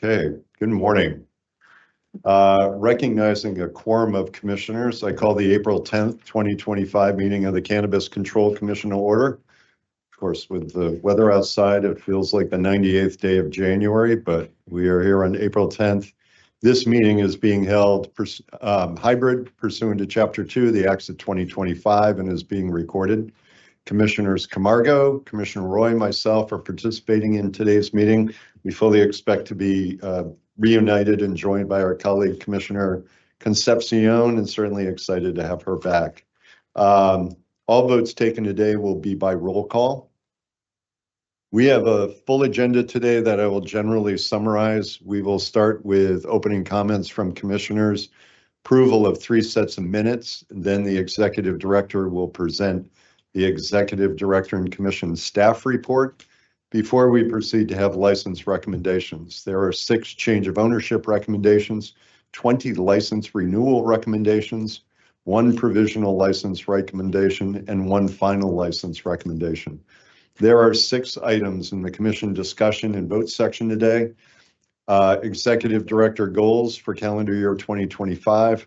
Okay, good morning. Recognizing a quorum of commissioners, I call the April 10th, 2025 meeting of the Cannabis Control Commission to order. Of course, with the weather outside, it feels like the 98th day of January, but we are here on April 10th. This meeting is being held hybrid pursuant to Chapter 2 of the Acts of 2025 and is being recorded. Commissioners Camargo, Commissioner Roy, myself are participating in today's meeting. We fully expect to be reunited and joined by our colleague Commissioner Concepcion, and certainly excited to have her back. All votes taken today will be by roll call. We have a full agenda today that I will generally summarize. We will start with opening comments from commissioners, approval of 3 sets of minutes, and then the executive director will present the executive director and commission staff report before we proceed to have license recommendations. There are 6 change of ownership recommendations, 20 license renewal recommendations, 1 provisional license recommendation, and 1 final license recommendation. There are 6 items in the commission discussion and vote section today. Executive director goals for calendar year 2025,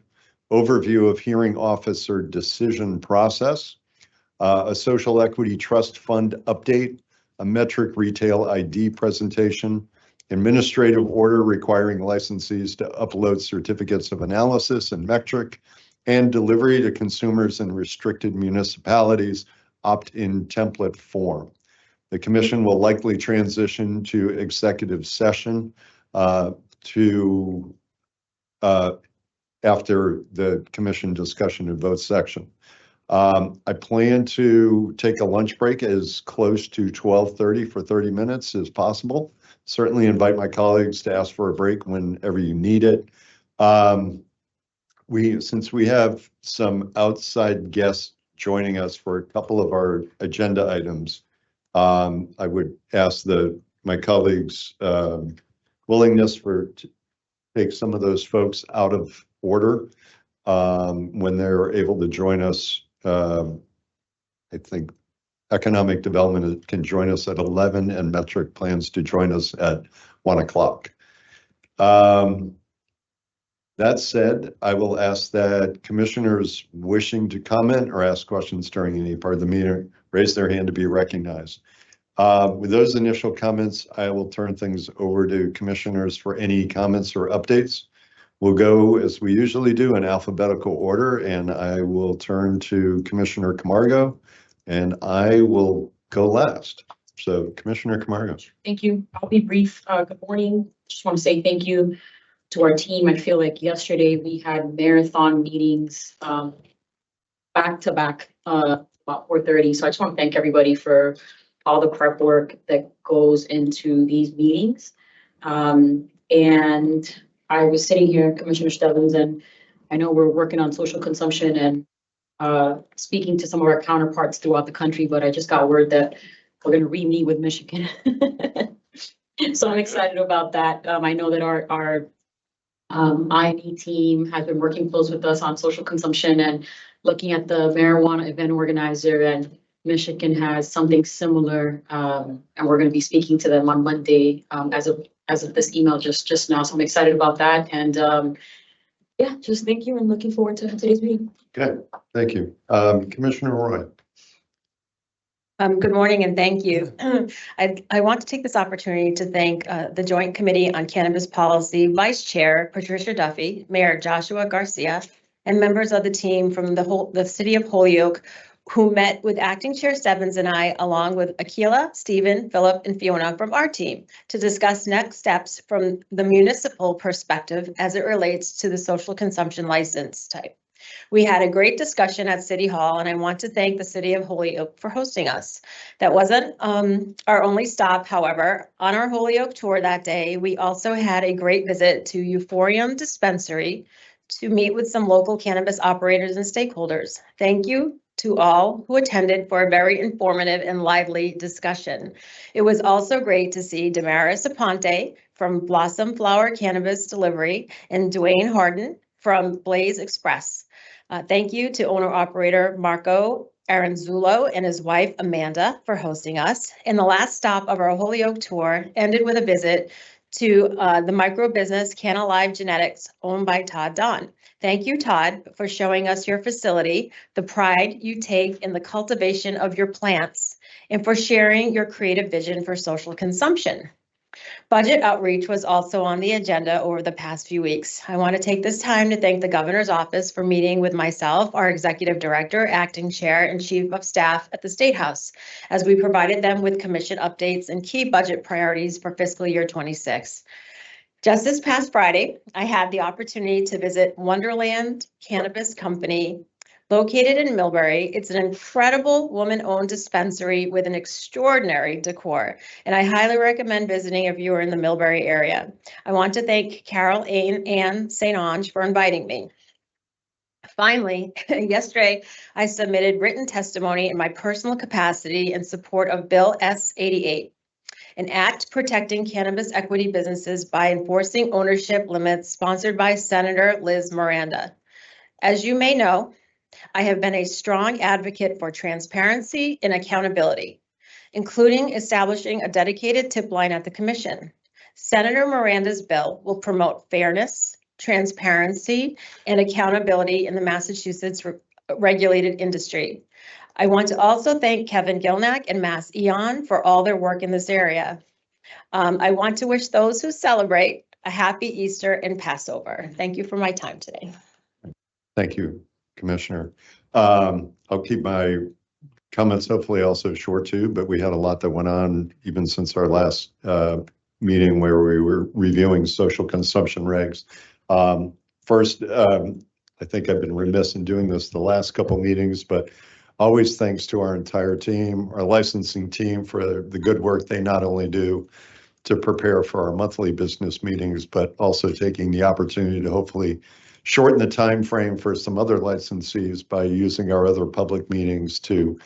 overview of hearing officer decision process, a social equity trust fund update, a metric retail ID presentation, administrative order requiring licensees to upload certificates of analysis and metric, and delivery to consumers in restricted municipalities opt-in template form. The commission will likely transition to executive session after the commission discussion and vote section. I plan to take a lunch break as close to 12:30 for 30 minutes as possible. Certainly invite my colleagues to ask for a break whenever you need it. Since we have some outside guests joining us for a couple of our agenda items, I would ask my colleagues' willingness to take some of those folks out of order when they're able to join us. I think economic development can join us at 11 and metric plans to join us at 1 o'clock. That said, I will ask that commissioners wishing to comment or ask questions during any part of the meeting raise their hand to be recognized. With those initial comments, I will turn things over to commissioners for any comments or updates. We'll go, as we usually do, in alphabetical order, and I will turn to Commissioner Camargo, and I will go last. So, Commissioner Camargo. Thank you. I'll be brief. Good morning. Just want to say thank you to our team. I feel like yesterday we had marathon meetings back to back about 4:30. So I just want to thank everybody for all the prep work that goes into these meetings. And I was sitting here, Commissioner Stebbins, and I know we're working on social consumption and speaking to some of our counterparts throughout the country, but I just got word that we're going to re-meet with Michigan. So I'm excited about that. I know that our IME team has been working close with us on social consumption and looking at the marijuana event organizer, and Michigan has something similar, and we're going to be speaking to them on Monday as of this email just now. So I'm excited about that. And yeah, just thank you and looking forward to today's meeting. Okay, thank you. Commissioner Roy. Good morning and thank you. I want to take this opportunity to thank the Joint Committee on Cannabis Policy Vice Chair Patricia Duffy, Mayor Joshua Garcia, and members of the team from the City of Holyoke who met with Acting Chair Stebbins and I, along with Akila, Stephen, Philip, and Fiona from our team, to discuss next steps from the municipal perspective as it relates to the social consumption license type. We had a great discussion at City Hall, and I want to thank the City of Holyoke for hosting us. That wasn't our only stop, however. On our Holyoke tour that day, we also had a great visit to Euphorium Dispensary to meet with some local cannabis operators and stakeholders. Thank you to all who attended for a very informative and lively discussion. It was also great to see Damaris Aponte from Blossom Flower Cannabis Delivery and Dwayne Harden from Blaze Express. Thank you to owner-operator Marco Aranzulo and his wife Amanda for hosting us. And the last stop of our Holyoke tour ended with a visit to the micro business Can Alive Genetics, owned by Todd Don. Thank you, Todd, for showing us your facility, the pride you take in the cultivation of your plants, and for sharing your creative vision for social consumption. Budget outreach was also on the agenda over the past few weeks. I want to take this time to thank the governor's office for meeting with myself, our executive director, acting chair, and chief of staff at the State House, as we provided them with commission updates and key budget priorities for fiscal year 26. Just this past Friday, I had the opportunity to visit Wonderland Cannabis Company located in Millbury. It's an incredible woman-owned dispensary with an extraordinary decor, and I highly recommend visiting if you are in the Millbury area. I want to thank Carol Ann St. Ange for inviting me. Finally, yesterday, I submitted written testimony in my personal capacity in support of Bill S-88, an act protecting cannabis equity businesses by enforcing ownership limits, sponsored by Senator Liz Miranda. As you may know, I have been a strong advocate for transparency and accountability, including establishing a dedicated tip line at the commission. Senator Miranda's bill will promote fairness, transparency, and accountability in the Massachusetts regulated industry. I want to also thank Kevin Gilnack and Mass Eon for all their work in this area. I want to wish those who celebrate a happy Easter and Passover. Thank you for my time today. Thank you, Commissioner. I'll keep my comments hopefully also short too, but we had a lot that went on even since our last meeting where we were reviewing social consumption regs. First, I think I've been remiss in doing this the last couple meetings, but always thanks to our entire team, our licensing team, for the good work they not only do to prepare for our monthly business meetings, but also taking the opportunity to hopefully shorten the time frame for some other licensees by using our other public meetings to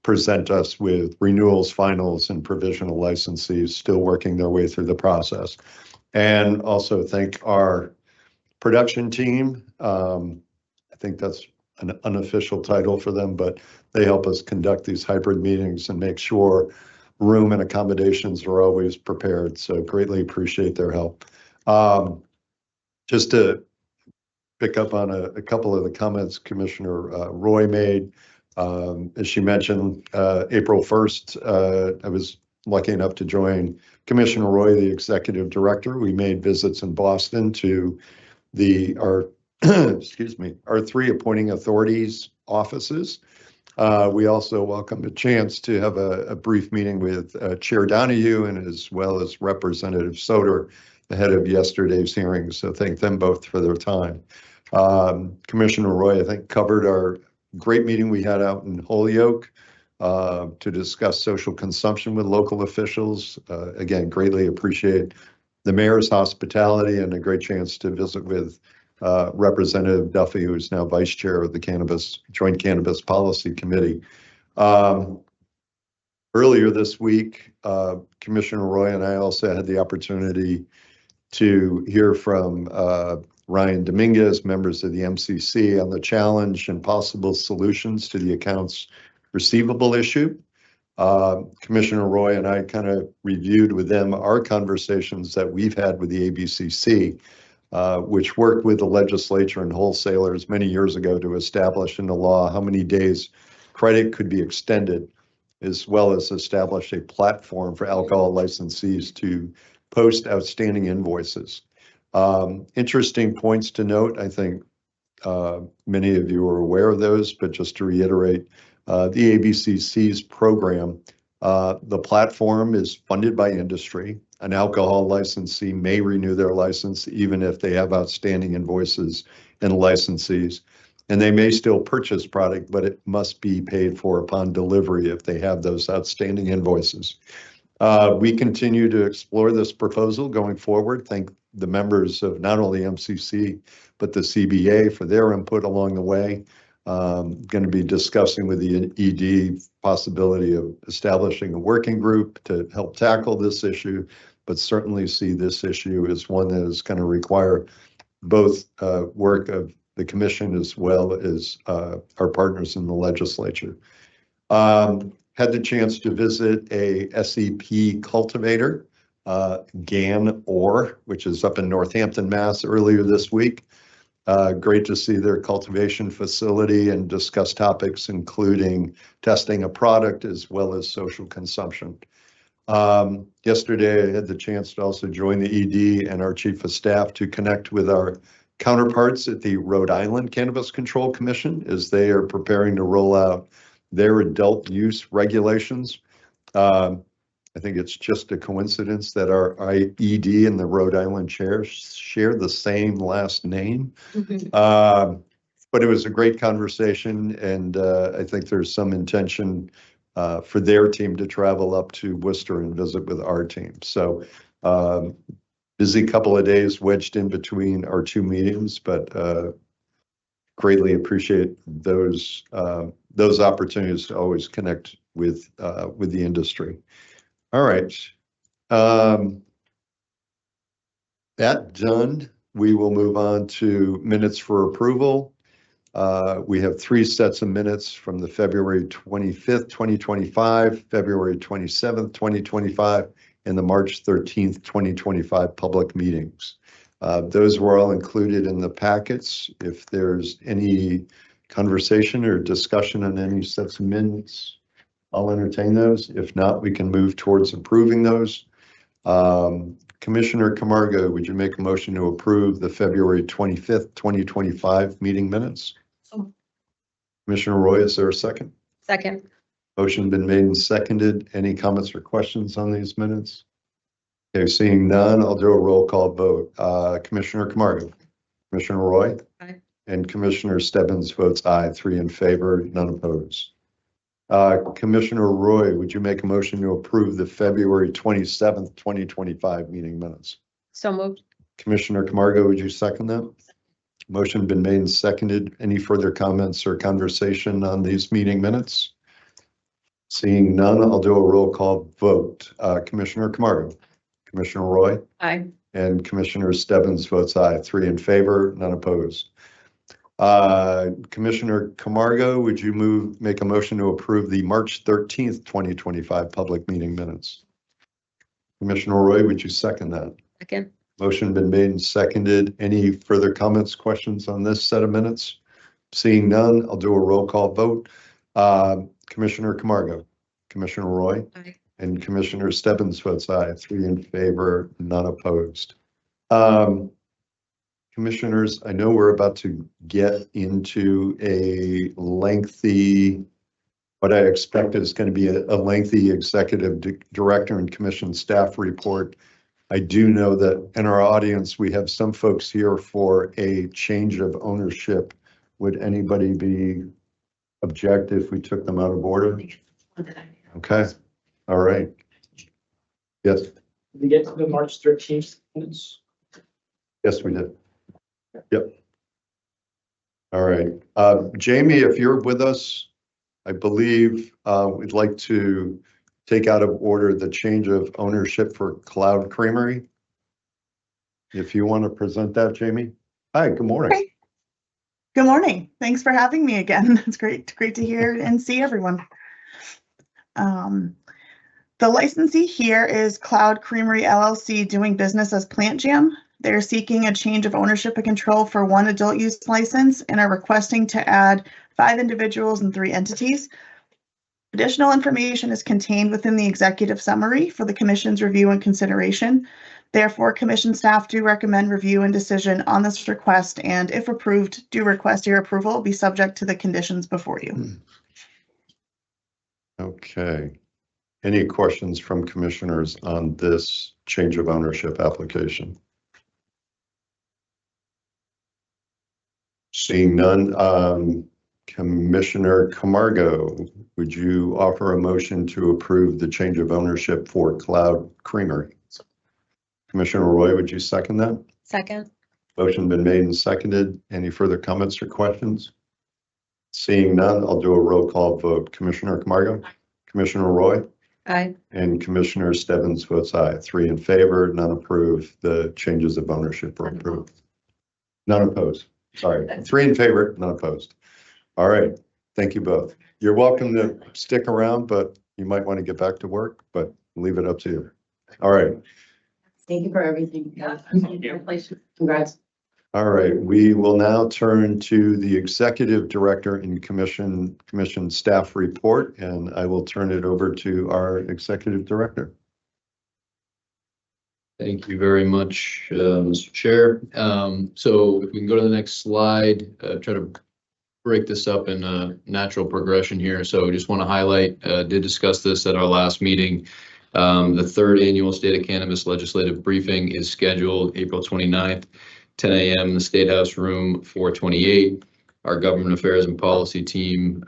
present us with renewals, finals, and provisional licensees still working their way through the process. And also thank our production team. I think that's an unofficial title for them, but they help us conduct these hybrid meetings and make sure room and accommodations are always prepared. So greatly appreciate their help. Just to pick up on a couple of the comments Commissioner Roy made. As she mentioned, April 1st, I was lucky enough to join Commissioner Roy, the executive director. We made visits in Boston to our excuse me, our 3 appointing authorities offices. We also welcomed a chance to have a brief meeting with Chair Donahue and as well as Representative Soter ahead of yesterday's hearings. So thank them both for their time. Commissioner Roy, I think, covered our great meeting we had out in Holyoke to discuss social consumption with local officials. Again, greatly appreciate the mayor's hospitality and a great chance to visit with Representative Duffy, who is now vice chair of the Joint Cannabis Policy Committee. Earlier this week, Commissioner Roy and I also had the opportunity to hear from Ryan Dominguez, members of the MCC, on the challenge and possible solutions to the accounts receivable issue. Commissioner Roy and I kind of reviewed with them our conversations that we've had with the ABCC, which worked with the legislature and wholesalers many years ago to establish in the law how many days credit could be extended, as well as establish a platform for alcohol licensees to post outstanding invoices. Interesting points to note. I think many of you are aware of those, but just to reiterate, the ABCC's program, the platform is funded by industry. An alcohol licensee may renew their license even if they have outstanding invoices and licensees, and they may still purchase product, but it must be paid for upon delivery if they have those outstanding invoices. We continue to explore this proposal going forward. Thank the members of not only MCC, but the CBA for their input along the way. Going to be discussing with the ED possibility of establishing a working group to help tackle this issue, but certainly see this issue as one that is going to require both work of the commission as well as our partners in the legislature. Had the chance to visit a SEP cultivator GAN Ore, which is up in Northampton, Mass. Earlier this week. Great to see their cultivation facility and discuss topics including testing a product as well as social consumption. Yesterday, I had the chance to also join the ED and our Chief of Staff to connect with our counterparts at the Rhode Island Cannabis Control Commission as they are preparing to roll out their adult use regulations. I think it's just a coincidence that our ED and the Rhode Island chair share the same last name. But it was a great conversation, and I think there's some intention for their team to travel up to Worcester and visit with our team. So busy couple of days wedged in between our two meetings, but greatly appreciate those opportunities to always connect with the industry. All right. That done, we will move on to minutes for approval. We have 3 sets of minutes from the February 25th, 2025, February 27th, 2025, and the March 13th, 2025 public meetings. Those were all included in the packets. If there's any conversation or discussion on any sets of minutes, I'll entertain those. If not, we can move towards approving those. Commissioner Camargo, would you make a motion to approve the February 25th, 2025 meeting minutes? So. Commissioner Roy, is there a second? Second. Motion been made and seconded. Any comments or questions on these minutes? Okay, seeing none, I'll do a roll call vote. Commissioner Camargo, Commissioner Roy, Aye. And Commissioner Stebbins votes aye, 3 in favor, none opposed. Commissioner Roy, would you make a motion to approve the February 27th, 2025 meeting minutes? So moved. Commissioner Camargo, would you second that? Motion been made and seconded. Any further comments or conversation on these meeting minutes? Seeing none, I'll do a roll call vote. Commissioner Camargo, Commissioner Roy, Aye. and Commissioner Stebbins votes aye, 3 in favor, none opposed. Commissioner Camargo, would you make a motion to approve the March 13th, 2025 public meeting minutes? Commissioner Roy, would you second that? Second. Motion been made and seconded. Any further comments, questions on this set of minutes? Seeing none, I'll do a roll call vote. Commissioner Camargo, Commissioner Roy, Aye. and Commissioner Stebbins votes aye, 3 in favor, none opposed. Commissioners, I know we're about to get into a lengthy, what I expect is going to be a lengthy executive director and commission staff report. I do know that in our audience, we have some folks here for a change of ownership. Would anybody be object if we took them out of order? Okay, all right. Yes. Did we get to the March 13th minutes? Yes, we did. Yep. All right. Jamie, if you're with us, I believe we'd like to take out of order the change of ownership for Cloud Creamery. If you want to present that, Jamie. Hi, good morning. Okay. Good morning. Thanks for having me again. It's great to hear and see everyone. The licensee here is Cloud Creamery LLC, doing business as Plant Jam. They're seeking a change of ownership and control for 1 adult use license and are requesting to add 5 individuals and 3 entities. Additional information is contained within the executive summary for the commission's review and consideration. Therefore, commission staff do recommend review and decision on this request, and if approved, do request your approval be subject to the conditions before you. Okay. Any questions from commissioners on this change of ownership application? Seeing none, Commissioner Camargo, would you offer a motion to approve the change of ownership for Cloud Creamery? Commissioner Roy, would you second that? Second. Motion been made and seconded. Any further comments or questions? Seeing none, I'll do a roll call vote. Commissioner Camargo, Commissioner Roy, Aye. and Commissioner Stebbins votes aye. 3 in favor, none approved. The changes of ownership are approved. None opposed. Sorry, 3 in favor, none opposed. All right, thank you both. You're welcome to stick around, but you might want to get back to work, but leave it up to you. All right, Thank you for everything. Yeah. Congrats. All right, we will now turn to the Executive Director and Commission staff report, and I will turn it over to our Executive Director. Thank you very much, Mr. Chair. So if we can go to the next slide, try to break this up in a natural progression here. So I just want to highlight, did discuss this at our last meeting. The third annual State of Cannabis legislative briefing is scheduled April 29th, 10 a.m. in the State House Room 428. Our Government Affairs and Policy team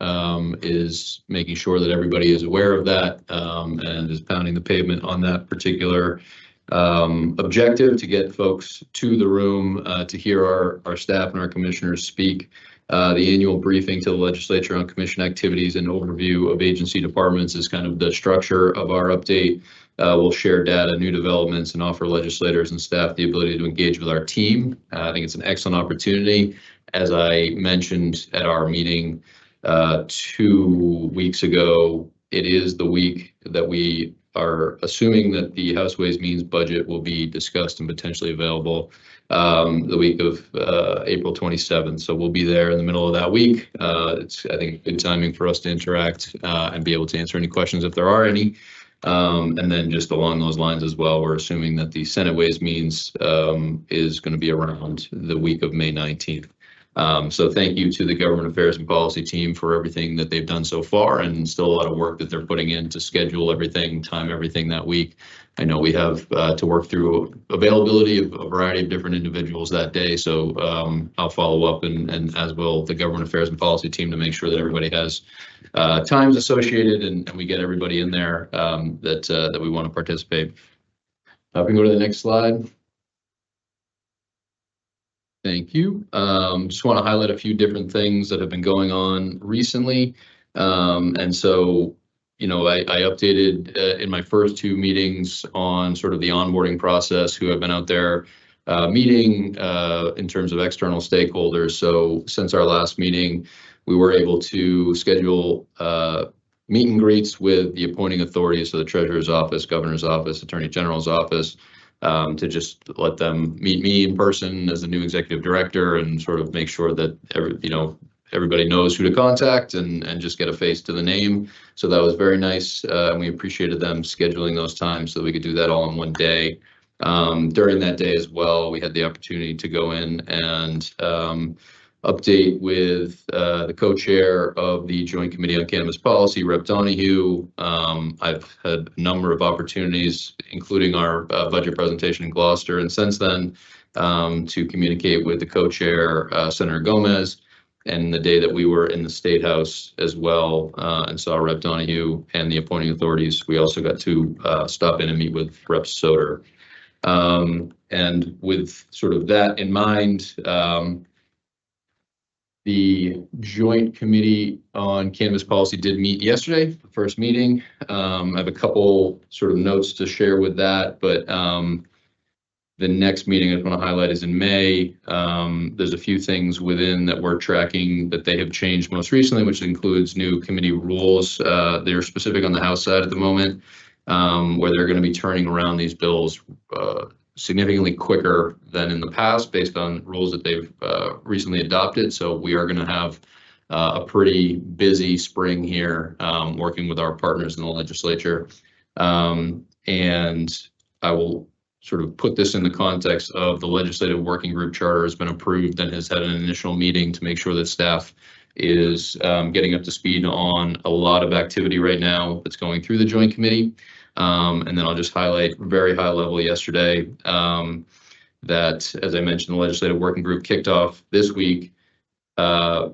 is making sure that everybody is aware of that and is pounding the pavement on that particular objective to get folks to the room to hear our staff and our commissioners speak. The annual briefing to the legislature on commission activities and overview of agency departments is kind of the structure of our update. We'll share data, new developments, and offer legislators and staff the ability to engage with our team. I think it's an excellent opportunity. As I mentioned at our meeting 2 weeks ago, it is the week that we are assuming that the House Ways Means budget will be discussed and potentially available the week of April 27th. So we'll be there in the middle of that week. It's, I think, good timing for us to interact and be able to answer any questions if there are any. And then just along those lines as well, we're assuming that the Senate Ways Means is going to be around the week of May 19th. So thank you to the Government Affairs and Policy team for everything that they've done so far, and still a lot of work that they're putting in to schedule everything, time everything that week. I know we have to work through availability of a variety of different individuals that day, so I'll follow up and as will the Government Affairs and Policy team to make sure that everybody has times associated and we get everybody in there that we want to participate. We can go to the next slide. Thank you. Just want to highlight a few different things that have been going on recently. And so, you know, I updated in my first 2 meetings on sort of the onboarding process, who have been out there meeting in terms of external stakeholders. So since our last meeting, we were able to schedule meet and greets with the appointing authorities, so the Treasurer's Office, Governor's Office, Attorney General's Office, to just let them meet me in person as the new executive director and sort of make sure that everybody knows who to contact and just get a face to the name. So that was very nice. And we appreciated them scheduling those times so that we could do that all in one day. During that day as well, we had the opportunity to go in and update with the co-chair of the Joint Committee on Cannabis Policy, Rep. Donahue. I've had a number of opportunities, including our budget presentation in Gloucester, and since then to communicate with the co-chair, Senator Gomez, and the day that we were in the State House as well and saw Rep. Donahue and the appointing authorities. We also got to stop in and meet with Rep. Soter. And with sort of that in mind, the Joint Committee on Cannabis Policy did meet yesterday, the first meeting. I have a couple sort of notes to share with that, but the next meeting I just want to highlight is in May. There's a few things within that we're tracking that they have changed most recently, which includes new committee rules. They're specific on the House side at the moment, where they're going to be turning around these bills significantly quicker than in the past based on rules that they've recently adopted. So we are going to have a pretty busy spring here working with our partners in the legislature. And I will sort of put this in the context of the legislative working group charter has been approved and has had an initial meeting to make sure that staff is getting up to speed on a lot of activity right now that's going through the Joint Committee. And then I'll just highlight very high level yesterday that, as I mentioned, the legislative working group kicked off this week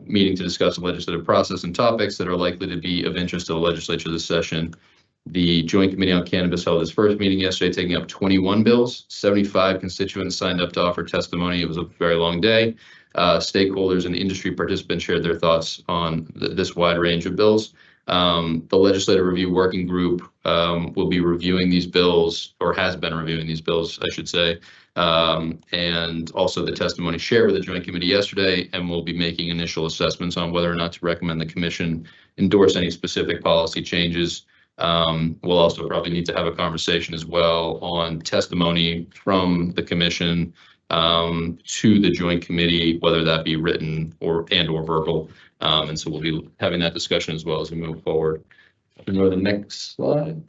meeting to discuss the legislative process and topics that are likely to be of interest to the legislature this session. The Joint Committee on Cannabis held its first meeting yesterday, taking up 21 bills. 75 constituents signed up to offer testimony. It was a very long day. Stakeholders and industry participants shared their thoughts on this wide range of bills. The Legislative Review Working Group will be reviewing these bills, or has been reviewing these bills, I should say, and also the testimony shared with the Joint Committee yesterday, and we'll be making initial assessments on whether or not to recommend the Commission endorse any specific policy changes We'll also probably need to have a conversation as well on testimony from the commission to the joint committee, whether that be written or verbal. And so we'll be having that discussion as well as we move forward. We go to the next slide.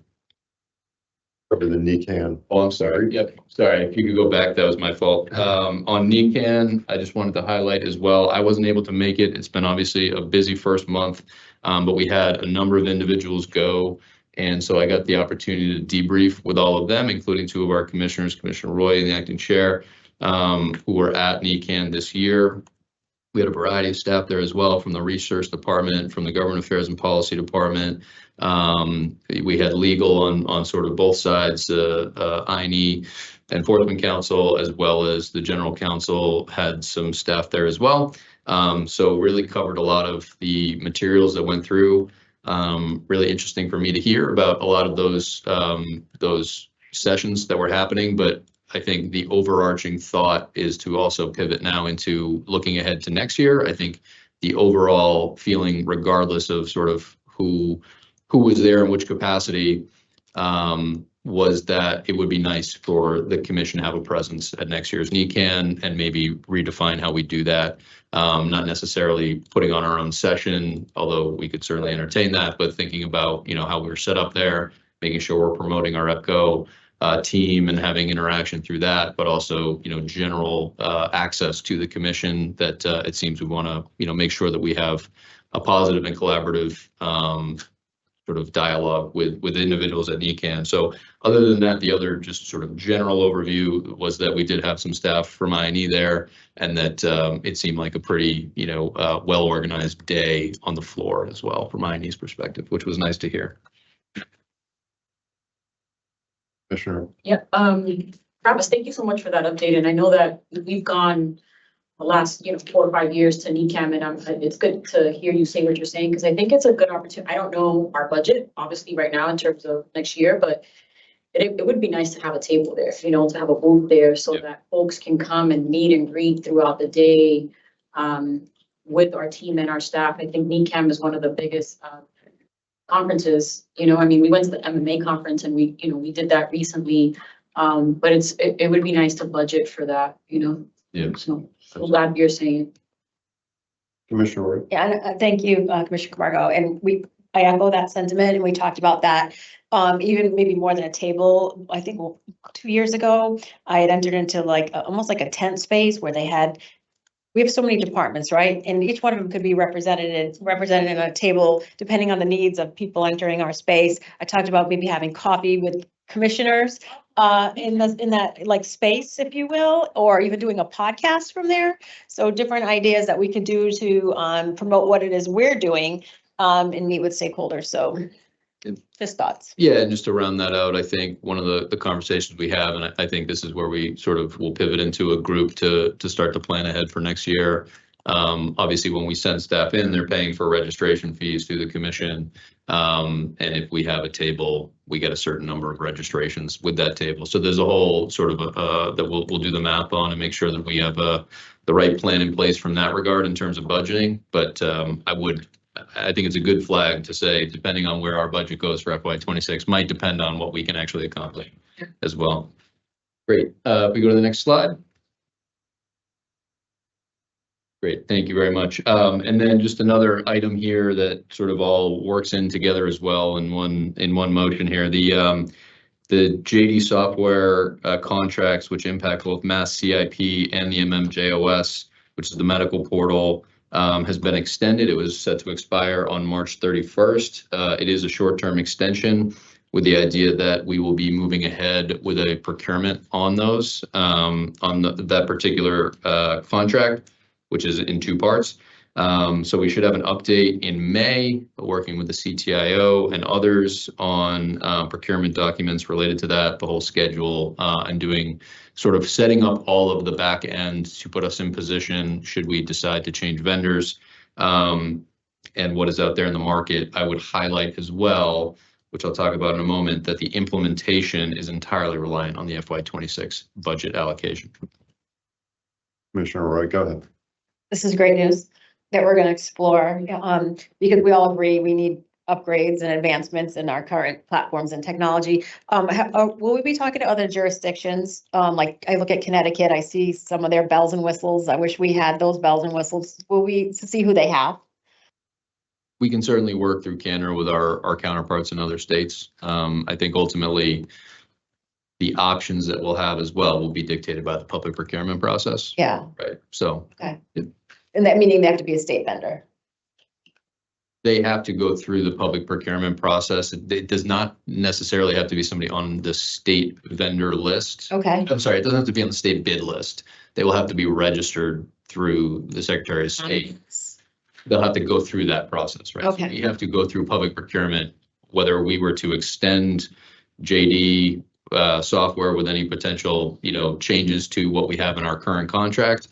Probably the NECAN. Oh, I'm sorry. Yep. Sorry. If you could go back, that was my fault. On NECAN, I just wanted to highlight as well. I wasn't able to make it. It's been obviously a busy first month, but we had a number of individuals go. And so I got the opportunity to debrief with all of them, including two of our commissioners, Commissioner Roy and the acting chair, who were at NECAN this year. We had a variety of staff there as well, from the research department, from the government affairs and policy department. We had legal on sort of both sides, INE enforcement counsel, as well as the general counsel had some staff there as well. So really covered a lot of the materials that went through. Really interesting for me to hear about a lot of those sessions that were happening, but I think the overarching thought is to also pivot now into looking ahead to next year. I think the overall feeling, regardless of sort of who was there in which capacity, was that it would be nice for the commission to have a presence at next year's NECAN and maybe redefine how we do that. Not necessarily putting on our own session, although we could certainly entertain that, but thinking about, how we're set up there, making sure we're promoting our EPCO team and having interaction through that, but also, general access to the commission that it seems we want to, make sure that we have a positive and collaborative sort of dialogue with individuals at NECAN. So other than that, the other just sort of general overview was that we did have some staff from INE there, and that it seemed like a pretty, well-organized day on the floor as well from INE's perspective, which was nice to hear. Commissioner. Yeah, Travis, thank you so much for that update. And I know that we've gone the last, 4 or 5 years to NECAM, and it's good to hear you say what you're saying, because I think it's a good opportunity. I don't know our budget, obviously, right now in terms of next year, but it would be nice to have a table there, to have a booth there so that folks can come and meet and greet throughout the day with our team and our staff. I think NECAM is one of the biggest conferences, we went to the MMA conference and we did that recently. But it would be nice to budget for that, Yeah. So I'm glad you're saying it. Commissioner Roy. Yeah, thank you, Commissioner Camargo. And I echo that sentiment, and we talked about that. Even maybe more than a table. I think 2 years ago, I had entered into almost like a tent space where we have so many departments, right? And each one of them could be represented in a table, depending on the needs of people entering our space. I talked about maybe having coffee with commissioners in that space, if you will, or even doing a podcast from there. So different ideas that we could do to promote what it is we're doing and meet with stakeholders. So just thoughts. Yeah, and just to round that out, I think one of the conversations we have, and I think this is where we sort of will pivot into a group to start to plan ahead for next year. Obviously, when we send staff in, they're paying for registration fees through the commission. And if we have a table, we get a certain number of registrations with that table. So there's a whole sort of that we'll do the math on and make sure that we have the right plan in place from that regard in terms of budgeting. But I think it's a good flag to say, depending on where our budget goes for FY26, might depend on what we can actually accomplish as well. Great. If we go to the next slide. Great, thank you very much. And then just another item here that sort of all works in together as well in one motion here. The JD software contracts, which impact both Mass CIP and the MMJOS, which is the medical portal, has been extended. It was set to expire on March 31st. It is a short-term extension with the idea that we will be moving ahead with a procurement on those, on that particular contract, which is in 2 parts. So we should have an update in May, working with the CTIO and others on procurement documents related to that, the whole schedule, and doing sort of setting up all of the back end to put us in position should we decide to change vendors, and what is out there in the market. I would highlight as well, which I'll talk about in a moment, that the implementation is entirely reliant on the FY26 budget allocation. Commissioner Roy, go ahead. This is great news that we're going to explore because we all agree we need upgrades and advancements in our current platforms and technology. Will we be talking to other jurisdictions? Like I look at Connecticut, I see some of their bells and whistles. I wish we had those bells and whistles. Will we see who they have? We can certainly work through Canada with our counterparts in other states. I think ultimately the options that we'll have as well will be dictated by the public procurement process. Yeah. Right. So And that meaning they have to be a state vendor. they have to go through the public procurement process. It does not necessarily have to be somebody on the state vendor list. Okay. I'm sorry, it doesn't have to be on the state bid list. They will have to be registered through the Secretary of State. They'll have to go through that process, right? Okay. So you have to go through public procurement, whether we were to extend JD software with any potential, changes to what we have in our current contract,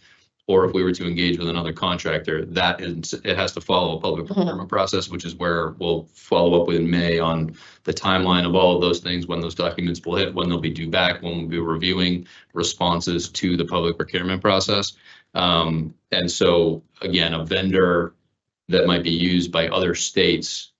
or if we were to engage with another contractor, it has to follow a public procurement process, which is where we'll follow up with in May on the timeline of all of those things, when those documents will hit, when they'll be due back, when we'll be reviewing responses to the public procurement process. And so again, a vendor that might be used by other states,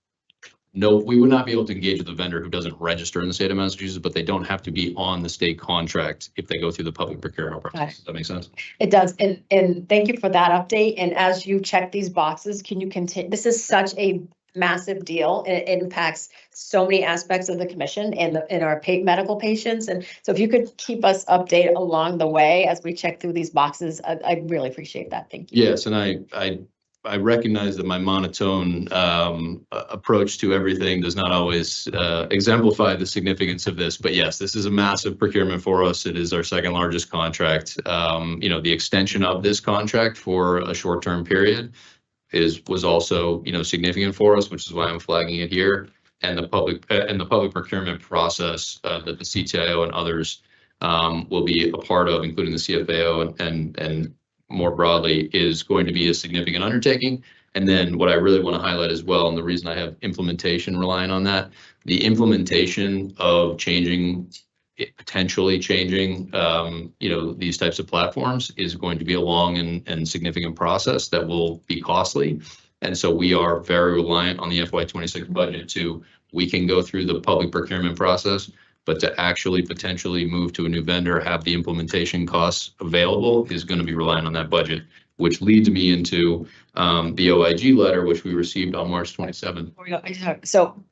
no, we would not be able to engage with a vendor who doesn't register in the state of Massachusetts, but they don't have to be on the state contract if they go through the public procurement process. Does that make sense? It does. And thank you for that update. And as you check these boxes, can you continue? This is such a massive deal. And it impacts so many aspects of the commission and our medical patients. And so if you could keep us updated along the way as we check through these boxes, I really appreciate that. Thank you. Yes, and I recognize that my monotone approach to everything does not always exemplify the significance of this, but yes, this is a massive procurement for us. It is our second largest contract. The extension of this contract for a short-term period was also, significant for us, which is why I'm flagging it here. And the public procurement process that the CTIO and others will be a part of, including the CFAO and more broadly, is going to be a significant undertaking. And then what I really want to highlight as well, and the reason I have implementation relying on that, the implementation of potentially changing, these types of platforms is going to be a long and significant process that will be costly. And so we are very reliant on the FY26 budget we can go through the public procurement process, but to actually potentially move to a new vendor, have the implementation costs available is going to be relying on that budget, which leads me into the OIG letter, which we received on March 27th. So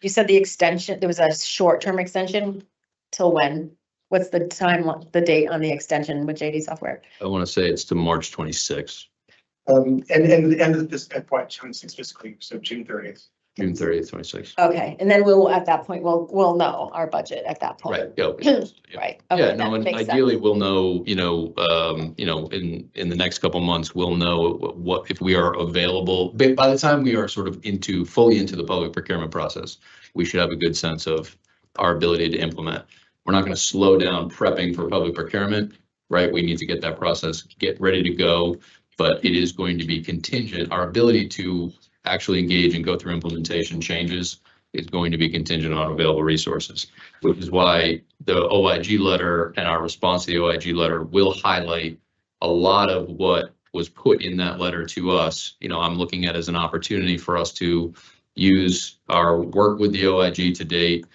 you said the extension, there was a short-term extension till when? What's the date on the extension with JD Software? I want to say it's to March 26th. And the end of this FY26 fiscal year, so June 30th. June 30th, 26th. Okay, and then at that point, we'll know our budget at that point. Right. Yeah. Right. Yeah, Okay, no, that and makes ideally sense. we'll know, in the next couple months, we'll know what if we are available. But by the time we are sort of fully into the public procurement process, we should have a good sense of our ability to implement. We're not going to slow down prepping for public procurement, right? We need to get that process, get ready to go, but it is going to be contingent. Our ability to actually engage and go through implementation changes is going to be contingent on available resources, which is why the OIG letter and our response to the OIG letter will highlight a lot of what was put in that letter to us. I'm looking at as an opportunity for us to use our work with the OIG to date,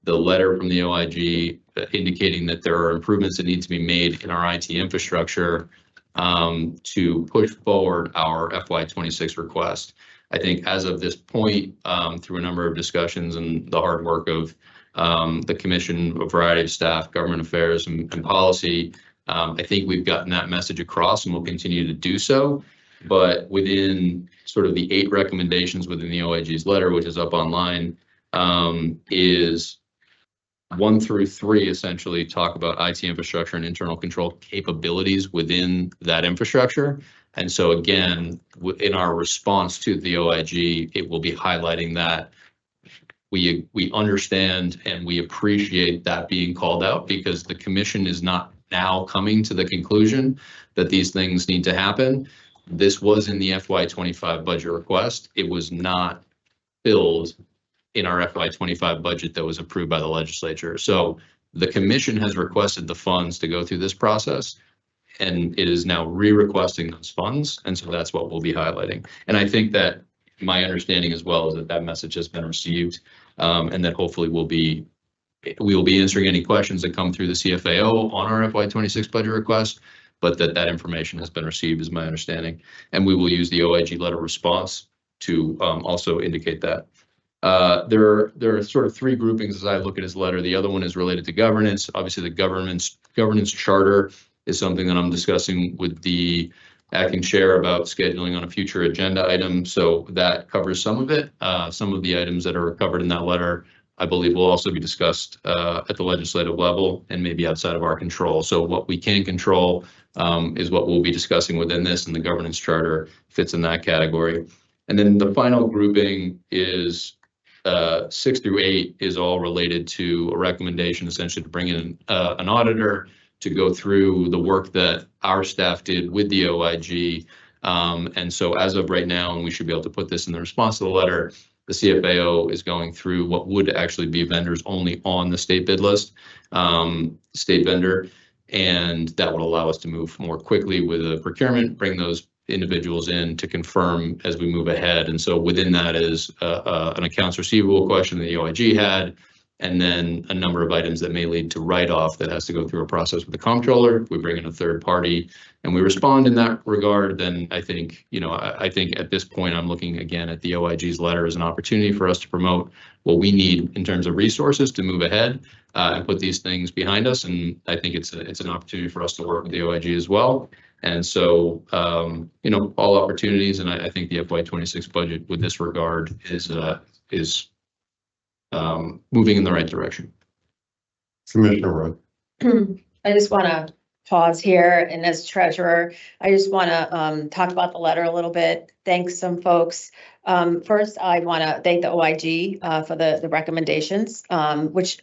the letter from the OIG indicating that there are improvements that need to be made in our IT infrastructure to push forward our FY26 request. I think as of this point, through a number of discussions and the hard work of the commission, a variety of staff, government affairs and policy, I think we've gotten that message across and we'll continue to do so. But within sort of the 8 recommendations within the OIG's letter, which is up online, is 1 through 3 essentially talk about IT infrastructure and internal control capabilities within that infrastructure. And so again, in our response to the OIG, it will be highlighting that we understand and we appreciate that being called out, because the commission is not now coming to the conclusion that these things need to happen. This was in the FY25 budget request. It was not filled in our FY25 budget that was approved by the legislature. So the commission has requested the funds to go through this process, and it is now re-requesting those funds. And so that's what we'll be highlighting. And I think that my understanding as well is that that message has been received, and that hopefully we will be answering any questions that come through the CFAO on our FY26 budget request, but that information has been received is my understanding. And we will use the OIG letter response to also indicate that. There are sort of three groupings as I look at his letter. The other one is related to governance. Obviously, the governance charter is something that I'm discussing with the acting chair about scheduling on a future agenda item. So that covers some of it. Some of the items that are covered in that letter, I believe, will also be discussed at the legislative level and maybe outside of our control. So what we can control is what we'll be discussing within this, and the governance charter fits in that category. And then the final grouping is 6 through 8 is all related to a recommendation essentially to bring in an auditor to go through the work that our staff did with the OIG. And so as of right now, and we should be able to put this in the response to the letter, the CFAO is going through what would actually be vendors only on the state bid list, state vendor, and that would allow us to move more quickly with the procurement, bring those individuals in to confirm as we move ahead. And so within that is an accounts receivable question that the OIG had, and then a number of items that may lead to write-off that has to go through a process with the comptroller. If we bring in a third party and we respond in that regard, then I think, I think at this point, I'm looking again at the OIG's letter as an opportunity for us to promote what we need in terms of resources to move ahead and put these things behind us. And I think it's an opportunity for us to work with the OIG as well. And so, all opportunities, and I think the FY26 budget with this regard is moving in the right direction. Commissioner Roy. I just want to pause here, and as treasurer, I just want to talk about the letter a little bit. Thanks some folks. First, I want to thank the OIG for the recommendations, which,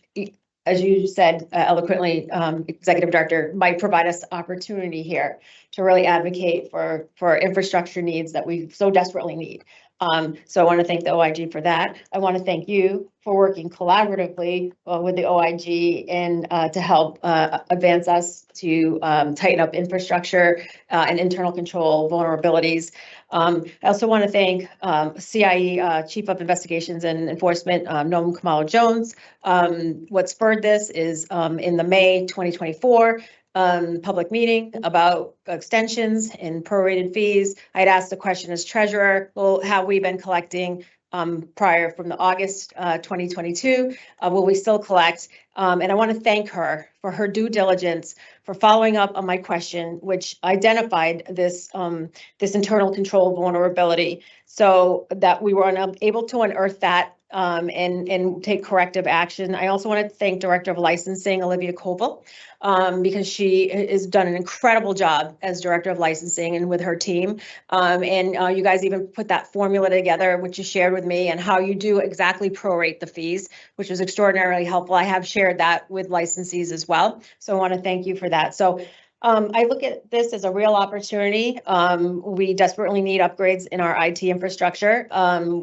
as you said eloquently, Executive Director, might provide us opportunity here to really advocate for infrastructure needs that we so desperately need. So I want to thank the OIG for that. I want to thank you for working collaboratively with the OIG and to help advance us to tighten up infrastructure and internal control vulnerabilities. I also want to thank CIE Chief of Investigations and Enforcement, Noam Kamalo-Jones. What spurred this is in the May 2024 public meeting about extensions and prorated fees. I'd asked the question as treasurer, well, have we been collecting prior from the August 2022? Will we still collect? And I want to thank her for her due diligence, for following up on my question, which identified this internal control vulnerability, so that we were able to unearth that and take corrective action. I also want to thank Director of Licensing, Olivia Koval, because she has done an incredible job as Director of Licensing and with her team. And you guys even put that formula together, which you shared with me, and how you do exactly prorate the fees, which was extraordinarily helpful. I have shared that with licensees as well. So I want to thank you for that. So I look at this as a real opportunity. We desperately need upgrades in our IT infrastructure.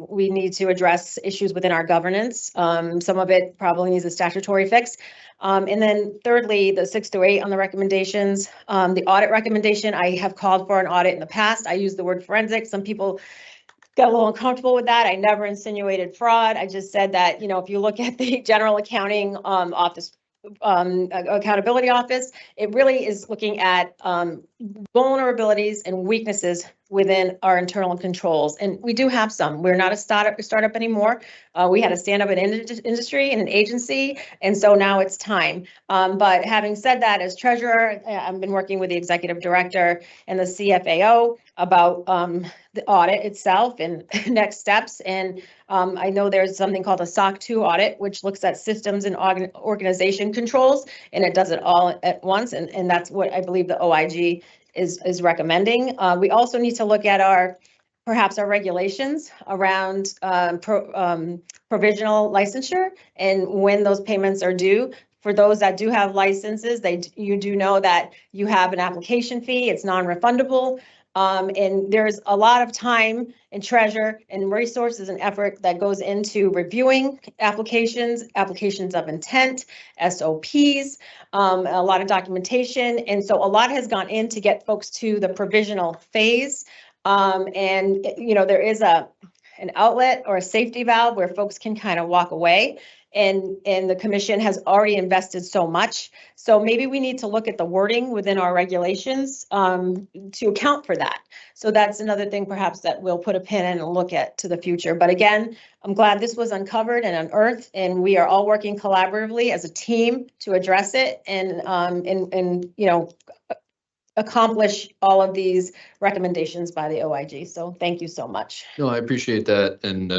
We need to address issues within our governance. Some of it probably needs a statutory fix. And then thirdly, the 6 to 8 on the recommendations, the audit recommendation. I have called for an audit in the past. I use the word forensic. Some people got a little uncomfortable with that. I never insinuated fraud. I just said that, if you look at the general accounting office, accountability office, it really is looking at vulnerabilities and weaknesses within our internal controls. And we do have some. We're not a startup anymore. We had to stand up an industry and an agency. And so now it's time. But having said that, as treasurer, I've been working with the executive director and the CFAO about the audit itself and next steps. And I know there's something called a SOC 2 audit, which looks at systems and organization controls, and it does it all at once. And that's what I believe the OIG is recommending. We also need to look at perhaps our regulations around provisional licensure and when those payments are due. For those that do have licenses, you do know that you have an application fee. It's non-refundable. And there's a lot of time and treasure and resources and effort that goes into reviewing applications of intent, SOPs, a lot of documentation. And so a lot has gone in to get folks to the provisional phase. And, there is an outlet or a safety valve where folks can kind of walk away. And the commission has already invested so much. So maybe we need to look at the wording within our regulations to account for that. So that's another thing perhaps that we'll put a pin in and look at to the future. But again, I'm glad this was uncovered and unearthed, and we are all working collaboratively as a team to address it and you know, accomplish all of these recommendations by the OIG. So thank you so much. No, I appreciate that. And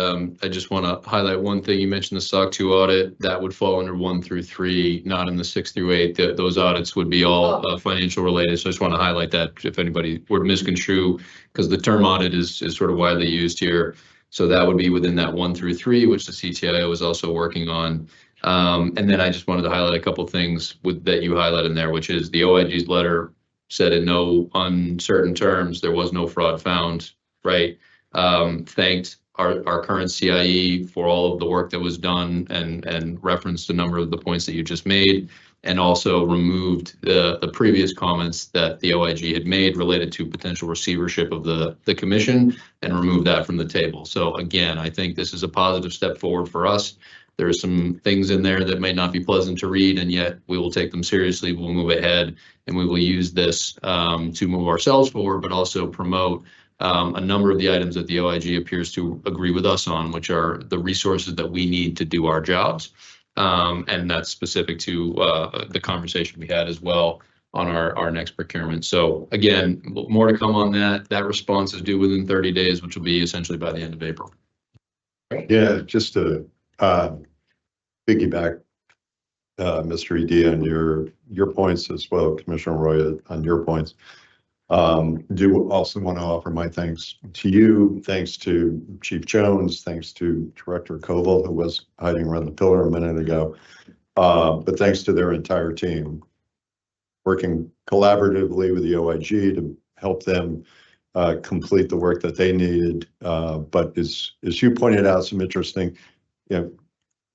I just want to highlight one thing. You mentioned the SOC 2 audit that would fall under 1 through 3, not in the 6 through 8. Those audits would be all financial related. So I just want to highlight that if anybody were to misconstrue, because the term audit is sort of widely used here. So that would be within that 1 through 3, which the CTIO is also working on. And then I just wanted to highlight a couple of things that you highlight in there, which is the OIG's letter said in no uncertain terms, there was no fraud found, right? Thanked our current CIE for all of the work that was done and referenced a number of the points that you just made, and also removed the previous comments that the OIG had made related to potential receivership of the commission, and removed that from the table. So again, I think this is a positive step forward for us. There are some things in there that may not be pleasant to read, and yet we will take them seriously. We'll move ahead, and we will use this to move ourselves forward, but also promote a number of the items that the OIG appears to agree with us on, which are the resources that we need to do our jobs. And that's specific to the conversation we had as well on our next procurement. So again, more to come on that. That response is due within 30 days, which will be essentially by the end of April. Yeah, just to piggyback, Mr. Ed, on your points as well, Commissioner Roy, on your points. Do also want to offer my thanks to you, thanks to Chief Jones, thanks to Director Koval, who was hiding around the pillar a minute ago, but thanks to their entire team, working collaboratively with the OIG to help them complete the work that they needed. But as you pointed out, some interesting,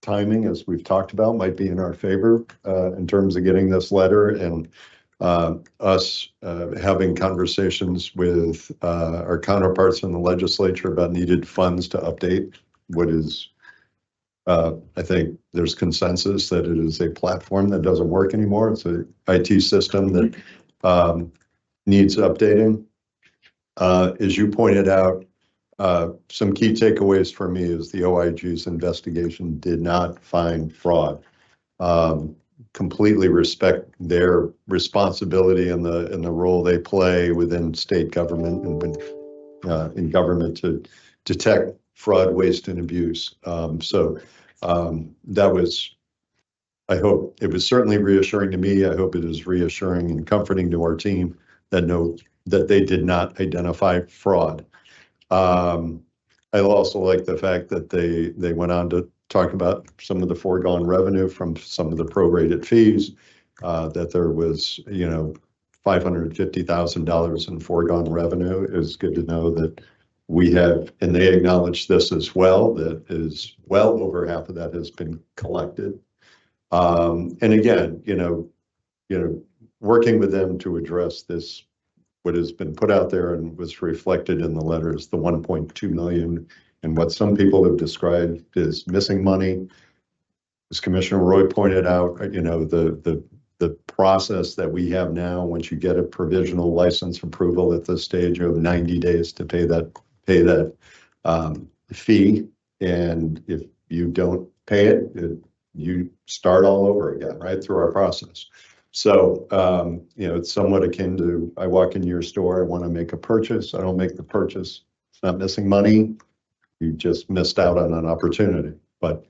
timing, as we've talked about, might be in our favor in terms of getting this letter, and us having conversations with our counterparts in the legislature about needed funds to update what is, I think there's consensus that it is a platform that doesn't work anymore. It's an IT system that needs updating. As you pointed out, some key takeaways for me is the OIG's investigation did not find fraud. Completely respect their responsibility and the role they play within state government and in government to detect fraud, waste, and abuse. So that was, I hope it was certainly reassuring to me. I hope it is reassuring and comforting to our team that they did not identify fraud. I also like the fact that they went on to talk about some of the foregone revenue from some of the prorated fees, that there was, $550,000 in foregone revenue. It was good to know that we have, and they acknowledge this as well, that is well over half of that has been collected. And again, working with them to address this, what has been put out there and was reflected in the letters, the 1.2 million, and what some people have described as missing money. As Commissioner Roy pointed out, the process that we have now, once you get a provisional license approval at this stage, you have 90 days to pay that fee. And if you don't pay it, you start all over again, right through our process. So, it's somewhat akin to, I walk into your store, I want to make a purchase. I don't make the purchase. It's not missing money. You just missed out on an opportunity. But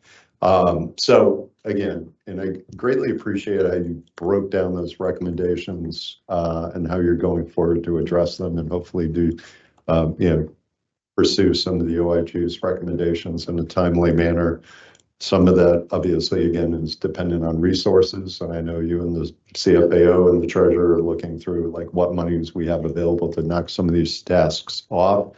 so again, and I greatly appreciate how you broke down those recommendations and how you're going forward to address them, and hopefully do, pursue some of the OIG's recommendations in a timely manner. Some of that, obviously, again, is dependent on resources. And I know you and the CFAO and the treasurer are looking through like what monies we have available to knock some of these tasks off.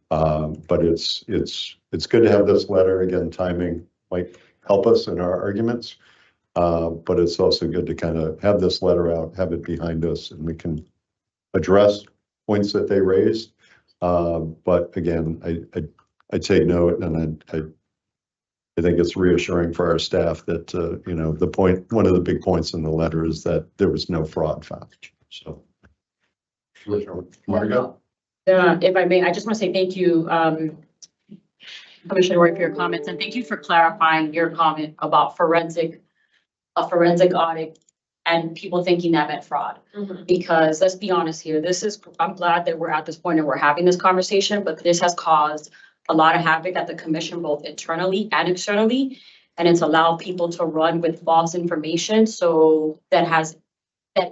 But it's good to have this letter. Again, timing might help us in our arguments. But it's also good to kind of have this letter out, have it behind us, and we can address points that they raised. But again, I I take note, and I think it's reassuring for our staff that, you know, one of the big points in the letter is that there was no fraud found, so. Margo? If I may, I just want to say thank you, Commissioner Roy, for your comments, and thank you for clarifying your comment about a forensic audit and people thinking that meant fraud. Because let's be honest here, I'm glad that we're at this point and we're having this conversation, but this has caused a lot of havoc at the commission, both internally and externally. And it's allowed people to run with false information. So that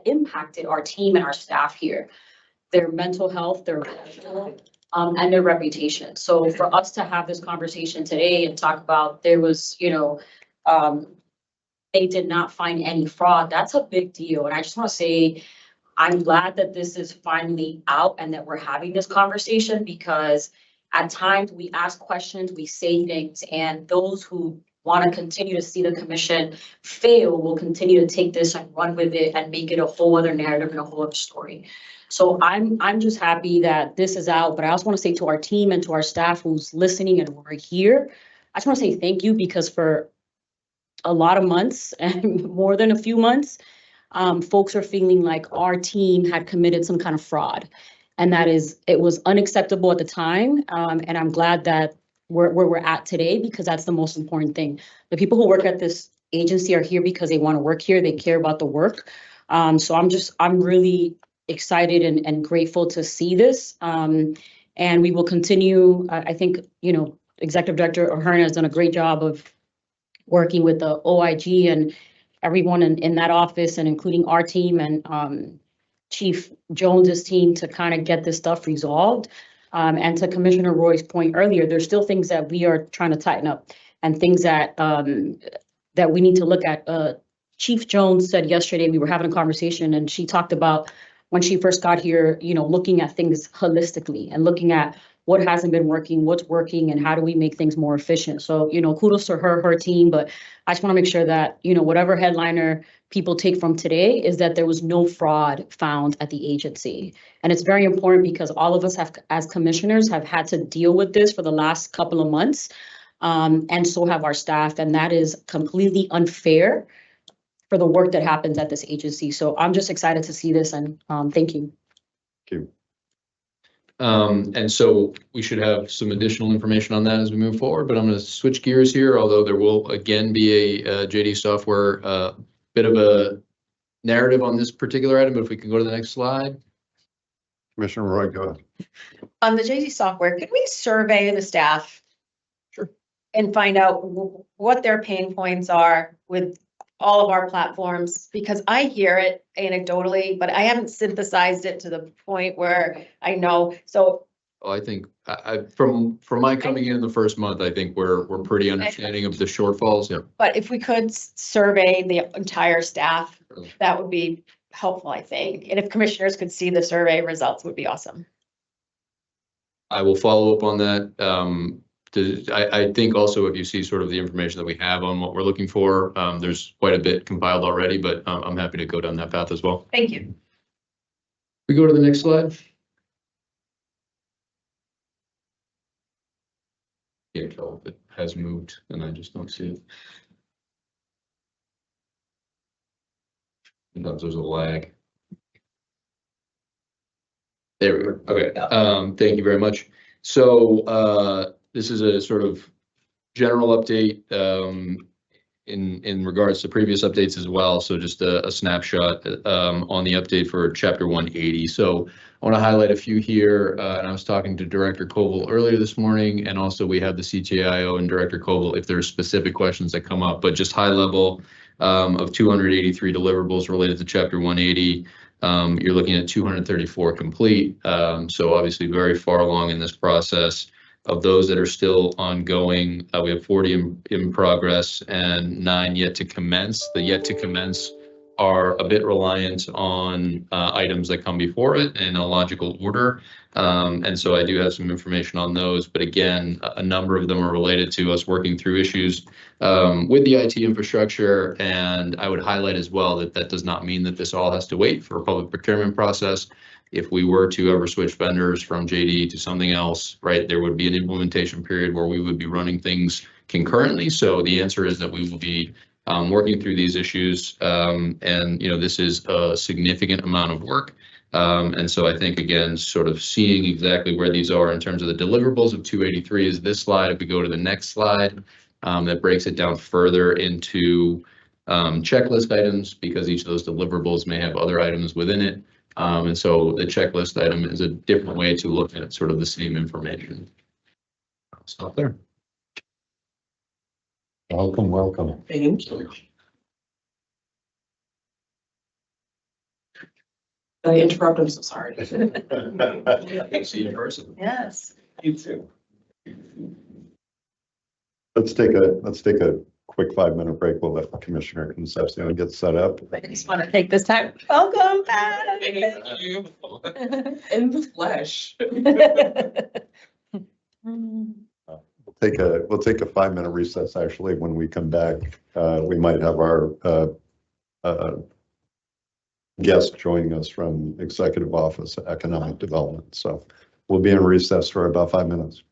impacted our team and our staff here, their mental health, their and their reputation. So for us to have this conversation today and talk about there was, they did not find any fraud, that's a big deal. And I just want to say, I'm glad that this is finally out and that we're having this conversation, because at times we ask questions, we say things, and those who want to continue to see the commission fail will continue to take this and run with it and make it a whole other narrative and a whole other story. So I'm just happy that this is out, but I also want to say to our team and to our staff who's listening and who are here, I just want to say thank you, because for a lot of months and more than a few months, folks are feeling like our team had committed some kind of fraud. And it was unacceptable at the time. And I'm glad that where we're at today, because that's the most important thing. The people who work at this agency are here because they want to work here. They care about the work. So I'm really excited and grateful to see this. And we will continue. I think, Executive Director Ahern has done a great job of working with the OIG and everyone in that office, and including our team and Chief Jones's team, to kind of get this stuff resolved. And to Commissioner Roy's point earlier, there's still things that we are trying to tighten up and things that we need to look at. Chief Jones said yesterday, we were having a conversation, and she talked about when she first got here, looking at things holistically and looking at what hasn't been working, what's working, and how do we make things more efficient. So, kudos to her team, but I just want to make sure that, whatever headliner people take from today is that there was no fraud found at the agency. And it's very important, because all of us as commissioners have had to deal with this for the last couple of months. And so have our staff, and that is completely unfair for the work that happens at this agency. So I'm just excited to see this, and thank you. Thank you. And so we should have some additional information on that as we move forward, but I'm going to switch gears here, although there will again be a JD Software bit of a narrative on this particular item. But if we can go to the next slide. Commissioner Roy, go ahead. On the JD Software, could we survey the staff? Sure. And find out what their pain points are with all of our platforms, because I hear it anecdotally, but I haven't synthesized it to the point where I know. So I think from my coming in the first month, I think we're pretty understanding of the shortfalls. Yeah. But if we could survey the entire staff, that would be helpful, I think. And if commissioners could see the survey results, would be awesome. I will follow up on that. I think also, if you see sort of the information that we have on what we're looking for, there's quite a bit compiled already, but I'm happy to go down that path as well. Thank you. We go to the next slide. Can't tell if it has moved, and I just don't see it. Sometimes there's a lag. There we go. Okay. Thank you very much. So this is a sort of general update in regards to previous updates as well. So just a snapshot on the update for Chapter 180. So I want to highlight a few here. And I was talking to Director Koval earlier this morning, and also we have the CTIO and Director Koval if there's specific questions that come up, but just high level of 283 deliverables related to Chapter 180. You're looking at 234 complete. So obviously very far along in this process. Of those that are still ongoing, we have 40 in progress and 9 yet to commence. The yet to commence are a bit reliant on items that come before it in a logical order. And so I do have some information on those, but again, a number of them are related to us working through issues with the IT infrastructure. And I would highlight as well that that does not mean that this all has to wait for a public procurement process. if we were to ever switch vendors from JD to something else, right, there would be an implementation period where we would be running things concurrently. So the answer is that we will be working through these issues. And, this is a significant amount of work. And so I think, again, sort of seeing exactly where these are in terms of the deliverables of 283 is this slide. If we go to the next slide, that breaks it down further into checklist items, because each of those deliverables may have other items within it. And so the checklist item is a different way to look at sort of the same information. I'll stop there. Welcome. Thank you. I interrupt, I'm so sorry. See you in person. Yes. You too. Let's take a quick 5-minute break. We'll let Commissioner Concepcion get set up. I just want to take this time. Welcome back. Thank you. In the flesh. We'll take a 5-minute recess. Actually, when we come back, we might have our guest joining us from Executive Office of Economic Development. So we'll be in recess for about 5 minutes.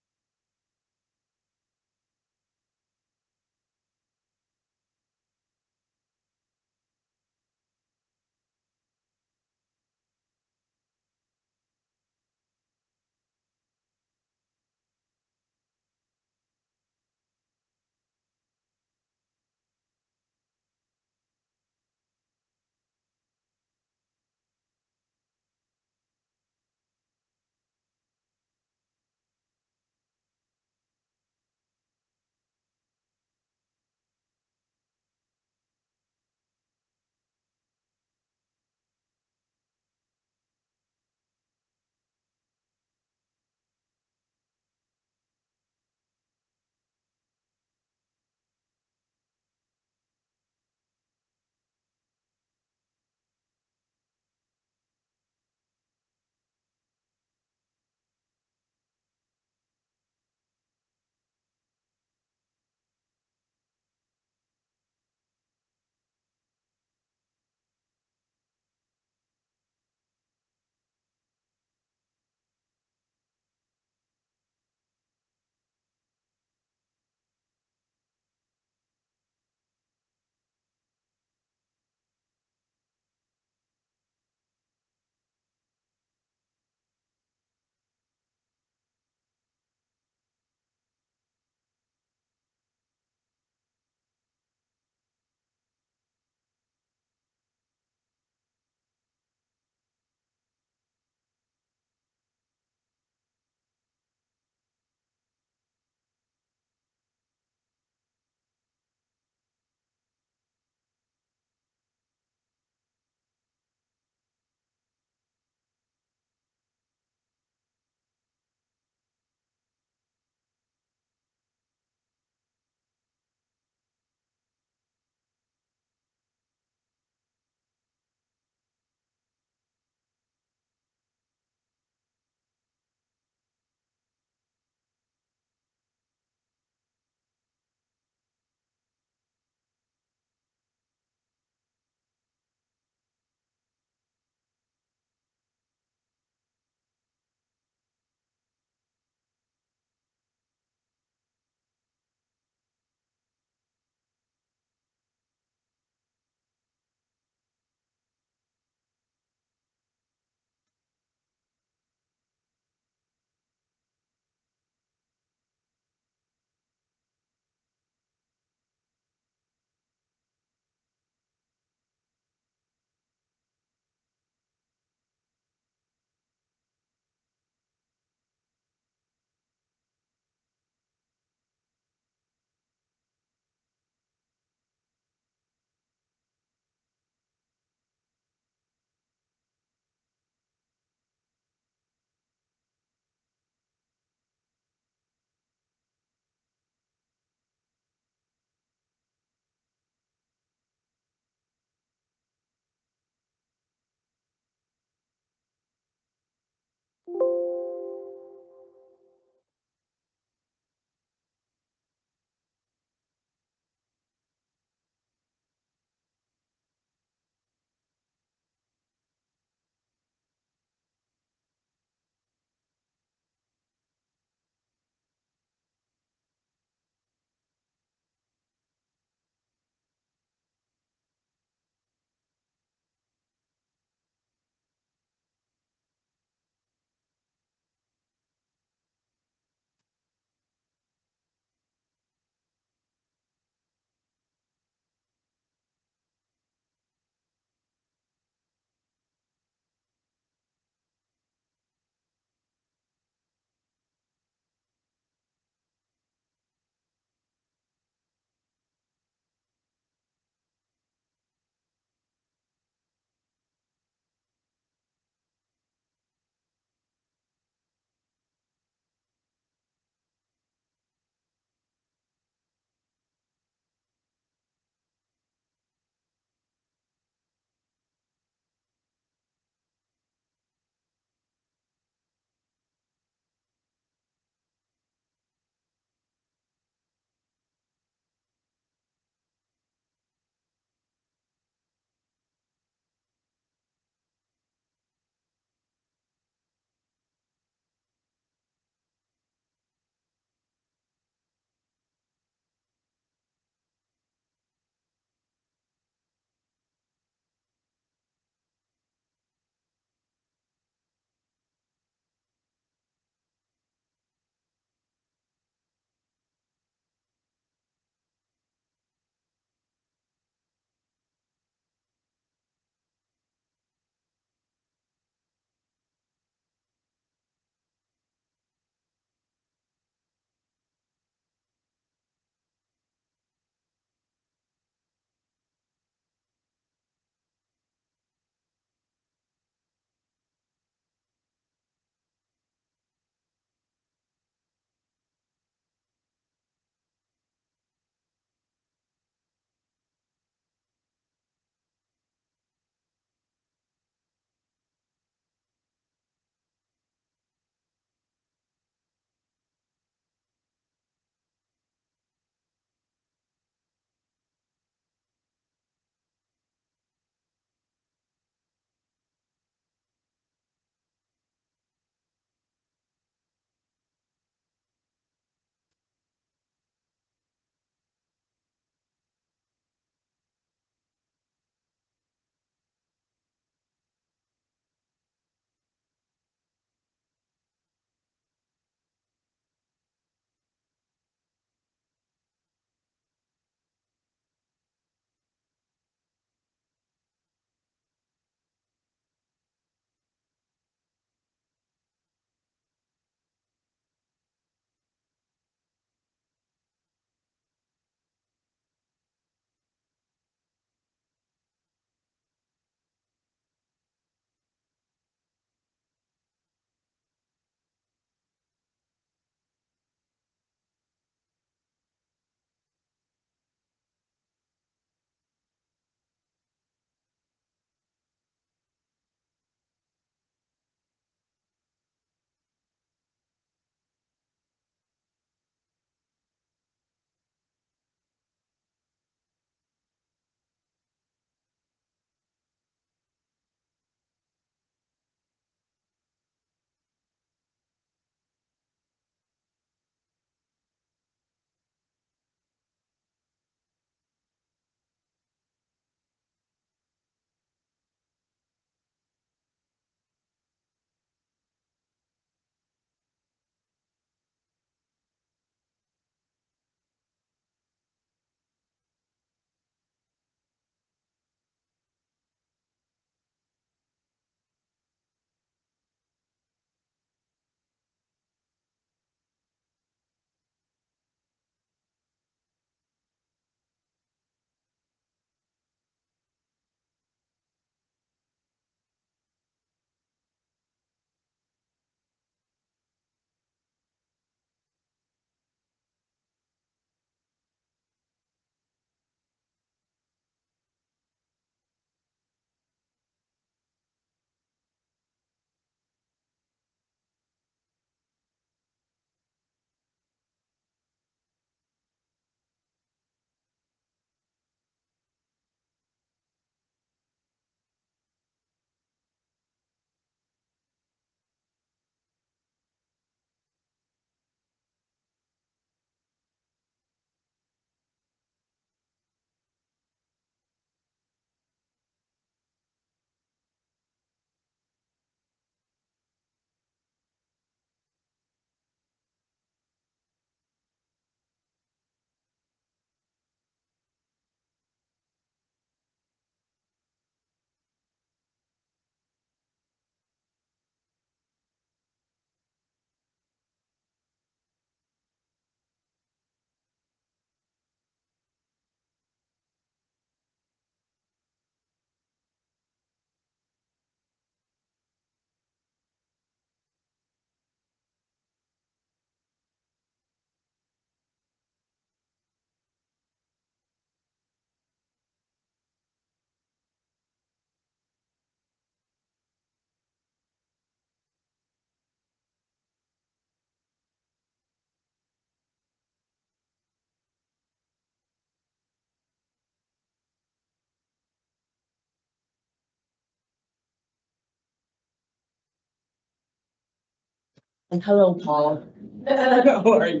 And hello, Paul. How are you?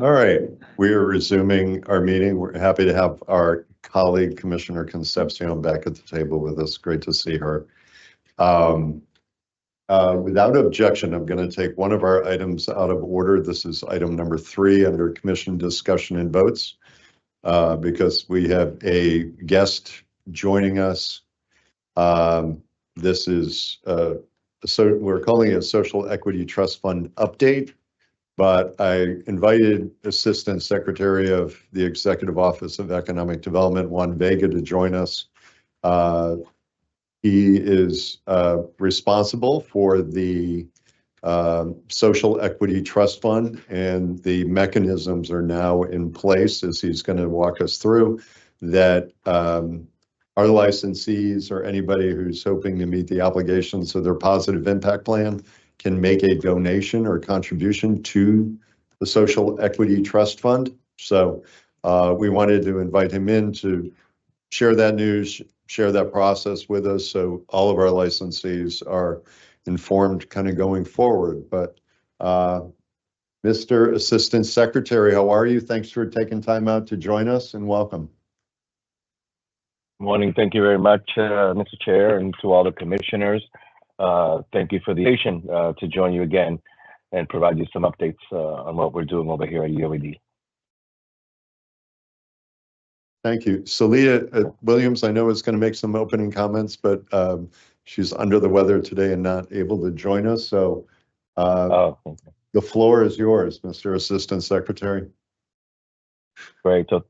All right, we are resuming our meeting. We're happy to have our colleague Commissioner Concepcion back at the table with us. Great to see her. Without objection, I'm going to take one of our items out of order. This is item number 3 under commission discussion and votes, because we have a guest joining us. This is so we're calling it a Social Equity Trust Fund update, but I invited Assistant Secretary of the Executive Office of Economic Development, Juan Vega, to join us. He is responsible for the Social Equity Trust Fund, and the mechanisms are now in place, as he's going to walk us through, that our licensees or anybody who's hoping to meet the obligations of their positive impact plan can make a donation or contribution to the Social Equity Trust Fund. So we wanted to invite him in to share that news, share that process with us, so all of our licensees are informed kind of going forward. But Mr. Assistant Secretary, how are you? Thanks for taking time out to join us, and welcome. Morning. Thank you very much, Mr. Chair, and to all the commissioners. Thank you for the invitation to join you again and provide you some updates on what we're doing over here at EOED. Thank you. Celia Williams, I know, is going to make some opening comments, but she's under the weather today and not able to join us. So the floor is yours, Mr. Assistant Secretary. Great. So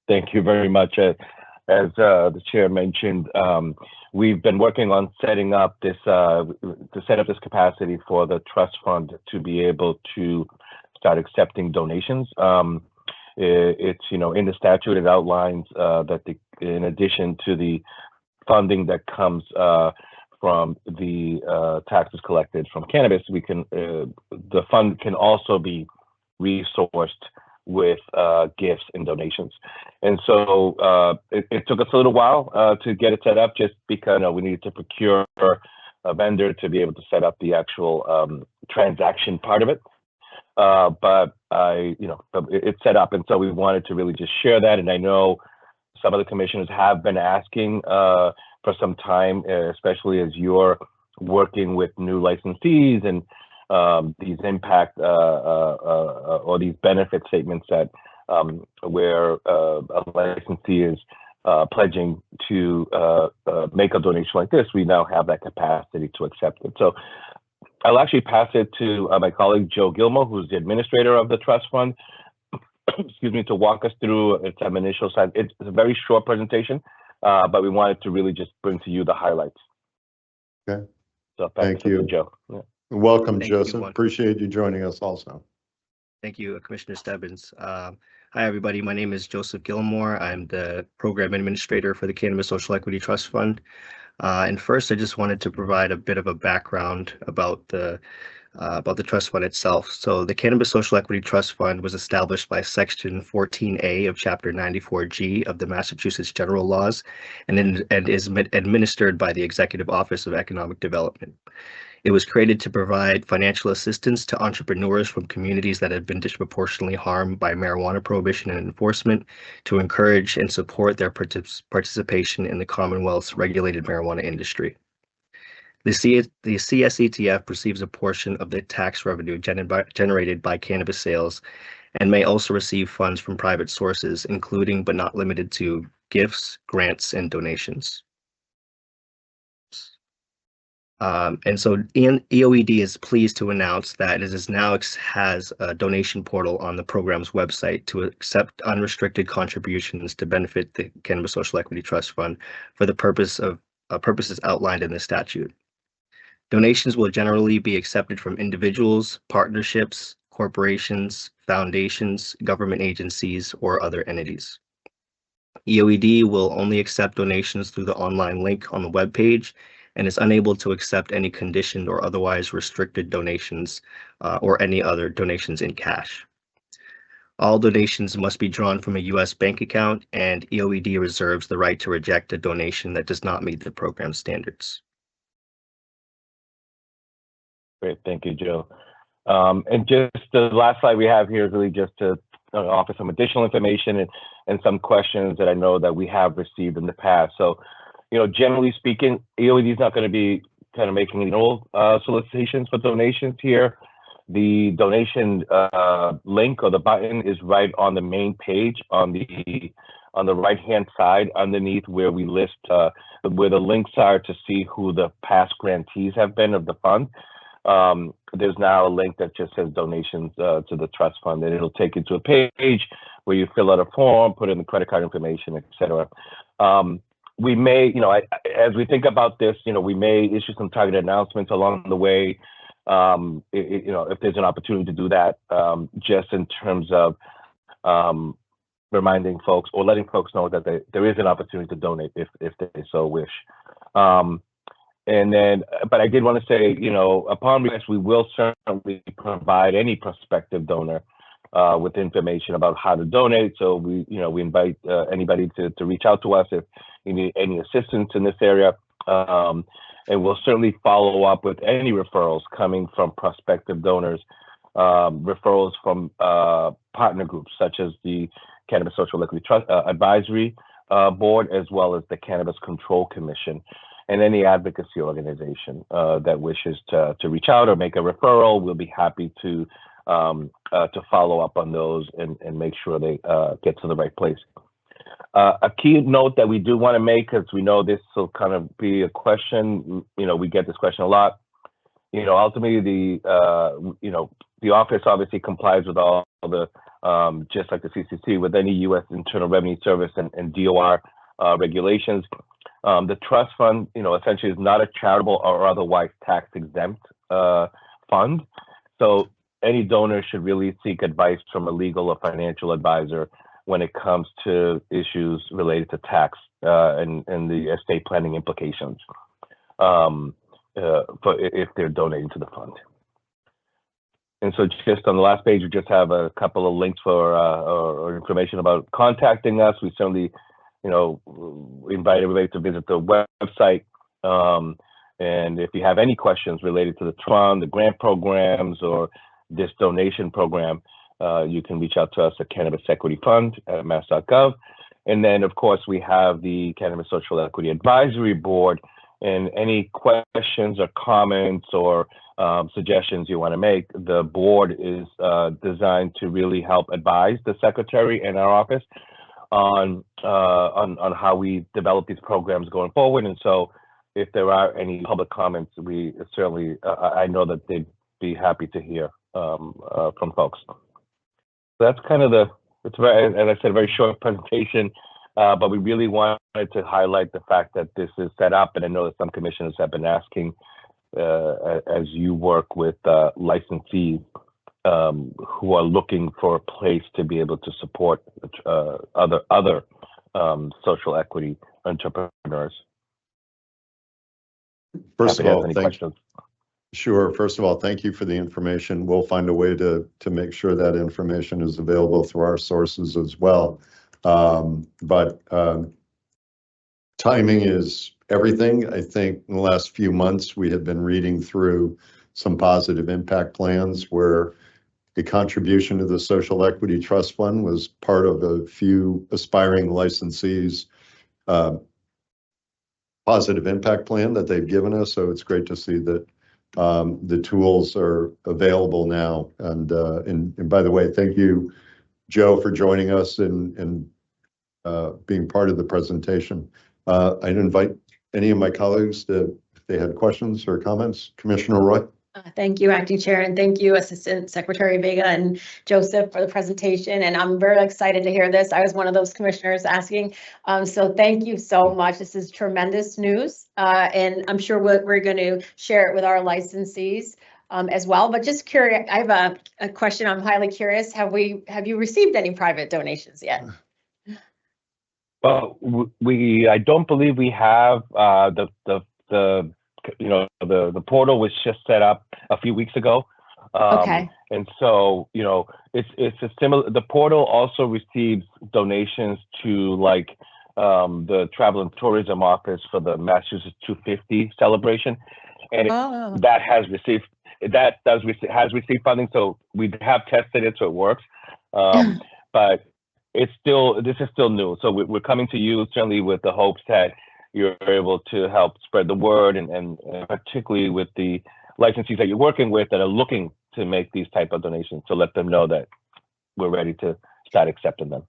thank you very much. As the chair mentioned, we've been working on setting up this this capacity for the trust fund to be able to start accepting donations. It's, in the statute, it outlines that in addition to the funding that comes from the taxes collected from cannabis, the fund can also be resourced with gifts and donations. And so it took us a little while to get it set up, just because we needed to procure a vendor to be able to set up the actual transaction part of it. But it's set up, and so we wanted to really just share that. And I know some of the commissioners have been asking for some time, especially as you're working with new licensees and these impact or these benefit statements that where a licensee is pledging to make a donation like this, we now have that capacity to accept it. So I'll actually pass it to my colleague Joe Gilmore, who's the administrator of the trust fund, excuse me, to walk us through some initial side. It's a very short presentation, but we wanted to really just bring to you the highlights. Okay. So thank you, Joe. Yeah. Welcome, Thank Joseph. you. Appreciate you joining us also. Thank you, Commissioner Stebbins. Hi, everybody. My name is Joseph Gilmore. I'm the program administrator for the Cannabis Social Equity Trust Fund. And first, I just wanted to provide a bit of a background about the trust fund itself. So the Cannabis Social Equity Trust Fund was established by Section 14A of Chapter 94G of the Massachusetts General Laws, and is administered by the Executive Office of Economic Development. It was created to provide financial assistance to entrepreneurs from communities that have been disproportionately harmed by marijuana prohibition and enforcement, to encourage and support their participation in the Commonwealth's regulated marijuana industry. The CSETF receives a portion of the tax revenue generated by cannabis sales, and may also receive funds from private sources, including but not limited to gifts, grants, and donations. And so EOED is pleased to announce that it now has a donation portal on the program's website to accept unrestricted contributions to benefit the Cannabis Social Equity Trust Fund for the purposes outlined in the statute. Donations will generally be accepted from individuals, partnerships, corporations, foundations, government agencies, or other entities. EOED will only accept donations through the online link on the webpage, and is unable to accept any conditioned or otherwise restricted donations or any other donations in cash. All donations must be drawn from a U.S. bank account, and EOED reserves the right to reject a donation that does not meet the program standards. Great, thank you, Joe. And just the last slide we have here is really just to offer some additional information and some questions that I know that we have received in the past. So, generally speaking, EOED is not going to be kind of making renewal solicitations for donations here. The donation link or the button is right on the main page on the right-hand side underneath where we list where the links are to see who the past grantees have been of the fund. There's now a link that just says donations to the trust fund, and it'll take you to a page where you fill out a form, put in the credit card information, etc. We may, as we think about this, we may issue some targeted announcements along the way. If there's an opportunity to do that, just in terms of reminding folks or letting folks know that there is an opportunity to donate if they so wish. And then, but I did want to say, upon request, we will certainly provide any prospective donor with information about how to donate. So we invite anybody to reach out to us if you need any assistance in this area. And we'll certainly follow up with any referrals coming from prospective donors, referrals from partner groups such as the Cannabis Social Equity Trust Advisory Board, as well as the Cannabis Control Commission, and any advocacy organization that wishes to reach out or make a referral. We'll be happy to follow up on those and make sure they get to the right place. A key note that we do want to make, because we know this will kind of be a question, we get this question a lot. Ultimately, the office obviously complies with all the, just like the CCC, with any U.S. Internal Revenue Service and DOR regulations. The trust fund, essentially is not a charitable or otherwise tax exempt fund. So any donor should really seek advice from a legal or financial advisor when it comes to issues related to tax and the estate planning implications for if they're donating to the fund. And so just on the last page, we just have a couple of links for or information about contacting us. We certainly invite everybody to visit the website. And if you have any questions related to the TRUN, the grant programs, or this donation program, you can reach out to us at Cannabis Equity Fund at mass.gov. And then, of course, we have the Cannabis Social Equity Advisory Board. And any questions or comments or suggestions you want to make, the board is designed to really help advise the secretary and our office on how we develop these programs going forward. And so if there are any public comments, we certainly, I know that they'd be happy to hear from folks. So that's kind of it's very, as I said, a very short presentation, but we really wanted to highlight the fact that this is set up. And I know that some commissioners have been asking, as you work with licensees who are looking for a place to be able to support other social equity entrepreneurs. First of all, questions. Sure. First of all, thank you for the information. We'll find a way to make sure that information is available through our sources as well. But timing is everything. I think in the last few months, we have been reading through some positive impact plans where the contribution to the Social Equity Trust Fund was part of a few aspiring licensees' positive impact plan that they've given us. So it's great to see that the tools are available now. And by the way, thank you, Joe, for joining us and being part of the presentation. I'd invite any of my colleagues if they had questions or comments. Commissioner Roy. Thank you, Acting Chair, and thank you, Assistant Secretary Vega and Joseph, for the presentation. And I'm very excited to hear this. I was one of those commissioners asking. So thank you so much. This is tremendous news. And I'm sure we're going to share it with our licensees as well. But just curious, I have a question. I'm highly curious. Have you received any private donations yet? Well, I don't believe we have. The portal was just set up a few weeks ago. Okay. And so, it's a similar, the portal also receives donations to the Travel and Tourism Office for the Massachusetts 250 celebration. And that has received, that has received funding, so we have tested it, so it works. But this is still new. So we're coming to you certainly with the hopes that you're able to help spread the word, and particularly with the licensees that you're working with that are looking to make these type of donations, to let them know that we're ready to start accepting them.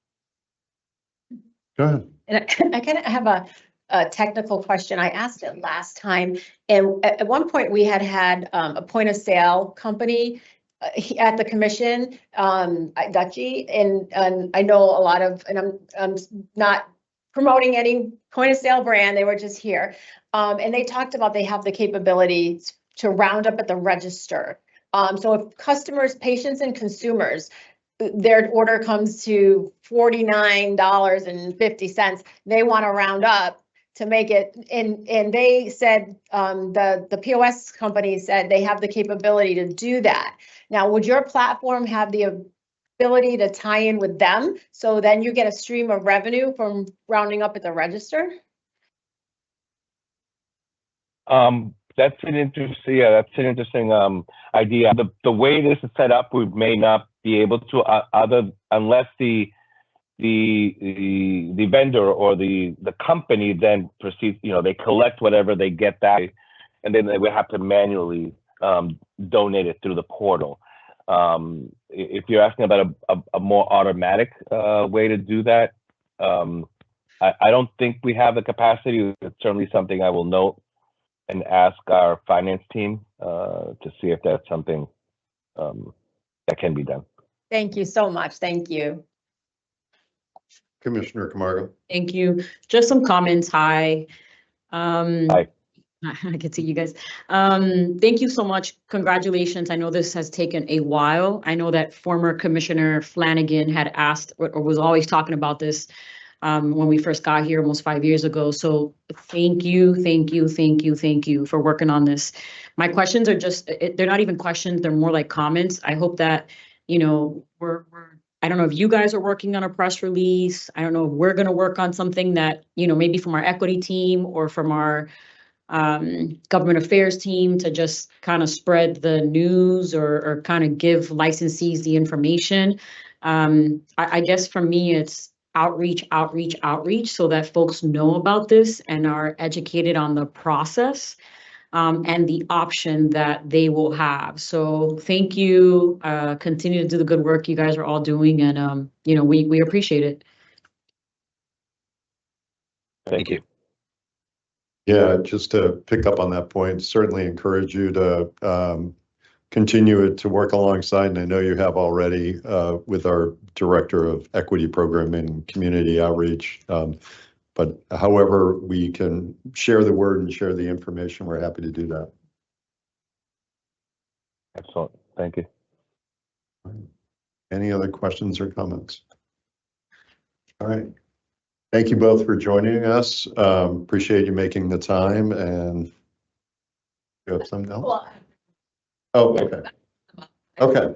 Go ahead. And I kind of have a technical question. I asked it last time, and at one point we had a point of sale company at the commission, Dutchy, and I know a lot of, and I'm not promoting any point of sale brand, they were just here. And they talked about they have the capability to round up at the register. So if customers, patients and consumers, their order comes to $49.50, they want to round up to make it, and they said, the POS company said they have the capability to do that. Now, would your platform have the ability to tie in with them, so then you get a stream of revenue from rounding up at the register? That's an interesting idea. The way this is set up, we may not be able to unless the vendor or the company then proceeds, they collect whatever they get back, and then they would have to manually donate it through the portal. If you're asking about a more automatic way to do that, I don't think we have the capacity. It's certainly something I will note and ask our finance team to see if that's something that can be done. Thank you so much. Thank you. Commissioner Camargo. Thank you. Just some comments. Hi. Hi. I can see you guys. Thank you so much. Congratulations. I know this has taken a while. I know that former Commissioner Flanagan had asked or was always talking about this when we first got here almost 5 years ago. So thank you for working on this. My questions are just, they're not even questions. They're more like comments. I hope that, I don't know if you guys are working on a press release. I don't know if we're going to work on something that, maybe from our equity team or from our government affairs team to just kind of spread the news or kind of give licensees the information. I guess for me, it's outreach, so that folks know about this and are educated on the process and the option that they will have. So thank you. Continue to do the good work you guys are all doing, and we appreciate it. Thank you. Yeah, just to pick up on that point, certainly encourage you to continue to work alongside, and I know you have already with our Director of Equity Programming and Community Outreach. But however we can share the word and share the information, we're happy to do that. Excellent. Thank you. Any other questions or comments? All right. Thank you both for joining us. Appreciate you making the time, and you have something else? Oh, okay. Okay.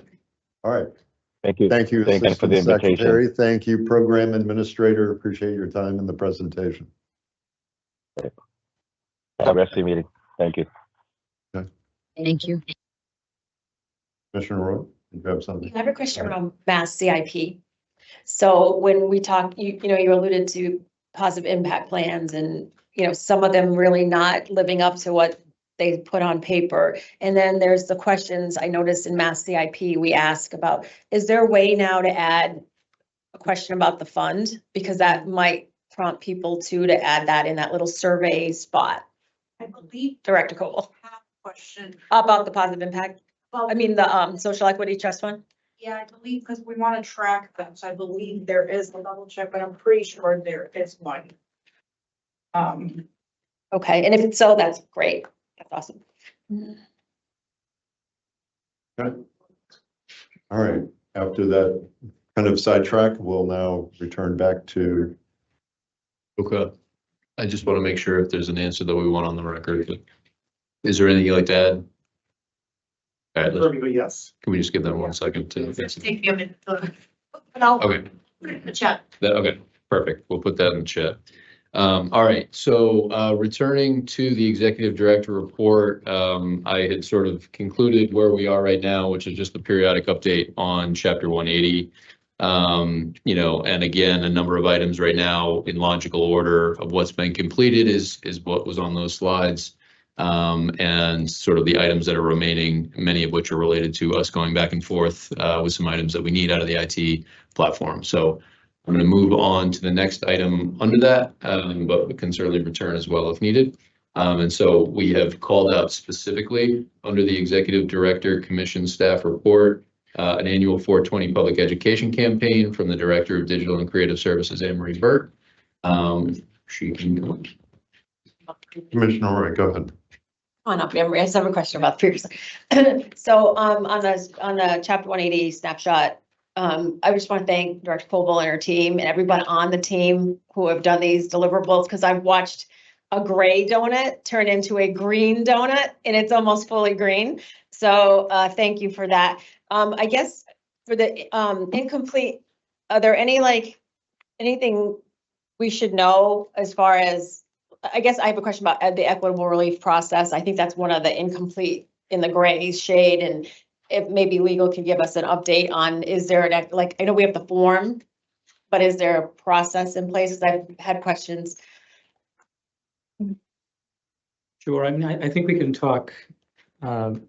All right. Thank you. Thank you, Thank you for the Assistant invitation. Secretary. Thank you, Program Administrator. Appreciate your time in the presentation. Have a rest of your meeting. Thank you. Thank you. Commissioner Roy, you have something? I have a question around Mass CIP. So when we talk, you alluded to positive impact plans and, some of them really not living up to what they put on paper. And then there's the questions I noticed in Mass CIP, we ask about, is there a way now to add a question about the fund? Because that might prompt people to add that in that little survey spot. I believe Director Cole. question. About the positive impact. I mean, the social equity trust fund. Yeah, I believe because we want to track them, so I believe there is a double check, but I'm pretty sure there is one. Okay, and if so, that's great. That's awesome. Okay. All right. After that kind of sidetrack, we'll now return back to. Okay. I just want to make sure if there's an answer that we want on the record. Is there anything you'd like to add? All right, Yes. can we just give them 1 second to? Take me a minute. But I'll Okay. put it in the chat. Okay, perfect. We'll put that in the chat. All right, so returning to the executive director report, I had sort of concluded where we are right now, which is just the periodic update on chapter 180. And again, a number of items right now in logical order of what's been completed is what was on those slides. And sort of the items that are remaining, many of which are related to us going back and forth with some items that we need out of the IT platform. So I'm going to move on to the next item under that, but we can certainly return as well if needed. And so we have called out specifically under the executive director commission staff report, an annual 420 public education campaign from the director of digital and creative services, Anne-Marie Burt. She can go. Commissioner Roy, go ahead. On up, I just have a question about the previous. So on the chapter 180 snapshot, I just want to thank Director Colville and her team and everyone on the team who have done these deliverables, because I've watched a gray donut turn into a green donut and it's almost fully green. So thank you for that. I guess for the incomplete, are there any anything we should know as far as, I guess I have a question about the equitable relief process. I think that's one of the incomplete in the gray shade, and if maybe legal can give us an update on, is there I know we have the form, but is there a process in place? I've had questions. Sure. I mean, I think we can talk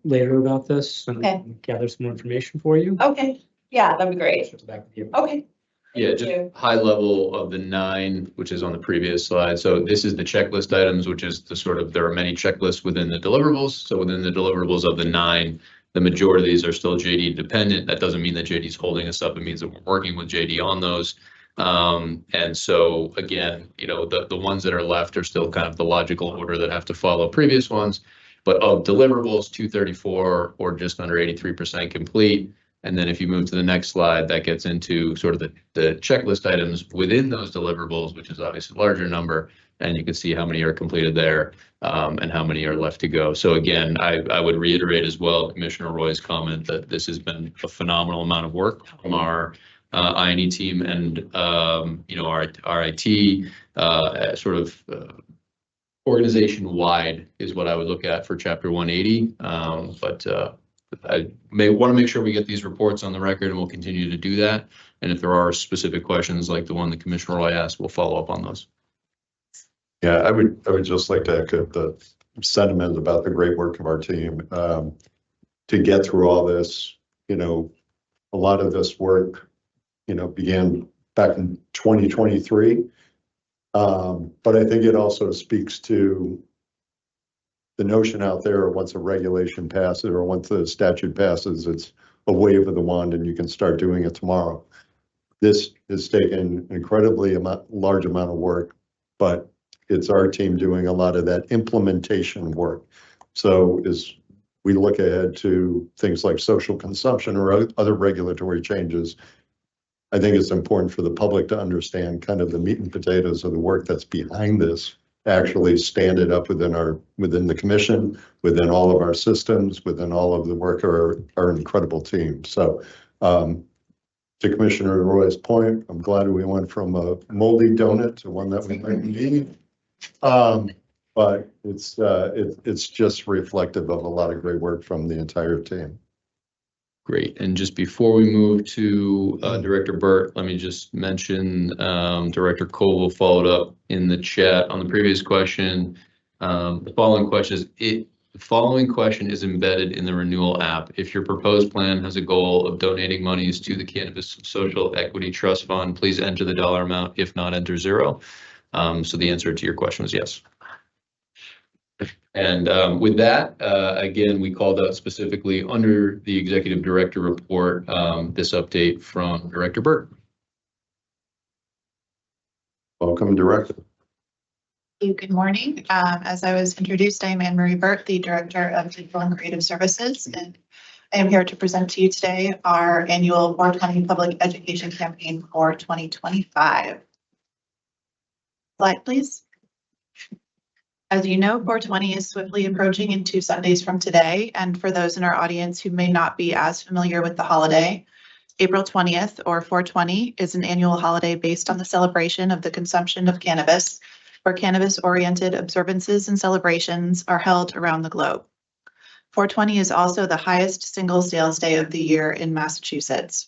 later about this and Okay. gather some more information for you. Okay, yeah, that'd be great. Back with you. Okay. Yeah, just high level of the 9, which is on the previous slide. So this is the checklist items, which is the sort of, there are many checklists within the deliverables. So within the deliverables of the 9, the majority of these are still JD dependent. That doesn't mean that JD is holding us up. It means that we're working with JD on those. And so again, the ones that are left are still kind of the logical order that have to follow previous ones. But of deliverables, 234 or just under 83% complete. And then if you move to the next slide, that gets into sort of the checklist items within those deliverables, which is obviously a larger number. And you can see how many are completed there and how many are left to go. So again, I would reiterate as well, Commissioner Roy's comment that this has been a phenomenal amount of work from our I&E team and, our IT sort of organization-wide is what I would look at for Chapter 180. I may want to make sure we get these reports on the record, and we'll continue to do that. And if there are specific questions like the one that Commissioner Roy asked, we'll follow up on those. Yeah, I would just like to echo the sentiment about the great work of our team to get through all this. A lot of this work, began back in 2023. But I think it also speaks to the notion out there, once a regulation passes or once the statute passes, it's a wave of the wand and you can start doing it tomorrow. This has taken an incredibly large amount of work, but it's our team doing a lot of that implementation work. So as we look ahead to things like social consumption or other regulatory changes, I think it's important for the public to understand kind of the meat and potatoes of the work that's behind this, actually stand it up within the commission, within all of our systems, within all of the work of our incredible team. So to Commissioner Roy's point, I'm glad we went from a moldy donut to one that we might need. But it's just reflective of a lot of great work from the entire team. Great. And just before we move to Director Burt, let me just mention Director Colville followed up in the chat on the previous question. The following question is embedded in the Renewal app. If your proposed plan has a goal of donating monies to the Cannabis Social Equity Trust Fund, please enter the dollar amount. If not, enter 0. So the answer to your question was yes. And with that, again, we called out specifically under the Executive Director report, this update from Director Burt. Welcome, Director. Good morning. As I was introduced, I am Anne-Marie Burt, the Director of Digital and Creative Services, and I am here to present to you today our annual 420 Public Education Campaign for 2025. Slide, please. As you know, 420 is swiftly approaching in 2 Sundays from today, and for those in our audience who may not be as familiar with the holiday, April 20th, or 420, is an annual holiday based on the celebration of the consumption of cannabis where cannabis-oriented observances and celebrations are held around the globe. 420 is also the highest single sales day of the year in Massachusetts.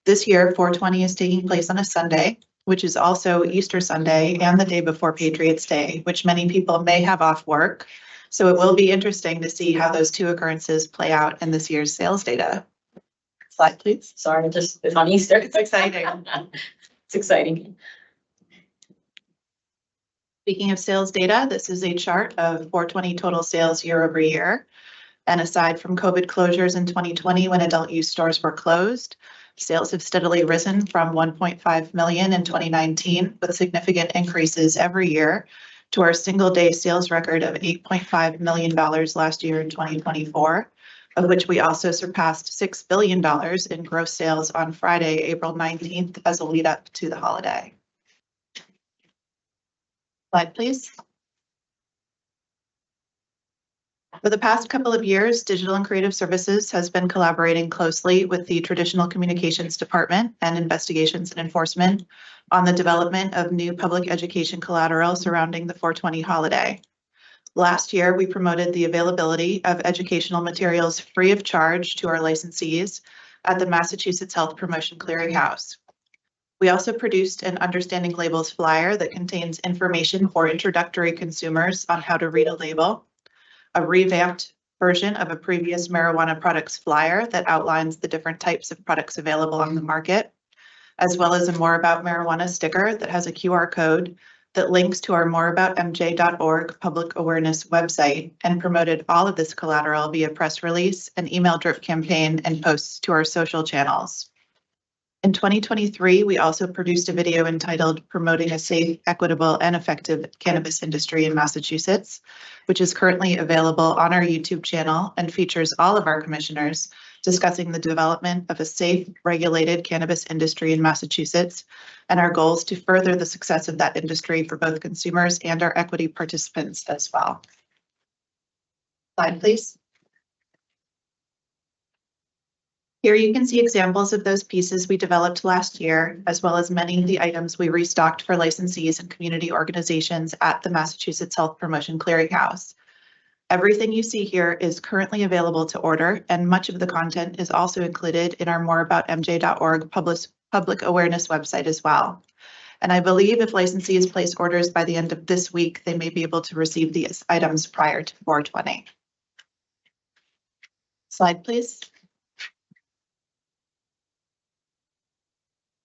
This year, 420 is taking place on a Sunday, which is also Easter Sunday and the day before Patriots Day, which many people may have off work. So it will be interesting to see how those two occurrences play out in this year's sales data. Slide, please. Sorry, it's on Easter. It's exciting. It's exciting. Speaking of sales data, this is a chart of 420 total sales year over year. And aside from COVID closures in 2020 when adult use stores were closed, sales have steadily risen from 1.5 million in 2019 with significant increases every year to our single day sales record of $8.5 million last year in 2024, of which we also surpassed $6 billion in gross sales on Friday, April 19th as a lead up to the holiday. Slide, please. For the past couple of years, Digital and Creative Services has been collaborating closely with the Traditional Communications Department and Investigations and Enforcement on the development of new public education collateral surrounding the 420 holiday. Last year, we promoted the availability of educational materials free of charge to our licensees at the Massachusetts Health Promotion Clearinghouse. We also produced an Understanding Labels flyer that contains information for introductory consumers on how to read a label, a revamped version of a previous marijuana products flyer that outlines the different types of products available on the market, as well as a More About Marijuana sticker that has a QR code that links to our moreaboutmj.org public awareness website, and promoted all of this collateral via press release, an email drip campaign, and posts to our social channels. In 2023, we also produced a video entitled Promoting a Safe, Equitable, and Effective Cannabis Industry in Massachusetts, which is currently available on our YouTube channel and features all of our commissioners discussing the development of a safe, regulated cannabis industry in Massachusetts and our goals to further the success of that industry for both consumers and our equity participants as well. Slide, please. Here you can see examples of those pieces we developed last year, as well as many of the items we restocked for licensees and community organizations at the Massachusetts Health Promotion Clearinghouse. Everything you see here is currently available to order, and much of the content is also included in our moreaboutmj.org public awareness website as well. And I believe if licensees place orders by the end of this week, they may be able to receive these items prior to 420. Slide, please.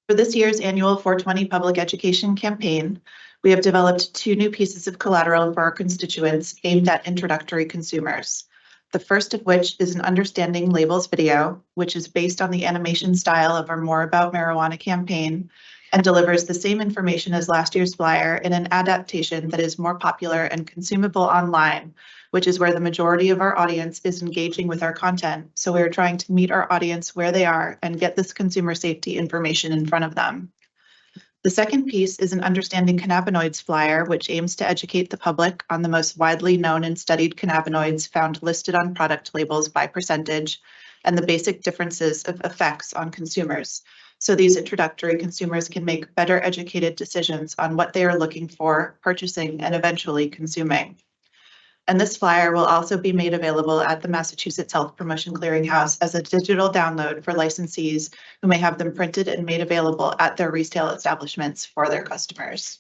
For this year's annual 420 public education campaign, we have developed 2 new pieces of collateral for our constituents aimed at introductory consumers. The first of which is an Understanding Labels video, which is based on the animation style of our More About Marijuana campaign and delivers the same information as last year's flyer in an adaptation that is more popular and consumable online, which is where the majority of our audience is engaging with our content. So we're trying to meet our audience where they are and get this consumer safety information in front of them. The second piece is an Understanding Cannabinoids flyer, which aims to educate the public on the most widely known and studied cannabinoids found listed on product labels by percentage and the basic differences of effects on consumers. So these introductory consumers can make better educated decisions on what they are looking for, purchasing, and eventually consuming. And this flyer will also be made available at the Massachusetts Health Promotion Clearinghouse as a digital download for licensees who may have them printed and made available at their retail establishments for their customers.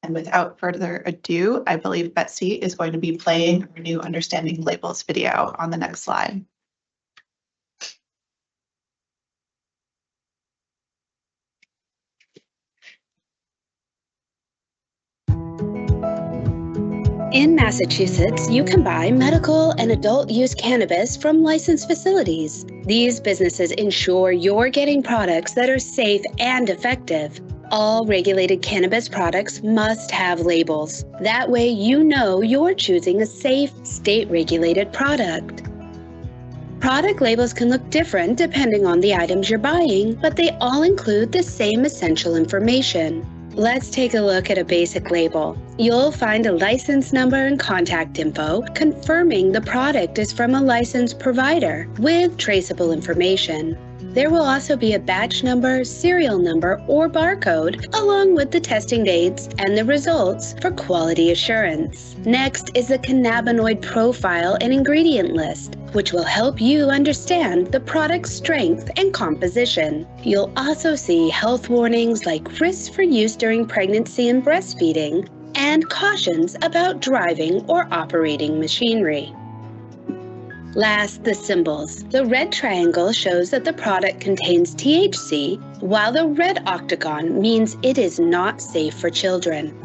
And without further ado, I believe Betsy is going to be playing our new Understanding Labels video on the next slide. In Massachusetts, you can buy medical and adult use cannabis from licensed facilities. These businesses ensure you're getting products that are safe and effective. All regulated cannabis products must have labels. That way you know you're choosing a safe, state-regulated product. Product labels can look different depending on the items you're buying, but they all include the same essential information. Let's take a look at a basic label. You'll find a license number and contact info confirming the product is from a licensed provider with traceable information. There will also be a batch number, serial number, or barcode, along with the testing dates and the results for quality assurance. Next is the cannabinoid profile and ingredient list, which will help you understand the product's strength and composition. You'll also see health warnings like risks for use during pregnancy and breastfeeding, and cautions about driving or operating machinery. Last, the symbols. The red triangle shows that the product contains THC, while the red octagon means it is not safe for children.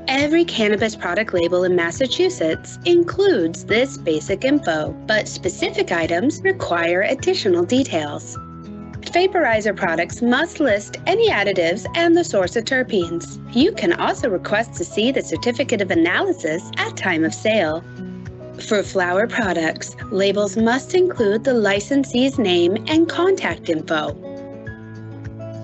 Every cannabis product label in Massachusetts includes this basic info, but specific items require additional details. Vaporizer products must list any additives and the source of terpenes. You can also request to see the certificate of analysis at time of sale. For flower products, labels must include the licensee's name and contact info.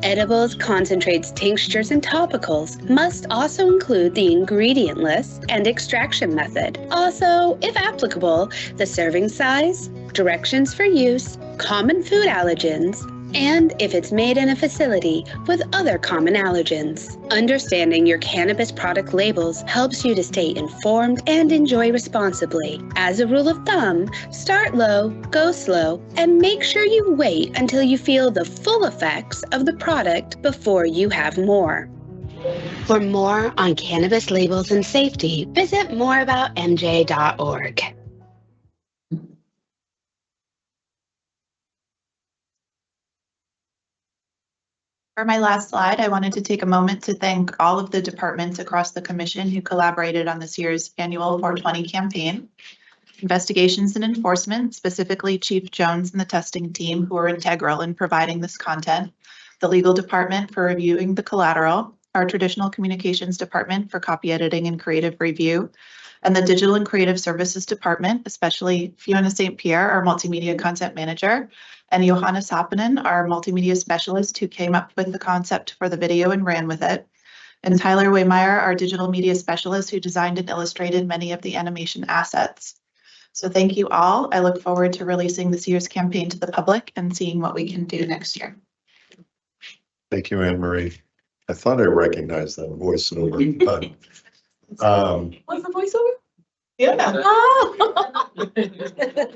Edibles, concentrates, tinctures, and topicals must also include the ingredient list and extraction method. Also, if applicable, the serving size, directions for use, common food allergens, and if it's made in a facility with other common allergens. Understanding your cannabis product labels helps you to stay informed and enjoy responsibly. As a rule of thumb, start low, go slow, and make sure you wait until you feel the full effects of the product before you have more. For more on cannabis labels and safety, visit moreaboutmj.org. For my last slide, I wanted to take a moment to thank all of the departments across the commission who collaborated on this year's annual 420 campaign. Investigations and enforcement, specifically Chief Jones and the testing team who were integral in providing this content. The legal department for reviewing the collateral, our traditional communications department for copy editing and creative review, and the digital and creative services department, especially Fiona St. Pierre, our multimedia content manager, and Johannes Happanen, our multimedia specialist who came up with the concept for the video and ran with it, and Tyler Waymeyer, our digital media specialist who designed and illustrated many of the animation assets. So thank you all. I look forward to releasing this year's campaign to the public and seeing what we can do next year. Thank you, Anne Marie. I thought I recognized that voiceover, but What's the voiceover? Yeah. Oh.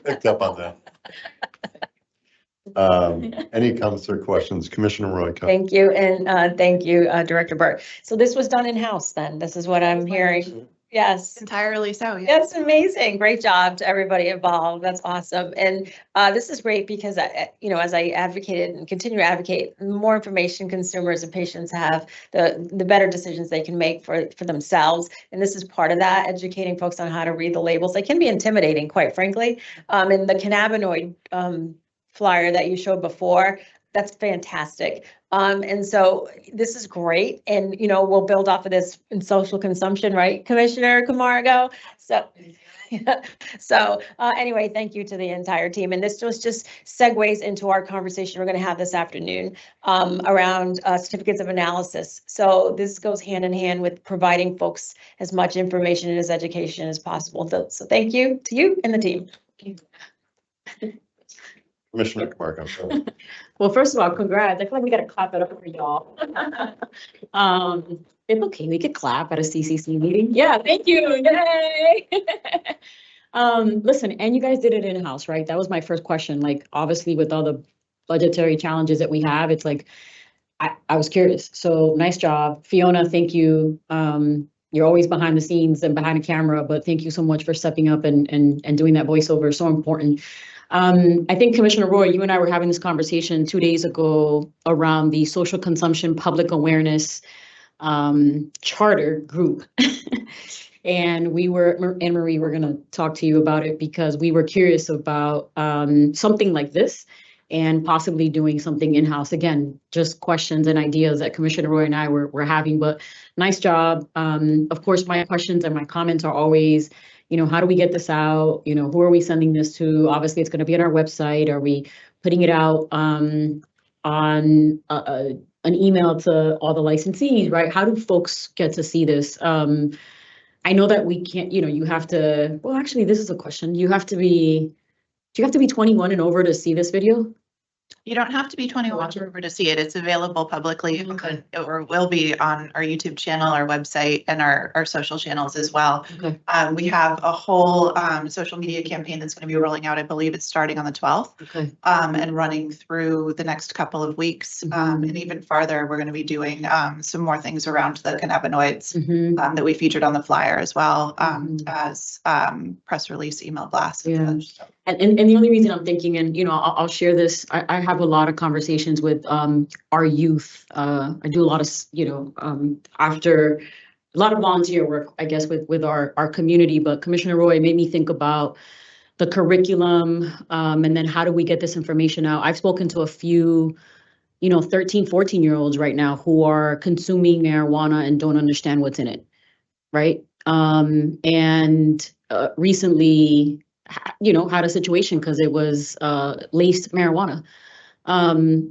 picked up on that. Any comments or questions? Commissioner Roy. Thank you, and thank you, Director Burt. So this was done in-house then? This is what I'm hearing? Yes. Entirely so, yeah. That's amazing. Great job to everybody involved. That's awesome. And this is great because, as I advocated and continue to advocate, the more information consumers and patients have, the better decisions they can make for themselves. And this is part of that, educating folks on how to read the labels. They can be intimidating, quite frankly. And the cannabinoid flyer that you showed before, that's fantastic. And so this is great. And, we'll build off of this in social consumption, right, Commissioner Camargo? So, anyway, thank you to the entire team. And this was just segues into our conversation we're going to have this afternoon around certificates of analysis. So this goes hand in hand with providing folks as much information and as education as possible. So thank you to you and the team. Commissioner Camargo. Well, first of all, congrats. I feel like we gotta clap it up for y'all. It's okay, we could clap at a CCC meeting. Yeah, thank you, yay. Listen, and you guys did it in-house, right? That was my first question. Like, obviously with all the budgetary challenges that we have, it's like, I was curious. So nice job. Fiona, thank you. You're always behind the scenes and behind the camera, but thank you so much for stepping up and doing that voiceover. So important. I think Commissioner Roy, you and I were having this conversation 2 days ago around the social consumption public awareness charter group. And Anne Marie, we're going to talk to you about it because we were curious about something like this and possibly doing something in-house. Again, just questions and ideas that Commissioner Roy and I were having, but nice job. Of course, my questions and my comments are always, how do we get this out? Who are we sending this to? Obviously, it's going to be on our website. Are we putting it out on an email to all the licensees, right? How do folks get to see this? I know that we can't, you have to, well, actually, this is a question. Do you have to be 21 and over to see this video? You don't have to be 21 to see it. It's available publicly or will be on our YouTube channel, our website, and our social channels as well. Okay. We have a whole social media campaign that's going to be rolling out. I believe it's starting on the 12th. Okay. And running through the next couple of weeks. And even farther, we're going to be doing some more things around the cannabinoids that we featured on the flyer as well as press release, email blast. Yeah. And the only reason I'm thinking, and you know, I'll share this. I have a lot of conversations with our youth. I do a lot of, you know, after a lot of volunteer work, I guess, with our community. But Commissioner Roy made me think about the curriculum, and then how do we get this information out? I've spoken to a few, you know, 13, 14-year-olds right now who are consuming marijuana and don't understand what's in it, right? And recently, you know, had a situation because it was laced marijuana.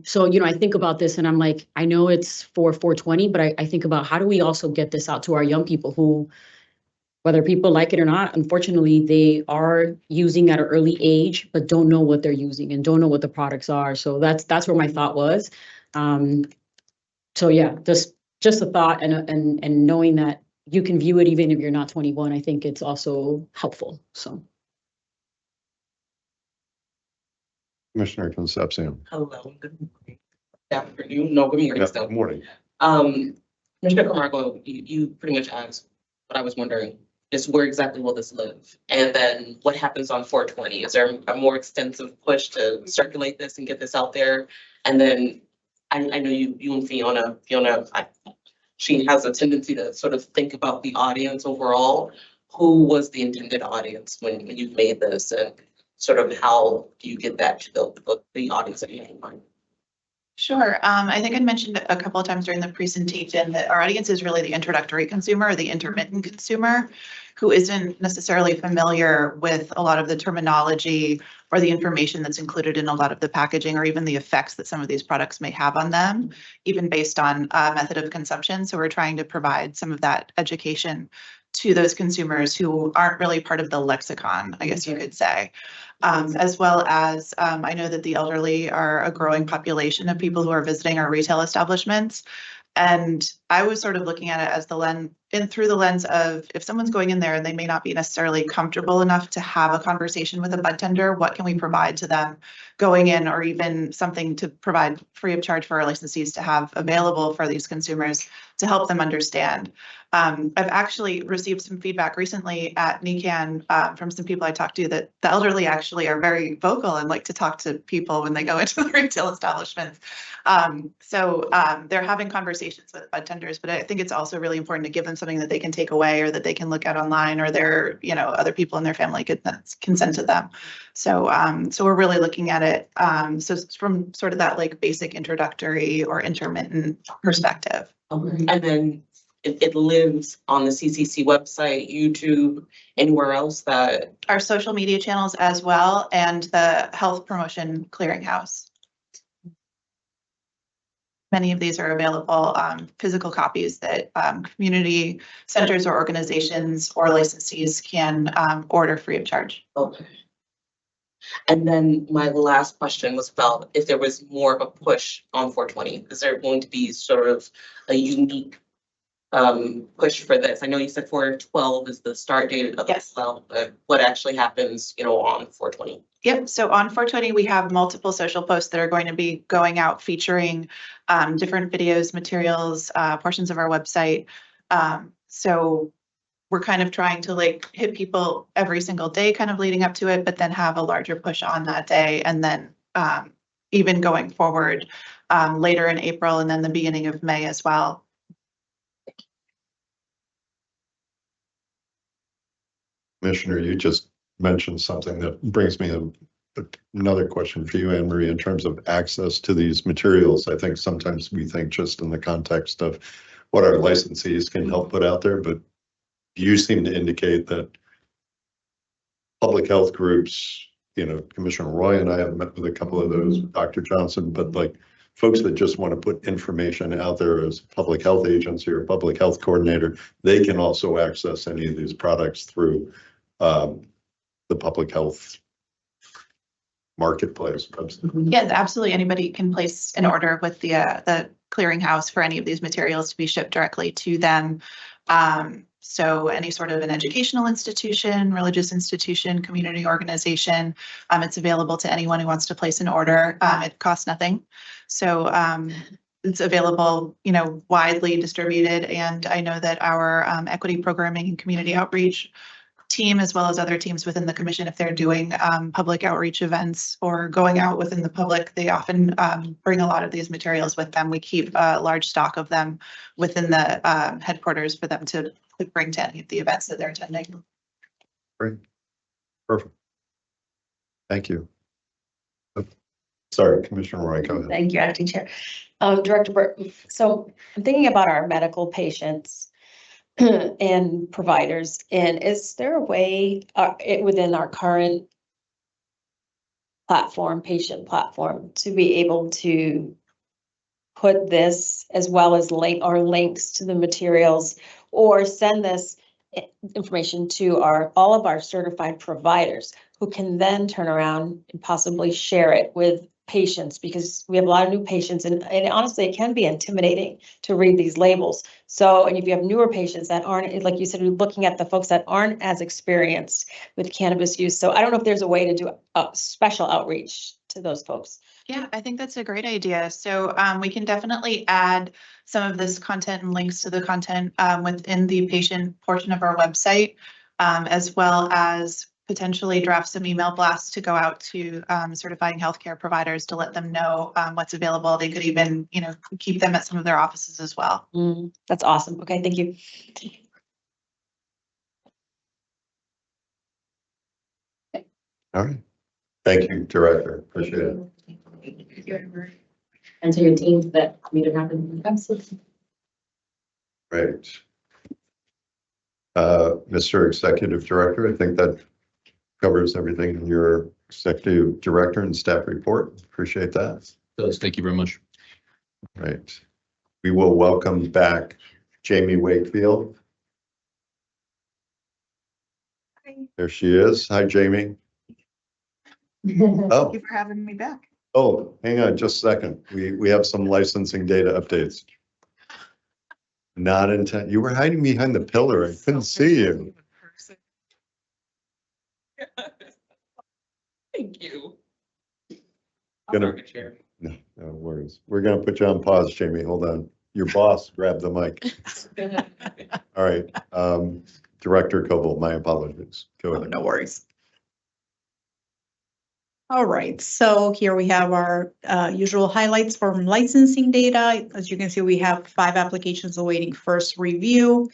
So, you know, I think about this and I'm like, I know it's for 420, but I think about how do we also get this out to our young people who, whether people like it or not, unfortunately, they are using at an early age, but don't know what they're using and don't know what the products are. So that's where my thought was. So yeah, just a thought and knowing that you can view it even if you're not 21, I think it's also helpful. So. Commissioner Concepcion. Hello, good morning. Afternoon, no, good morning Yeah, still. good morning. Commissioner Camargo, you pretty much asked what I was wondering, is where exactly will this live? And then what happens on 420? Is there a more extensive push to circulate this and get this out there? And then I know you and Fiona, she has a tendency to sort of think about the audience overall. Who was the intended audience when you made this, and sort of how do you get that to the audience that you have in mind? Sure. I think I mentioned a couple of times during the presentation that our audience is really the introductory consumer or the intermittent consumer who isn't necessarily familiar with a lot of the terminology or the information that's included in a lot of the packaging or even the effects that some of these products may have on them, even based on method of consumption. So we're trying to provide some of that education to those consumers who aren't really part of the lexicon, I guess you could say. As well as I know that the elderly are a growing population of people who are visiting our retail establishments. And I was sort of looking at it as through the lens of if someone's going in there and they may not be necessarily comfortable enough to have a conversation with a bud tender, what can we provide to them going in, or even something to provide free of charge for our licensees to have available for these consumers to help them understand. I've actually received some feedback recently at NECAN from some people I talked to that the elderly actually are very vocal and like to talk to people when they go into the retail establishments. So they're having conversations with bud tenders, but I think it's also really important to give them something that they can take away or that they can look at online, or their, you know, other people in their family can send to them. So so we're really looking at it so from sort of that like basic introductory or intermittent perspective. Okay. And then it lives on the CCC website, YouTube, anywhere else that? Our social media channels as well, and the Health Promotion Clearinghouse. Many of these are available, physical copies that community centers or organizations or licensees can order free of charge. Okay. And then my last question was about if there was more of a push on 420. Is there going to be sort of a unique push for this? I know you said 4/12 is the start date of yes. Well, but what actually happens, you know, on 420? Yep. So on 420, we have multiple social posts that are going to be going out featuring different videos, materials, portions of our website. So we're kind of trying to like hit people every single day kind of leading up to it, but then have a larger push on that day. And then even going forward later in April and then the beginning of May as well. Commissioner, you just mentioned something that brings me another question for you, Anne Marie, in terms of access to these materials. I think sometimes we think just in the context of what our licensees can help put out there, but you seem to indicate that public health groups, you know, Commissioner Roy and I have met with a couple of those, Dr. Johnson, but like folks that just want to put information out there as a public health agency or public health coordinator, they can also access any of these products through the public health marketplace website. Yeah, absolutely. Anybody can place an order with the clearinghouse for any of these materials to be shipped directly to them. So any sort of an educational institution, religious institution, community organization, it's available to anyone who wants to place an order. It costs nothing. So it's available, widely distributed. And I know that our equity programming and community outreach team, as well as other teams within the commission, if they're doing public outreach events or going out within the public, they often bring a lot of these materials with them. We keep a large stock of them within the headquarters for them to bring to any of the events that they're attending. Great. Perfect. Thank you. Sorry, Commissioner Roy, go ahead. Thank you, Acting Chair. Director Burt, so I'm thinking about our medical patients and providers, and is there a way within our current platform, patient platform, to be able to put this as well as links to the materials, or send this information to all of our certified providers who can then turn around and possibly share it with patients, because we have a lot of new patients, and honestly, it can be intimidating to read these labels. So, and if you have newer patients that aren't, like you said, we're looking at the folks that aren't as experienced with cannabis use. So I don't know if there's a way to do a special outreach to those folks. Yeah, I think that's a great idea. So we can definitely add some of this content and links to the content within the patient portion of our website, as well as potentially draft some email blasts to go out to certifying healthcare providers to let them know what's available. They could even, keep them at some of their offices as well. That's awesome. Okay, thank you. All right. Thank you, Director. Appreciate it. And to your team that made it happen. Absolutely. Right. Mr. Executive Director, I think that covers everything in your Executive Director and staff report. Appreciate that. Thank you very much. Right. We will welcome back Jamie Wakefield. Hi. There she is. Hi, Jamie. Oh, Thank you for having me back. oh, hang on just a second. We have some licensing data updates. Not intent. You were hiding behind the pillar. I couldn't see you. Thank you. Gonna- No, no worries. We're gonna put you on pause, Jamie. Hold on. Your boss grabbed the mic. All right. Director Coble, my apologies. Go ahead. No worries. All right, so here we have our usual highlights from licensing data. As you can see, we have 5 applications awaiting first review,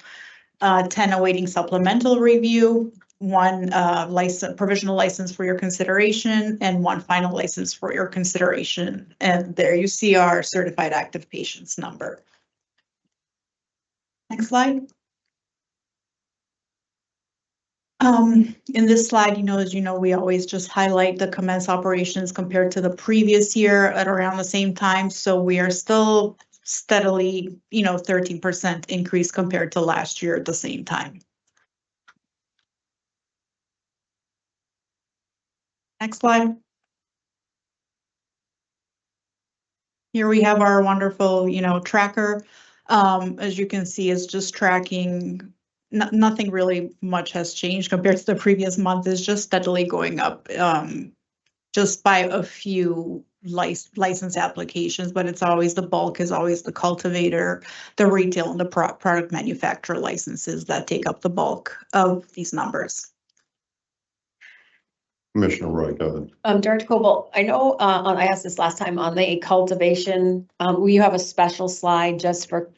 10 awaiting supplemental review, 1 provisional license for your consideration, and 1 final license for your consideration. And there you see our certified active patients number. Next slide. In this slide, as you know, we always just highlight the commence operations compared to the previous year at around the same time. So we are still steadily, 13% increase compared to last year at the same time. Next slide. Here we have our wonderful, tracker. As you can see, it's just tracking. Nothing really much has changed compared to the previous month. It's just steadily going up, just by a few license applications, but it's always the bulk is always the cultivator, the retail, and the product manufacturer licenses that take up the bulk of these numbers. Commissioner Roy, go ahead. Director Coble, I know I asked this last time on the cultivation. You have a special slide just for,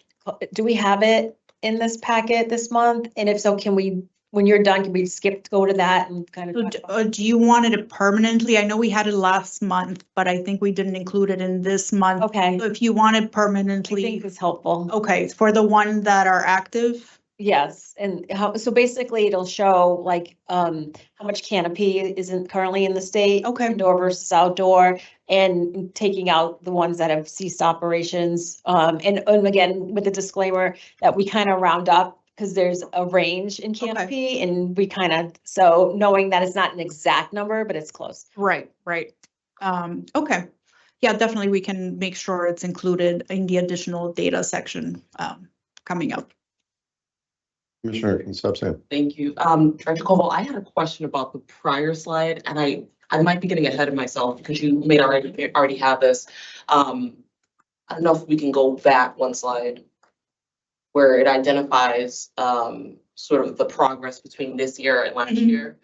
do we have it in this packet this month? And if so, can we, when you're done, can we go to that and kind of? Do you want it permanently? I know we had it last month, but I think we didn't include it in this month. Okay. So if you want it I permanently. think it's helpful. Okay, for the one that are active. Yes, and so basically it'll show like how much canopy isn't currently in the state. Okay. Indoor versus outdoor, and taking out the ones that have ceased operations. And again, with the disclaimer that we kind of round up because there's a range in canopy, and we kind of, so knowing that it's not an exact number, but it's close. Right, right. Okay. Yeah, definitely we can make sure it's included in the additional data section coming up. Commissioner Concepcion. Thank you. Director Koval, I had a question about the prior slide, and I might be getting ahead of myself because you may already have this. I don't know if we can go back one slide where it identifies sort of the progress between this year and last year.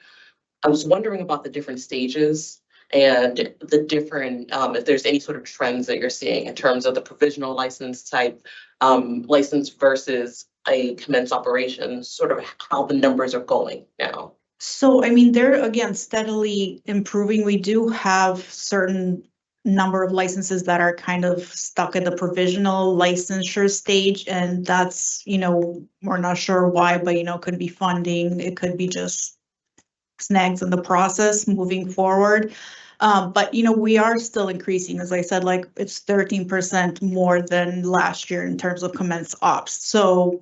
I was wondering about the different stages and the different, if there's any sort of trends that you're seeing in terms of the provisional license type license versus a commence operations, sort of how the numbers are going now. So, I mean, they're again steadily improving. We do have certain number of licenses that are kind of stuck at the provisional licensure stage, and that's, you know, we're not sure why, but you know, could be funding, it could be just snags in the process moving forward. But you know, we are still increasing, as I said, like it's 13% more than last year in terms of commence ops. So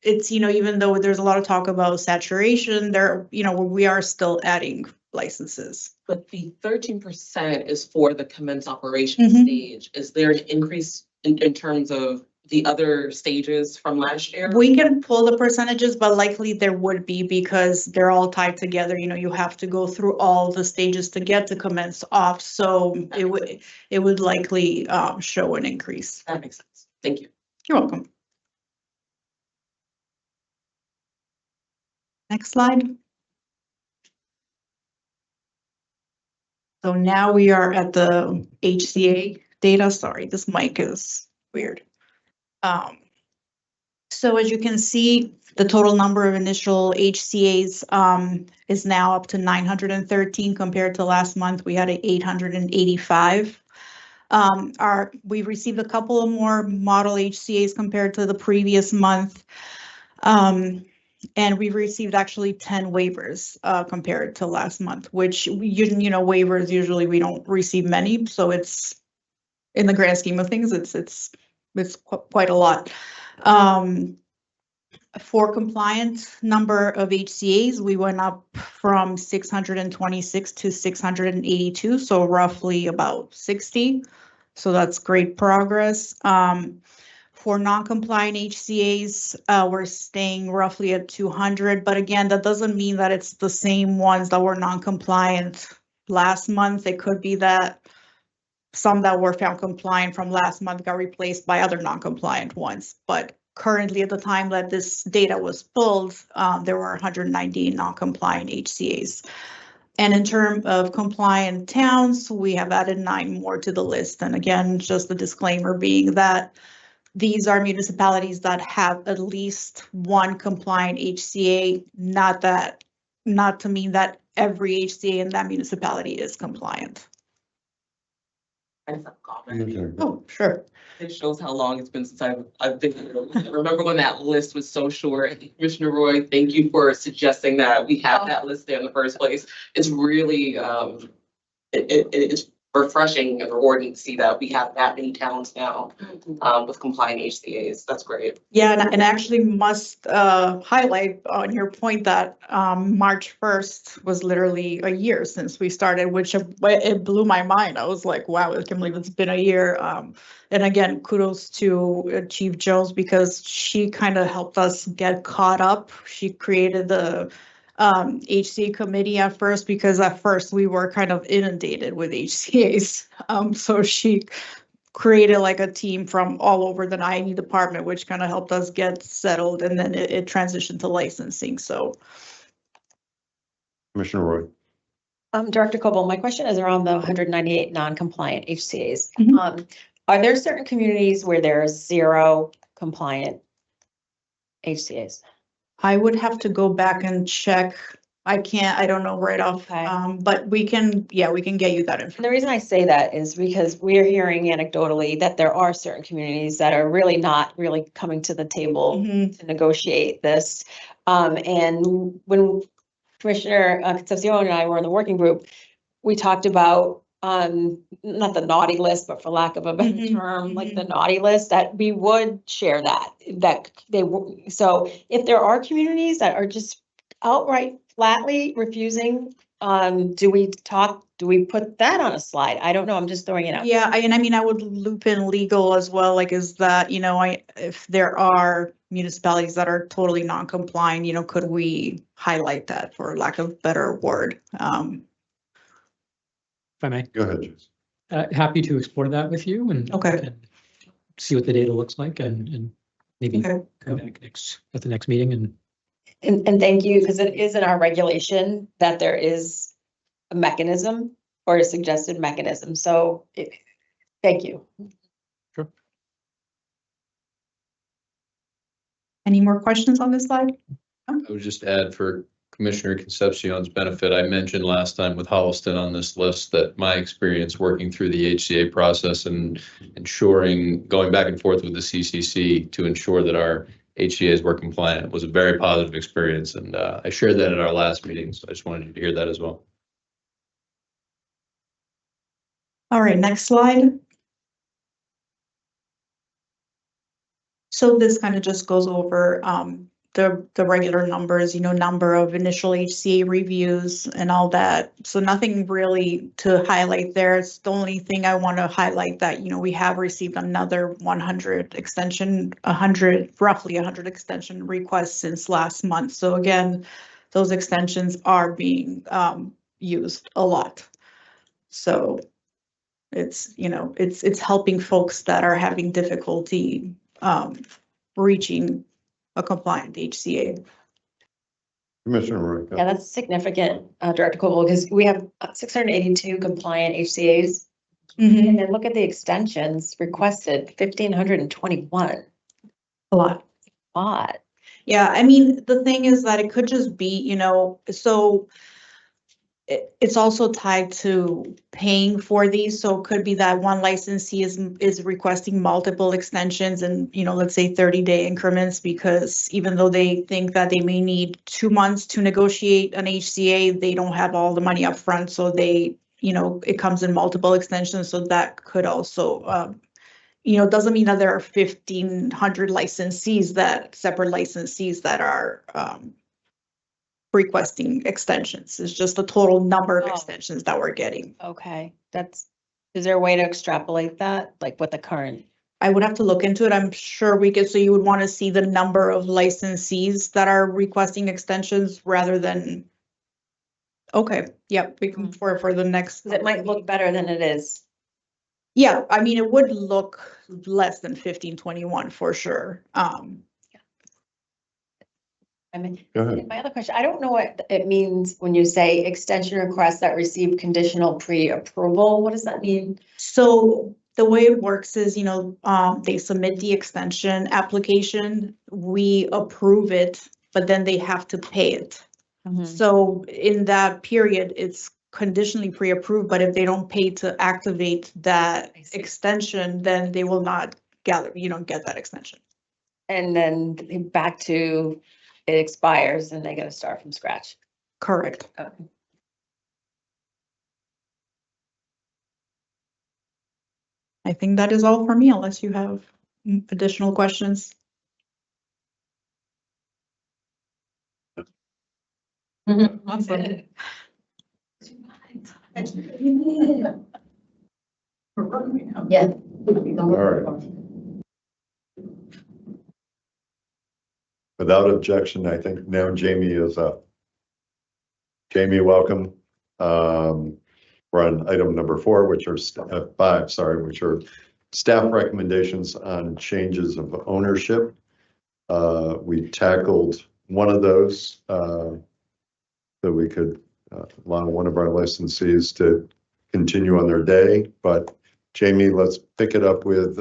it's, you know, even though there's a lot of talk about saturation, there, you know, we are still adding licenses. But the 13% is for the commence operation stage. Is there an increase in terms of the other stages from last year? We can pull the percentages, but likely there would be because they're all tied together. You know, you have to go through all the stages to get to commence off. So it would likely show an increase. That makes sense. Thank you. You're welcome. Next slide. So now we are at the HCA data. Sorry, this mic is weird. So as you can see, the total number of initial HCAs is now up to 913 compared to last month. We had 885. We received a couple of more model HCAs compared to the previous month. And we received actually 10 waivers compared to last month, which you know, waivers usually we don't receive many, so it's in the grand scheme of things, it's quite a lot. For compliant number of HCAs, we went up from 626 to 682, so roughly about 60. So that's great progress. For non-compliant HCAs, we're staying roughly at 200, but again, that doesn't mean that it's the same ones that were non-compliant last month. It could be that some that were found compliant from last month got replaced by other non-compliant ones. But currently, at the time that this data was pulled, there were 190 non-compliant HCAs. And in terms of compliant towns, we have added 9 more to the list. And again, just the disclaimer being that these are municipalities that have at least one compliant HCA, not to mean that every HCA in that municipality is compliant. I just have a comment. Oh, sure. It shows how long it's been since I've been here. I remember when that list was so short. And Commissioner Roy, thank you for suggesting that we have that list there in the first place. It's really it's refreshing and rewarding to see that we have that many towns now with compliant HCAs. That's great. Yeah, and actually must highlight on your point that March 1st was literally a year since we started, which it blew my mind. I was like, wow, I can't believe it's been a year. And again, kudos to Chief Jones because she kind of helped us get caught up. She created the HCA committee at first because at first we were kind of inundated with HCAs. So she created like a team from all over the INE department, which kind of helped us get settled, and then it transitioned to licensing. So, Commissioner Roy. Director Coble, my question is around the 198 non-compliant HCAs. Are there certain communities where there's 0 compliant HCAs? I would have to go back and check. I don't know right off, but we can get you that information. And the reason I say that is because we're hearing anecdotally that there are certain communities that are really not coming to the table to negotiate this. And when Commissioner Concepcion and I were in the working group, we talked about not the naughty list, but for lack of a better term, like the naughty list, that we would share that they. So if there are communities that are just outright flatly refusing Do we put that on a slide? I don't know. I'm just throwing it out. Yeah, I mean, I would loop in legal as well, like is that, if there are municipalities that are totally non-compliant, could we highlight that for lack of better word? If I may, Go ahead, Jason. happy to explore that with you and. Okay. and see what the data looks like and maybe Okay. come back at the next meeting and. And thank you, because it is in our regulation that there is a mechanism or a suggested mechanism. So thank you. Sure. Any more questions on this slide? I would just add for Commissioner Concepcion's benefit, I mentioned last time with Holliston on this list that my experience working through the HCA process and ensuring, going back and forth with the CCC to ensure that our HCAs were compliant was a very positive experience. And I shared that at our last meeting, so I just wanted you to hear that as well. All right, next slide. So this kind of just goes over the regular numbers, number of initial HCA reviews and all that. So nothing really to highlight there. It's the only thing I want to highlight that, we have received another 100 extension, roughly 100 extension requests since last month. So again, those extensions are being used a lot. So it's, it's helping folks that are having difficulty reaching a compliant HCA. Commissioner Roy. Yeah, that's significant, Director Koval, because we have 682 compliant HCAs. And then look at the extensions requested, 1,521. A lot. A lot. Yeah, I mean, the thing is that it could just be, so it's also tied to paying for these. So it could be that one licensee is requesting multiple extensions and, let's say 30-day increments, because even though they think that they may need 2 months to negotiate an HCA, they don't have all the money up front. So they, it comes in multiple extensions. So that could also, doesn't mean that there are 1,500 separate licensees that are requesting extensions. It's just the total number of extensions that we're getting. Okay, is there a way to extrapolate that, like what the current? I would have to look into it. I'm sure we could, so you would want to see the number of licensees that are requesting extensions rather than. Okay, yep, we can for the next. It might look better than it is. Yeah, I mean, it would look less than 1521 for sure. I mean, Go ahead. my other question, I don't know what it means when you say extension requests that receive conditional pre-approval. What does that mean? So the way it works is, they submit the extension application, we approve it, but then they have to pay it. So in that period, it's conditionally pre-approved, but if they don't pay to activate that extension, then they will not get that extension. And then back to it expires and they got to start from scratch. Correct. Okay. I think that is all for me, unless you have additional questions. Awesome. Yeah. All right. Without objection, I think now Jamie is up. Jamie, welcome. We're on item number 4, which are 5, sorry, which are staff recommendations on changes of ownership. We tackled one of those so we could allow one of our licensees to continue on their day. But Jamie, let's pick it up with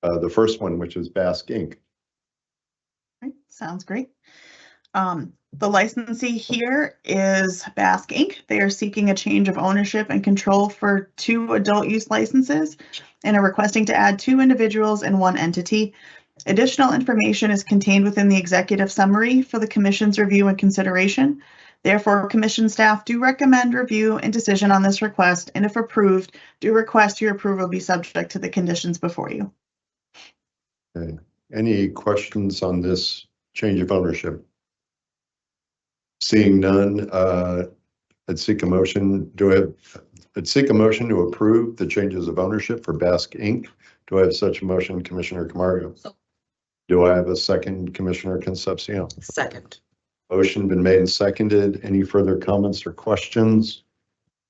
the first one, which is Basque Inc. Right, sounds great. The licensee here is Basque Inc. They are seeking a change of ownership and control for 2 adult use licenses and are requesting to add 2 individuals and 1 entity. Additional information is contained within the executive summary for the commission's review and consideration. Therefore, commission staff do recommend review and decision on this request, and if approved, do request your approval be subject to the conditions before you. Okay. Any questions on this change of ownership? Seeing none, I'd seek a motion. I'd seek a motion to approve the changes of ownership for Basque Inc. Do I have such a motion, Commissioner Camargo? Do I have a second, Commissioner Concepcion? Second. Motion been made and seconded. Any further comments or questions?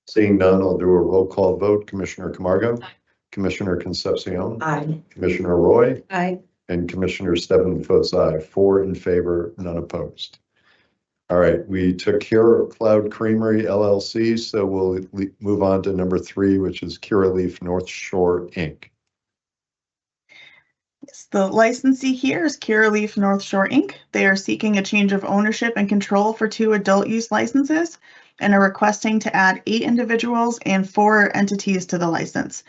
Seeing none, I'll do a roll call vote. Commissioner Camargo? Aye. Commissioner Concepcion? Aye. Commissioner Roy? Aye. And Commissioner Stebbins votes aye. 4 in favor, none opposed. All right, we took care of Cloud Creamery LLC, so we'll move on to number 3, which is Curaleaf North Shore Inc. Yes, the licensee here is Curaleaf North Shore Inc. They are seeking a change of ownership and control for 2 adult use licenses and are requesting to add 8 individuals and 4 entities to the license.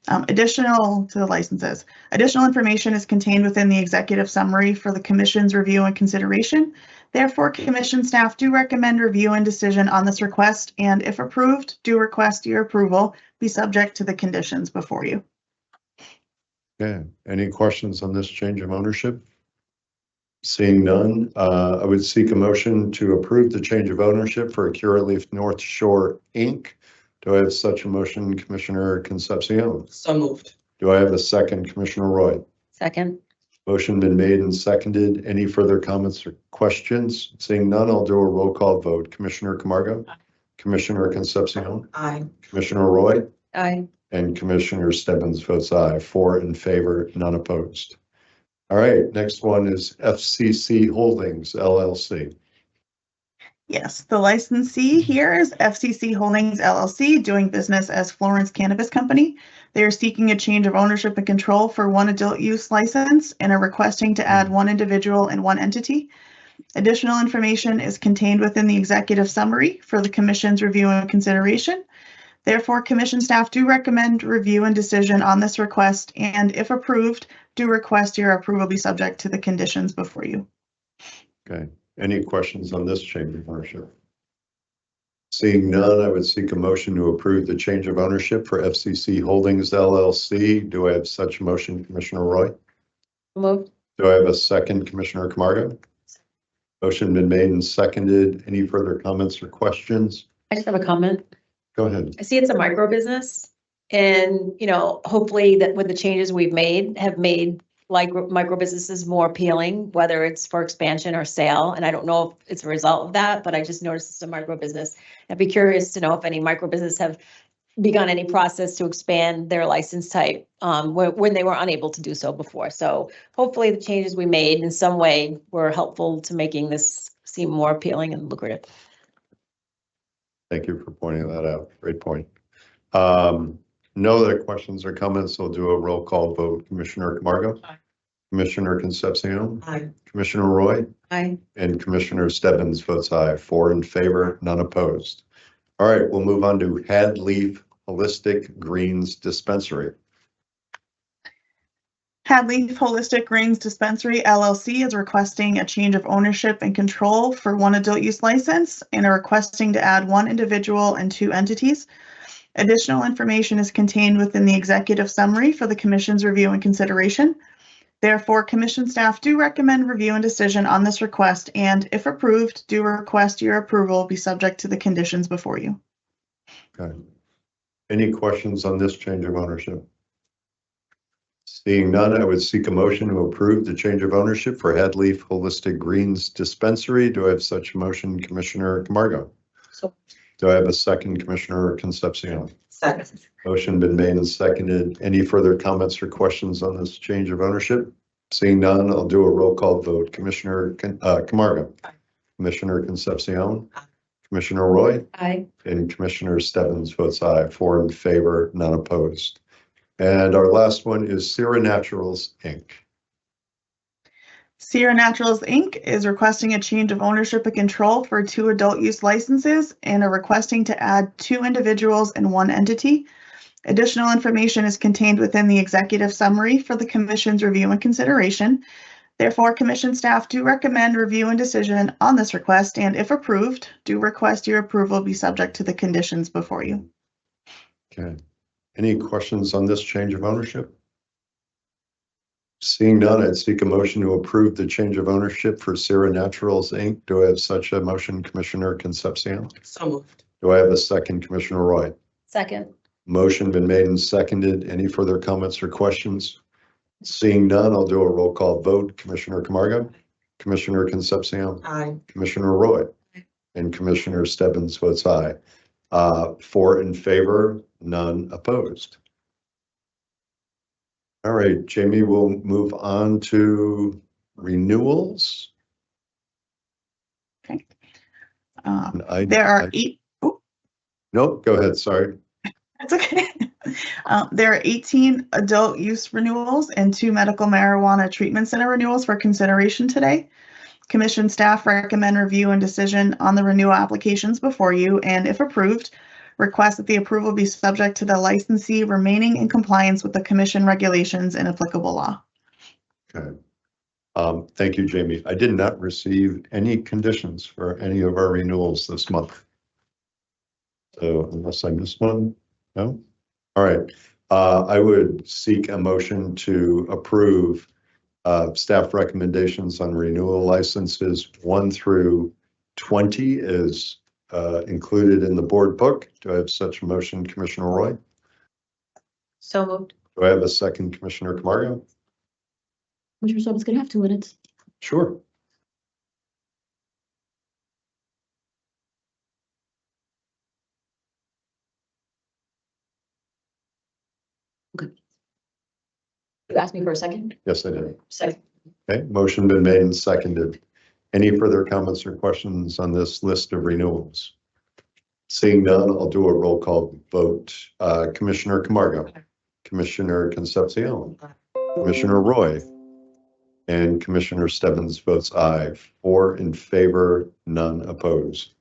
Additional information is contained within the executive summary for the commission's review and consideration. Therefore, commission staff do recommend review and decision on this request, and if approved, do request your approval be subject to the conditions before you. Okay, any questions on this change of ownership? Seeing none, I would seek a motion to approve the change of ownership for Curaleaf North Shore Inc. Do I have such a motion, Commissioner Concepcion? So moved. Do I have a second, Commissioner Roy? Second. Motion been made and seconded. Any further comments or questions? Seeing none, I'll do a roll call vote. Commissioner Camargo? Commissioner Concepcion? Aye. Commissioner Roy? Aye. And Commissioner Stebbins votes aye. 4 in favor, none opposed. All right, next one is FCC Holdings LLC. Yes, the licensee here is FCC Holdings LLC, doing business as Florence Cannabis Company. They are seeking a change of ownership and control for 1 adult use license and are requesting to add 1 individual and 1 entity. Additional information is contained within the executive summary for the commission's review and consideration. Therefore, commission staff do recommend review and decision on this request, and if approved, do request your approval be subject to the conditions before you. Okay, any questions on this change of ownership? Seeing none, I would seek a motion to approve the change of ownership for FCC Holdings LLC. Do I have such a motion, Commissioner Roy? Moved. Do I have a second, Commissioner Camargo? Motion been made and seconded. Any further comments or questions? I just have a comment. Go ahead. I see it's a micro business, and, you know, hopefully that with the changes we've made have made like micro businesses more appealing, whether it's for expansion or sale. And I don't know if it's a result of that, but I just noticed it's a micro business. I'd be curious to know if any micro business have begun any process to expand their license type when they were unable to do so before. So hopefully the changes we made in some way were helpful to making this seem more appealing and lucrative. Thank you for pointing that out. Great point. No other questions or comments. I'll do a roll call vote. Commissioner Camargo? Aye. Commissioner Concepcion? Aye. Commissioner Roy? Aye. And Commissioner Stebbins votes aye. 4 in favor, none opposed. All right, we'll move on to Hadleaf Holistic Greens Dispensary. Hadleaf Holistic Greens Dispensary LLC is requesting a change of ownership and control for 1 adult use license and are requesting to add 1 individual and 2 entities. Additional information is contained within the executive summary for the commission's review and consideration. Therefore, commission staff do recommend review and decision on this request, and if approved, do request your approval be subject to the conditions before you. Okay. Any questions on this change of ownership? Seeing none, I would seek a motion to approve the change of ownership for Hadleaf Holistic Greens Dispensary. Do I have such a motion, Commissioner Camargo? So. Do I have a second, Commissioner Concepcion? Second. Motion been made and seconded. Any further comments or questions on this change of ownership? Seeing none, I'll do a roll call vote. Commissioner Camargo? Aye. Commissioner Concepcion? Aye. Commissioner Roy? Aye. And Commissioner Stebbins votes aye. 4 in favor, none opposed. And our last one is Sierra Naturals, Inc. Sierra Naturals, Inc. is requesting a change of ownership and control for 2 adult use licenses and are requesting to add 2 individuals and 1 entity. Additional information is contained within the executive summary for the commission's review and consideration. Therefore, commission staff do recommend review and decision on this request, and if approved, do request your approval be subject to the conditions before you. Okay. Any questions on this change of ownership? Seeing none, I'd seek a motion to approve the change of ownership for Sierra Naturals, Inc. Do I have such a motion, Commissioner Concepcion? So moved. Do I have a second, Commissioner Roy? Second. Motion been made and seconded. Any further comments or questions? Seeing none, I'll do a roll call vote. Commissioner Camargo, Commissioner Concepcion, Aye. Commissioner Roy, and Commissioner Stebbins votes aye. 4 in favor, none opposed. All right, Jamie, we'll move on to renewals. Okay. And There are 8. Nope, go ahead, sorry. That's okay. There are 18 adult use renewals and 2 medical marijuana treatment center renewals for consideration today. Commission staff recommend review and decision on the renewal applications before you, and if approved, request that the approval be subject to the licensee remaining in compliance with the commission regulations and applicable law. Okay. Thank you, Jamie. I did not receive any conditions for any of our renewals this month. So unless I missed one, no? All right. I would seek a motion to approve staff recommendations on renewal licenses 1 through 20 is included in the board book. Do I have such a motion, Commissioner Roy? So moved. Do I have a second, Commissioner Camargo? Commissioner Stebbins gonna have 2 minutes. Sure. You asked me for a second? Yes, I did. Second. Okay, motion been made and seconded. Any further comments or questions on this list of renewals? Seeing none, I'll do a roll call vote. Commissioner Camargo, Commissioner Concepcion, Commissioner Roy, and Commissioner Stebbins votes aye. 4 in favor, none opposed.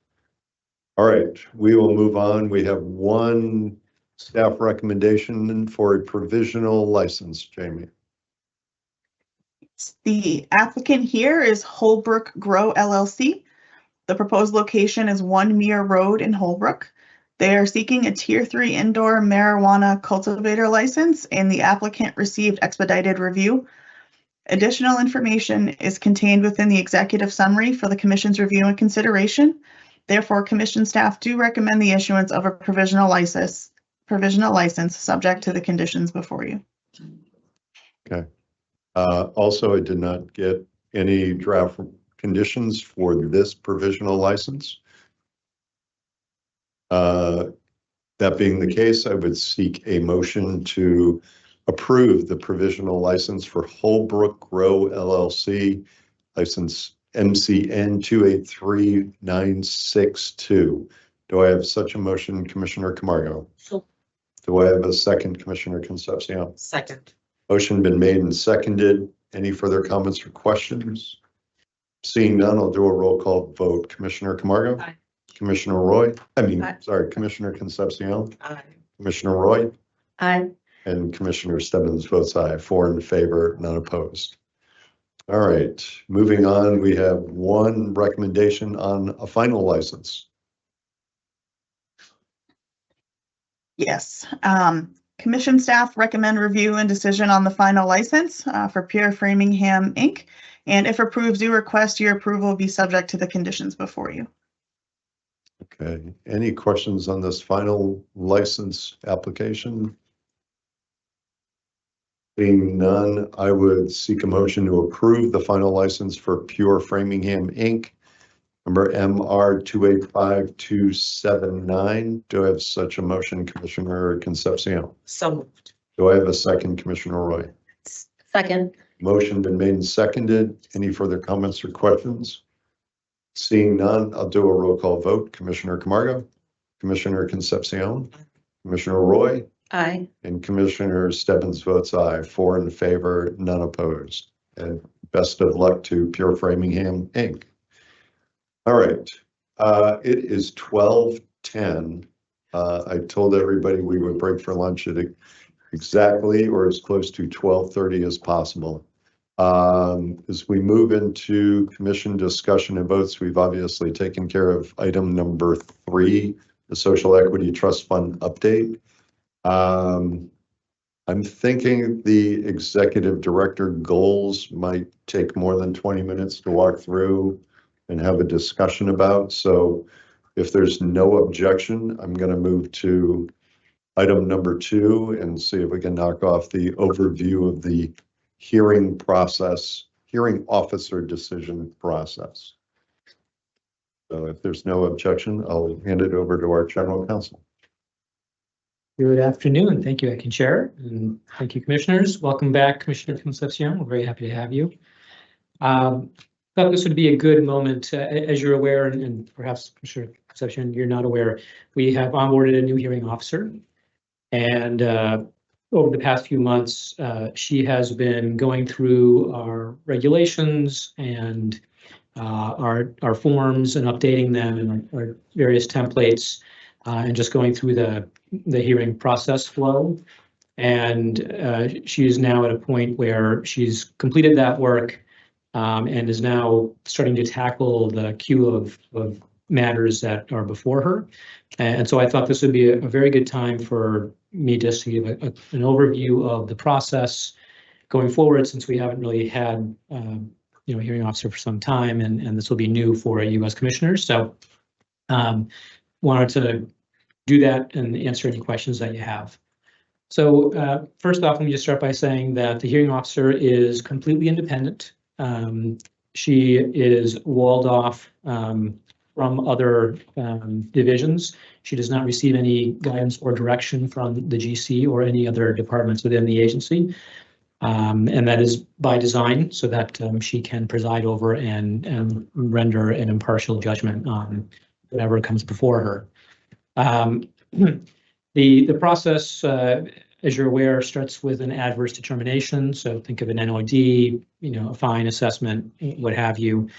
All right, we will move on. We have 1 staff recommendation for a provisional license, Jamie. The applicant here is Holbrook Grow LLC. The proposed location is 1 Muir Road in Holbrook. They are seeking a Tier 3 indoor marijuana cultivator license, and the applicant received expedited review. Additional information is contained within the executive summary for the commission's review and consideration. Therefore, commission staff do recommend the issuance of a provisional license subject to the conditions before you. Okay. Also, I did not get any draft conditions for this provisional license. That being the case, I would seek a motion to approve the provisional license for Holbrook Grow LLC, license MCN 283962. Do I have such a motion, Commissioner Camargo? So. Do I have a second, Commissioner Concepcion? Second. Motion been made and seconded. Any further comments or questions? Seeing none, I'll do a roll call vote. Commissioner Camargo? Aye. Commissioner Roy? Aye. Sorry, Commissioner Concepcion? Aye. Commissioner Roy? Aye. And Commissioner Stebbins votes aye. 4 in favor, none opposed. All right, moving on, we have 1 recommendation on a final license. Yes. Commission staff recommend review and decision on the final license for Pure Framingham Inc. And if approved, do request your approval be subject to the conditions before you. Okay, any questions on this final license application? Being none, I would seek a motion to approve the final license for Pure Framingham Inc. Number MR 285279. Do I have such a motion, Commissioner Concepcion? So moved. Do I have a second, Commissioner Roy? Second. Motion been made and seconded. Any further comments or questions? Seeing none, I'll do a roll call vote. Commissioner Camargo, Commissioner Concepcion, Commissioner Roy, Aye. and Commissioner Stebbins votes aye. 4 in favor, none opposed. And best of luck to Pure Framingham Inc. All right, it is 12:10. I told everybody we would break for lunch at exactly or as close to 12:30 as possible. As we move into commission discussion and votes, we've obviously taken care of item number 3, the Social Equity Trust Fund update. I'm thinking the executive director goals might take more than 20 minutes to walk through and have a discussion about. So if there's no objection, I'm going to move to item number 2 and see if we can knock off the overview of the hearing process, hearing officer decision process. So if there's no objection, I'll hand it over to our general counsel. Good afternoon. Thank you, Acting Chair, and thank you, Commissioners. Welcome back, Commissioner Concepcion. We're very happy to have you. Thought this would be a good moment, as you're aware, and perhaps Commissioner Concepcion, you're not aware, we have onboarded a new hearing officer. And over the past few months, she has been going through our regulations and our forms and updating them and our various templates and just going through the hearing process flow. And she is now at a point where she's completed that work and is now starting to tackle the queue of matters that are before her. And so I thought this would be a very good time for me just to give an overview of the process going forward, since we haven't really had hearing officer for some time, and this will be new for you as commissioners. So wanted to do that and answer any questions that you have. So first off, let me just start by saying that the hearing officer is completely independent. She is walled off from other divisions. She does not receive any guidance or direction from the GC or any other departments within the agency. And that is by design, so that she can preside over and render an impartial judgment on whatever comes before her. The process, as you're aware, starts with an adverse determination. So think of an NOD, a fine assessment, what have you.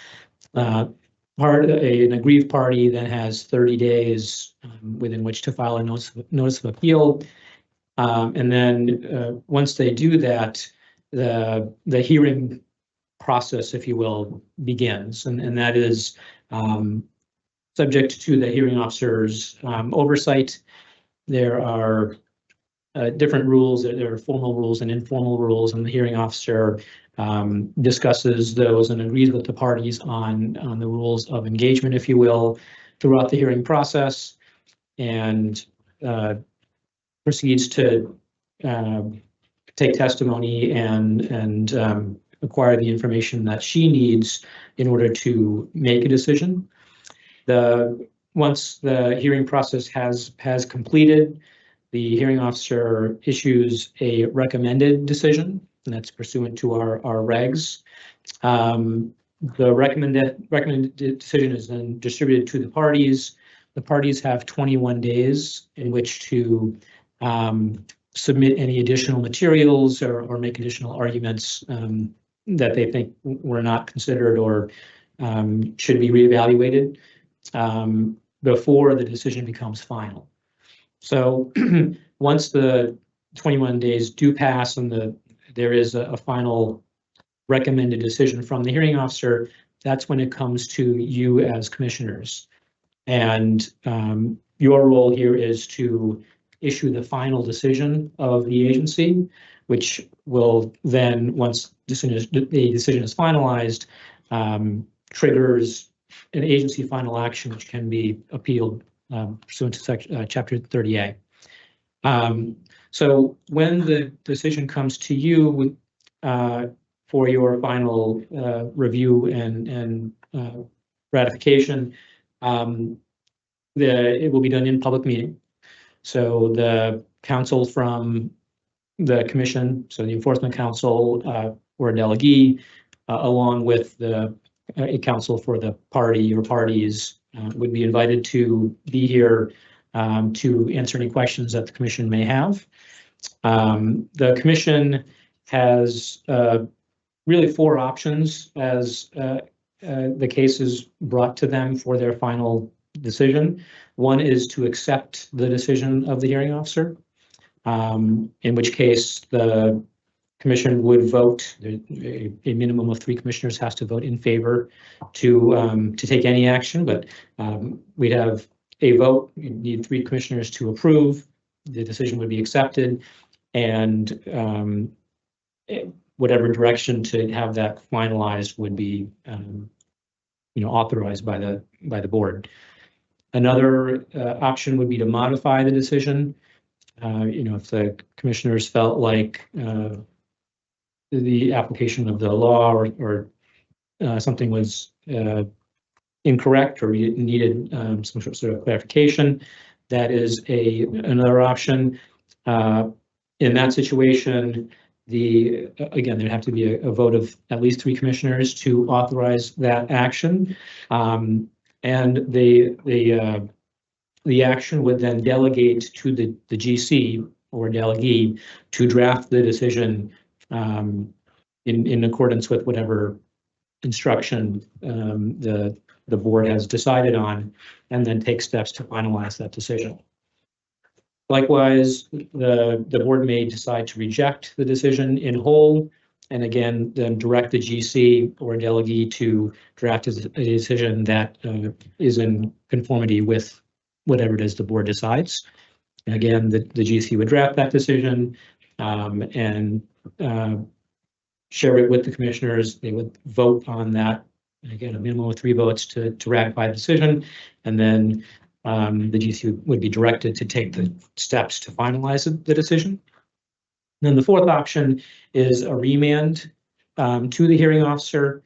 An aggrieved party then has 30 days within which to file a notice of appeal. And then once they do that, the hearing process, if you will, begins. And that is subject to the hearing officer's oversight. There are different rules. There are formal rules and informal rules, and the hearing officer discusses those and agrees with the parties on the rules of engagement, if you will, throughout the hearing process, and proceeds to take testimony and acquire the information that she needs in order to make a decision. Once the hearing process has completed, the hearing officer issues a recommended decision, and that's pursuant to our regs. The recommended decision is then distributed to the parties. The parties have 21 days in which to submit any additional materials or make additional arguments that they think were not considered or should be reevaluated before the decision becomes final. So once the 21 days do pass and there is a final recommended decision from the hearing officer, that's when it comes to you as commissioners. And your role here is to issue the final decision of the agency, which will then, once the decision is finalized, triggers an agency final action, which can be appealed pursuant to Chapter 30A. So when the decision comes to you for your final review and ratification, it will be done in public meeting. So the counsel from the commission, so the enforcement counsel or a delegee, along with a counsel for the party or parties, would be invited to be here to answer any questions that the commission may have. The commission has really 4 options as the case is brought to them for their final decision. One is to accept the decision of the hearing officer, in which case the commission would vote. A minimum of 3 commissioners has to vote in favor to take any action, but we'd have a vote. You need 3 commissioners to approve. The decision would be accepted. And whatever direction to have that finalized would be, authorized by the board. Another option would be to modify the decision. If the commissioners felt like the application of the law or something was incorrect or needed some sort of clarification, that is another option. In that situation, again, there'd have to be a vote of at least 3 commissioners to authorize that action. And the action would then delegate to the GC or delegee to draft the decision in accordance with whatever instruction the board has decided on, and then take steps to finalize that decision. Likewise, the board may decide to reject the decision in whole, and again, then direct the GC or delegee to draft a decision that is in conformity with whatever it is the board decides. And again, the GC would draft that decision and share it with the commissioners. They would vote on that. And again, a minimum of 3 votes to ratify the decision. And then the GC would be directed to take the steps to finalize the decision. And then the fourth option is a remand to the hearing officer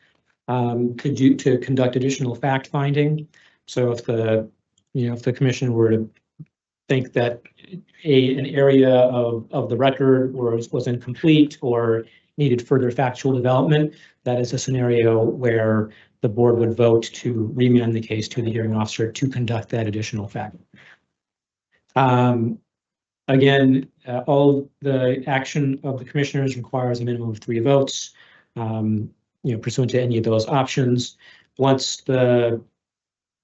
to conduct additional fact finding. So if the commission were to think that an area of the record was incomplete or needed further factual development, that is a scenario where the board would vote to remand the case to the hearing officer to conduct that additional fact. Again, all the action of the commissioners requires a minimum of 3 votes, pursuant to any of those options. Once a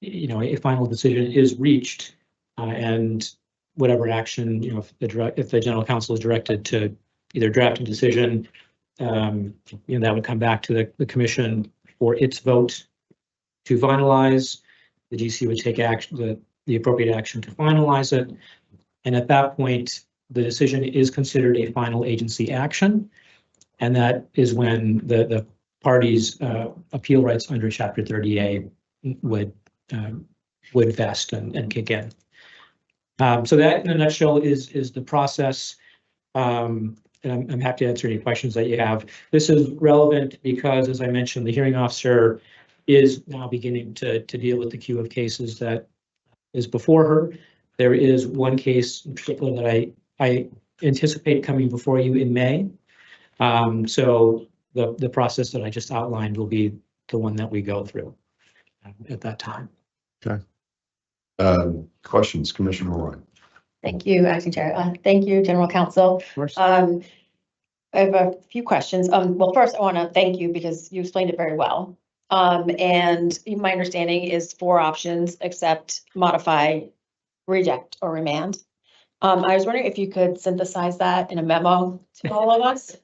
final decision is reached, and whatever action, if the general counsel is directed to either draft a decision, that would come back to the commission for its vote to finalize. The GC would take action, the appropriate action to finalize it. And at that point, the decision is considered a final agency action. And that is when the parties' appeal rights under Chapter 30A would vest and kick in. So that, in a nutshell, is the process. And I'm happy to answer any questions that you have. This is relevant because, as I mentioned, the hearing officer is now beginning to deal with the queue of cases that is before her. There is one case in particular that I anticipate coming before you in May. So the process that I just outlined will be the one that we go through at that time. Okay. Questions, Commissioner Roy? Thank you, Acting Chair. Thank you, General Counsel. Of course. I have a few questions. Well, first, I want to thank you because you explained it very well. And my understanding is 4 options: accept, modify, reject, or remand. I was wondering if you could synthesize that in a memo to all of us.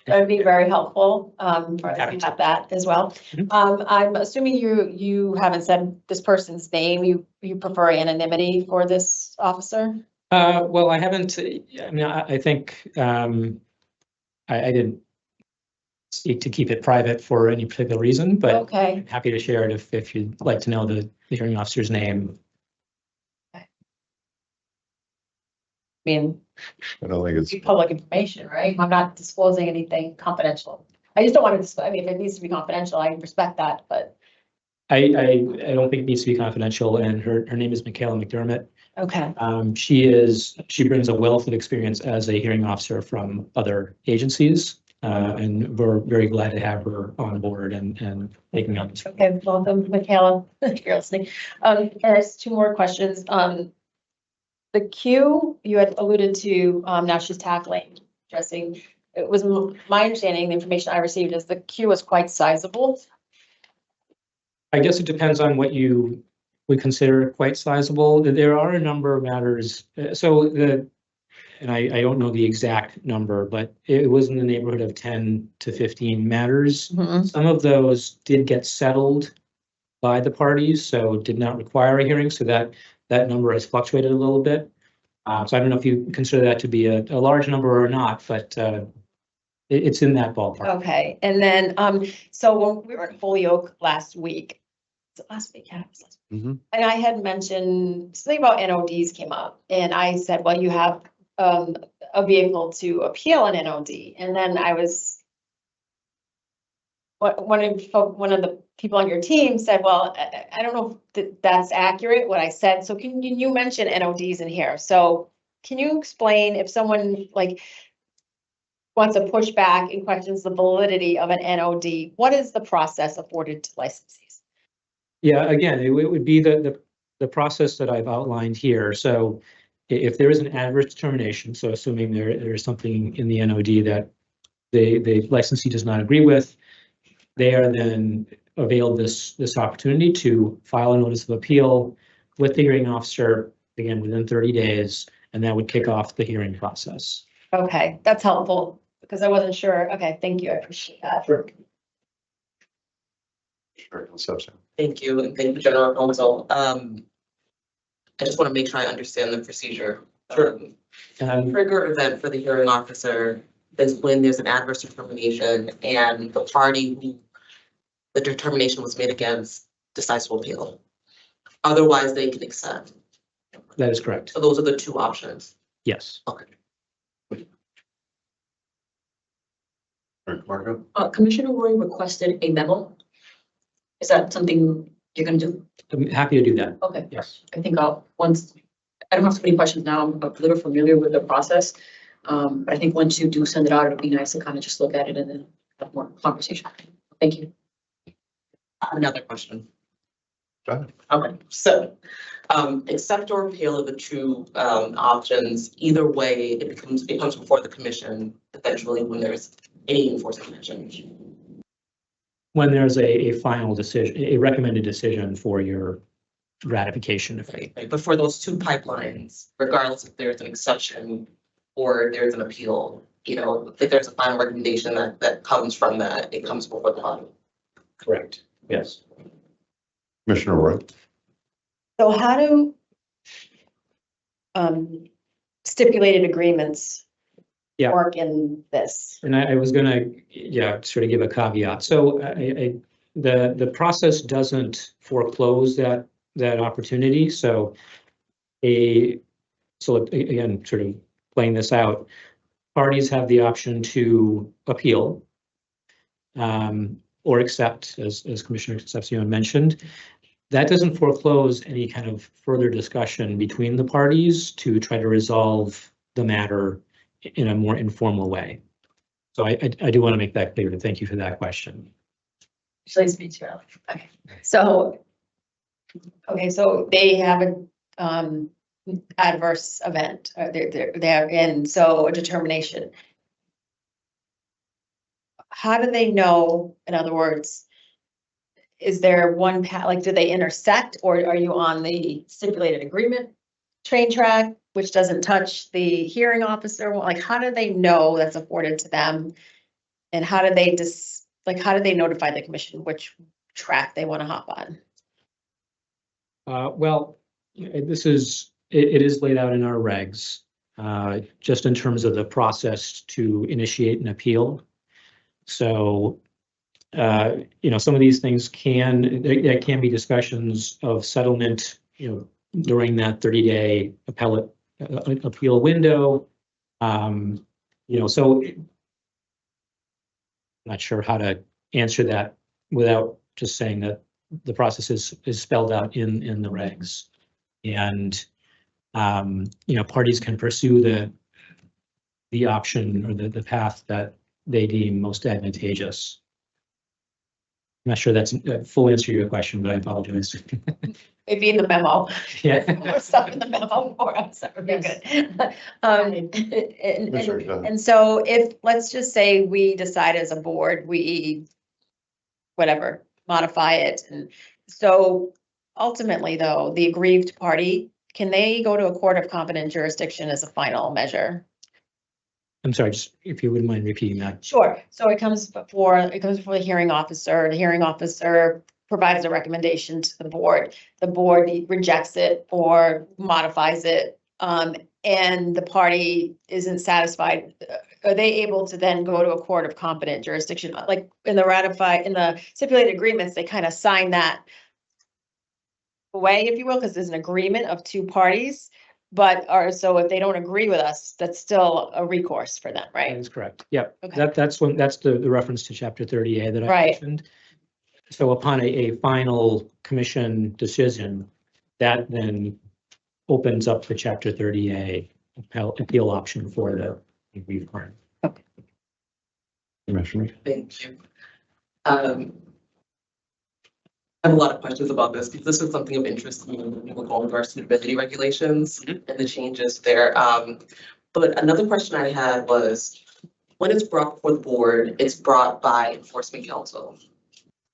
That would be very helpful for us to have that as well. I'm assuming you haven't said this person's name. You prefer anonymity for this officer? Well, I haven't. I mean, I think I didn't seek to keep it private for any particular reason, but okay. I'm happy to share it if you'd like to know the hearing officer's name. Okay. I mean, I don't think it's public information, right? I'm not disclosing anything confidential. I just don't want to disclose. I mean, if it needs to be confidential, I respect that, but. I don't think it needs to be confidential, and her name is Michaela McDermott. Okay. She brings a wealth of experience as a hearing officer from other agencies, and we're very glad to have her on board and taking on this. Okay, welcome, Michaela, if you're listening. There's 2 more questions. The queue you had alluded to, now she's addressing. It was my understanding, the information I received is the queue is quite sizable. I guess it depends on what you would consider quite sizable. There are a number of matters. And I don't know the exact number, but it was in the neighborhood of 10 to 15 matters. Mm-hmm. Some of those did get settled by the parties, so did not require a hearing. So that number has fluctuated a little bit. So I don't know if you consider that to be a large number or not, but it's in that ballpark. Okay, and then, so when we were in Holyoke last week, was it last week? Yeah, it was last week. Mhm. And I had mentioned something about NODs came up, and I said, well, you have a vehicle to appeal an NOD, and then I was one of the people on your team said, well, I don't know if that's accurate, what I said, so can you mention NODs in here? So can you explain if someone like wants to push back and questions the validity of an NOD, what is the process afforded to licensees? Yeah, again, it would be the process that I've outlined here. So if there is an adverse determination, so assuming there's something in the NOD that the licensee does not agree with, they are then availed this opportunity to file a notice of appeal with the hearing officer, again, within 30 days, and that would kick off the hearing process. Okay, that's helpful because I wasn't sure. Okay, thank you. I appreciate that. Sure. Sure, Concepcion. Thank you, and thank you, General Counsel. I just want to make sure I understand the procedure. Sure. Trigger event for the hearing officer is when there's an adverse determination and the party who the determination was made against decides to appeal. Otherwise, they can accept. That is correct. So those are the two options. Yes. Okay. All right, Marco? Commissioner Roy requested a memo. Is that something you're gonna do? I'm happy to do that. Okay, Yes. I think I don't have so many questions now. I'm a little familiar with the process. But I think once you do send it out, it'll be nice to kind of just look at it and then have more conversation. Thank you. I have another question. Go ahead. Okay, so, accept or appeal are the two, options. Either way, it comes before the commission eventually when there's any enforcement action. When there's a final decision, a recommended decision for your ratification of fate. Right, but for those two pipelines, regardless if there's an exception or there's an appeal, if there's a final recommendation that comes from that, it comes before the body. Correct. Yes. Commissioner Roy? So how do stipulated agreements Yeah. work in this? And I was gonna, sort of give a caveat. So the process doesn't foreclose that opportunity. So again, sort of playing this out, parties have the option to appeal or accept, as Commissioner Concepcion mentioned. That doesn't foreclose any kind of further discussion between the parties to try to resolve the matter in a more informal way. So I do want to make that clear, and thank you for that question. Please speak to you. Okay, so they have an adverse event, they're in, so a determination. How do they know, in other words, is there one path, like, do they intersect, or are you on the stipulated agreement train track, which doesn't touch the hearing officer? Like, how do they know that's afforded to them? And how do they how do they notify the commission which track they want to hop on? Well, it is laid out in our regs, just in terms of the process to initiate an appeal. So, some of these things there can be discussions of settlement, during that 30-day appeal window. So I'm not sure how to answer that without just saying that the process is spelled out in the regs. And, parties can pursue the option or the path that they deem most advantageous. I'm not sure that's a full answer to your question, but I apologize. Maybe in the memo. Yeah. More stuff in the memo for us, that would be good. And so if, let's just say we decide as a board, we modify it. And so ultimately though, the aggrieved party, can they go to a court of competent jurisdiction as a final measure? I'm sorry, just if you wouldn't mind repeating that. Sure. So it comes before the hearing officer. The hearing officer provides a recommendation to the board. The board rejects it or modifies it. and the party isn't satisfied, are they able to then go to a court of competent jurisdiction? Like in the stipulated agreements, they kind of sign that away, if you will, because there's an agreement of two parties. So if they don't agree with us, that's still a recourse for them, That right? is correct. Yep. Okay. That's the reference to chapter 30A that I Right. mentioned. So upon a final commission decision, that then opens up the chapter 30A appeal option for the review firm. Commissioner? Thank you. I have a lot of questions about this because this is something of interest to me with all of our suitability regulations and the changes there. But another question I had was, when it's brought before the board, it's brought by enforcement counsel.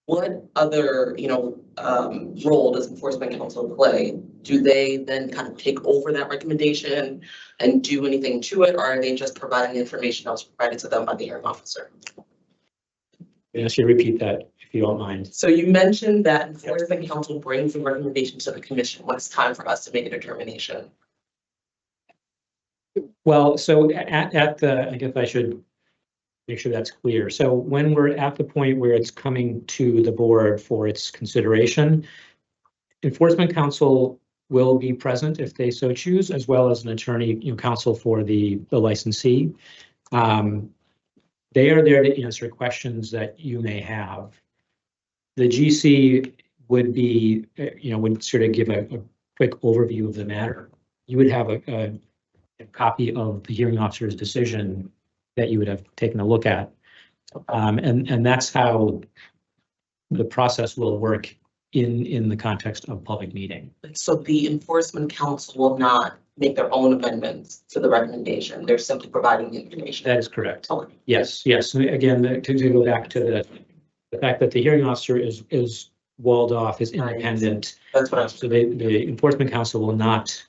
What other, role does enforcement counsel play? Do they then kind of take over that recommendation and do anything to it, or are they just providing the information that was provided to them by the hearing officer? Yes, you repeat that if you don't mind. So you mentioned that enforcement counsel brings the recommendation to the commission when it's time for us to make a determination. Well, so at the, I guess I should make sure that's clear. So when we're at the point where it's coming to the board for its consideration, enforcement counsel will be present if they so choose, as well as an attorney, counsel for the licensee. They are there to answer questions that you may have. The GC would be, would sort of give a quick overview of the matter. You would have a copy of the hearing officer's decision that you would have taken a look at. And that's how the process will work in the context of public meeting. So the enforcement counsel will not make their own amendments to the recommendation. They're simply providing the information. That is correct. Okay. Yes. And again, to go back to the fact that the hearing officer is walled off, is independent. That's what I was. So the enforcement counsel will not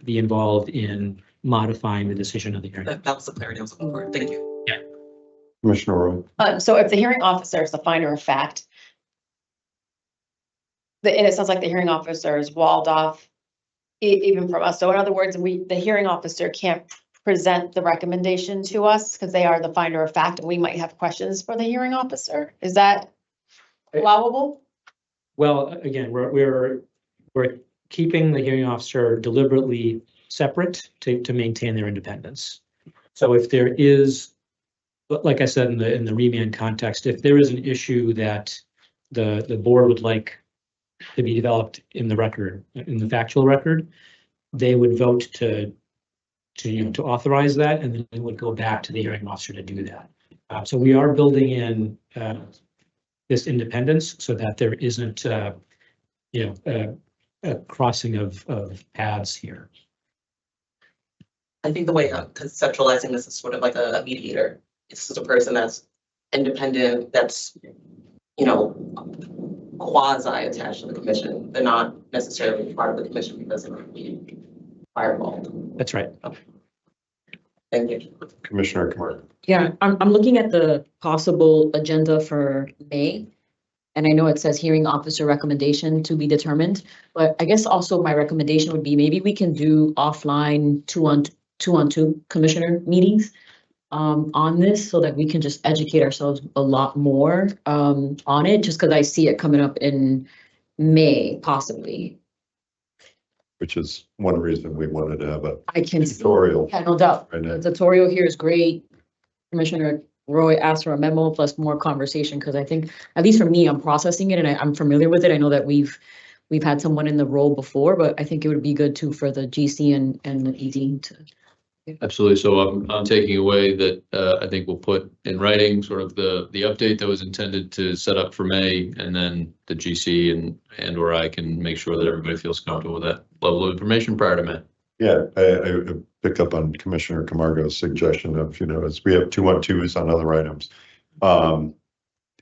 be involved in modifying the decision of the hearing. That was the clarity I was looking for. Thank you. Yeah. Commissioner Roy? So if the hearing officer is the finder of fact, and it sounds like the hearing officer is walled off even from us. So in other words, the hearing officer can't present the recommendation to us because they are the finder of fact and we might have questions for the hearing officer. Is that allowable? Well, again, we're keeping the hearing officer deliberately separate to maintain their independence. So if there is, like I said, in the remand context, if there is an issue that the board would like to be developed in the record, in the factual record, they would vote to authorize that, and then it would go back to the hearing officer to do that. So we are building in this independence so that there isn't, a crossing of paths here. I think the way I'm conceptualizing this is sort of like a mediator. This is a person that's independent, that's, quasi attached to the commission. They're not necessarily part of the commission because they're being firewalled. That's right. Thank you. Commissioner Camargo? Yeah, I'm looking at the possible agenda for May. And I know it says hearing officer recommendation to be determined, but I guess also my recommendation would be maybe we can do offline two on two commissioner meetings on this so that we can just educate ourselves a lot more on it, just because I see it coming up in May, possibly. Which is one reason we wanted to have a I can. tutorial. Yeah, no doubt. Right now. The tutorial here is great. Commissioner Roy asked for a memo plus more conversation, because I think, at least for me, I'm processing it and I'm familiar with it. I know that we've had someone in the role before, but I think it would be good too for the GC and the ED to. Absolutely. So I'm taking away that I think we'll put in writing sort of the update that was intended to set up for May, and then the GC and or I can make sure that everybody feels comfortable with that level of information prior to May. Yeah, I pick up on Commissioner Camargo's suggestion of, as we have 2-on-2s on other items.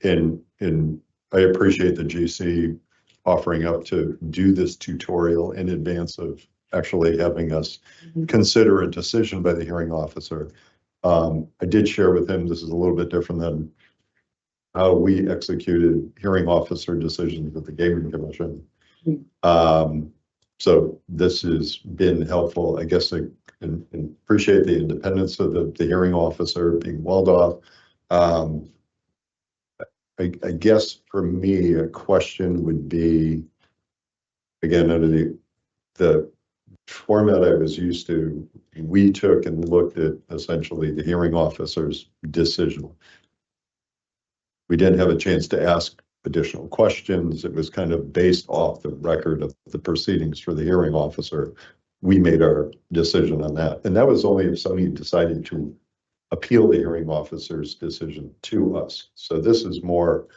And I appreciate the GC offering up to do this tutorial in advance of actually having us consider a decision by the hearing officer. I did share with him, this is a little bit different than how we executed hearing officer decisions with the Gaming Commission. So this has been helpful. I guess and appreciate the independence of the hearing officer being walled off. I guess for me, a question would be, again, under the format I was used to, we took and looked at essentially the hearing officer's decision. We didn't have a chance to ask additional questions. It was kind of based off the record of the proceedings for the hearing officer. We made our decision on that. And that was only if somebody decided to appeal the hearing officer's decision to us. So this is more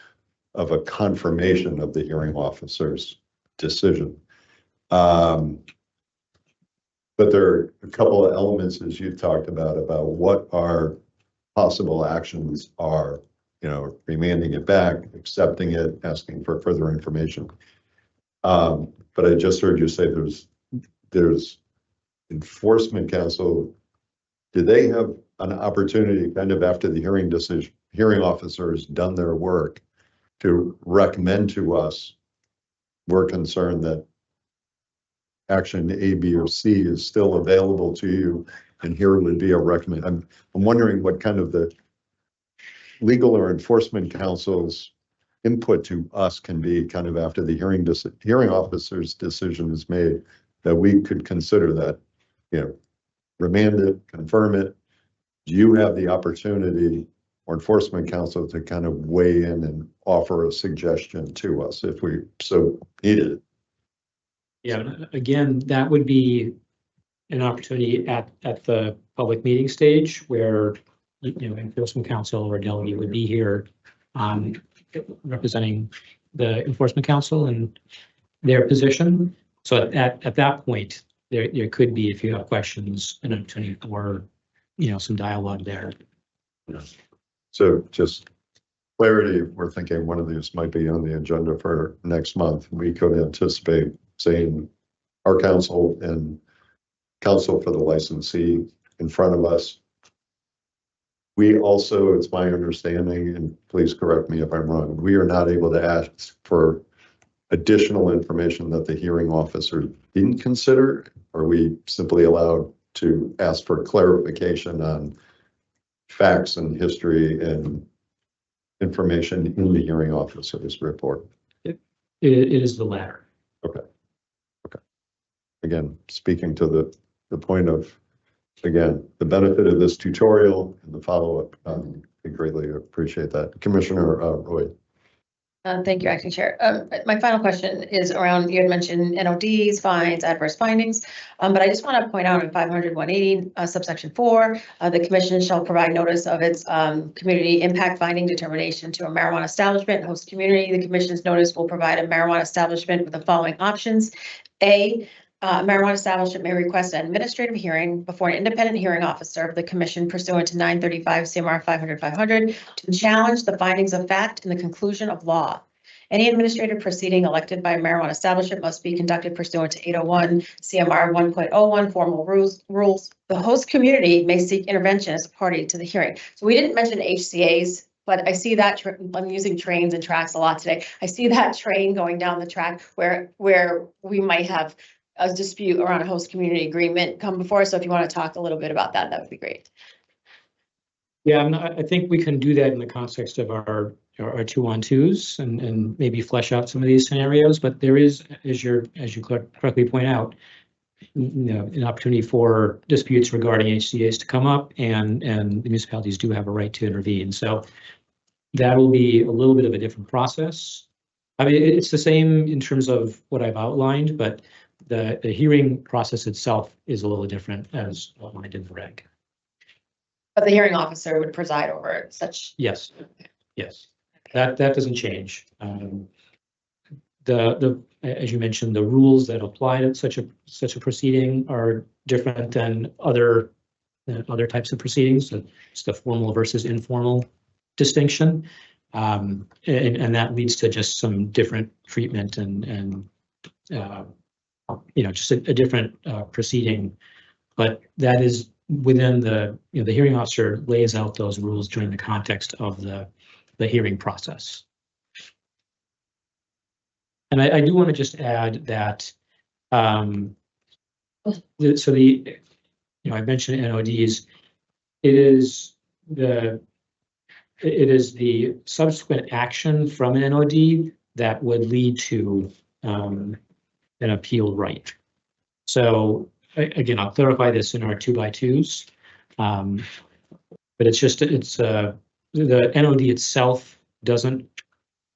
of a confirmation of the hearing officer's decision. But there are a couple of elements, as you talked about what our possible actions are, remanding it back, accepting it, asking for further information. But I just heard you say there's enforcement counsel. Do they have an opportunity kind of after the hearing officer has done their work to recommend to us, we're concerned that action A, B, or C is still available to you, and here would be a recommend. I'm wondering what kind of the legal or enforcement counsel's input to us can be kind of after the hearing officer's decision is made, that we could consider that, remand it, confirm it. Do you have the opportunity or enforcement counsel to kind of weigh in and offer a suggestion to us if we so needed it? Yeah, again, that would be an opportunity at the public meeting stage where, enforcement counsel or delegate would be here representing the enforcement counsel and their position. So at that point, there could be, if you have questions, an opportunity for, some dialogue there. So just clarity, we're thinking one of these might be on the agenda for next month. We could anticipate saying our counsel and counsel for the licensee in front of us. We also, it's my understanding, and please correct me if I'm wrong, we are not able to ask for additional information that the hearing officer didn't consider. Are we simply allowed to ask for clarification on facts and history and information in the hearing officer's report? It is the latter. Okay. Again, speaking to the point of, again, the benefit of this tutorial and the follow-up, I greatly appreciate that. Commissioner Roy. Thank you, Acting Chair. My final question is around, you had mentioned NODs, fines, adverse findings, but I just want to point out in 500-180 subsection 4, the commission shall provide notice of its community impact finding determination to a marijuana establishment host community. The commission's notice will provide a marijuana establishment with the following options. A marijuana establishment may request an administrative hearing before an independent hearing officer of the commission pursuant to 935 CMR 500-500 to challenge the findings of fact and the conclusion of law. Any administrative proceeding elected by a marijuana establishment must be conducted pursuant to 801 CMR 1.01 formal rules. The host community may seek intervention as a party to the hearing. So we didn't mention HCA's, but I see that I'm using trains and tracks a lot today. I see that train going down the track where we might have a dispute around a host community agreement come before. So if you want to talk a little bit about that, that would be great. Yeah, I think we can do that in the context of our 2-on-2s and maybe flesh out some of these scenarios. But there is, as you correctly point out, an opportunity for disputes regarding HCA's to come up, and the municipalities do have a right to intervene. So that will be a little bit of a different process. I mean, it's the same in terms of what I've outlined, but the hearing process itself is a little different as outlined in the reg. But the hearing officer would preside over such. Yes, that doesn't change. As you mentioned, the rules that apply to such a proceeding are different than other types of proceedings. So it's the formal versus informal distinction, and that leads to just some different treatment and just a different proceeding. But that is within the hearing officer lays out those rules during the context of the hearing process. And I do want to just add that I mentioned NODs. It is the subsequent action from an NOD that would lead to an appeal right. So again, I'll clarify this in our 2x2s. But the NOD itself doesn't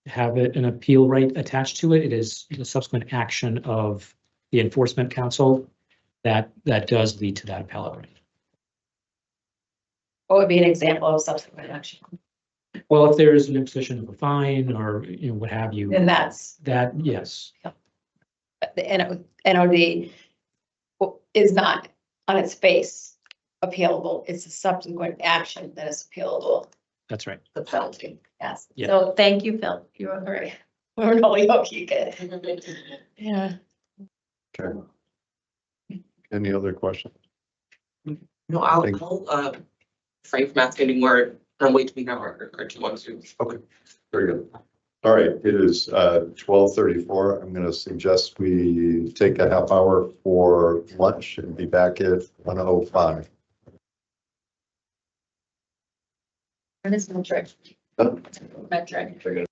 have an appeal right attached to it. It is the subsequent action of the enforcement council that does lead to that appellate right. What would be an example of subsequent action? Well, if there is an imposition of a fine or, what have you, And that's yes. the NOD is not on its face appealable. It's a subsequent action that is appealable. That's right. The penalty, yes. Yeah. So thank you, Phil. You were very, we're really okay. Yeah. Okay. Any other questions? No, Thank- I'll refrain from asking any more and wait till we have our 2-1-2s. Okay, very good. All right, it is 12:34. I'm going to suggest we take a half hour for lunch and be back at 1:05. And it's metric. Huh? Metric.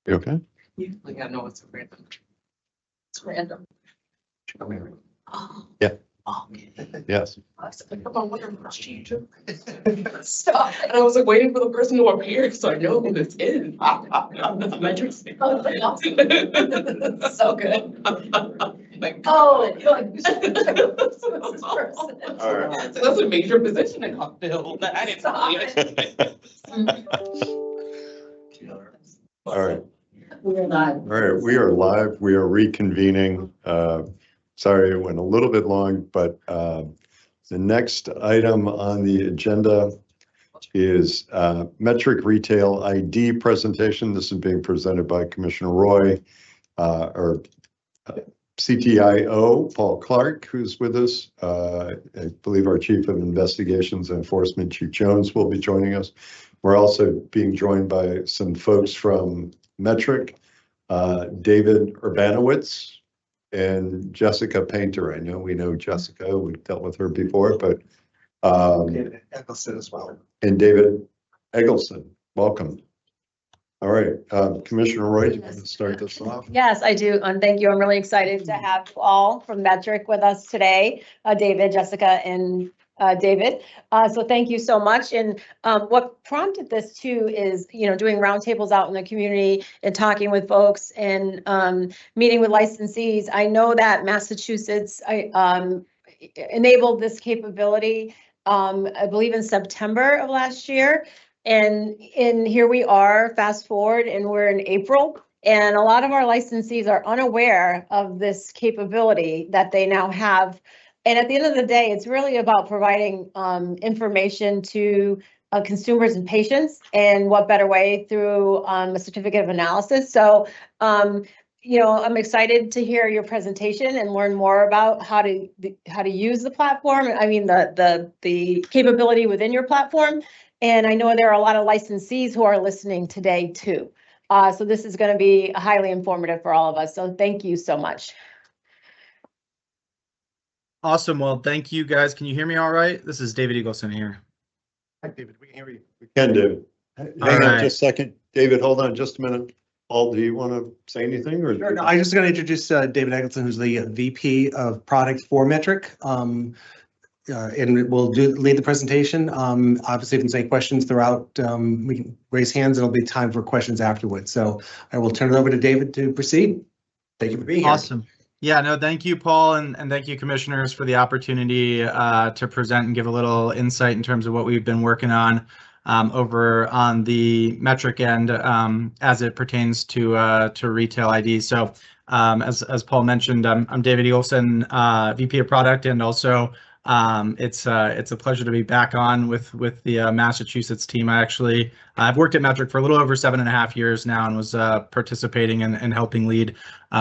You okay? Like, I know it's random. It's random. Oh. Yeah. Oh. Yes. I was like, come on, what are procedure? Stop. And I was like waiting for the person to appear, so I know who this is. Metrics. So good. Like, oh, All right. so that's a major position in Cocktail that I didn't All right. We're live. All right, we are live. We are reconvening. Sorry, it went a little bit long, but the next item on the agenda is Metric Retail ID presentation. This is being presented by Commissioner Roy, or CTIO Paul Clark, who's with us. I believe our Chief of Investigations and Enforcement, Chief Jones, will be joining us. We're also being joined by some folks from Metric, David Urbanowitz and Jessica Painter. I know we know Jessica, we've dealt with her before, but David Eccleston as well. and David Eggleston, welcome. All right, Commissioner Roy, do you want to start this off? Yes, I do. And thank you. I'm really excited to have you all from Metric with us today, David, Jessica, and David. So thank you so much. And what prompted this too is, doing roundtables out in the community and talking with folks and meeting with licensees. I know that Massachusetts enabled this capability, I believe in September of last year. And here we are, fast forward, and we're in April. And a lot of our licensees are unaware of this capability that they now have. And at the end of the day, it's really about providing information to consumers and patients, and what better way through a certificate of analysis. So, I'm excited to hear your presentation and learn more about how to use the platform. I mean, the capability within your platform. And I know there are a lot of licensees who are listening today too. So this is going to be highly informative for all of us. So thank you so much. Awesome. Well, thank you guys. Can you hear me all right? This is David Eagleson here. Hi, David, we can hear you. We can, David. Hang on right. just a second. David, hold on just a minute. Paul, do you want to say anything or? Sure, no, I'm just going to introduce David Eccleston, who's the VP of Product for Metric. And we'll lead the presentation. Obviously, if there's any questions throughout, we can raise hands. It'll be time for questions afterwards. So I will turn it over to David to proceed. Thank you for being here. Awesome. Yeah, no, thank you, Paul, and thank you, commissioners, for the opportunity to present and give a little insight in terms of what we've been working on over on the Metric end as it pertains to retail ID. So as Paul mentioned, I'm David Eagleson, VP of Product, and also it's a pleasure to be back on with the Massachusetts team. I've worked at Metric for a little over 7.5 years now, and was participating and helping lead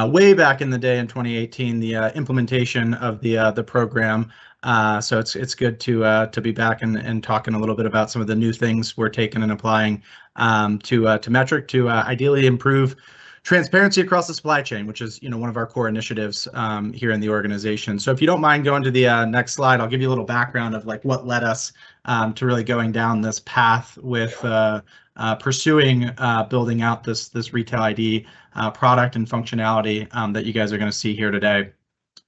way back in the day in 2018 the implementation of the program. So it's good to be back and talking a little bit about some of the new things we're taking and applying to Metric to ideally improve transparency across the supply chain, which is one of our core initiatives here in the organization. So if you don't mind going to the next slide, I'll give you a little background of like what led us to really going down this path with pursuing building out this retail ID product and functionality that you guys are going to see here today.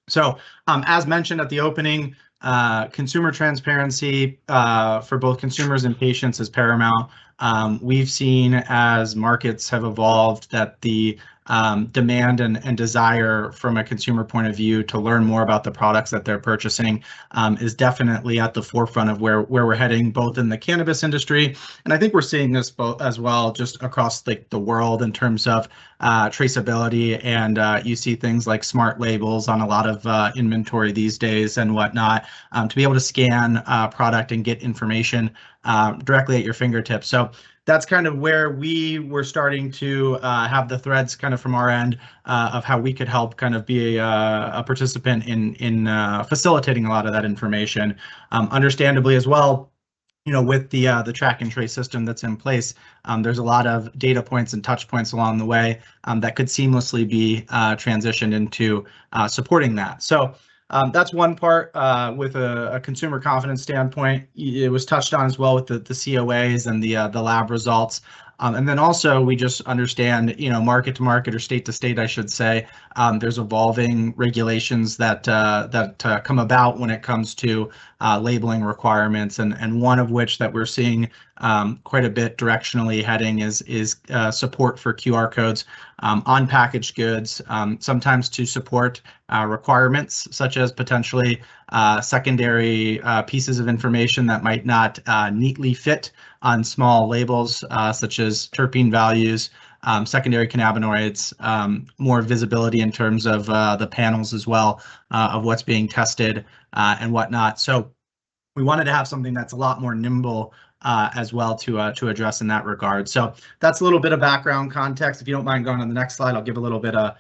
So as mentioned at the opening, consumer transparency for both consumers and patients is paramount. We've seen as markets have evolved that the demand and desire from a consumer point of view to learn more about the products that they're purchasing is definitely at the forefront of where we're heading, both in the cannabis industry, and I think we're seeing this both as well just across the world in terms of traceability, and you see things like smart labels on a lot of inventory these days and whatnot, to be able to scan product and get information directly at your fingertips. So that's kind of where we were starting to have the threads kind of from our end of how we could help kind of be a participant in facilitating a lot of that information. Understandably as well, with the track and trace system that's in place, there's a lot of data points and touch points along the way that could seamlessly be transitioned into supporting that. So that's one part with a consumer confidence standpoint. It was touched on as well with the COAs and the lab results. And then also we just understand, market to market or state to state, I should say, there's evolving regulations that come about when it comes to labeling requirements, and one of which that we're seeing quite a bit directionally heading is support for QR codes on packaged goods, sometimes to support requirements such as potentially secondary pieces of information that might not neatly fit on small labels, such as terpene values, secondary cannabinoids, more visibility in terms of the panels as well of what's being tested and whatnot. So we wanted to have something that's a lot more nimble as well to address in that regard. So that's a little bit of background context. If you don't mind going on the next slide, I'll give a little bit of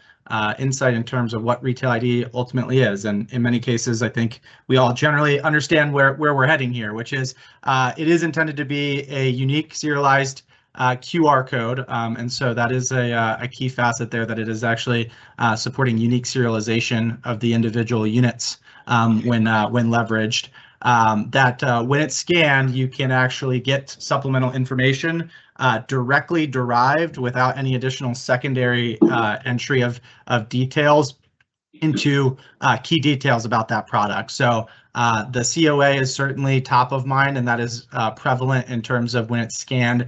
insight in terms of what Retail ID ultimately is. And in many cases, I think we all generally understand where we're heading here, which is it is intended to be a unique serialized QR code. And so that is a key facet there, that it is actually supporting unique serialization of the individual units when leveraged. That when it's scanned, you can actually get supplemental information directly derived without any additional secondary entry of details into key details about that product. So the COA is certainly top of mind, and that is prevalent in terms of when it's scanned.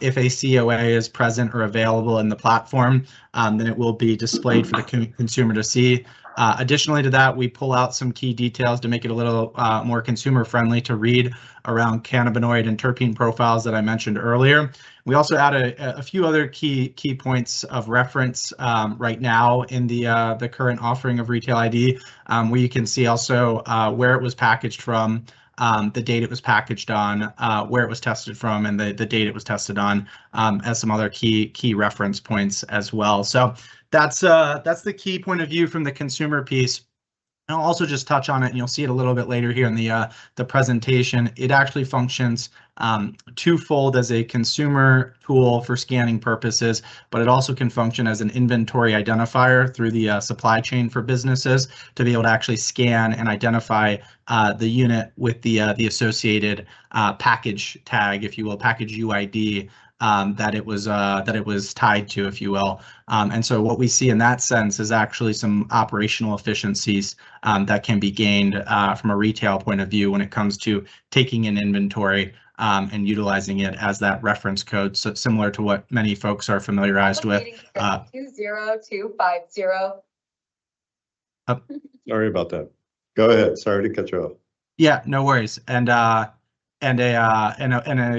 If a COA is present or available in the platform, then it will be displayed for the consumer to see. Additionally to that, we pull out some key details to make it a little more consumer friendly to read around cannabinoid and terpene profiles that I mentioned earlier. We also add a few other key points of reference right now in the current offering of Retail ID, where you can see also where it was packaged from, the date it was packaged on, where it was tested from, and the date it was tested on, as some other key reference points as well. So that's the key point of view from the consumer piece. And I'll also just touch on it, and you'll see it a little bit later here in the presentation. It actually functions twofold as a consumer tool for scanning purposes, but it also can function as an inventory identifier through the supply chain for businesses to be able to actually scan and identify the unit with the associated package tag, if you will, package UID. That it was tied to, if you will. And so what we see in that sense is actually some operational efficiencies that can be gained from a retail point of view when it comes to taking an inventory and utilizing it as that reference code, so similar to what many folks are familiarized with. 20250. Sorry about that. Go ahead. Sorry to cut you off. Yeah, no worries. And it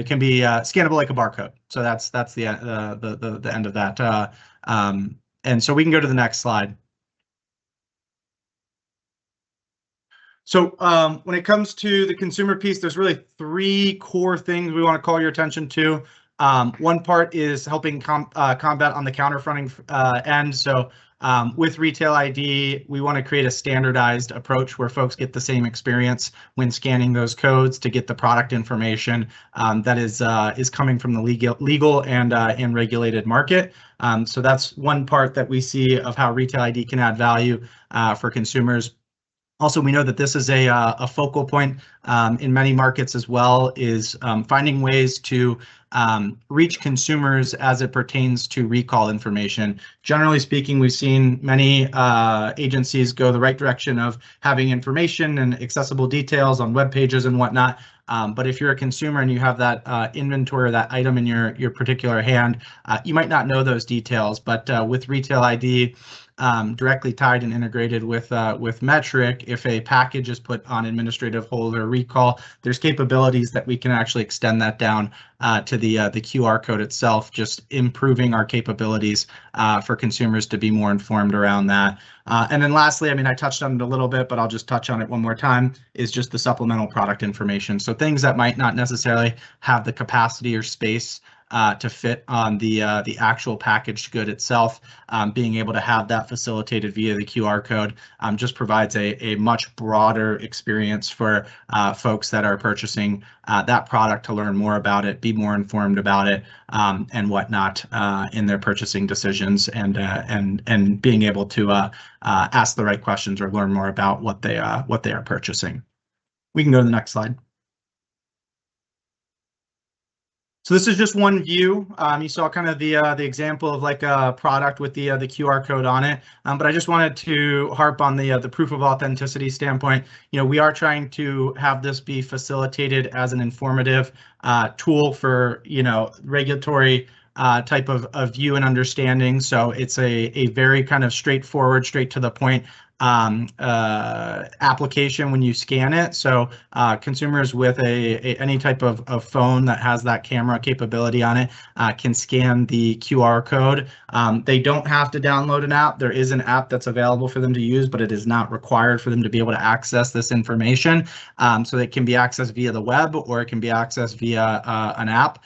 can be scannable like a barcode. So that's the end of that. And so we can go to the next slide. So when it comes to the consumer piece, there's really three core things we want to call your attention to. One part is helping combat on the counterfronting end. So with Retail ID, we want to create a standardized approach where folks get the same experience when scanning those codes to get the product information that is coming from the legal and regulated market. So that's one part that we see of how Retail ID can add value for consumers. Also, we know that this is a focal point in many markets as well, is finding ways to reach consumers as it pertains to recall information. Generally speaking, we've seen many agencies go the right direction of having information and accessible details on web pages and whatnot. But if you're a consumer and you have that inventory or that item in your particular hand, you might not know those details. But with Retail ID, directly tied and integrated with Metric, if a package is put on administrative hold or recall, there's capabilities that we can actually extend that down to the QR code itself, just improving our capabilities for consumers to be more informed around that. And then lastly, I mean, I touched on it a little bit, but I'll just touch on it one more time, is just the supplemental product information. So things that might not necessarily have the capacity or space to fit on the actual packaged good itself. Being able to have that facilitated via the QR code just provides a much broader experience for folks that are purchasing that product to learn more about it, be more informed about it, and whatnot in their purchasing decisions, and being able to ask the right questions or learn more about what they are purchasing. We can go to the next slide. So this is just one view. You saw kind of the example of like a product with the QR code on it. But I just wanted to harp on the proof of authenticity standpoint. You know, we are trying to have this be facilitated as an informative tool for, you know, regulatory type of view and understanding. So it's a very kind of straightforward, straight to the point application when you scan it. So consumers with any type of phone that has that camera capability on it can scan the QR code. They don't have to download an app. There is an app that's available for them to use, but it is not required for them to be able to access this information. So it can be accessed via the web, or it can be accessed via an app.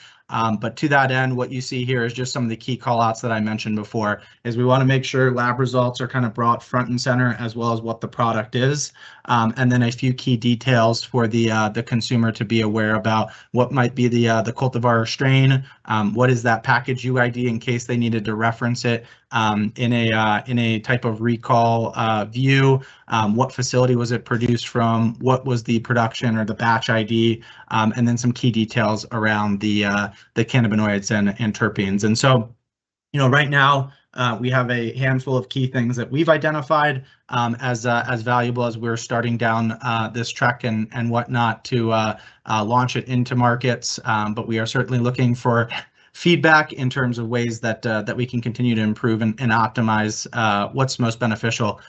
But to that end, what you see here is just some of the key callouts that I mentioned before. Is we want to make sure lab results are kind of brought front and center, as well as what the product is, and then a few key details for the consumer to be aware about. What might be the cultivar or strain, what is that package UID in case they needed to reference it in a type of recall view. What facility was it produced from? What was the production or the batch ID? And then some key details around the cannabinoids and terpenes. And so, you know, right now we have a handful of key things that we've identified as valuable as we're starting down this trek and whatnot to launch it into markets. But we are certainly looking for feedback in terms of ways that we can continue to improve and optimize what's most beneficial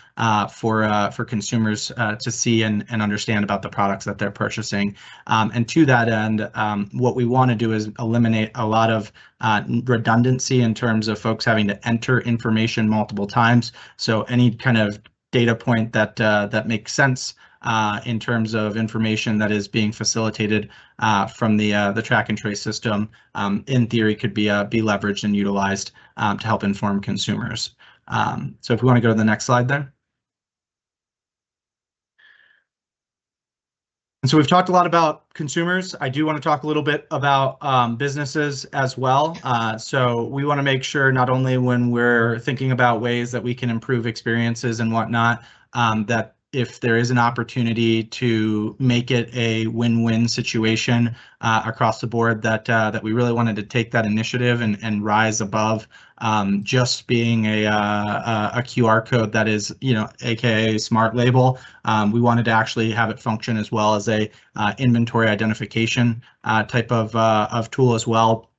for consumers to see and understand about the products that they're purchasing. And to that end, what we want to do is eliminate a lot of redundancy in terms of folks having to enter information multiple times. So any kind of data point that makes sense in terms of information that is being facilitated from the track and trace system, in theory, could be leveraged and utilized to help inform consumers. So if we want to go to the next slide there. And so we've talked a lot about consumers. I do want to talk a little bit about businesses as well. So we want to make sure not only when we're thinking about ways that we can improve experiences and whatnot, that if there is an opportunity to make it a win-win situation across the board, that we really wanted to take that initiative and rise above just being a QR code that is, you know, AKA smart label. We wanted to actually have it function as well as a inventory identification type of tool as well.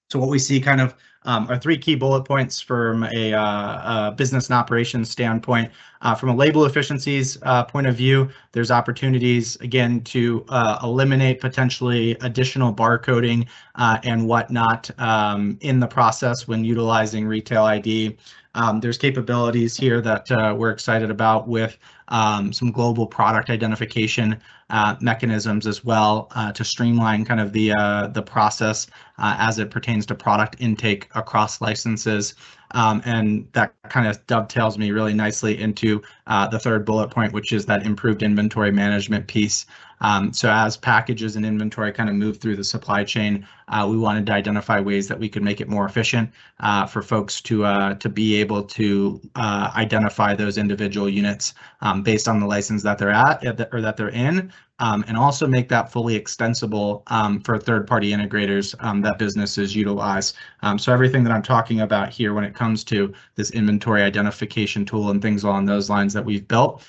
So what we see kind of are three key bullet points from a business and operations standpoint. From a label efficiencies point of view, there's opportunities, again, to eliminate potentially additional barcoding and whatnot in the process when utilizing Retail ID. There's capabilities here that we're excited about with some global product identification mechanisms as well to streamline kind of the process as it pertains to product intake across licenses. And that kind of dovetails me really nicely into the third bullet point, which is that improved inventory management piece. So as packages and inventory kind of move through the supply chain, we wanted to identify ways that we could make it more efficient for folks to be able to identify those individual units based on the license that they're at or that they're in, and also make that fully extensible for third-party integrators that businesses utilize. So everything that I'm talking about here when it comes to this inventory identification tool and things along those lines that we've built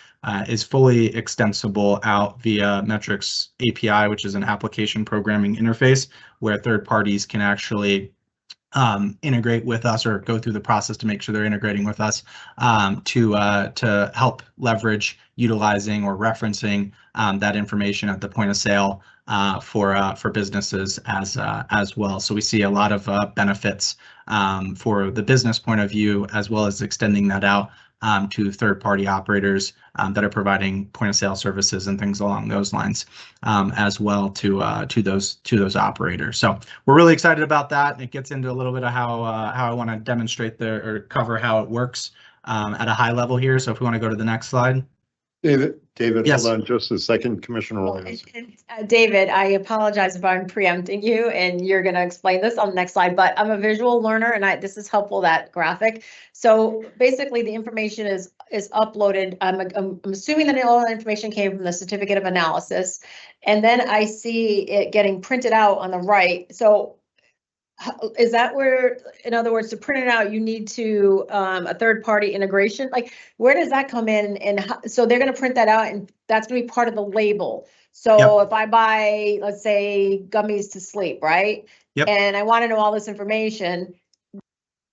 is fully extensible out via Metrics API, which is an application programming interface where third parties can actually integrate with us or go through the process to make sure they're integrating with us to help leverage utilizing or referencing that information at the point of sale for businesses as well. So we see a lot of benefits for the business point of view, as well as extending that out to third-party operators that are providing point-of-sale services and things along those lines, as well to those operators. So we're really excited about that, and it gets into a little bit of how I want to demonstrate or cover how it works at a high level here. So if we want to go to the next slide. David, Yes. hold on just a second, Commissioner Williams. David, I apologize if I'm preempting you and you're going to explain this on the next slide, but I'm a visual learner and this is helpful, that graphic. So basically the information is uploaded. I'm assuming that all the information came from the certificate of analysis, and then I see it getting printed out on the right. So is that where, in other words, to print it out, you need to a third-party integration? Like, where does that come in? And so they're going to print that out, and that's going to be part of the label. So if I buy, let's say, gummies to sleep, right? Yep. And I want to know all this information.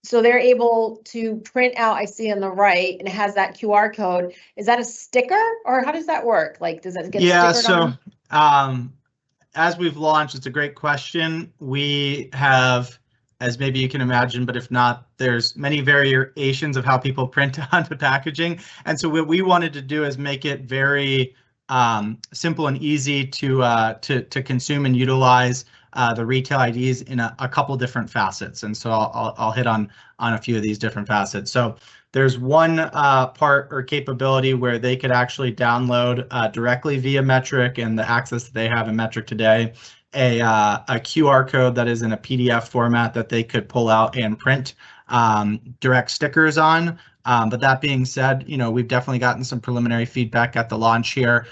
So they're able to print out, I see on the right, and it has that QR code. Is that a sticker, or how does that work? Like, does that get stickered on? As we've launched, it's a great question. We have, as maybe you can imagine, but if not, there's many variations of how people print onto packaging. And so what we wanted to do is make it very simple and easy to consume and utilize the retail IDs in a couple different facets. And so I'll hit on a few of these different facets. So there's one part or capability where they could actually download directly via Metric and the access that they have in Metric today, a QR code that is in a PDF format that they could pull out and print direct stickers on. But that being said, we've definitely gotten some preliminary feedback at the launch here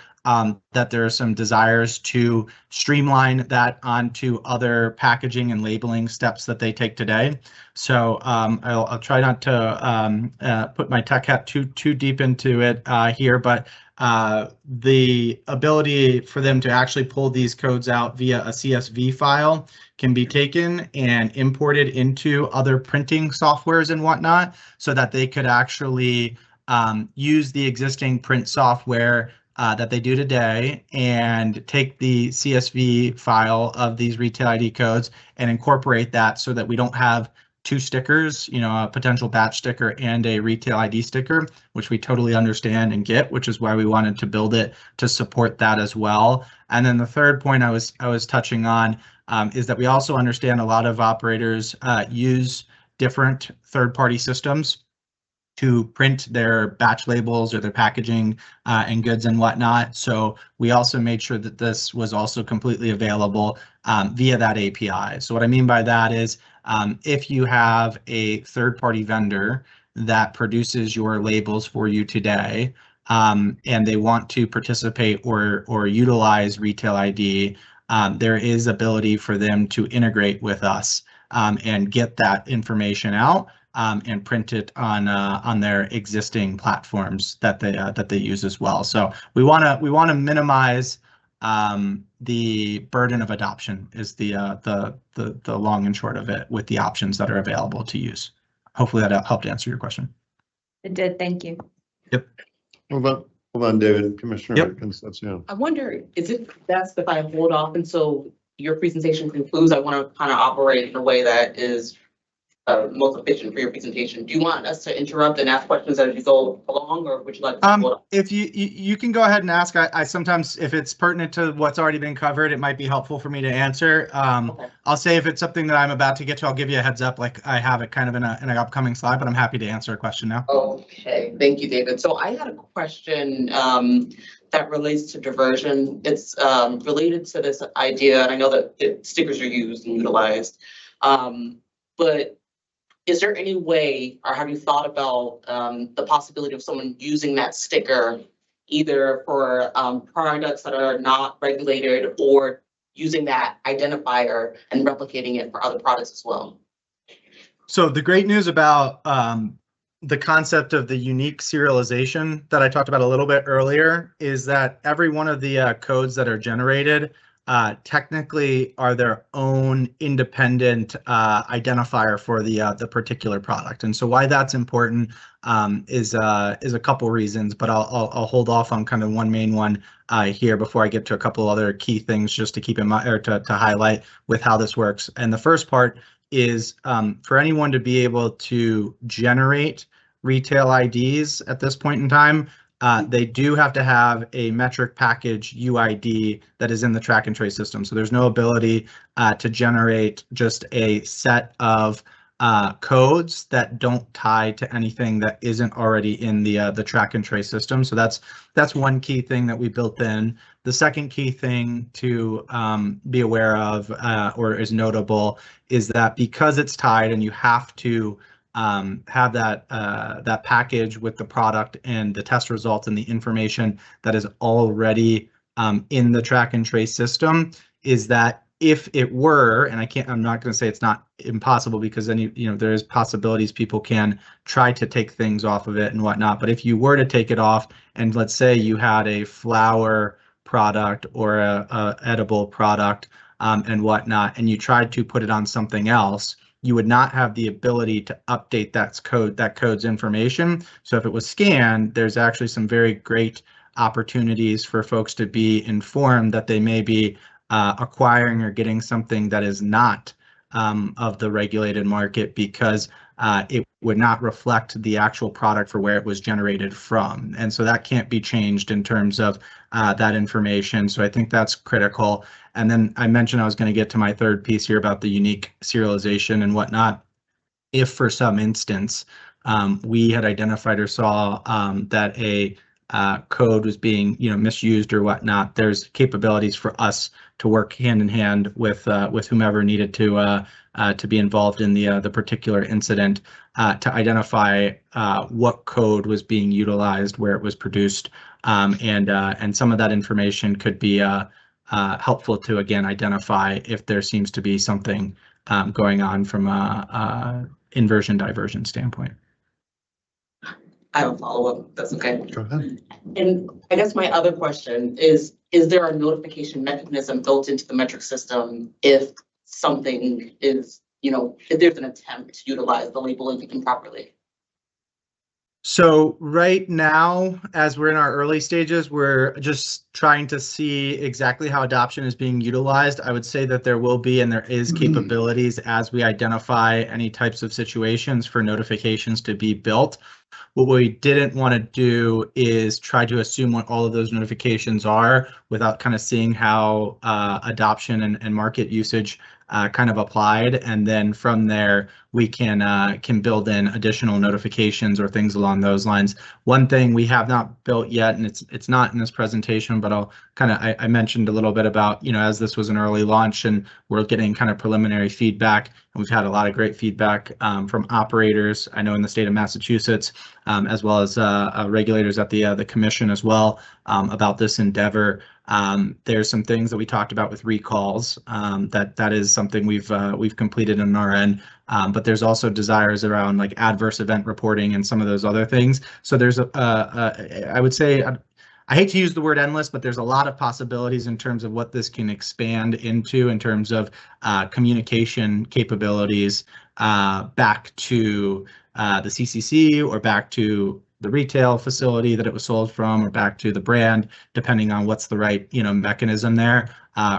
that there are some desires to streamline that onto other packaging and labeling steps that they take today. So I'll try not to put my tech hat too deep into it here, but the ability for them to actually pull these codes out via a CSV file can be taken and imported into other printing softwares and whatnot, so that they could actually use the existing print software that they do today and take the CSV file of these retail ID codes and incorporate that so that we don't have two stickers, a potential batch sticker and a retail ID sticker, which we totally understand and get, which is why we wanted to build it to support that as well. And then the third point I was touching on is that we also understand a lot of operators use different third-party systems to print their batch labels or their packaging and goods and whatnot. So we also made sure that this was also completely available via that API. So what I mean by that is if you have a third-party vendor that produces your labels for you today and they want to participate or utilize Retail ID, there is ability for them to integrate with us and get that information out and print it on their existing platforms that they use as well. So we want to minimize the burden of adoption is the long and short of it with the options that are available to use. Hopefully that helped answer your question. It did. Thank you. Yep. Hold on, David. Commissioner Concepcion. I wonder, is it best if I hold off until your presentation concludes? I want to kind of operate in a way that is most efficient for your presentation. Do you want us to interrupt and ask questions as you go along, or would you like to hold on? If you can go ahead and ask. I sometimes, if it's pertinent to what's already been covered, it might be helpful for me to answer. Okay. I'll say if it's something that I'm about to get to, I'll give you a heads up, like I have it kind of in an upcoming slide, but I'm happy to answer a question now. Okay, thank you, David. So I had a question that relates to diversion. It's related to this idea, and I know that stickers are used and utilized, but is there any way, or have you thought about the possibility of someone using that sticker either for products that are not regulated, or using that identifier and replicating it for other products as well? So the great news about the concept of the unique serialization that I talked about a little bit earlier is that every one of the codes that are generated technically are their own independent identifier for the particular product. And so why that's important is a couple reasons, but I'll hold off on kind of one main one here before I get to a couple other key things just to keep in mind, or to highlight with how this works. And the first part is for anyone to be able to generate retail IDs at this point in time, they do have to have a metric package UID that is in the track and trace system. So there's no ability to generate just a set of codes that don't tie to anything that isn't already in the track and trace system. So that's one key thing that we built in. The second key thing to be aware of or is notable is that because it's tied and you have to have that package with the product and the test results and the information that is already in the track and trace system, is that if it were, and I'm not going to say it's not impossible, because then there's possibilities people can try to take things off of it and whatnot. But if you were to take it off, and let's say you had a flower product or a edible product and whatnot, and you tried to put it on something else, you would not have the ability to update that code's information. So if it was scanned, there's actually some very great opportunities for folks to be informed that they may be acquiring or getting something that is not of the regulated market, because it would not reflect the actual product for where it was generated from. And so that can't be changed in terms of that information. So I think that's critical. And then I mentioned I was going to get to my third piece here about the unique serialization and whatnot. If for some instance we had identified or saw that a code was being misused or whatnot, there's capabilities for us to work hand in hand with whomever needed to be involved in the particular incident to identify what code was being utilized, where it was produced, and some of that information could be helpful to, again, identify if there seems to be something going on from a inversion diversion standpoint. I have a follow-up, that's okay. Go ahead. And I guess my other question is there a notification mechanism built into the metric system if something is, if there's an attempt to utilize the labeling improperly? So right now, as we're in our early stages, we're just trying to see exactly how adoption is being utilized. I would say that there will be, and there is capabilities as we identify any types of situations for notifications to be built. What we didn't want to do is try to assume what all of those notifications are without kind of seeing how adoption and market usage kind of applied, and then from there we can build in additional notifications or things along those lines. One thing we have not built yet, and it's not in this presentation, but I'll kind of I mentioned a little bit about, as this was an early launch and we're getting kind of preliminary feedback, and we've had a lot of great feedback from operators, I know in the state of Massachusetts, as well as regulators at the commission as well, about this endeavor. There's some things that we talked about with recalls, that is something we've completed on our end, but there's also desires around like adverse event reporting and some of those other things. So there's I would say, I hate to use the word endless, but there's a lot of possibilities in terms of what this can expand into in terms of communication capabilities back to the CCC or back to the retail facility that it was sold from, or back to the brand, depending on what's the right mechanism there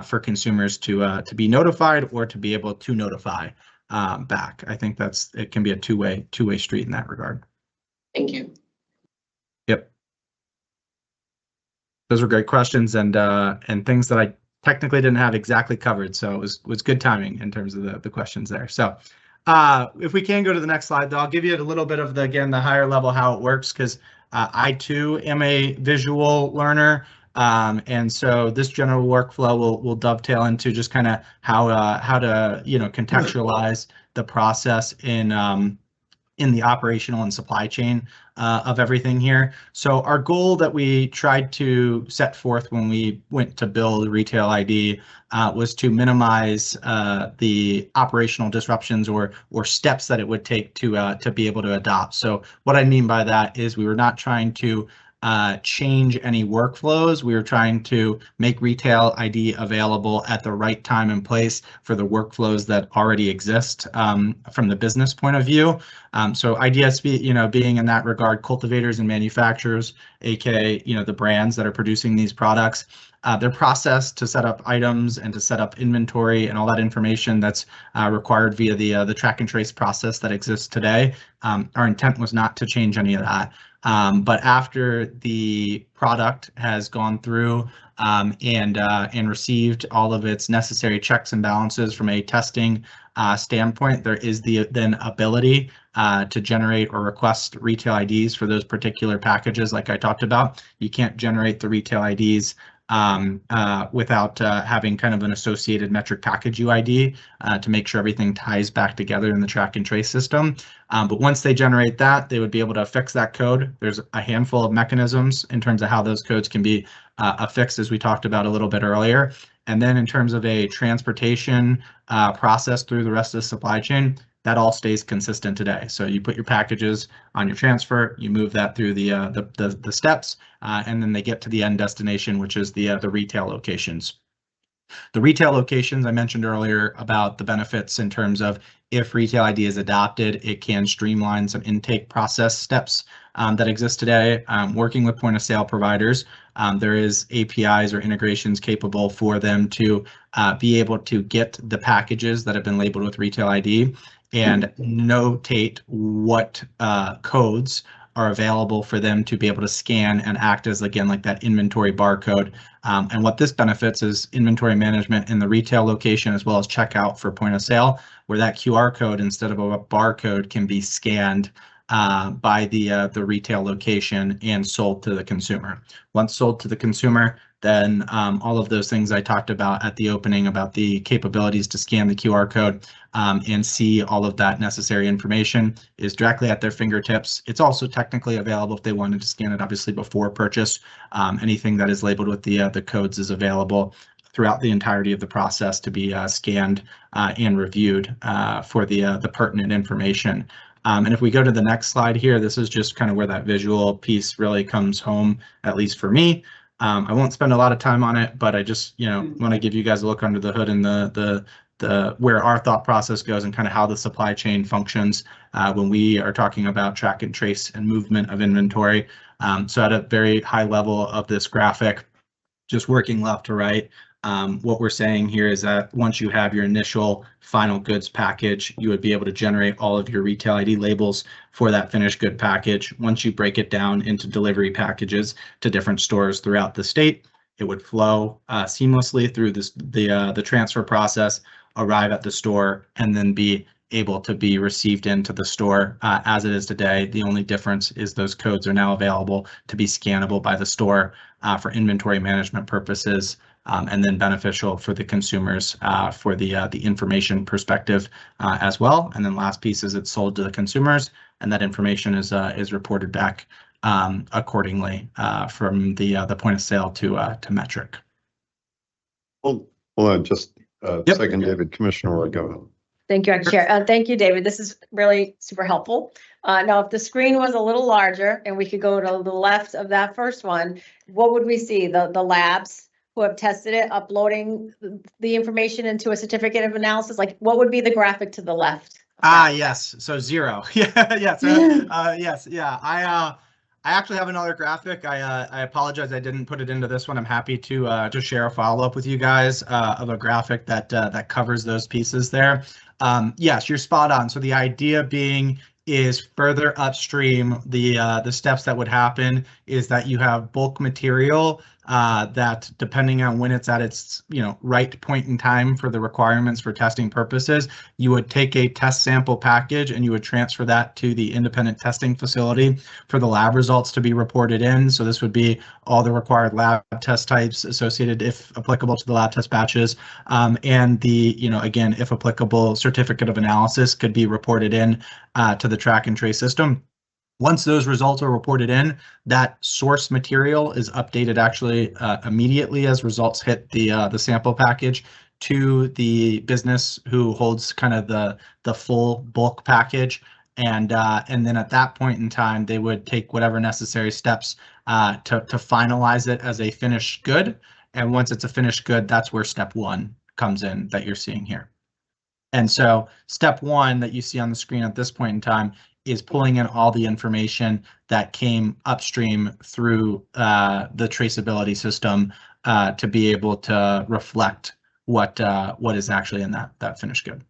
for consumers to be notified or to be able to notify back. I think it can be a two-way street in that regard. Thank you. Yep. Those were great questions and things that I technically didn't have exactly covered, so it was good timing in terms of the questions there. So if we can go to the next slide, though, I'll give you a little bit of the higher level how it works, because I too am a visual learner, and so this general workflow will dovetail into just kind of how to contextualize the process in the operational and supply chain of everything here. So our goal that we tried to set forth when we went to build Retail ID was to minimize the operational disruptions or steps that it would take to be able to adopt. So what I mean by that is we were not trying to change any workflows. We were trying to make retail ID available at the right time and place for the workflows that already exist from the business point of view. So IDSB, being in that regard, cultivators and manufacturers, aka the brands that are producing these products, their process to set up items and to set up inventory and all that information that's required via the track and trace process that exists today. Our intent was not to change any of that. But after the product has gone through and received all of its necessary checks and balances from a testing standpoint, there is the then ability to generate or request retail IDs for those particular packages like I talked about. You can't generate the retail IDs without having kind of an associated metric package UID to make sure everything ties back together in the track and trace system. But once they generate that, they would be able to affix that code. There's a handful of mechanisms in terms of how those codes can be affixed, as we talked about a little bit earlier. And then in terms of a transportation process through the rest of the supply chain, that all stays consistent today. So you put your packages on your transfer, you move that through the steps, and then they get to the end destination, which is the retail locations. The retail locations I mentioned earlier about the benefits in terms of if retail ID is adopted, it can streamline some intake process steps that exist today. Working with point of sale providers, there is APIs or integrations capable for them to be able to get the packages that have been labeled with retail ID and notate what codes are available for them to be able to scan and act as, again, like that inventory barcode. And what this benefits is inventory management in the retail location as well as checkout for point of sale, where that QR code instead of a barcode can be scanned by the retail location and sold to the consumer. Once sold to the consumer, then all of those things I talked about at the opening about the capabilities to scan the QR code and see all of that necessary information is directly at their fingertips. It's also technically available if they wanted to scan it, obviously before purchase. Anything that is labeled with the codes is available throughout the entirety of the process to be scanned and reviewed for the pertinent information. And if we go to the next slide here, this is just kind of where that visual piece really comes home, at least for me. I won't spend a lot of time on it, but I just want to give you guys a look under the hood and the where our thought process goes and kind of how the supply chain functions when we are talking about track and trace and movement of inventory. So at a very high level of this graphic, just working left to right, what we're saying here is that once you have your initial final goods package, you would be able to generate all of your retail ID labels for that finished good package. Once you break it down into delivery packages to different stores throughout the state, it would flow seamlessly through the transfer process, arrive at the store, and then be able to be received into the store as it is today. The only difference is those codes are now available to be scannable by the store for inventory management purposes, and then beneficial for the consumers for the information perspective as well. And then last piece is it's sold to the consumers, and that information is reported back accordingly from the point of sale to metric. Hold on just a second, David. Commissioner Roy, go ahead. Thank you, Acting Chair. Thank you, David. This is really super helpful. Now, if the screen was a little larger and we could go to the left of that first one, what would we see? The labs who have tested it, uploading the information into a certificate of analysis? Like, what would be the graphic to the left? Yes. So 0. Yeah. Yes. Yes. Yeah. I actually have another graphic. I apologize I didn't put it into this one. I'm happy to share a follow-up with you guys of a graphic that covers those pieces there. Yes, you're spot on. So the idea being is further upstream, the steps that would happen is that you have bulk material that, depending on when it's at its right point in time for the requirements for testing purposes, you would take a test sample package and you would transfer that to the independent testing facility for the lab results to be reported in. So this would be all the required lab test types associated, if applicable, to the lab test batches, and the again, if applicable, certificate of analysis could be reported in to the track and trace system. Once those results are reported in, that source material is updated actually immediately as results hit the sample package to the business who holds kind of the full bulk package. And then at that point in time, they would take whatever necessary steps to finalize it as a finished good. And once it's a finished good, that's where step 1 comes in that you're seeing here. And so step 1 that you see on the screen at this point in time is pulling in all the information that came upstream through the traceability system to be able to reflect what is actually in that finished good.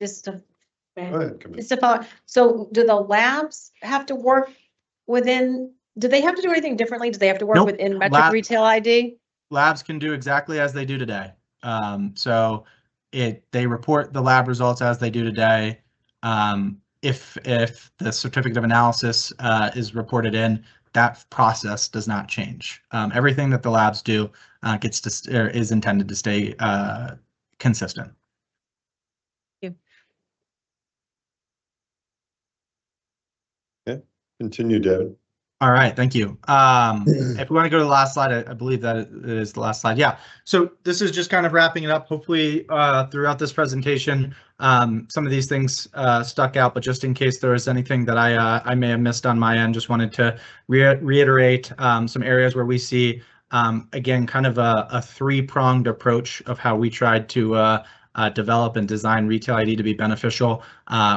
Just to, Go ahead, Commissioner. just to follow, so do the labs have to work within, do they have to do anything differently? Do they have to work Nope. within Metric Lab- Retail ID? Labs can do exactly as they do today. So they report the lab results as they do today. If the certificate of analysis is reported in, that process does not change. Everything that the labs do is intended to stay consistent. Continue, David. All right, thank you. If we want to go to the last slide, I believe that it is the last slide. Yeah, so this is just kind of wrapping it up. Hopefully throughout this presentation, some of these things stuck out, but just in case there was anything that I may have missed on my end, just wanted to reiterate some areas where we see, again, kind of a three-pronged approach of how we tried to develop and design Retail ID to be beneficial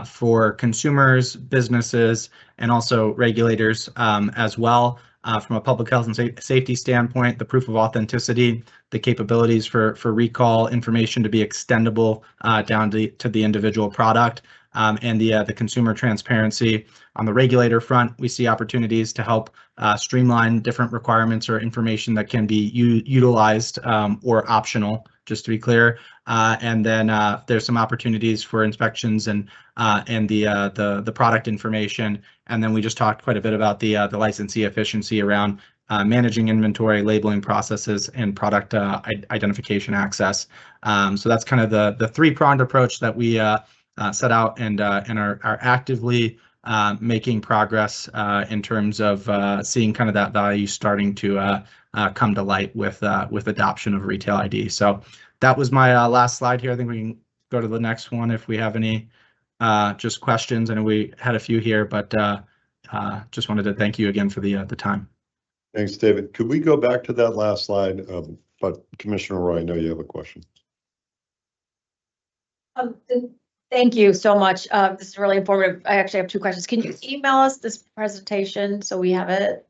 for consumers, businesses, and also regulators as well. From a public health and safety standpoint, the proof of authenticity, the capabilities for recall information to be extendable down to the individual product, and the consumer transparency. On the regulator front, we see opportunities to help streamline different requirements or information that can be utilized or optional, just to be clear. And then there's some opportunities for inspections and the product information. And then we just talked quite a bit about the licensee efficiency around managing inventory, labeling processes, and product identification access. So that's kind of the three-pronged approach that we set out and are actively making progress in terms of seeing kind of that value starting to come to light with adoption of Retail ID. So that was my last slide here. I think we can go to the next one if we have any just questions. I know we had a few here, but just wanted to thank you again for the time. Thanks, David. Could we go back to that last slide? But Commissioner Roy, I know you have a question. Thank you so much. This is really informative. I actually have two questions. Can you email us this presentation so we have it?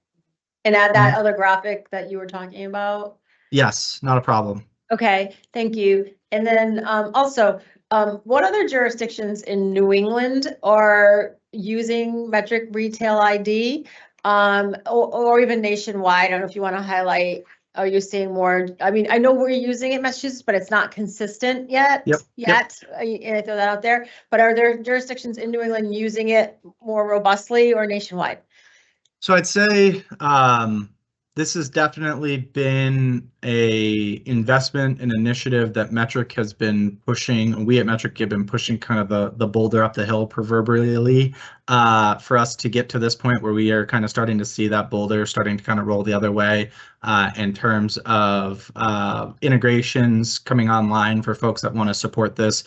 And add that other graphic that you were talking about? Yes, not a problem. Okay, thank you. And then also, what other jurisdictions in New England are using Metric Retail ID or even nationwide? I don't know if you want to highlight. Are you seeing more? I mean, I know we're using it in Massachusetts, but it's not consistent yet. Yep. And I throw that out there. But are there jurisdictions in New England using it more robustly or nationwide? So I'd say this has definitely been a investment and initiative that Metric has been pushing. We at Metric have been pushing kind of the boulder up the hill proverbially for us to get to this point where we are kind of starting to see that boulder starting to kind of roll the other way in terms of integrations coming online for folks that want to support this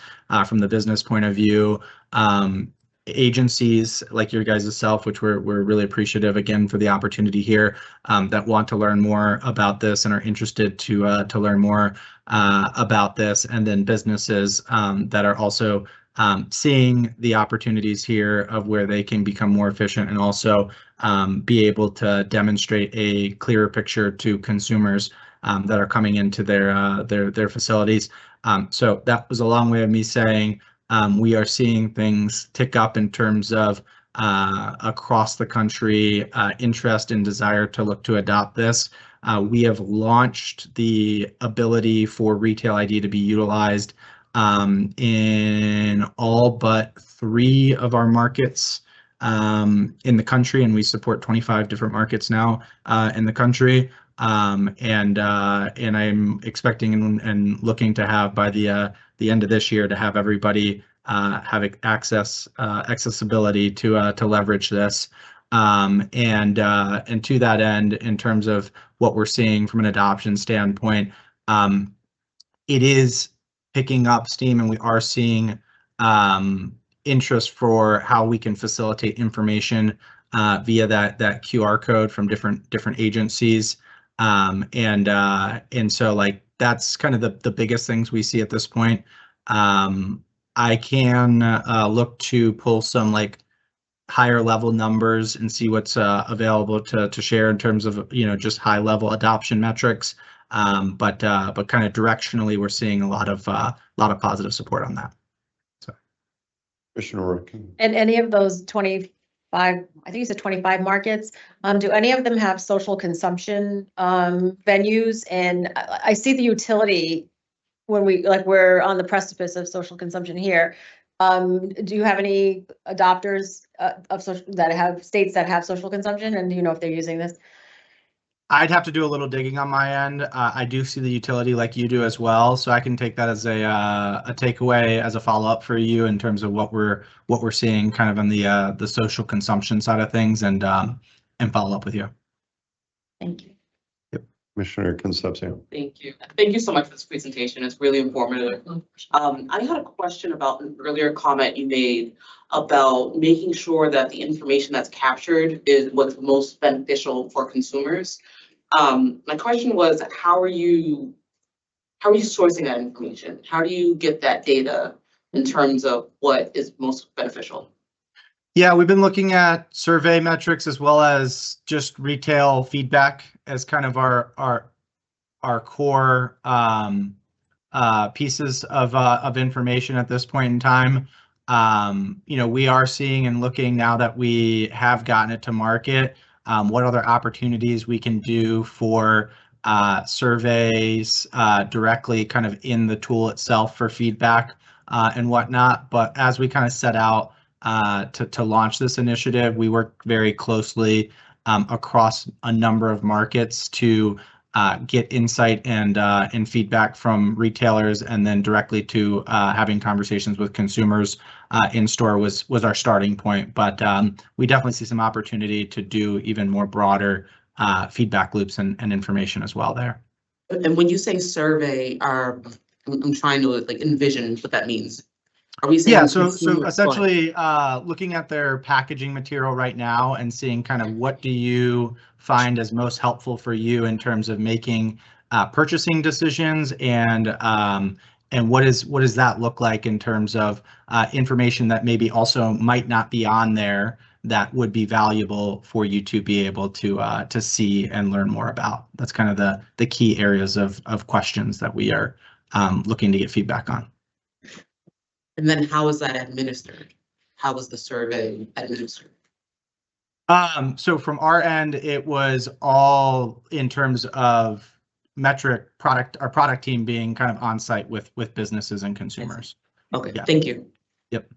from the business point of view. Agencies like your guys' self, which we're really appreciative again for the opportunity here, that want to learn more about this and are interested to learn more about this, and then businesses that are also seeing the opportunities here of where they can become more efficient and also be able to demonstrate a clearer picture to consumers that are coming into their facilities. So that was a long way of me saying we are seeing things tick up in terms of across the country interest and desire to look to adopt this. We have launched the ability for Retail ID to be utilized in all but 3 of our markets in the country, and we support 25 different markets now in the country. And I'm expecting and looking to have by the end of this year to have everybody have accessibility to leverage this. And to that end, in terms of what we're seeing from an adoption standpoint, it is picking up steam, and we are seeing interest for how we can facilitate information via that QR code from different agencies. And so like that's kind of the biggest things we see at this point. I can look to pull some like higher level numbers and see what's available to share in terms of, you know, just high level adoption metrics. But kind of directionally, we're seeing a lot of positive support on that. So, Commissioner Rourke. And any of those 25, I think you said 25 markets, do any of them have social consumption venues? And I see the utility when we're on the precipice of social consumption here. Do you have any adopters of social that have states that have social consumption, and do you know if they're using this? I'd have to do a little digging on my end. I do see the utility like you do as well, so I can take that as a takeaway as a follow-up for you in terms of what we're seeing kind of on the social consumption side of things, and follow up with you. Thank you. Commissioner Concepcion. Thank you. Thank you so much for this presentation. It's really informative. I had a question about an earlier comment you made about making sure that the information that's captured is what's most beneficial for consumers. My question was, how are you sourcing that information? How do you get that data in terms of what is most beneficial? Yeah, we've been looking at survey metrics as well as just retail feedback as kind of our core pieces of information at this point in time. You know, we are seeing and looking now that we have gotten it to market, what other opportunities we can do for surveys directly kind of in the tool itself for feedback and whatnot. But as we kind of set out to launch this initiative, we worked very closely across a number of markets to get insight and feedback from retailers, and then directly to having conversations with consumers in store was our starting point. But we definitely see some opportunity to do even more broader feedback loops and information as well there. And when you say survey, I'm trying to like envision what that means. Are we saying? Yeah, so essentially looking at their packaging material right now and seeing kind of what do you find as most helpful for you in terms of making purchasing decisions, and what does that look like in terms of information that maybe also might not be on there that would be valuable for you to be able to see and learn more about. That's kind of the key areas of questions that we are looking to get feedback on. And then how is that administered? How was the survey administered? So from our end, it was all in terms of metric product, our product team being kind of on site with businesses and consumers. Okay, Yeah. Thank you. Yep.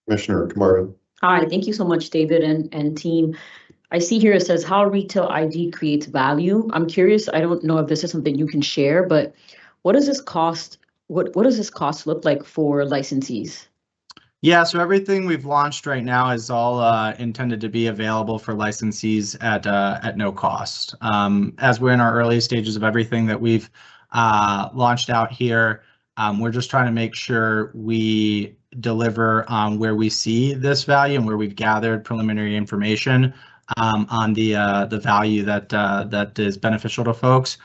Commissioner Camargo. Hi, thank you so much, David and team. I see here it says how retail ID creates value. I'm curious, I don't know if this is something you can share, but what does this cost? What does this cost look like for licensees? Yeah, so everything we've launched right now is all intended to be available for licensees at no cost. As we're in our early stages of everything that we've launched out here, we're just trying to make sure we deliver on where we see this value and where we've gathered preliminary information on the value that is beneficial to folks.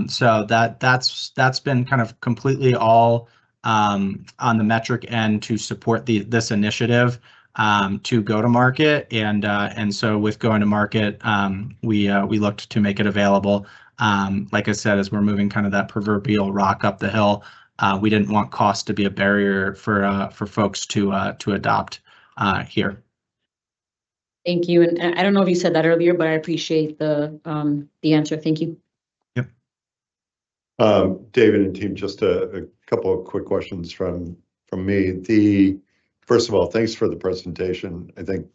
So that's been kind of completely all on the metric end to support this initiative to go to market, and so with going to market, we looked to make it available. Like I said, as we're moving kind of that proverbial rock up the hill, we didn't want cost to be a barrier for folks to adopt here. Thank you. And I don't know if you said that earlier, but I appreciate the answer. Thank you. Yep. David and team, just a couple of quick questions from me. First of all, thanks for the presentation. I think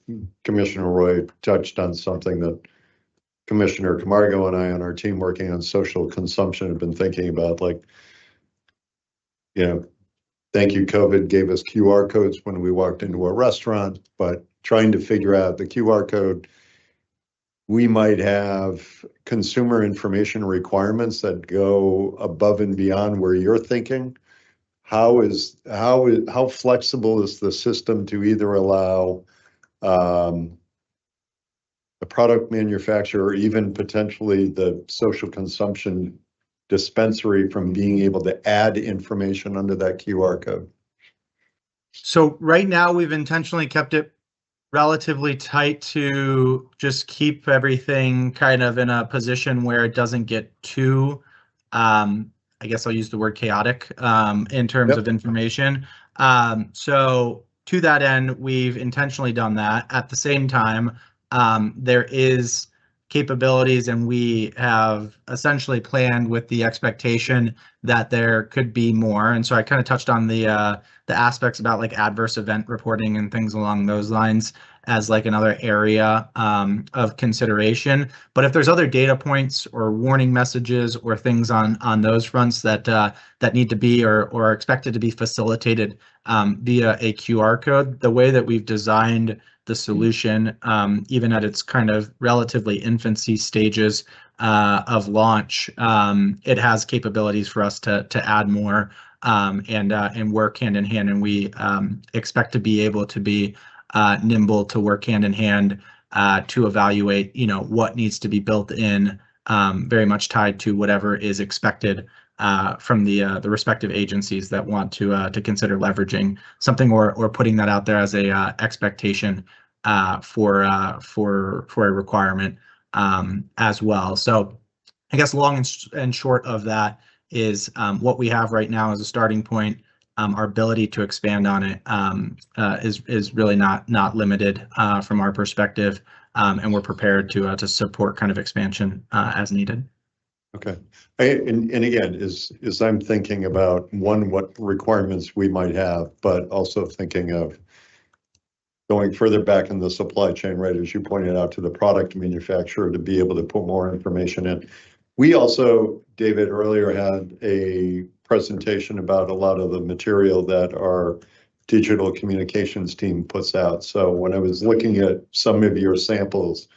Commissioner Roy touched on something that Commissioner Camargo and I on our team working on social consumption have been thinking about, like, you know, thank you, COVID gave us QR codes when we walked into a restaurant, but trying to figure out the QR code, we might have consumer information requirements that go above and beyond where you're thinking. how flexible is the system to either allow the product manufacturer, or even potentially the social consumption dispensary, from being able to add information under that QR code? So right now, we've intentionally kept it relatively tight to just keep everything kind of in a position where it doesn't get too, I guess I'll use the word chaotic, in terms of information. So to that end, we've intentionally done that. At the same time, there is capabilities, and we have essentially planned with the expectation that there could be more. And so I kind of touched on the aspects about like adverse event reporting and things along those lines as like another area of consideration. But if there's other data points or warning messages or things on those fronts that that need to be or are expected to be facilitated via a QR code, the way that we've designed the solution, even at its kind of relatively infancy stages of launch, it has capabilities for us to add more and work hand in hand. And we expect to be able to be nimble to work hand in hand to evaluate, what needs to be built in, very much tied to whatever is expected from the respective agencies that want to consider leveraging something or putting that out there as a expectation for a requirement as well. So I guess long and short of that is what we have right now as a starting point. Our ability to expand on it is really not limited from our perspective, and we're prepared to support kind of expansion as needed. Okay. And again, as I'm thinking about what requirements we might have, but also thinking of going further back in the supply chain, right, as you pointed out, to the product manufacturer to be able to put more information in. We also, David, earlier had a presentation about a lot of the material that our digital communications team puts out. So when I was looking at some of your samples,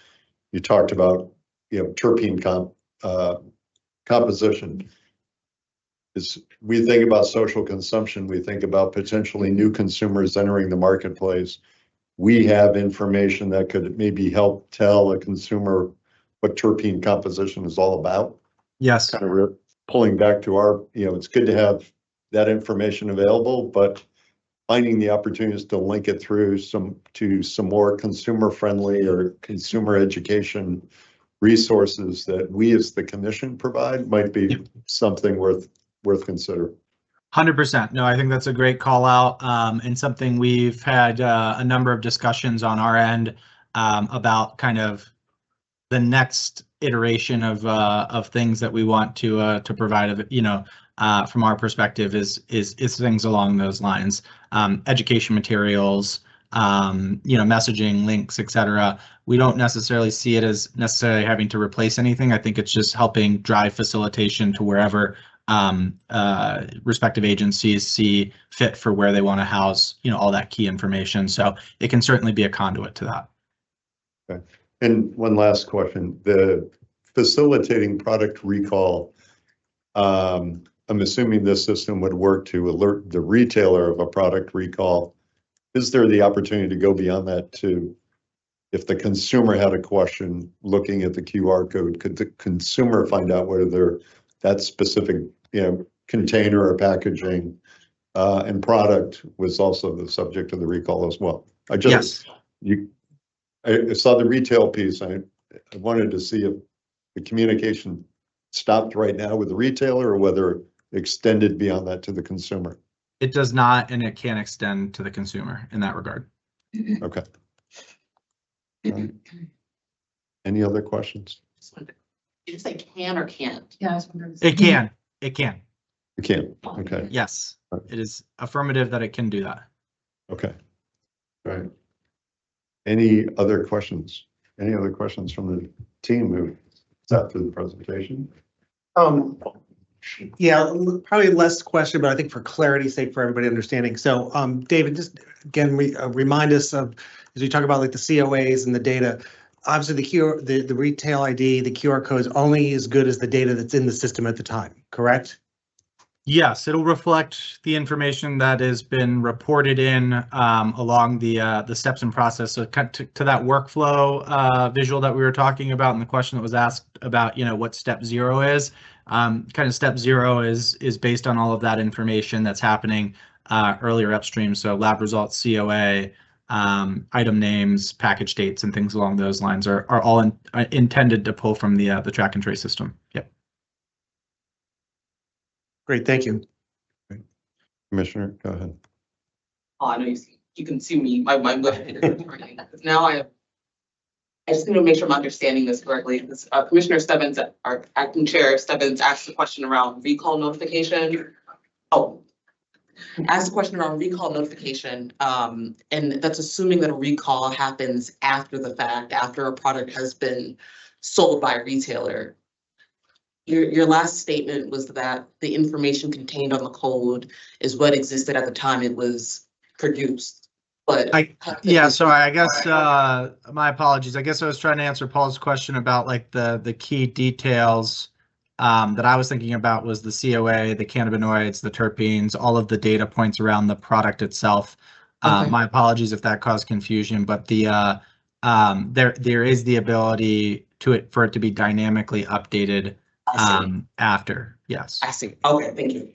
you talked about, terpene composition. As we think about social consumption, we think about potentially new consumers entering the marketplace. We have information that could maybe help tell a consumer what terpene composition is all about. Yes. Kind of pulling back to our, it's good to have that information available, but finding the opportunities to link it through to some more consumer friendly or consumer education resources that we as the commission provide might be something worth considering. 100%. No, I think that's a great call out, and something we've had a number of discussions on our end about kind of the next iteration of things that we want to provide. From our perspective, is things along those lines, education materials, messaging, links, etc. We don't necessarily see it as necessarily having to replace anything. I think it's just helping drive facilitation to wherever respective agencies see fit for where they want to house, all that key information. So it can certainly be a conduit to that. Okay. And one last question, the facilitating product recall, I'm assuming this system would work to alert the retailer of a product recall. Is there the opportunity to go beyond that to, if the consumer had a question looking at the QR code, could the consumer find out whether that specific, container or packaging and product was also the subject of the recall as well? I saw the retail piece. I wanted to see if the communication stopped right now with the retailer or whether it extended beyond that to the consumer. It does not, and it can extend to the consumer in that regard. Okay. Any other questions? Did you say can or can't? Yeah, I was wondering. It can. It can. You can. Okay. Yes, it is affirmative that it can do that. Okay. All right. Any other questions? Any other questions from the team who sat through the presentation? Yeah, probably less question, but I think for clarity's sake, for everybody understanding. So, David, just again, remind us of, as we talk about like the COAs and the data, obviously the retail ID, the QR code is only as good as the data that's in the system at the time, correct? Yes, it'll reflect the information that has been reported in along the steps and process. So to that workflow visual that we were talking about, and the question that was asked about, what step 0 is. Kind of step 0 is based on all of that information that's happening earlier upstream. So lab results, COA, item names, package dates, and things along those lines are all intended to pull from the track and trace system. Yep. Great, thank you. Commissioner, go ahead. Oh, I know you can see me, my now I just need to make sure I'm understanding this correctly. Commissioner Stebbins, our acting chair Stebbins asked a question around recall notification. Asked a question around recall notification, and that's assuming that a recall happens after the fact, after a product has been sold by a retailer. Your last statement was that the information contained on the code is what existed at the time it was produced. But yeah, sorry, I guess my apologies. I guess I was trying to answer Paul's question about like the key details that I was thinking about was the COA, the cannabinoids, the terpenes, all of the data points around the product itself. Okay. My apologies if that caused confusion, but there is the ability for it to be dynamically updated after. Yes. I see. Okay, thank you.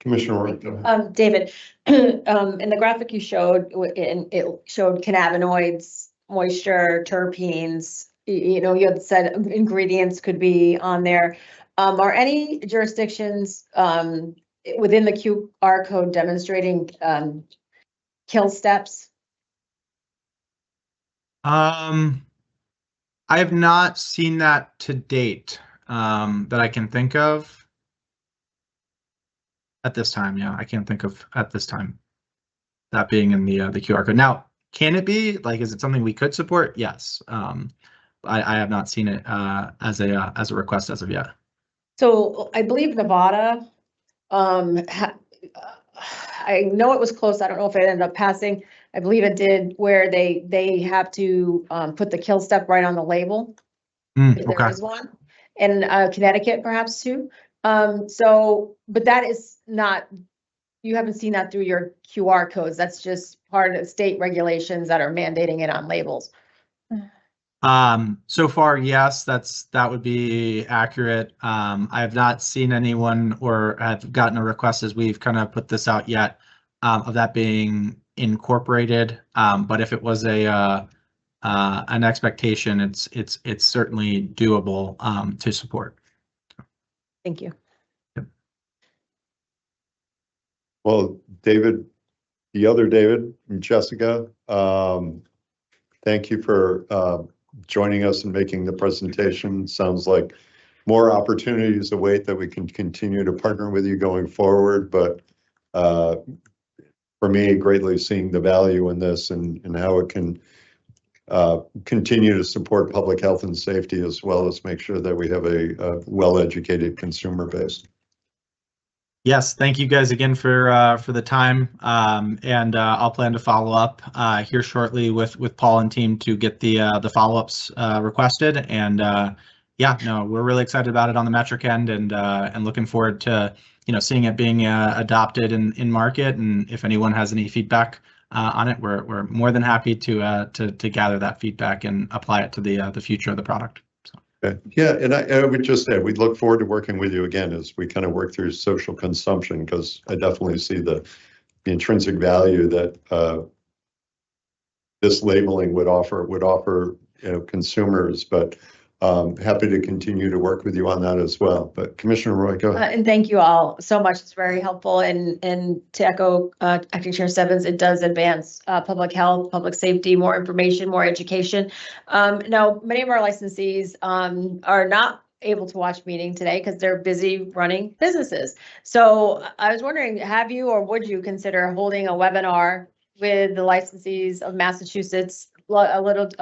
Commissioner Roy, go ahead. David, in the graphic you showed, it showed cannabinoids, moisture, terpenes. You had said ingredients could be on there. Are any jurisdictions within the QR code demonstrating kill steps? I have not seen that to date that I can think of. At this time, yeah, I can't think of at this time that being in the QR code. Now, can it be? Like, is it something we could support? Yes. I have not seen it as a request as of yet. So I believe Nevada, I know it was close. I don't know if it ended up passing. I believe it did, where they have to put the kill step right on the label. If there is one. And Connecticut perhaps too. But that is not, you haven't seen that through your QR codes. That's just part of state regulations that are mandating it on labels. So far, yes, that would be accurate. I have not seen anyone or have gotten a request as we've kind of put this out yet of that being incorporated. But if it was an expectation, it's certainly doable to support. Thank you. Well, David, the other David and Jessica, thank you for joining us and making the presentation. Sounds like more opportunities await that we can continue to partner with you going forward. But for me, greatly seeing the value in this and how it can continue to support public health and safety, as well as make sure that we have a well-educated consumer base. Yes, thank you guys again for the time, and I'll plan to follow up here shortly with Paul and team to get the follow-ups requested. And yeah, no, we're really excited about it on the metric end, and looking forward to seeing it being adopted in market. And if anyone has any feedback on it, we're more than happy to gather that feedback and apply it to the future of the product. Okay. Yeah, and I would just say we look forward to working with you again as we kind of work through social consumption, because I definitely see the intrinsic value that this labeling would offer consumers. But happy to continue to work with you on that as well. But Commissioner Roy, go ahead. And thank you all so much. It's very helpful. And to echo Acting Chair Stebbins, it does advance public health, public safety, more information, more education. Now, many of our licensees are not able to watch meeting today because they're busy running businesses. So I was wondering, have you or would you consider holding a webinar with the licensees of Massachusetts,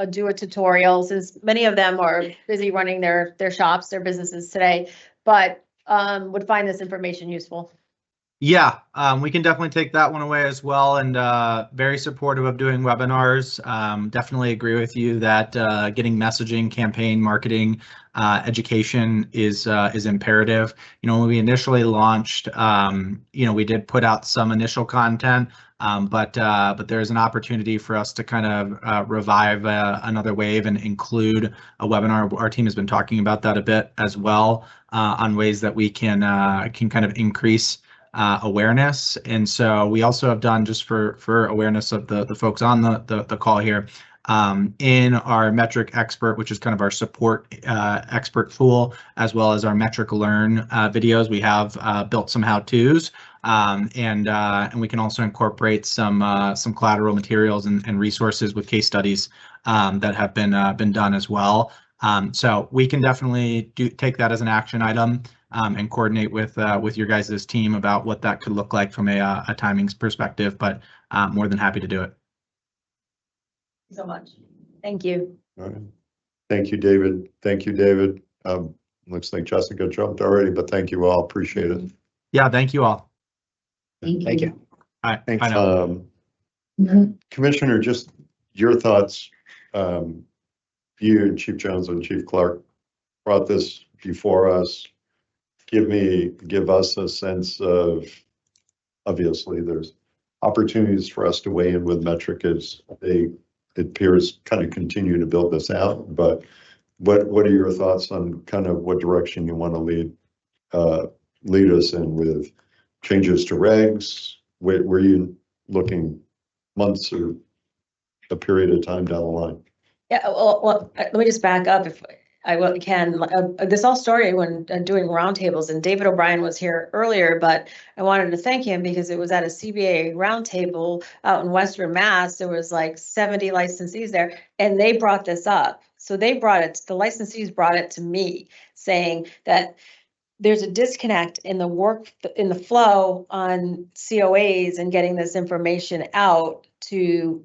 do a tutorial, since many of them are busy running their shops, their businesses today, but would find this information useful? Yeah, we can definitely take that one away as well, and very supportive of doing webinars. Definitely agree with you that getting messaging, campaign, marketing, education is imperative. You know, when we initially launched, you know, we did put out some initial content, but there's an opportunity for us to kind of revive another wave and include a webinar. Our team has been talking about that a bit as well, on ways that we can kind of increase awareness. And so we also have done, just for awareness of the folks on the call here, in our metric expert, which is kind of our support expert tool, as well as our metric learn videos, we have built some how-tos, and we can also incorporate some collateral materials and resources with case studies that have been done as well. So we can definitely take that as an action item, and coordinate with your guys' team about what that could look like from a timings perspective, but more than happy to do it. So much. Thank you. All right. Thank you, David. Thank you, David. Looks like Jessica jumped already, but thank you all. Appreciate it. Yeah, thank you all. Thank you. All right, Thanks. bye now. Commissioner, just your thoughts. You and Chief Jones and Chief Clark brought this before us. Give us a sense of, obviously, there's opportunities for us to weigh in with metric as it appears kind of continue to build this out. But what are your thoughts on kind of what direction you want to lead us in with changes to regs? Were you looking months or a period of time down the line? Yeah, well, let me just back up if I can. This all started when doing roundtables, and David O'Brien was here earlier, but I wanted to thank him because it was at a CBA roundtable out in Western Mass. There was like 70 licensees there, and they brought this up. So they brought it, the licensees brought it to me, saying that there's a disconnect in the work, in the flow on COAs and getting this information out to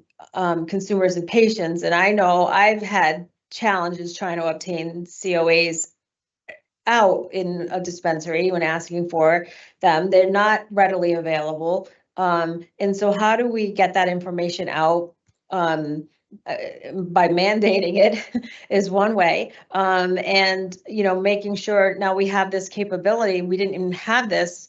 consumers and patients. And I know I've had challenges trying to obtain COAs out in a dispensary when asking for them. They're not readily available. And so how do we get that information out? By mandating it is one way. And, you know, making sure now we have this capability. We didn't even have this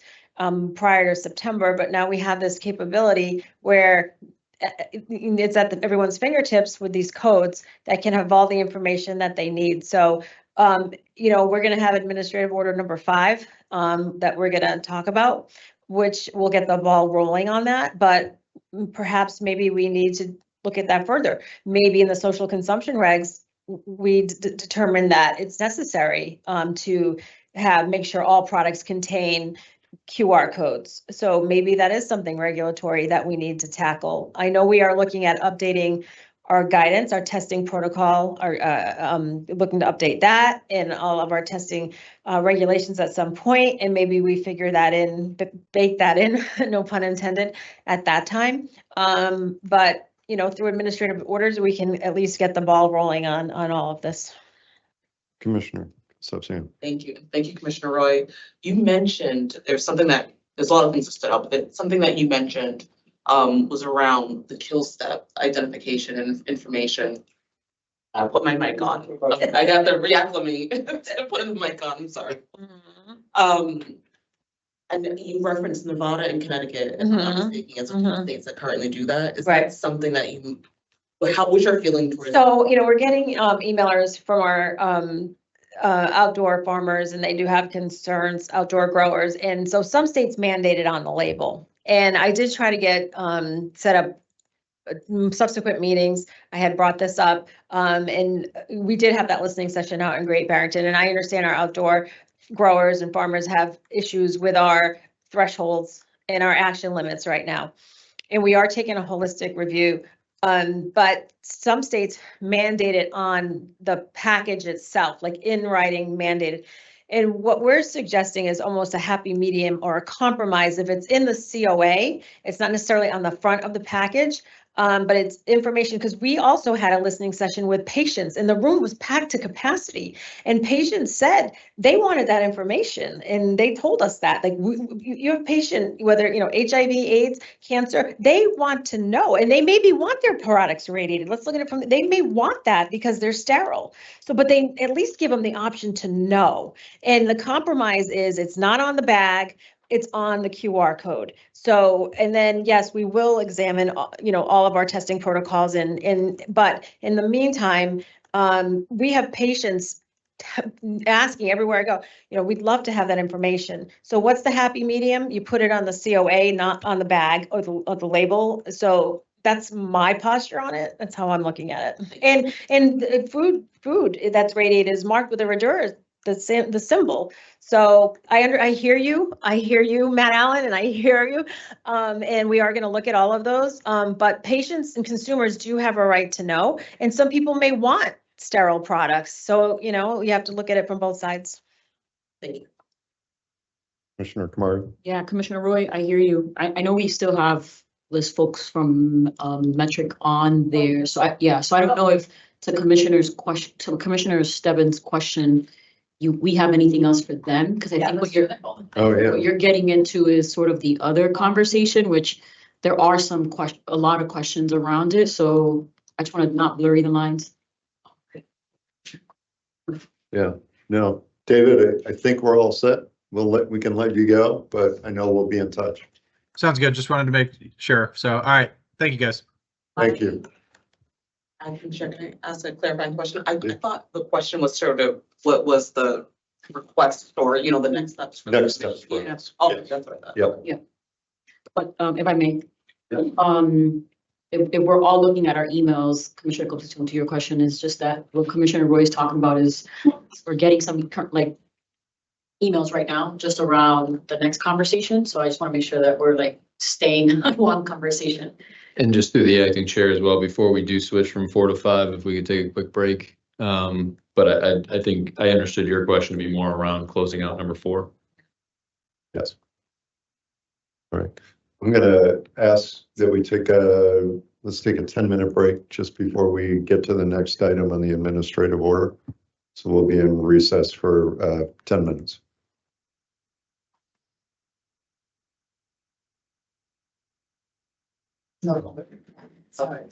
prior to September, but now we have this capability where it's at everyone's fingertips with these codes that can have all the information that they need. So, you know, we're going to have Administrative Order number 5 that we're going to talk about, which will get the ball rolling on that. But perhaps maybe we need to look at that further. Maybe in the social consumption regs, we determine that it's necessary to make sure all products contain QR codes. So maybe that is something regulatory that we need to tackle. I know we are looking at updating our guidance, our testing protocol, are looking to update that in all of our testing regulations at some point, and maybe we figure that in, bake that in, no pun intended, at that time. But you know, through administrative orders, we can at least get the ball rolling on all of this. Commissioner Subsian. Thank you. Thank you, Commissioner Roy. You mentioned there's a lot of things that stood out, but something that you mentioned was around the kill step identification and information. I put my mic on. I got to reacclimate to put the mic on. I'm sorry. And you referenced Nevada and Connecticut, if I'm not mistaken, as two states that currently do that. Is that something that what's your feeling towards? So, you know, we're getting emailers from our outdoor farmers, and they do have concerns, outdoor growers. And so some states mandated on the label. And I did try to get set up subsequent meetings. I had brought this up, and we did have that listening session out in Great Barrington. And I understand our outdoor growers and farmers have issues with our thresholds and our action limits right now. And we are taking a holistic review. But some states mandate it on the package itself, like in writing mandated. And what we're suggesting is almost a happy medium or a compromise. If it's in the COA, it's not necessarily on the front of the package, But it's information because we also had a listening session with patients and the room was packed to capacity. And patients said they wanted that information and they told us that like you have a patient, whether, HIV, AIDS, cancer, they want to know and they maybe want their products irradiated. Let's look at it from, they may want that because they're sterile. So, but they at least give them the option to know. And the compromise is it's not on the bag, it's on the QR code. So, and then, yes, we will examine, all of our testing protocols but in the meantime, we have patients asking everywhere I go, we'd love to have that information. So what's the happy medium? You put it on the COA, not on the bag or the label. So that's my posture on it. That's how I'm looking at it. And food that's radiated is marked with a Radura, the symbol. So I hear you, Matt Allen, and I hear you. And we are going to look at all of those. But patients and consumers do have a right to know. And some people may want sterile products. So, you have to look at it from both sides. Thank you. Commissioner Kamari. Yeah, Commissioner Roy, I hear you. I know we still have list folks from Metric on there. So I don't know if to Commissioner Stebbins' question, we have anything else for them? Because I think what you're getting into is sort of the other conversation, which there are a lot of questions around it. So I just want to not blurry the lines. Yeah, no, David, I think we're all set. We can let you go, but I know we'll be in touch. Sounds good. Just wanted to make sure. So, all right. Thank you, guys. Thank you. I can ask a clarifying question. I thought the question was sort of what was the request or, the next steps. For Next steps for Yeah. us. Oh, Yes. that's what I thought. Yep. But if I may, if we're all looking at our emails, Commissioner Copeland, to your question is just that what Commissioner Roy is talking about is we're getting some emails right now just around the next conversation. So I just want to make sure that we're staying on one conversation. And just through the acting chair as well, before we do switch from 4 to 5, if we could take a quick break. But I think I understood your question to be more around closing out number 4. Yes. All right. I'm gonna ask that we let's take a 10-minute break just before we get to the next item on the administrative order. So we'll be in recess for 10 minutes. No. Sorry.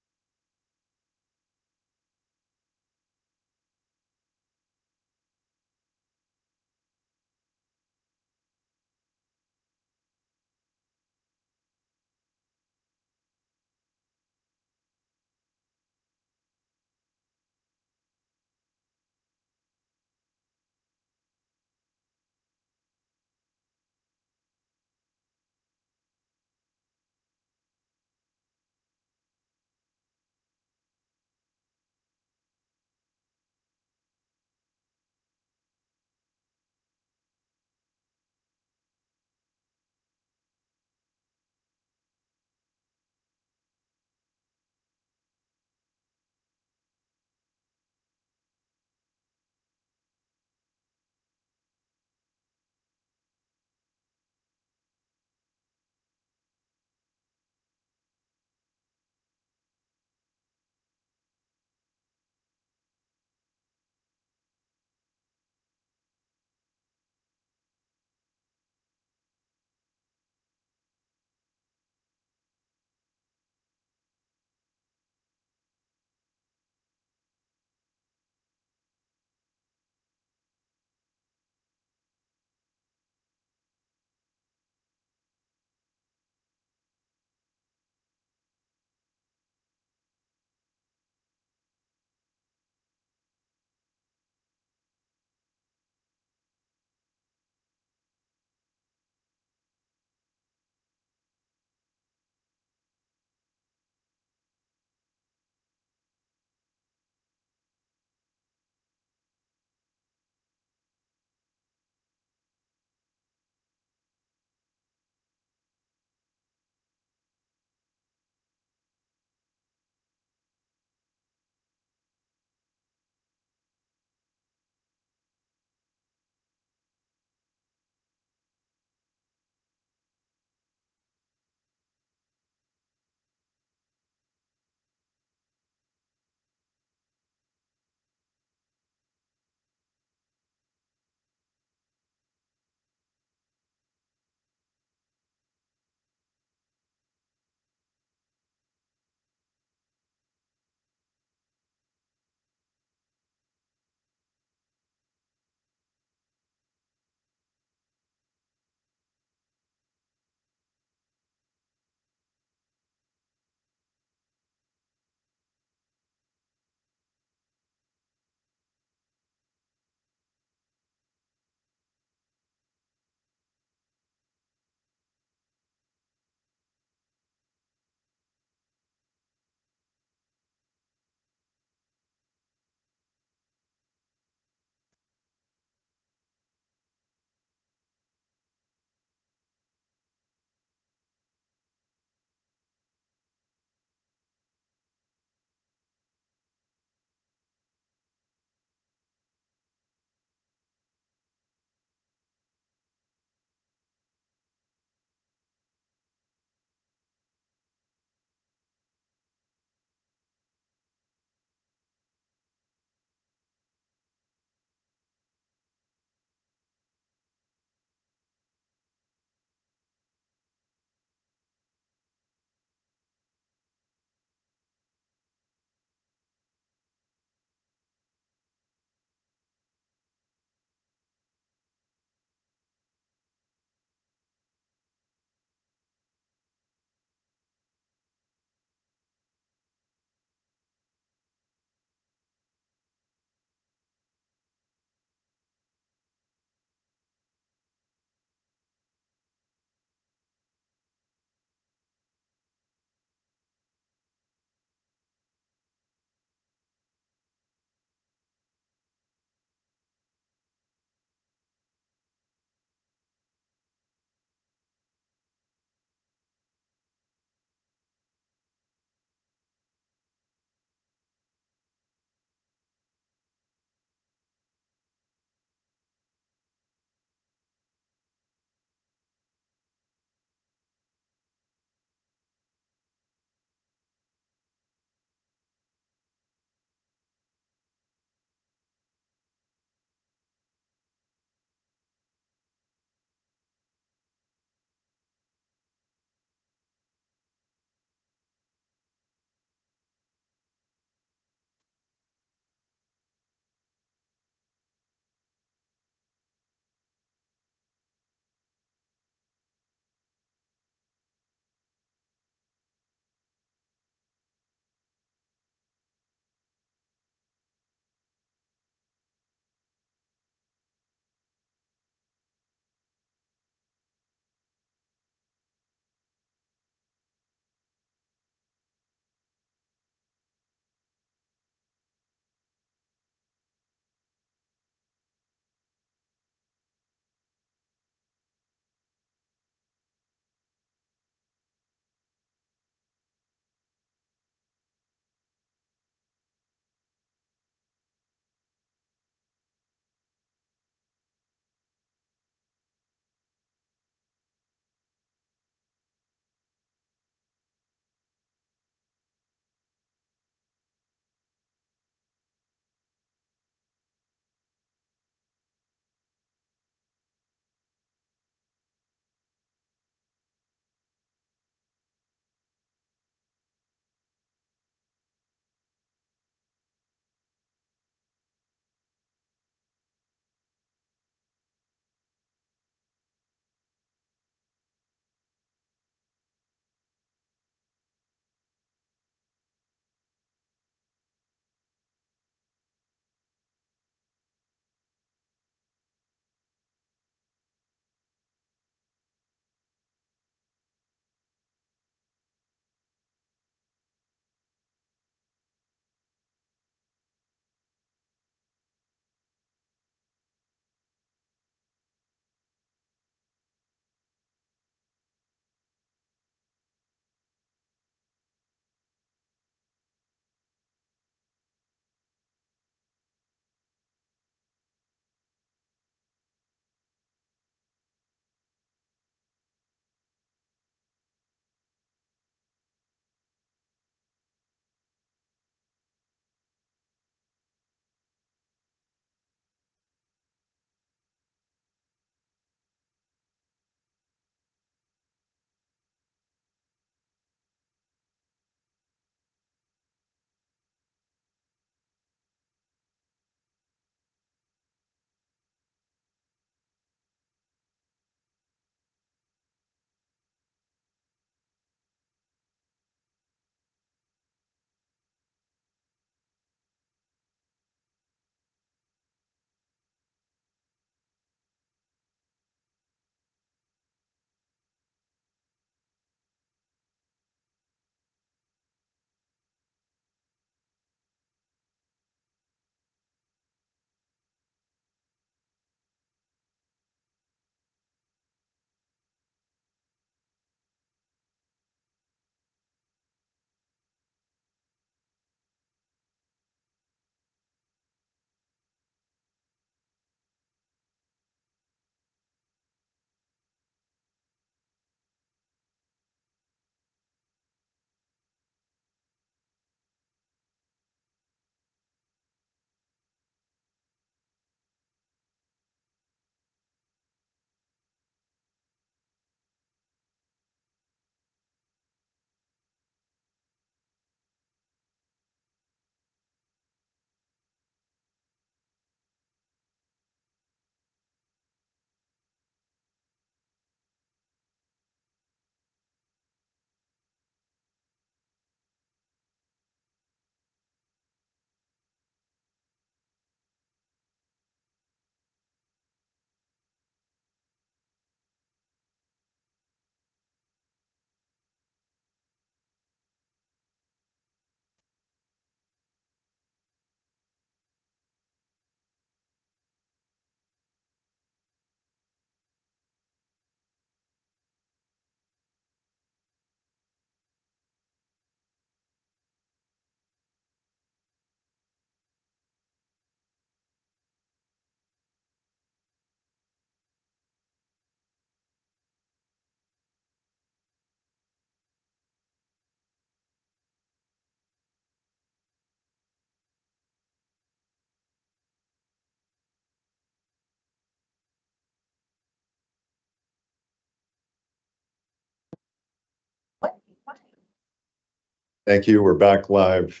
Thank you. We're back live.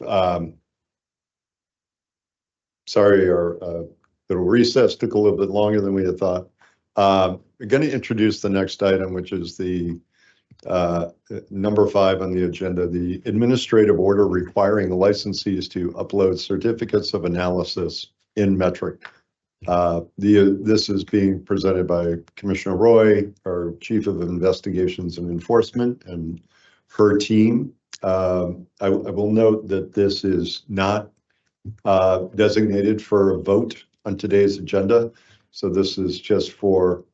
Sorry, our little recess took a little bit longer than we had thought. We're going to introduce the next item, which is the number 5 on the agenda, the administrative order requiring the licensees to upload certificates of analysis in Metric. This is being presented by Commissioner Roy, our Chief of Investigations and Enforcement, and her team. I will note that this is not designated for a vote on today's agenda. So this is just for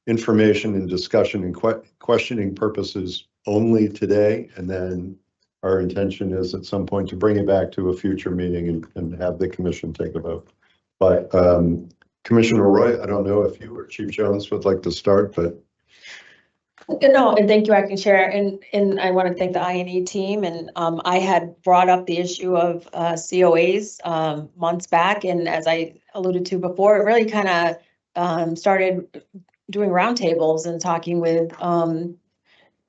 information and discussion and questioning purposes only today. And then our intention is at some point to bring it back to a future meeting and have the commission take a vote. But Commissioner Roy, I don't know if you or Chief Jones would like to start, but. No, and thank you, Acting Chair, and I want to thank the I&E team. And I had brought up the issue of COAs months back, and as I alluded to before, it really kind of started doing roundtables and talking with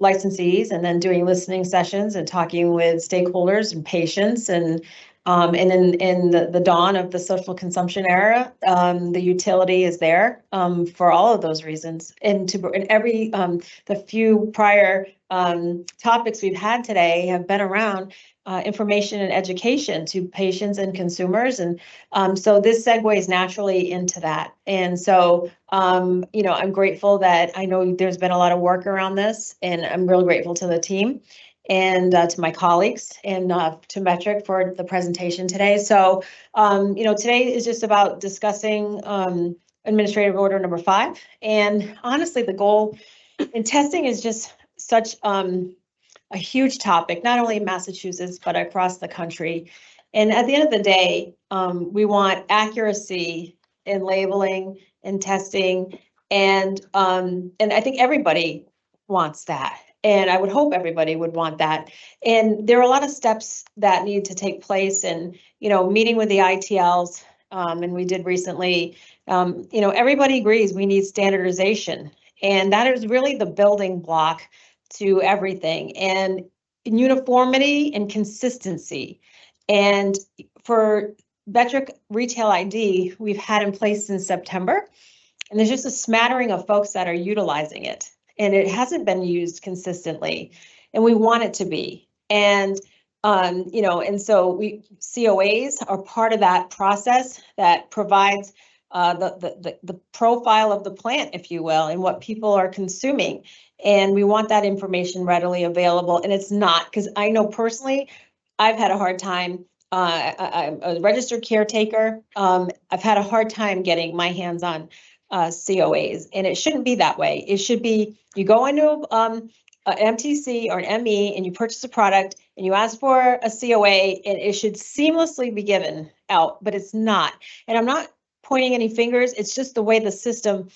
licensees, and then doing listening sessions and talking with stakeholders and patients, and in the dawn of the social consumption era, the utility is there for all of those reasons. And every the few prior topics we've had today have been around information and education to patients and consumers, and so this segues naturally into that. And so you know, I'm grateful that I know there's been a lot of work around this, and I'm really grateful to the team and to my colleagues and to Metric for the presentation today. So, you know, today is just about discussing Administrative Order number 5. And honestly, the goal in testing is just such a huge topic, not only in Massachusetts, but across the country. And at the end of the day, we want accuracy in labeling and testing. And I think everybody wants that. And I would hope everybody would want that. And there are a lot of steps that need to take place, and, you know, meeting with the ITLs, and we did recently, you know, everybody agrees we need standardization, and that is really the building block to everything, and uniformity and consistency. And for Metric Retail ID, we've had in place since September, and there's just a smattering of folks that are utilizing it. And it hasn't been used consistently, and we want it to be. And you know, and so COAs are part of that process that provides the profile of the plant, if you will, and what people are consuming. And we want that information readily available. And it's not, because I know personally, I've had a hard time. I'm a registered caretaker. I've had a hard time getting my hands on COAs, and it shouldn't be that way. It should be, you go into an MTC or an ME and you purchase a product and you ask for a COA, and it should seamlessly be given out, but it's not. And I'm not pointing any fingers. It's just the way the system,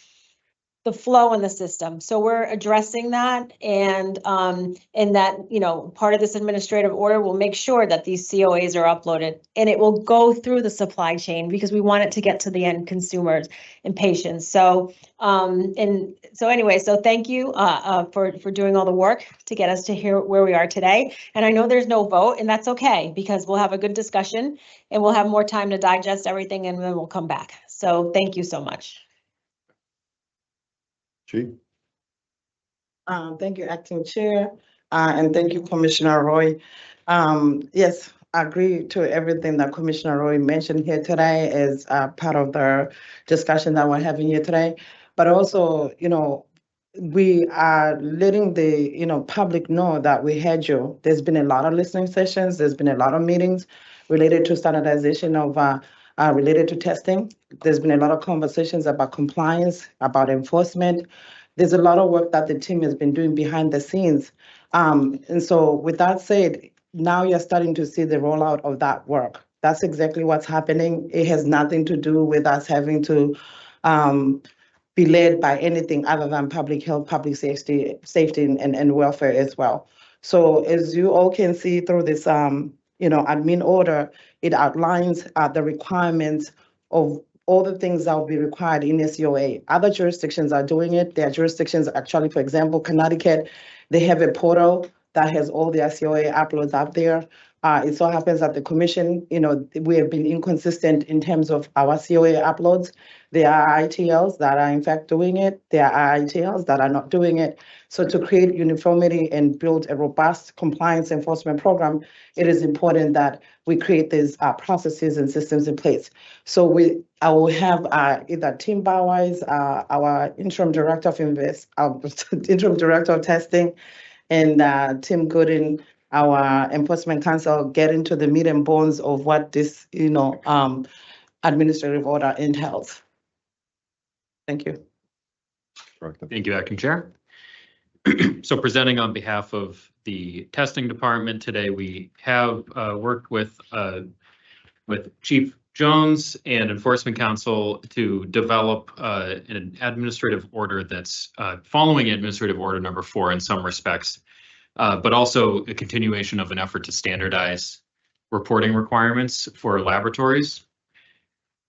the flow in the system. So we're addressing that, and that, you know, part of this administrative order will make sure that these COAs are uploaded, and it will go through the supply chain because we want it to get to the end consumers and patients. So and so anyway, so thank you for doing all the work to get us to here where we are today. And I know there's no vote, and that's okay, because we'll have a good discussion and we'll have more time to digest everything, and then we'll come back. So thank you so much. Thank you, Acting Chair, and thank you, Commissioner Roy. Yes, I agree to everything that Commissioner Roy mentioned here today as part of the discussion that we're having here today. But also, you know, we are letting the, you know, public know that we had you. There's been a lot of listening sessions. There's been a lot of meetings related to standardization of related to testing. There's been a lot of conversations about compliance, about enforcement. There's a lot of work that the team has been doing behind the scenes. And so with that said, now you're starting to see the rollout of that work. That's exactly what's happening. It has nothing to do with us having to be led by anything other than public health, public safety and welfare as well. So as you all can see through this you know, admin order, it outlines the requirements of all the things that will be required in SCOA. Other jurisdictions are doing it. There are jurisdictions, actually, for example, Connecticut, they have a portal that has all their COA uploads up there. It so happens that the commission, we have been inconsistent in terms of our COA uploads. There are ITLs that are in fact doing it. There are ITLs that are not doing it. So to create uniformity and build a robust compliance enforcement program, it is important that we create these processes and systems in place. So I will have either Tim Bowers, our interim director of interim director of testing, and Tim Gooden, our enforcement counsel, get into the meat and bones of what this, administrative order entails. Thank you. Thank you, Acting Chair. So presenting on behalf of the testing department today, we have worked with Chief Jones and Enforcement Counsel to develop an administrative order that's following Administrative Order number 4 in some respects, but also a continuation of an effort to standardize reporting requirements for laboratories.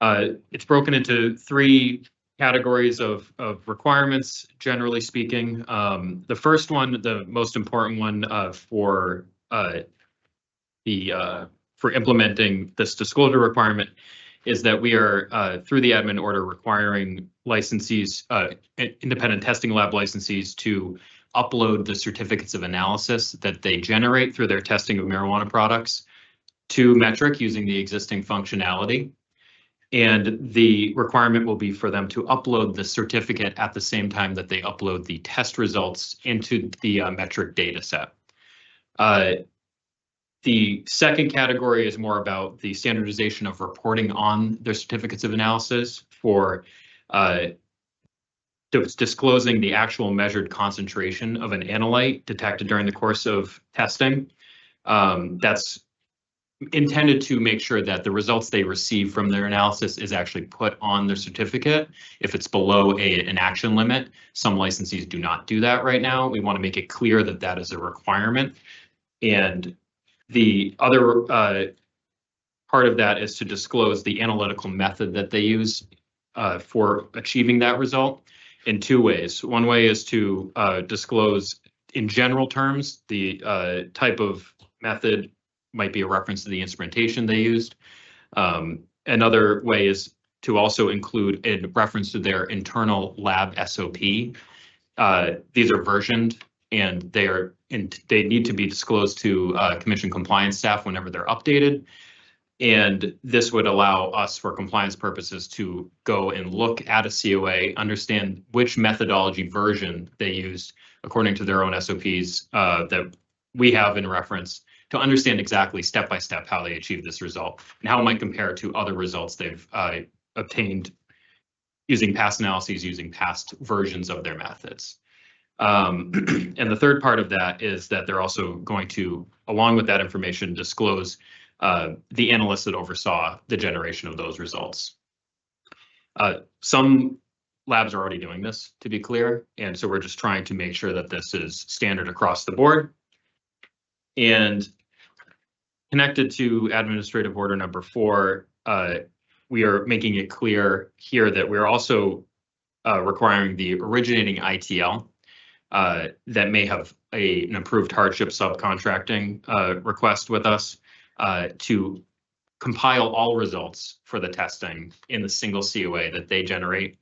It's broken into 3 categories of requirements, generally speaking. The first one, the most important one for implementing this disclosure requirement is that we are, through the admin order, requiring licensees, independent testing lab licensees, to upload the certificates of analysis that they generate through their testing of marijuana products to Metric using the existing functionality. And the requirement will be for them to upload the certificate at the same time that they upload the test results into the Metric data set. The second category is more about the standardization of reporting on their certificates of analysis for disclosing the actual measured concentration of an analyte detected during the course of testing. That's intended to make sure that the results they receive from their analysis is actually put on their certificate. If it's below an action limit, some licensees do not do that right now. We want to make it clear that that is a requirement. And the other part of that is to disclose the analytical method that they use for achieving that result in 2 ways. One way is to disclose in general terms the type of method might be a reference to the instrumentation they used. Another way is to also include a reference to their internal lab SOP. These are versioned and they need to be disclosed to commission compliance staff whenever they're updated. And this would allow us, for compliance purposes, to go and look at a COA, understand which methodology version they used according to their own SOPs that we have in reference, to understand exactly step by step how they achieved this result and how it might compare to other results they've obtained using past analyses, using past versions of their methods. And the third part of that is that they're also going to, along with that information, disclose the analysts that oversaw the generation of those results. Some labs are already doing this, to be clear, and so we're just trying to make sure that this is standard across the board. And connected to Administrative Order number 4, we are making it clear here that we're also requiring the originating ITL that may have an approved hardship subcontracting request with us to compile all results for the testing in the single COA that they generate.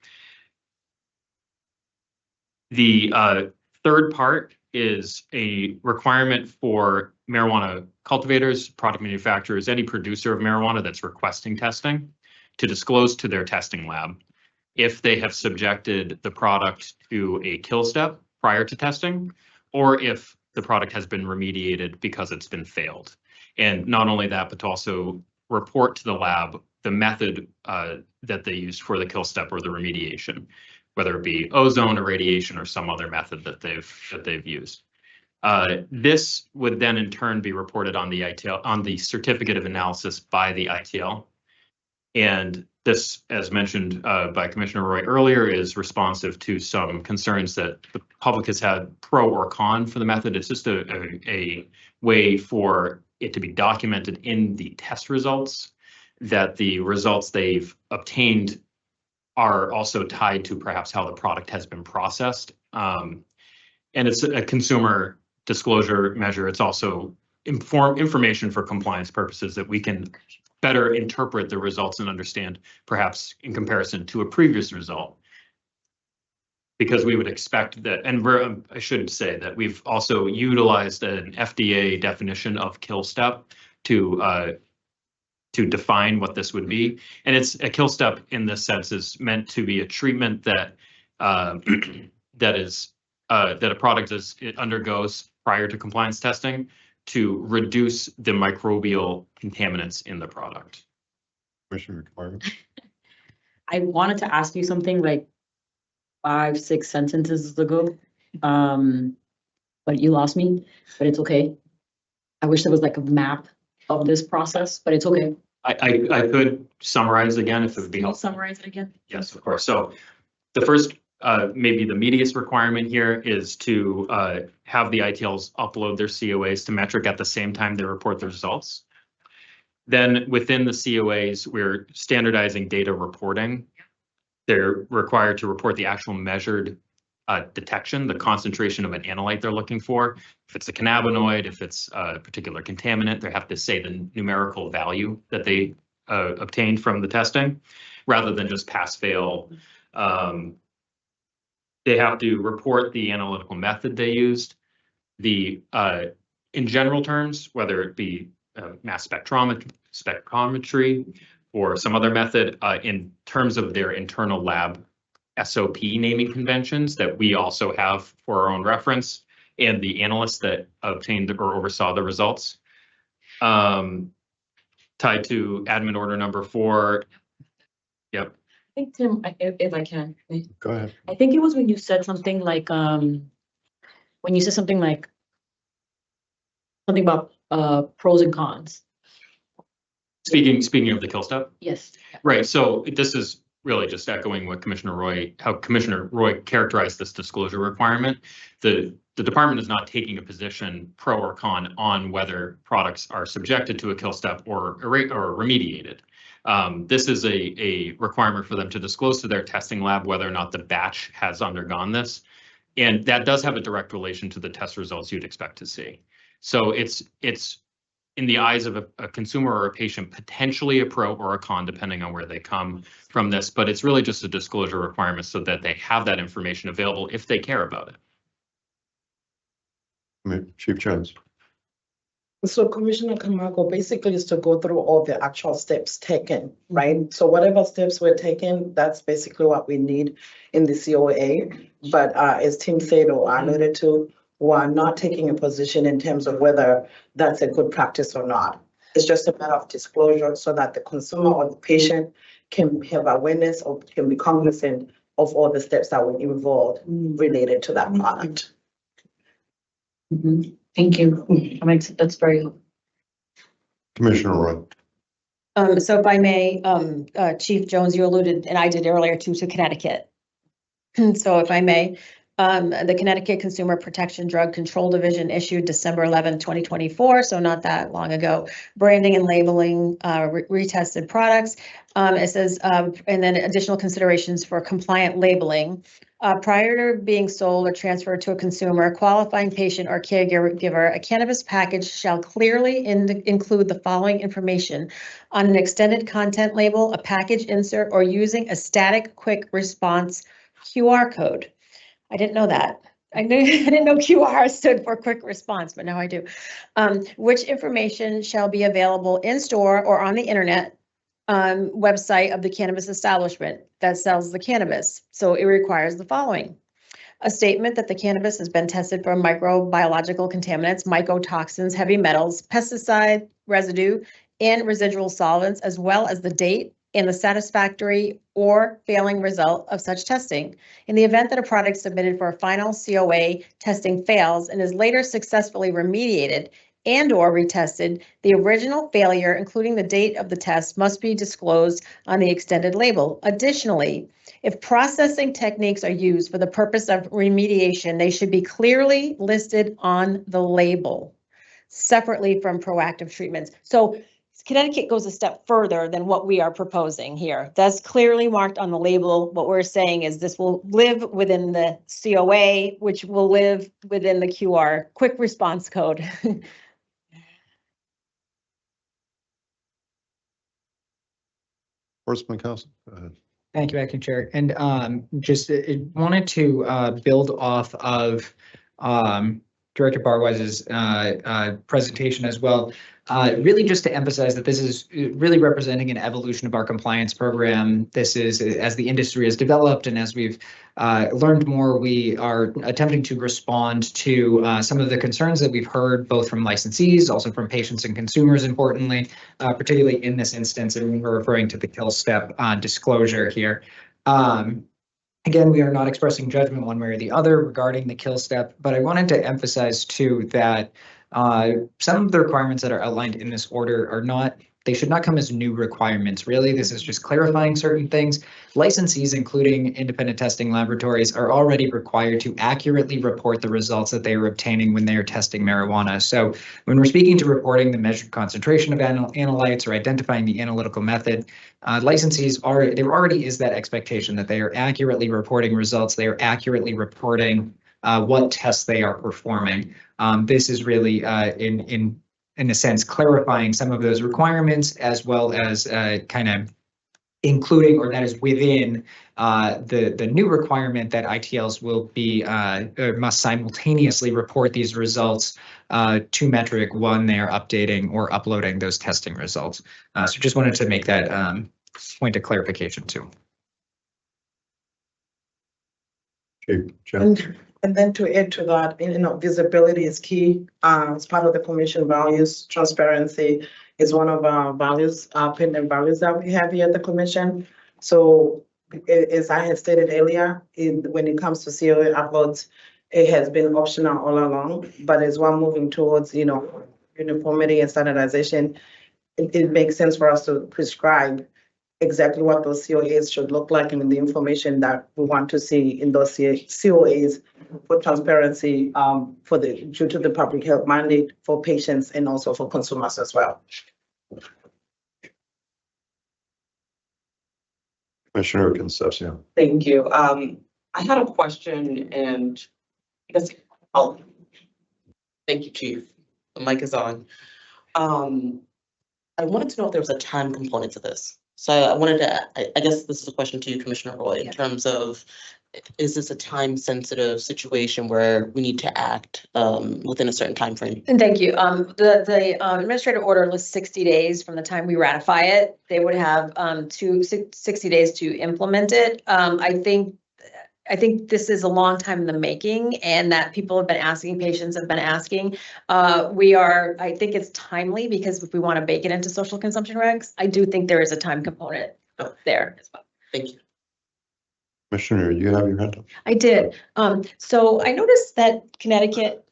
The third part is a requirement for marijuana cultivators, product manufacturers, any producer of marijuana that's requesting testing, to disclose to their testing lab if they have subjected the product to a kill step prior to testing, or if the product has been remediated because it's been failed. And not only that, but to also report to the lab the method that they used for the kill step or the remediation, whether it be ozone, irradiation, or some other method that they've used. This would then in turn be reported on the ITL, on the certificate of analysis by the ITL. And this, as mentioned by Commissioner Roy earlier, is responsive to some concerns that the public has had pro or con for the method. It's just a way for it to be documented in the test results that the results they've obtained are also tied to perhaps how the product has been processed. And it's a consumer disclosure measure. It's also information for compliance purposes that we can better interpret the results and understand, perhaps in comparison to a previous result. Because we would expect that, and I should say that we've also utilized an FDA definition of kill step to define what this would be. And it's a kill step in this sense is meant to be a treatment that that a product it undergoes prior to compliance testing to reduce the microbial contaminants in the product. Commissioner Camargo. I wanted to ask you something like 5-6 sentences ago, but you lost me, but it's okay. I wish there was like a map of this process, but it's okay. I could summarize again if it would be Can you helpful. summarize it again? Yes, of course. So the first, maybe the immediate requirement here is to have the ITLs upload their COAs to Metric at the same time they report the results. Then within the COAs, we're standardizing data reporting. They're required to report the actual measured detection, the concentration of an analyte they're looking for. If it's a cannabinoid, if it's a particular contaminant, they have to say the numerical value that they obtained from the testing, rather than just pass-fail. They have to report the analytical method they used, in general terms, whether it be mass spectrometry or some other method, in terms of their internal lab SOP naming conventions that we also have for our own reference, and the analysts that obtained or oversaw the results. Tied to admin order number 4. Yep. I think, Tim, if I can. Go ahead. I think it was when you said something like, something about pros and cons. Speaking of the kill step. Yes. Right. So this is really just echoing what how Commissioner Roy characterized this disclosure requirement. The department is not taking a position pro or con on whether products are subjected to a kill step or remediated. This is a requirement for them to disclose to their testing lab whether or not the batch has undergone this. And that does have a direct relation to the test results you'd expect to see. So it's in the eyes of a consumer or a patient, potentially a pro or a con, depending on where they come from this, but it's really just a disclosure requirement so that they have that information available if they care about it. Chief Jones. So Commissioner Camargo basically is to go through all the actual steps taken, right? So whatever steps were taken, that's basically what we need in the COA. But as Tim said or alluded to, we are not taking a position in terms of whether that's a good practice or not. It's just a matter of disclosure so that the consumer or the patient can have awareness or can be cognizant of all the steps that were involved related to that product. Thank you. That's very helpful. Commissioner Roy. So if I may, Chief Jones, you alluded, and I did earlier to Connecticut. So if I may, the Connecticut Consumer Protection Drug Control Division issued December 11, 2024, so not that long ago, branding and labeling retested products. It says, and then additional considerations for compliant labeling. Prior to being sold or transferred to a consumer, qualifying patient or caregiver, a cannabis package shall clearly include the following information on an extended content label, a package insert, or using a static quick response QR code. I didn't know that. I didn't know QR stood for quick response, but now I do. Which information shall be available in store or on the internet website of the cannabis establishment that sells the cannabis. So it requires the following: a statement that the cannabis has been tested for microbiological contaminants, mycotoxins, heavy metals, pesticide residue, and residual solvents, as well as the date and the satisfactory or failing result of such testing. In the event that a product submitted for a final COA testing fails and is later successfully remediated and or retested, the original failure, including the date of the test, must be disclosed on the extended label. Additionally, if processing techniques are used for the purpose of remediation, they should be clearly listed on the label, separately from proactive treatments. So Connecticut goes a step further than what we are proposing here. That's clearly marked on the label. What we're saying is this will live within the COA, which will live within the QR, quick response code. Horseman Council, go ahead. Thank you, Acting Chair. And just wanted to build off of Director Barwise's presentation as well. Really just to emphasize that this is really representing an evolution of our compliance program. This is, as the industry has developed and as we've learned more, we are attempting to respond to some of the concerns that we've heard both from licensees, also from patients and consumers, importantly, particularly in this instance, and we're referring to the kill step disclosure here. Again, we are not expressing judgment one way or the other regarding the kill step, but I wanted to emphasize too that some of the requirements that are outlined in this order are not, they should not come as new requirements. Really, this is just clarifying certain things. Licensees, including independent testing laboratories, are already required to accurately report the results that they are obtaining when they are testing marijuana. So when we're speaking to reporting the measured concentration of analytes or identifying the analytical method, licensees are, there already is that expectation that they are accurately reporting results. They are accurately reporting what tests they are performing. This is really in a sense, clarifying some of those requirements, as well as kind of including, or that is within the new requirement that ITLs will be must simultaneously report these results to Metric when they are updating or uploading those testing results. So just wanted to make that point of clarification too. Okay, Jen. And then to add to that, visibility is key. As part of the commission values, transparency is one of our values, pendant values that we have here at the commission. So as I had stated earlier, when it comes to COA uploads, it has been optional all along, but as we're moving towards, uniformity and standardization, it makes sense for us to prescribe exactly what those COAs should look like and the information that we want to see in those COAs for transparency due to the public health mandate for patients and also for consumers as well. Commissioner Concepcion. Thank you. I had a question and I guess, thank you, Chief. The mic is on. I wanted to know if there was a time component to this. So I wanted to, I guess this is a question to you, Commissioner Roy, in terms of, is this a time sensitive situation where we need to act within a certain time frame? And thank you. The administrative order lists 60 days from the time we ratify it. They would have 60 days to implement it. I think this is a long time in the making and that people have been asking, patients have been asking. I think it's timely because if we want to bake it into social consumption regs, I do think there is a time component there as well. Thank you. Commissioner, you have your hand up. I did. So I noticed that Connecticut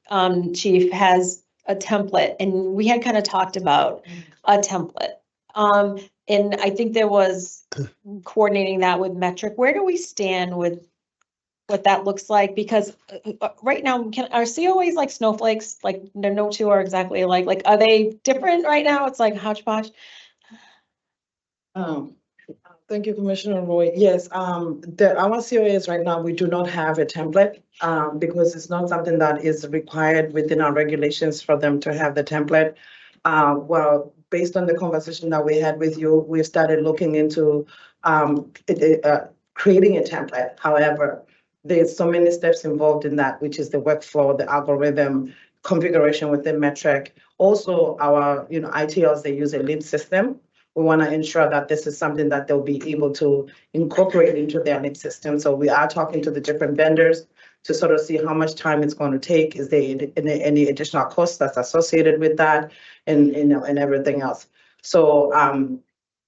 chief has a template and we had kind of talked about a template. And I think there was coordinating that with Metric. Where do we stand with what that looks like? Because right now, are COAs like snowflakes? Like no two are exactly alike. Like, are they different right now? It's like hodgepodge. Thank you, Commissioner Roy. Yes, our COAs right now, we do not have a template because it's not something that is required within our regulations for them to have the template. Well, based on the conversation that we had with you, we started looking into creating a template. However, there's so many steps involved in that, which is the workflow, the algorithm, configuration within Metric. Also, our ITLs, they use a LIMS system. We want to ensure that this is something that they'll be able to incorporate into their LIMS system. So we are talking to the different vendors to sort of see how much time it's going to take. Is there any additional costs that's associated with that, and everything else. So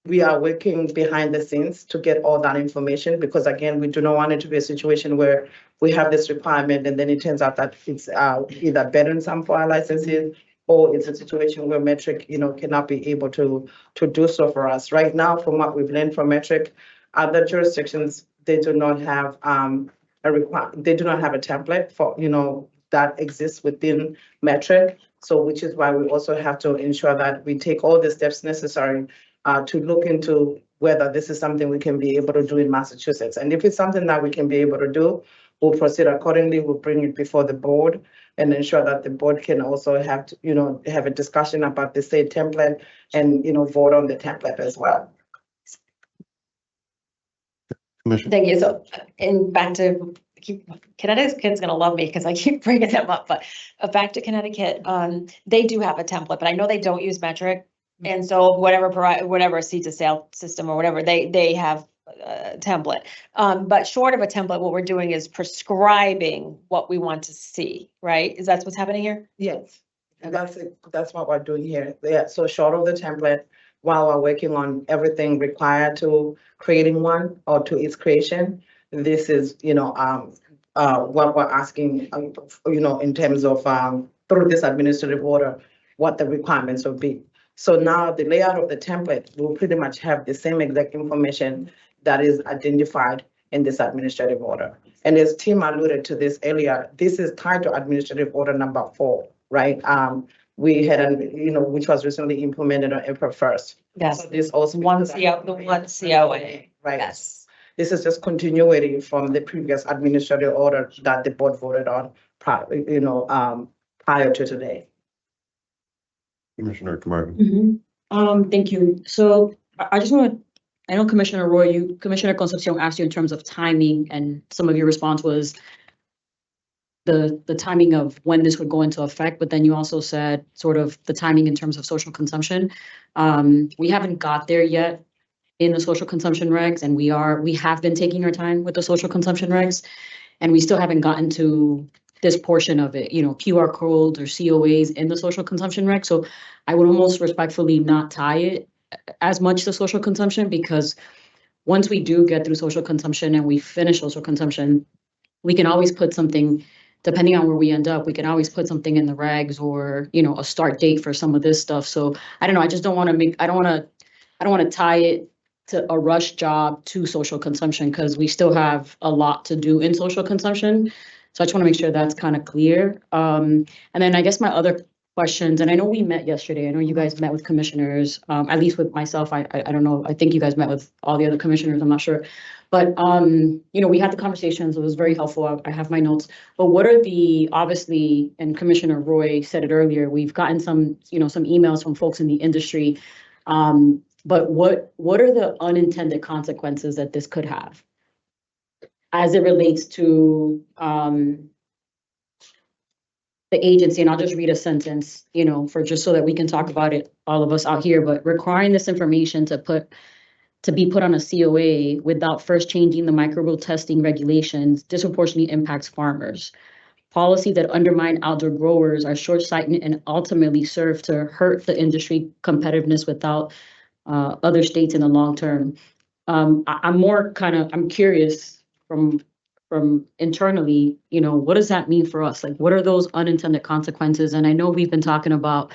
we are working behind the scenes to get all that information because, again, we do not want it to be a situation where we have this requirement and then it turns out that it's either burdensome for our licenses or it's a situation where Metric, cannot be able to do so for us. Right now, from what we've learned from Metric, other jurisdictions, they do not have a template for, that exists within Metric. So which is why we also have to ensure that we take all the steps necessary to look into whether this is something we can be able to do in Massachusetts. And if it's something that we can be able to do, we'll proceed accordingly. We'll bring it before the board and ensure that the board can also have to, have a discussion about the state template and, vote on the template as well. Commissioner. Thank you. So, and back to Connecticut's gonna love me because I keep bringing them up, but back to Connecticut, they do have a template, but I know they don't use metric. And so whatever seeds of sale system or whatever, they have a template. But short of a template, what we're doing is prescribing what we want to see, right? Is that what's happening here? Yes, that's it. That's what we're doing here. Yeah, so short of the template, while we're working on everything required to creating one or to its creation, this is, what we're asking, in terms of, through this administrative order, what the requirements will be. So now the layout of the template will pretty much have the same exact information that is identified in this administrative order. And as Tim alluded to this earlier, this is tied to administrative order number 4, right? We had, which was recently implemented on April 1st. Yes. So this also The one COA. Right. Yes. This is just continuity from the previous administrative order that the board voted on prior to today. Commissioner Camargo. Thank you. So I just I know Commissioner Roy, Commissioner Concepcion asked you in terms of timing, and some of your response was the timing of when this would go into effect, but then you also said sort of the timing in terms of social consumption. We haven't got there yet in the social consumption regs, and we have been taking our time with the social consumption regs, and we still haven't gotten to this portion of it, QR codes or COAs in the social consumption reg. So I would almost respectfully not tie it as much to social consumption, because once we do get through social consumption and we finish social consumption, we can always put something, depending on where we end up, we can always put something in the regs or, a start date for some of this stuff. So I don't know, I just don't want to tie it to a rush job to social consumption, because we still have a lot to do in social consumption. So I just want to make sure that's kind of clear. And then I guess my other questions, and I know we met yesterday. I know you guys met with commissioners, at least with myself. I don't know. I think you guys met with all the other commissioners. I'm not sure. But, we had the conversations. It was very helpful. I have my notes. But what are obviously, and Commissioner Roy said it earlier, we've gotten some emails from folks in the industry. But what are the unintended consequences that this could have as it relates to the agency? And I'll just read a sentence, for just so that we can talk about it, all of us out here, but requiring this information to be put on a COA without first changing the microbial testing regulations disproportionately impacts farmers. Policies that undermine outdoor growers are short-sighted and ultimately serve to hurt the industry competitiveness without other states in the long term. I'm curious from internally, what does that mean for us? Like, what are those unintended consequences? And I know we've been talking about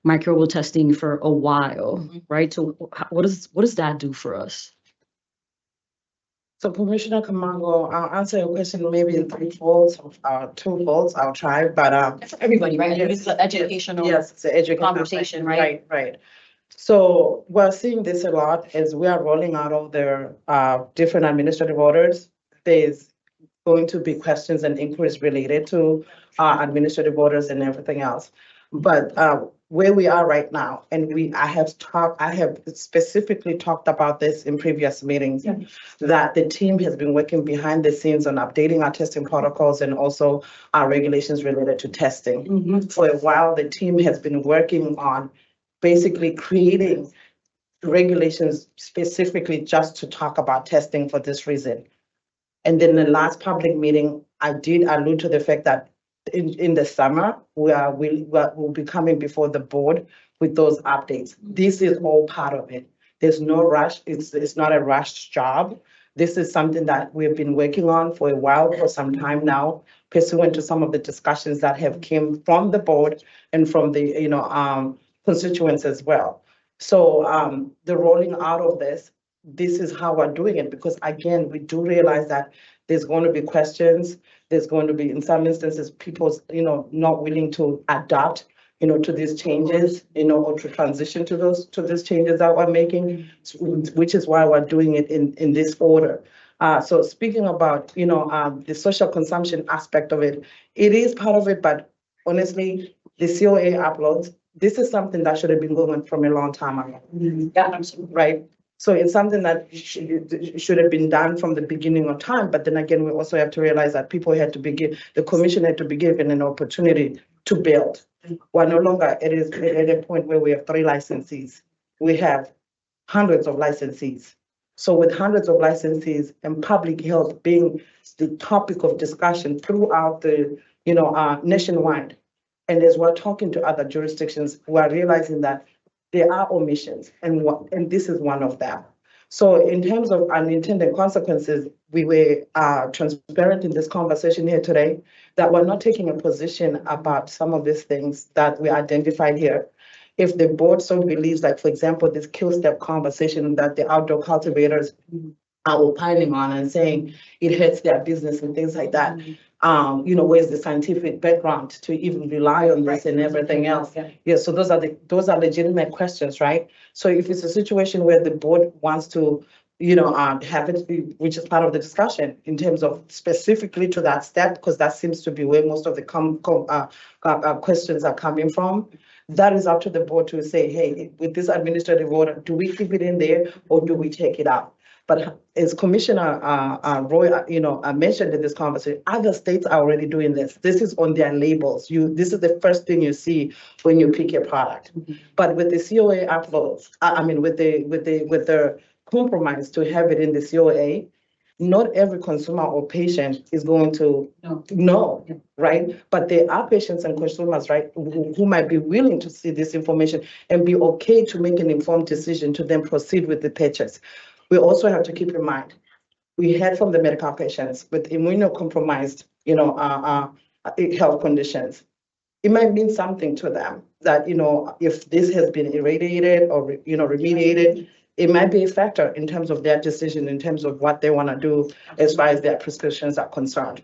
microbial testing for a while, right? So what does that do for us? So Commissioner Camargo, I'll answer your question maybe in 3 folds, 2 folds. I'll try, but for everybody, right? Yes, It's an educational it's an educational conversation, right? Right. So we're seeing this a lot as we are rolling out of the different administrative orders. There's going to be questions and inquiries related to administrative orders and everything else. But where we are right now, and I have specifically talked about this in previous meetings, that the team has been working behind the scenes on updating our testing protocols and also our regulations related to testing. For a while, the team has been working on basically creating regulations specifically just to talk about testing for this reason. And then the last public meeting, I did allude to the fact that in the summer, we'll be coming before the board with those updates. This is all part of it. There's no rush. It's not a rushed job. This is something that we've been working on for a while, for some time now, pursuant to some of the discussions that have came from the board and from the constituents as well. So the rolling out of this is how we're doing it, because again, we do realize that there's going to be questions. There's going to be, in some instances, people, not willing to adopt, to these changes, or to transition to these changes that we're making, which is why we're doing it in this order. So speaking about, the social consumption aspect of it, it is part of it, but honestly, the COA uploads, this is something that should have been going from a long time ago. Yeah, absolutely. Right? So it's something that should have been done from the beginning of time. But then again, we also have to realize that the commission had to be given an opportunity to build. We're no longer at a point where we have 3 licensees. We have hundreds of licensees. So with hundreds of licensees and public health being the topic of discussion throughout the, nationwide, and as we're talking to other jurisdictions, we're realizing that there are omissions, and this is one of them. So in terms of unintended consequences, we were transparent in this conversation here today that we're not taking a position about some of these things that we identified here. If the board so believes, like, for example, this kill step conversation that the outdoor cultivators are opining on and saying it hurts their business and things like that, where's the scientific background to even rely on this and everything else? Yeah, so those are legitimate questions, right? So if it's a situation where the board wants to, have it, which is part of the discussion in terms of specifically to that step, because that seems to be where most of the questions are coming from. That is up to the board to say, hey, with this administrative order, do we keep it in there or do we take it out? But as Commissioner Roy, mentioned in this conversation, other states are already doing this. This is on their labels. This is the first thing you see when you pick your product. But with the COA uploads, with the compromise to have it in the COA, not every consumer or patient is going to know, right? But there are patients and consumers, right, who might be willing to see this information and be okay to make an informed decision to then proceed with the purchase. We also have to keep in mind, we heard from the medical patients with immunocompromised, health conditions. It might mean something to them that, if this has been irradiated or, remediated, it might be a factor in terms of their decision, in terms of what they want to do as far as their prescriptions are concerned.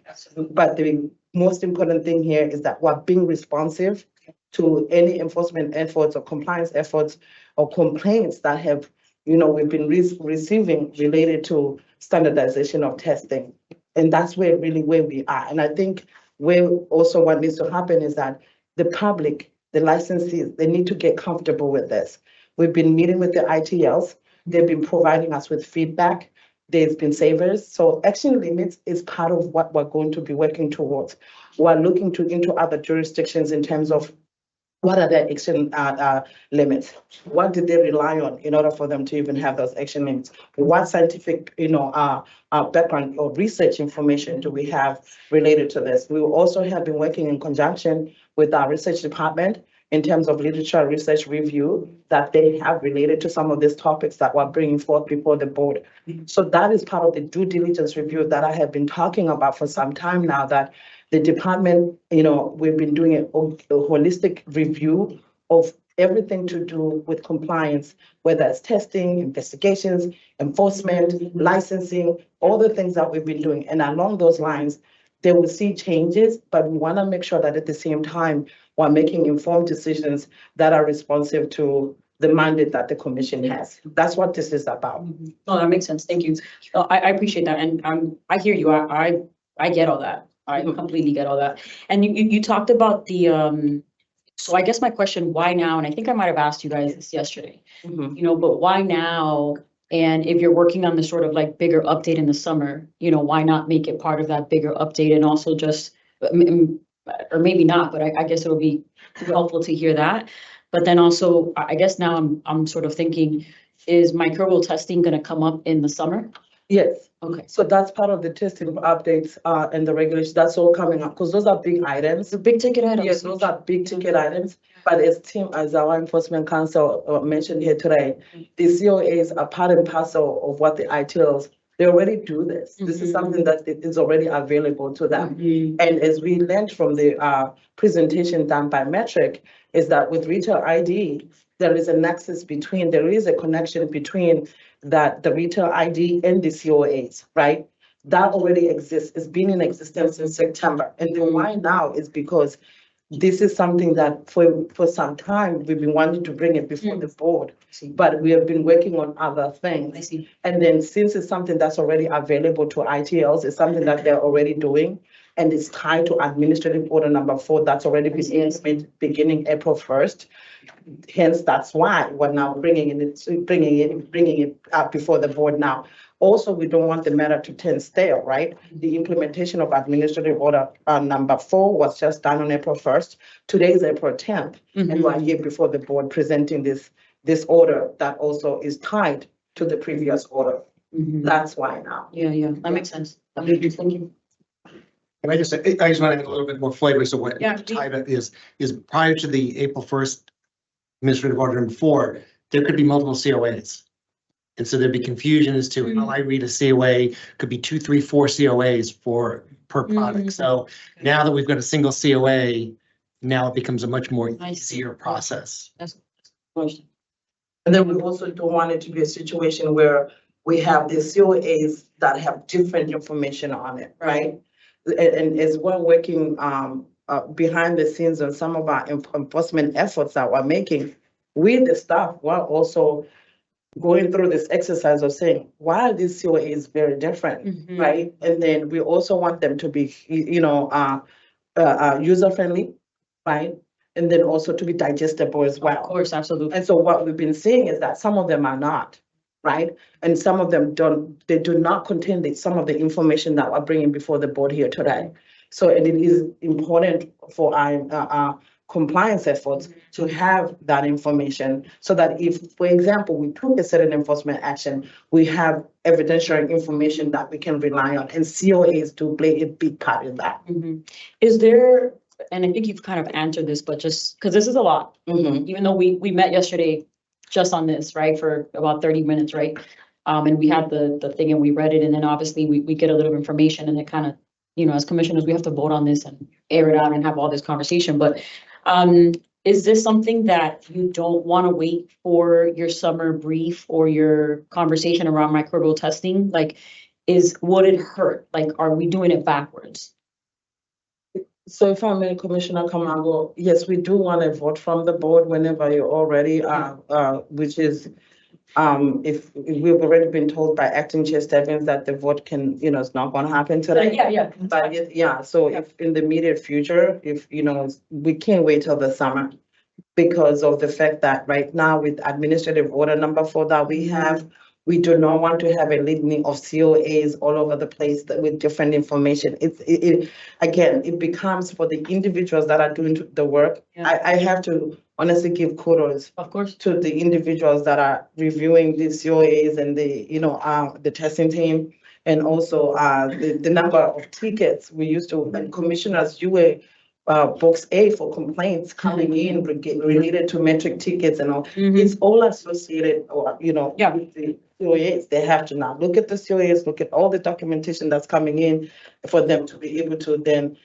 But the most important thing here is that we're being responsive to any enforcement efforts or compliance efforts or complaints that have, we've been receiving related to standardization of testing. And that's where we are. And I think where also what needs to happen is that the public, the licensees, they need to get comfortable with this. We've been meeting with the ITLs. They've been providing us with feedback. There's been savers. So action limits is part of what we're going to be working towards. We're looking into other jurisdictions in terms of what are their action limits? What did they rely on in order for them to even have those action limits? What scientific, background or research information do we have related to this? We also have been working in conjunction with our research department in terms of literature research review that they have related to some of these topics that we're bringing forth before the board. So that is part of the due diligence review that I have been talking about for some time now, that the department, we've been doing a holistic review of everything to do with compliance, whether it's testing, investigations, enforcement, licensing, all the things that we've been doing. And along those lines, they will see changes, but we want to make sure that at the same time, we're making informed decisions that are responsive to the mandate that the commission has. That's what this is about. No, that makes sense. Thank you. I appreciate that. And I hear you. I get all that. I completely get all that. And you talked about the, so I guess my question, why now? And I think I might have asked you guys this yesterday, but why now? And if you're working on the sort of like bigger update in the summer, why not make it part of that bigger update and also just, or maybe not, but I guess it'll be helpful to hear that. But then also, I guess now I'm sort of thinking, is microbial testing going to come up in the summer? Yes. Okay. So that's part of the testing updates and the regulations. That's all coming up because those are big items. The big ticket items. Yes, those are big ticket items. But as our enforcement counsel mentioned here today, the COAs are part and parcel of what the ITLs, they already do this. This is something that is already available to them. And as we learned from the presentation done by Metric, is that with retail ID, there is a connection between the retail ID and the COAs, right? That already exists. It's been in existence since September. And the why now is because this is something that for some time, we've been wanting to bring it before the board, but we have been working on other things. I see. And then since it's something that's already available to ITLs, it's something that they're already doing. And it's tied to administrative order number 4, that's already been implemented beginning April 1st. Hence, that's why we're now bringing it up before the board now. Also, we don't want the matter to turn stale, right? The implementation of administrative order number 4 was just done on April 1st. Today is April 10th, and we're here before the board presenting this order that also is tied to the previous order. That's why now. Yeah, that makes sense. Thank you. And I just want to add a little bit more flavor. So what Yeah. TIDA is prior to the April 1st administrative order number 4, there could be multiple COAs. And so there'd be confusion as to how I read a COA, could be 2, 3, 4 COAs per product. So now that we've got a single COA, now it becomes a much more easier process. And then we also don't want it to be a situation where we have the COAs that have different information on it, right? And as we're working behind the scenes on some of our enforcement efforts that we're making with the staff, we're also going through this exercise of saying, why are these COAs very different, right? And then we also want them to be, user-friendly, right? And then also to be digestible as well. Of course, absolutely. And so what we've been seeing is that some of them are not, right? And some of them they do not contain some of the information that we're bringing before the board here today. So, and it is important for our compliance efforts to have that information so that if, for example, we took a certain enforcement action, we have evidentiary information that we can rely on, and COAs do play a big part in that. Is there, and I think you've kind of answered this, but just because this is a lot, even though we met yesterday just on this, right, for about 30 minutes, right? And we had the thing and we read it, and then obviously we get a little information, and it kind of, as commissioners, we have to vote on this and air it out and have all this conversation. But is this something that you don't want to wait for your summer brief or your conversation around microbial testing? Like, would it hurt? Like, are we doing it backwards? So if I may, Commissioner Camargo, yes, we do want a vote from the board whenever you're all ready, which is, if we've already been told by Acting Chair Stebbins that the vote can, it's not gonna happen today. Yeah. But so if in the immediate future, if, we can't wait till the summer because of the fact that right now with administrative order number 4 that we have, we do not want to have a litany of COAs all over the place with different information. Again, it becomes for the individuals that are doing the work. Yeah. I have to honestly give kudos, of course, to the individuals that are reviewing these COAs and the testing team, and also the number of tickets we used to. And commissioners, you were box A for complaints coming in related to metric tickets and all. It's all associated, with the COAs. They have to now look at the COAs, look at all the documentation that's coming in for them to be able to then,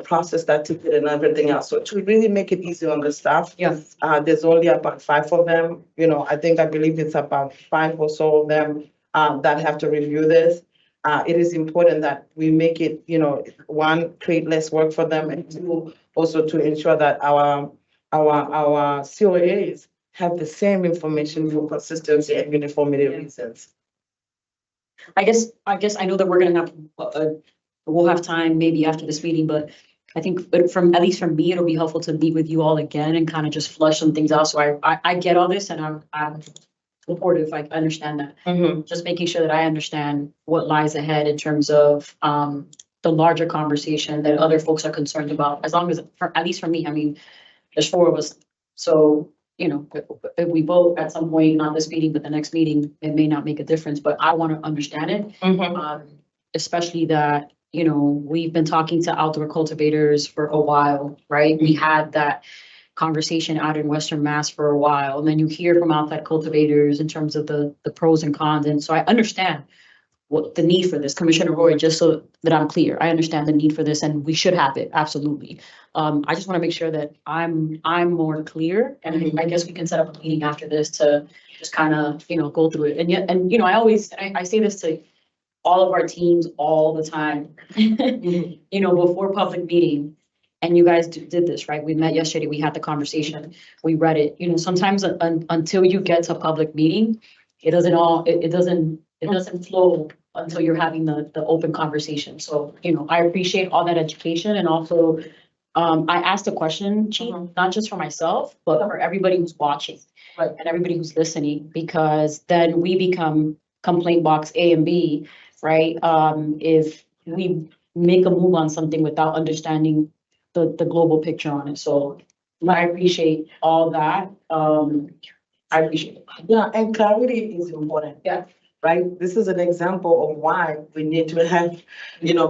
process that ticket and everything else. So to really make it easy on the staff, there's only about 5 of them. I believe it's about 5 or so of them that have to review this. It is important that we make it, 1, create less work for them, and 2, also to ensure that our COAs have the same information for consistency and uniformity reasons. I guess I know that we're gonna have we'll have time maybe after this meeting, but I think at least from me, it'll be helpful to meet with you all again and kind of just flush some things out. So I get all this, and I'm supportive. I understand that. Just making sure that I understand what lies ahead in terms of the larger conversation that other folks are concerned about. As long as, at least for me, I mean, there's 4 of us, so if we vote at some point, not this meeting, but the next meeting, it may not make a difference. But I want to understand it, especially that we've been talking to outdoor cultivators for a while, right? We had that conversation out in Western Mass for a while, and then you hear from outside cultivators in terms of the pros and cons. And so I understand what the need for this, Commissioner Roy, just so that I'm clear, I understand the need for this, and we should have it, absolutely. I just want to make sure that I'm more clear, and I guess we can set up a meeting after this to just kind of go through it. And I say this to all of our teams all the time, before public meeting, And you guys did this, right? We met yesterday, we had the conversation, we read it, you know, sometimes until you get to a public meeting, it doesn't flow until you're having the open conversation. So, you know, I appreciate all that education and also, I asked a question, Chief, not just for myself, but for everybody who's watching. Right. And everybody who's listening, because then we become complaint box A and B, right? If we make a move on something without understanding the global picture on it. So I appreciate all that. I appreciate it. Yeah, and clarity is important. Yeah. Right? This is an example of why we need to have,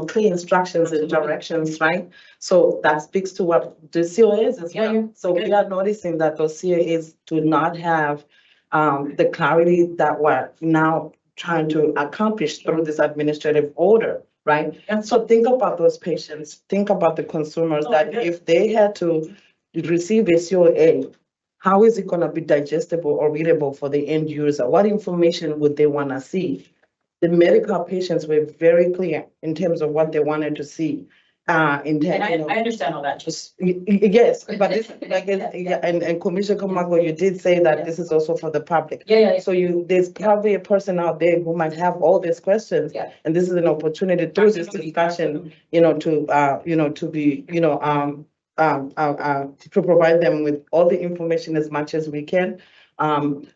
clear instructions and directions, right? So that speaks to what the COAs as well. Yeah. So we are noticing that those COAs do not have the clarity that we're now trying to accomplish through this administrative order, right? And so think about those patients, think about the consumers that if they had to receive a COA, how is it going to be digestible or readable for the end user? What information would they want to see? The medical patients were very clear in terms of what they wanted to see. I understand all that, just. Yes, but this, and Commissioner Kamago, you did say that this is also for the public. Yeah. So there's probably a person out there who might have all these questions. Yeah. And this is an opportunity through this discussion, to provide them with all the information as much as we can.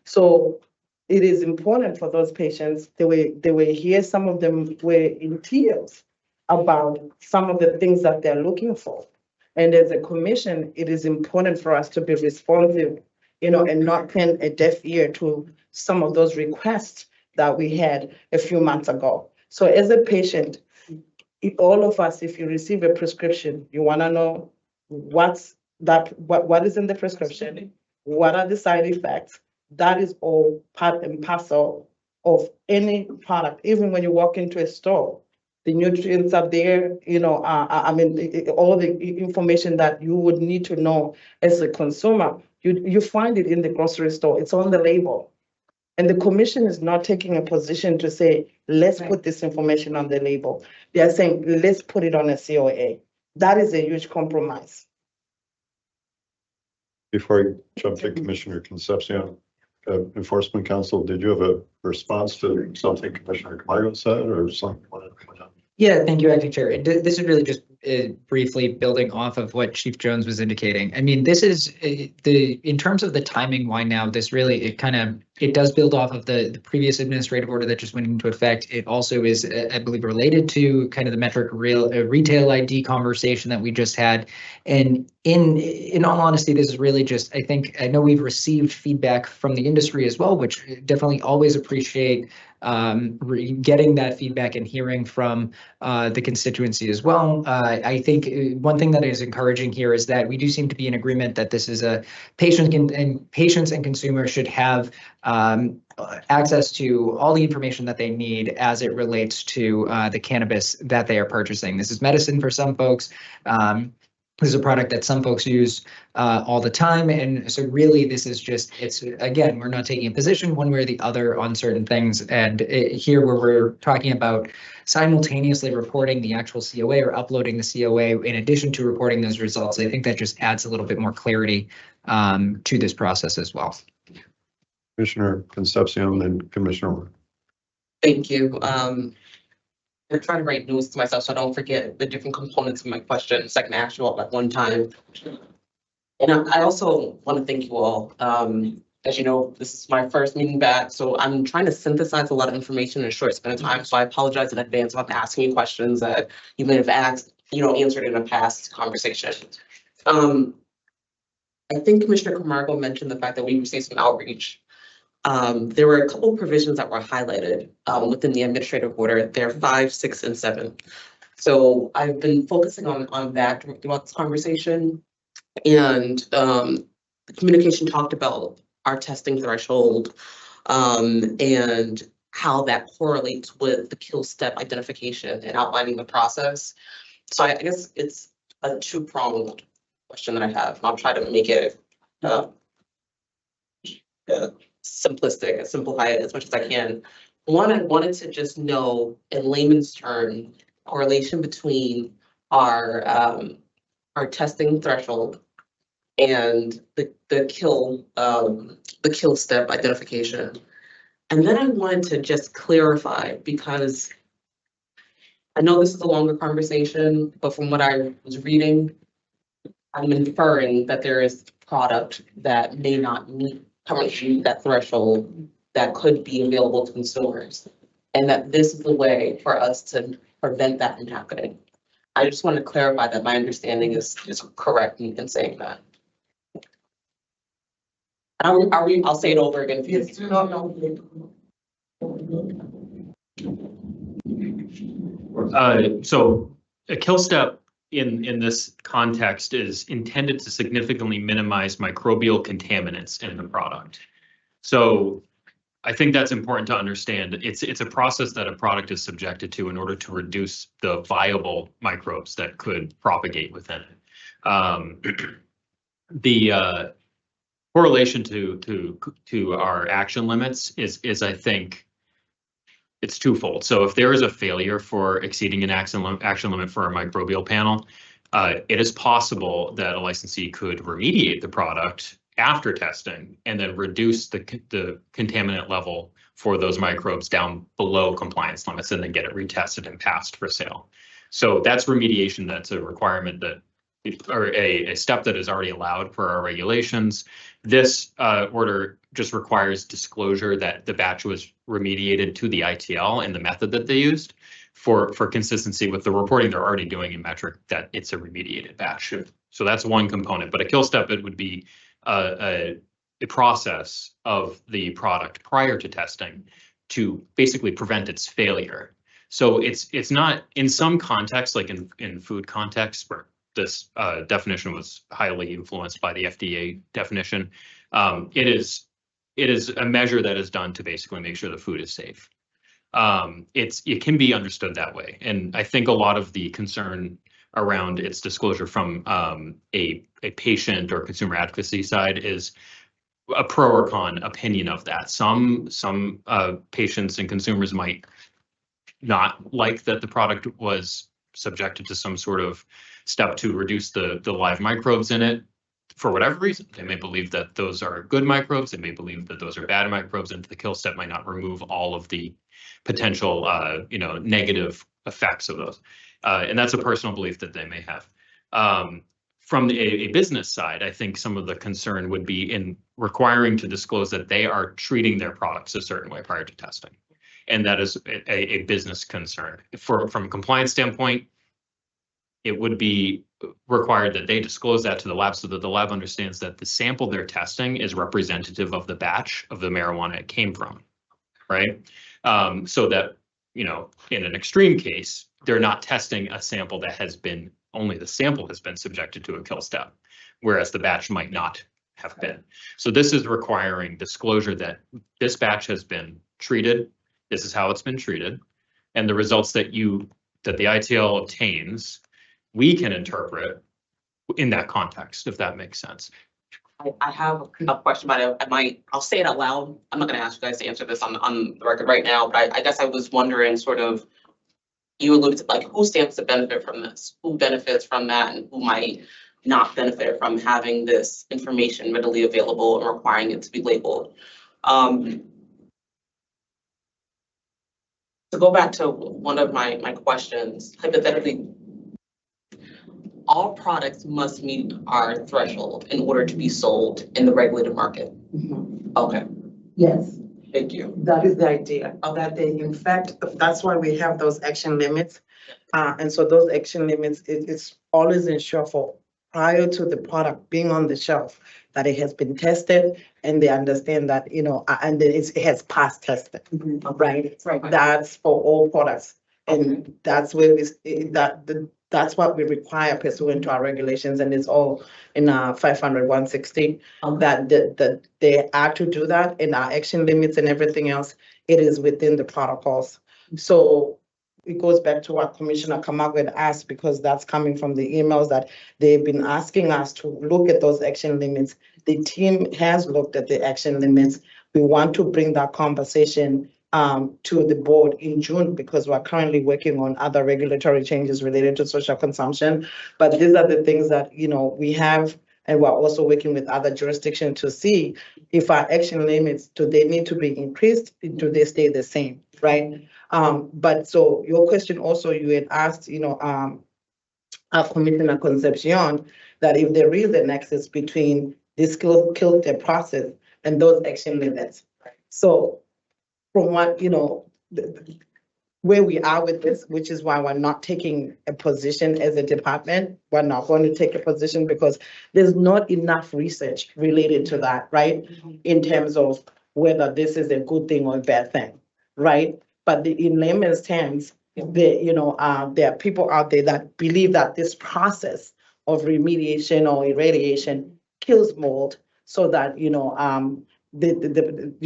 So it is important for those patients. They were here, some of them were in tears about some of the things that they're looking for. And as a commission, it is important for us to be responsive, and not turn a deaf ear to some of those requests that we had a few months ago. So as a patient, all of us, if you receive a prescription, you want to know what is in the prescription, what are the side effects. That is all part and parcel of any product. Even when you walk into a store, the nutrients are there, all the information that you would need to know as a consumer, you find it in the grocery store. It's on the label. And the commission is not taking a position to say, let's put this information on the label. They are saying, let's put it on a COA. That is a huge compromise. Before I jump to Commissioner Concepcion, Enforcement Council, did you have a response to something Commissioner Camargo said or something? Yeah, thank you, Acting Chair. This is really just briefly building off of what Chief Jones was indicating. I mean, this is in terms of the timing, why now, this really, it does build off of the previous administrative order that just went into effect. It also is, I believe, related to kind of the metric retail ID conversation that we just had. And in all honesty, this is really just, I know we've received feedback from the industry as well, which definitely always appreciate getting that feedback and hearing from the constituency as well. I think one thing that is encouraging here is that we do seem to be in agreement that this is a patients and consumers should have access to all the information that they need as it relates to the cannabis that they are purchasing. This is medicine for some folks. This is a product that some folks use all the time. And so really, this is just, again, we're not taking a position one way or the other on certain things. And here where we're talking about simultaneously reporting the actual COA or uploading the COA in addition to reporting those results, I think that just adds a little bit more clarity to this process as well. Commissioner Concepcion and Commissioner. Thank you. I'm trying to write notes to myself so I don't forget the different components of my question, so I can ask you all at one time. And I also want to thank you all. As you know, this is my first meeting back, so I'm trying to synthesize a lot of information in a short span of time. So I apologize in advance if I'm asking you questions that you may have asked, answered in a past conversation. I think Commissioner Camargo mentioned the fact that we received some outreach. There were a couple of provisions that were highlighted within the administrative order. They're 5, 6, and 7. So I've been focusing on that throughout this conversation. And the communication talked about our testing threshold and how that correlates with the kill step identification and outlining the process. So I guess it's a two-pronged question that I have. I'll try to make it simplistic, simplify it as much as I can. One, I wanted to just know in layman's term, correlation between our our testing threshold and the kill step identification. And then I wanted to just clarify, because I know this is a longer conversation, but from what I was reading, I'm inferring that there is product that may not currently meet that threshold that could be available to consumers. And that this is the way for us to prevent that from happening. I just want to clarify that my understanding is correct in saying that. I'll say it over again. Yes. So a kill step in this context is intended to significantly minimize microbial contaminants in the product. So I think that's important to understand. It's a process that a product is subjected to in order to reduce the viable microbes that could propagate within it. The correlation to our action limits is I think it's twofold. So if there is a failure for exceeding an action limit for a microbial panel, it is possible that a licensee could remediate the product after testing and then reduce the contaminant level for those microbes down below compliance limits and then get it retested and passed for sale. So that's remediation. That's a requirement that, or a step that is already allowed per our regulations. This order just requires disclosure that the batch was remediated to the ITL and the method that they used for consistency with the reporting they're already doing in metric that it's a remediated batch. So that's one component, but a kill step, it would be a process of the product prior to testing to basically prevent its failure. So it's not, in some contexts, like in food context, where this definition was highly influenced by the FDA definition, it is a measure that is done to basically make sure the food is safe. It can be understood that way, and I think a lot of the concern around its disclosure from a patient or consumer advocacy side is a pro or con opinion of that. Some patients and consumers might not like that the product was subjected to some sort of step to reduce the live microbes in it for whatever reason. They may believe that those are good microbes. They may believe that those are bad microbes, and the kill step might not remove all of the potential negative effects of those. And that's a personal belief that they may have. From a business side, I think some of the concern would be in requiring to disclose that they are treating their products a certain way prior to testing. And that is a business concern. From a compliance standpoint, it would be required that they disclose that to the lab so that the lab understands that the sample they're testing is representative of the batch of the marijuana it came from, right? So that, in an extreme case, they're not testing a sample that has been, only the sample has been subjected to a kill step, whereas the batch might not have been. So this is requiring disclosure that this batch has been treated, this is how it's been treated, and the results that the ITL obtains, we can interpret in that context, if that makes sense. I have a question about it. I'll say it out loud. I'm not going to ask you guys to answer this on the record right now, but I guess I was wondering sort of, you alluded to like who stands to benefit from this, who benefits from that, and who might not benefit from having this information readily available and requiring it to be labeled. To go back to one of my questions, hypothetically, all products must meet our threshold in order to be sold in the regulated market. Okay. Yes, Thank you. that is the idea. That they, in fact, that's why we have those action limits. And so those action limits, it's always ensure for prior to the product being on the shelf, that it has been tested and they understand that, and then it has passed testing, right? Right. That's for all products. And that's where that's what we require pursuant to our regulations, and it's all in our 500-160, that they are to do that, in our action limits and everything else, it is within the protocols. So it goes back to what Commissioner Camargo had asked, because that's coming from the emails that they've been asking us to look at those action limits. The team has looked at the action limits. We want to bring that conversation to the board in June, because we're currently working on other regulatory changes related to social consumption. But these are the things that, we have, and we're also working with other jurisdictions to see if our action limits, do they need to be increased? Do they stay the same, right? But so your question also, you had asked, our Commissioner Concepcion, that if there is a nexus between this kill the process and those action limits. So from what, where we are with this, which is why we're not taking a position as a department, we're not going to take a position because there's not enough research related to that, right? In terms of whether this is a good thing or a bad thing, right? But in layman's terms, there are people out there that believe that this process of remediation or irradiation kills mold so that, you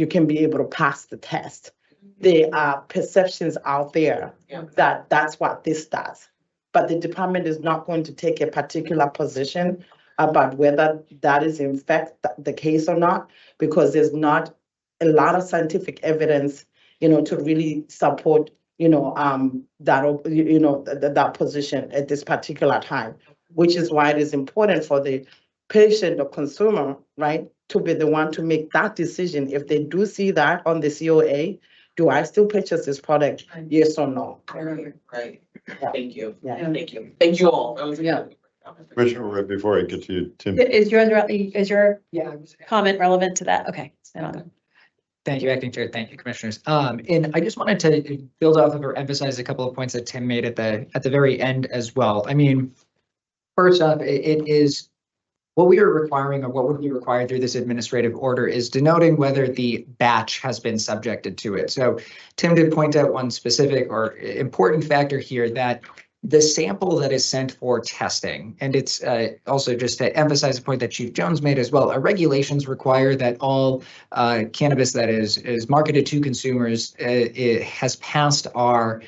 can be able to pass the test. There are perceptions out there that that's what this does. But the department is not going to take a particular position about whether that is in fact the case or not, because there's not a lot of scientific evidence, to really support, that position at this particular time, which is why it is important for the patient or consumer, right, to be the one to make that decision. If they do see that on the COA, do I still purchase this product? Yes or no? Right. Thank you. Yeah. Thank you. Thank you all. That was Yeah. Commissioner, right before I get to you, Tim. Is your comment relevant to that? Okay, then I'll go. Thank you, Acting Chair. Thank you, Commissioners. And I just wanted to build off of or emphasize a couple of points that Tim made at the very end as well. I mean, first off, it is what we are requiring, or what would be required through this administrative order, is denoting whether the batch has been subjected to it. So Tim did point out one specific or important factor here, that the sample that is sent for testing, and it's also just to emphasize a point that Chief Jones made as well, our regulations require that all cannabis that is marketed to consumers it has passed our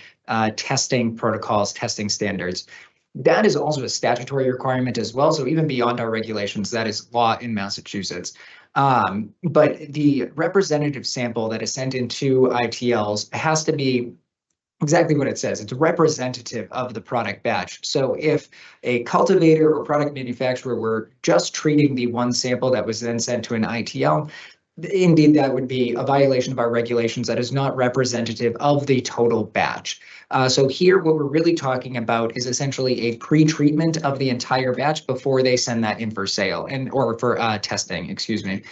testing protocols, testing standards. That is also a statutory requirement as well. So even beyond our regulations, that is law in Massachusetts. But the representative sample that is sent into ITLs has to be exactly what it says. It's representative of the product batch. So if a cultivator or product manufacturer were just treating the one sample that was then sent to an ITL, indeed, that would be a violation of our regulations that is not representative of the total batch. So here, what we're really talking about is essentially a pre-treatment of the entire batch before they send that in for sale or for testing, excuse me.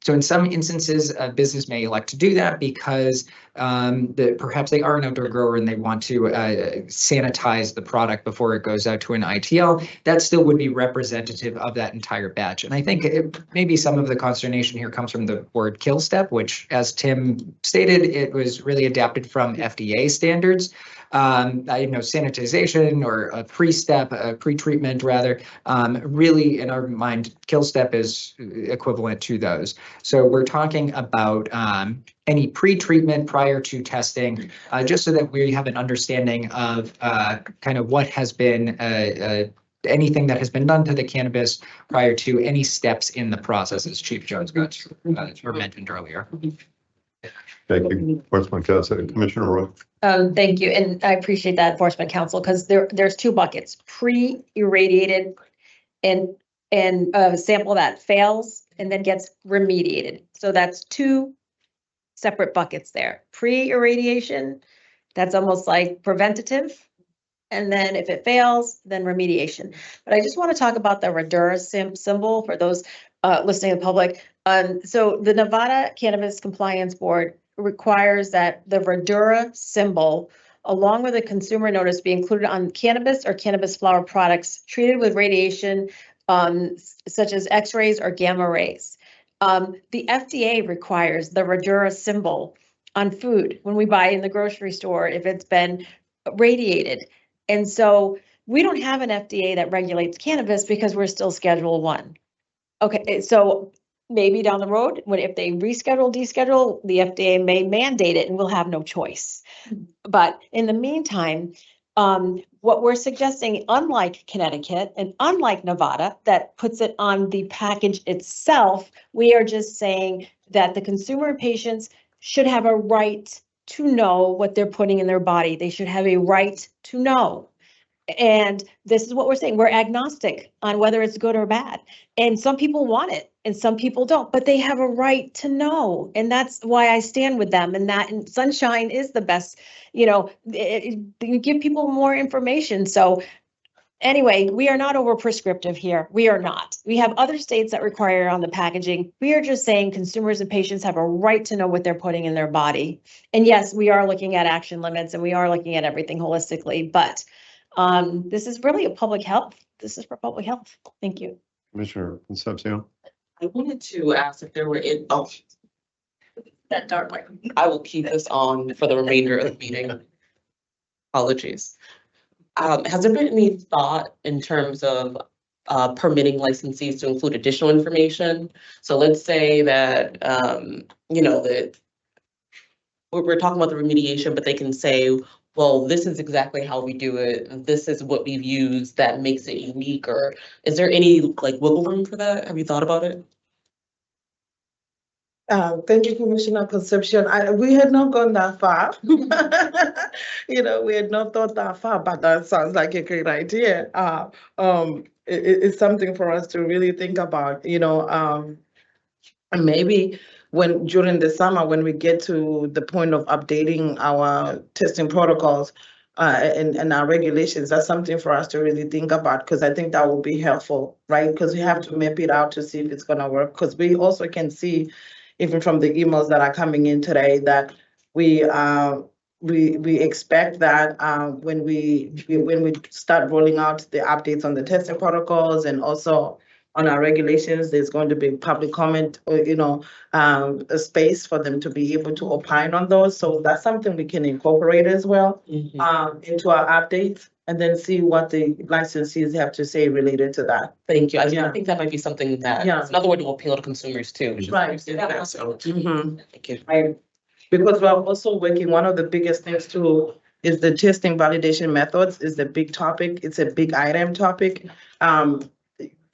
So in some instances, a business may elect to do that because perhaps they are an outdoor grower and they want to sanitize the product before it goes out to an ITL. That still would be representative of that entire batch. And I think maybe some of the consternation here comes from the word kill step, which, as Tim stated, it was really adapted from FDA standards. Sanitization or a pre-step, a pre-treatment rather, really in our mind, kill step is equivalent to those. So we're talking about any pre-treatment prior to testing, just so that we have an understanding of kind of what has been anything that has been done to the cannabis prior to any steps in the process, as Chief Jones mentioned earlier. Thank you, Enforcement Council. Commissioner Roy. Thank you, and I appreciate that, Enforcement Council, because there's two buckets: pre-irradiated and a sample that fails and then gets remediated. So that's two separate buckets there. Pre-irradiation, that's almost like preventative. And then if it fails, then remediation. But I just want to talk about the Radura symbol for those listening to the public. So the Nevada Cannabis Compliance Board requires that the Radura symbol, along with a consumer notice, be included on cannabis or cannabis flower products treated with radiation, such as X-rays or gamma rays. The FDA requires the Radura symbol on food when we buy it in the grocery store if it's been radiated. And so we don't have an FDA that regulates cannabis because we're still Schedule 1. Okay, so maybe down the road, if they reschedule, deschedule, the FDA may mandate it and we'll have no choice. But in the meantime, what we're suggesting, unlike Connecticut and unlike Nevada, that puts it on the package itself, we are just saying that the consumer and patients should have a right to know what they're putting in their body. They should have a right to know. And this is what we're saying. We're agnostic on whether it's good or bad. And some people want it and some people don't, but they have a right to know. And that's why I stand with them. And that and sunshine is the best, you give people more information. So anyway, we are not over prescriptive here. We are not. We have other states that require it on the packaging. We are just saying consumers and patients have a right to know what they're putting in their body. And yes, we are looking at action limits and we are looking at everything holistically, but this is really a public health. This is for public health. Thank you. Commissioner Concepcion. I wanted to ask if there were, That dark one. I will keep this on for the remainder of the meeting. Apologies. Has there been any thought in terms of permitting licensees to include additional information? So let's say that, that we're talking about the remediation, but they can say, well, this is exactly how we do it. This is what we've used that makes it unique. Or is there any wiggle room for that? Have you thought about it? Thank you, Commissioner Concepcion. We had not gone that far. We had not thought that far, but that sounds like a great idea. It's something for us to really think about, and maybe during the summer, when we get to the point of updating our testing protocols and our regulations, that's something for us to really think about, because I think that will be helpful, right? Because we have to map it out to see if it's going to work, because we also can see, even from the emails that are coming in today, that we expect that when we start rolling out the updates on the testing protocols and also on our regulations, there's going to be public comment, a space for them to be able to opine on those. So that's something we can incorporate as well into our updates, and then see what the licensees have to say related to that. Thank you. I think that might be something that, Yeah. another way to appeal to consumers too. Right. So, thank you. Right. Because we're also working, one of the biggest things too is the testing validation methods is the big topic. It's a big item topic.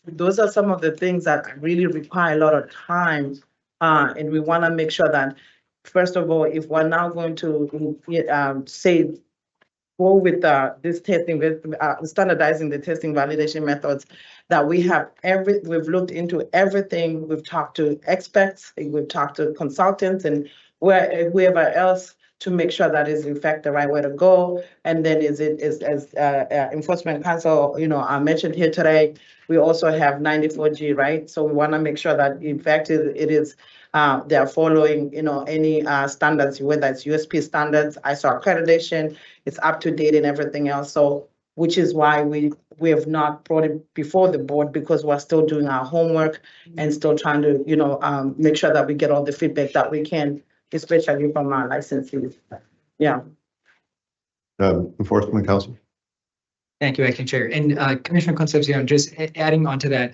Those are some of the things that really require a lot of time. And we want to make sure that, first of all, if we're now going to go with this testing, standardizing the testing validation methods, that we've looked into everything. We've talked to experts, we've talked to consultants, and whoever else, to make sure that is in fact the right way to go. And then as Enforcement Council, I mentioned here today, we also have 94G, right? So we want to make sure that in fact it is they're following, any standards, whether it's USP standards, ISO accreditation, it's up to date and everything else. So, which is why we have not brought it before the board, because we're still doing our homework and still trying to, make sure that we get all the feedback that we can, especially from our licensees. Yeah. Enforcement Council. Thank you, Acting Chair. And Commissioner Concepcion, just adding on to that,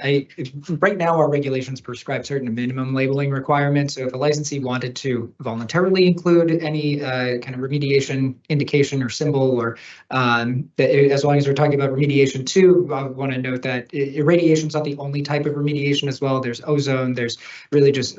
right now our regulations prescribe certain minimum labeling requirements. So if a licensee wanted to voluntarily include any kind of remediation indication or symbol, or as long as we're talking about remediation too, I want to note that irradiation is not the only type of remediation as well. There's ozone, there's really just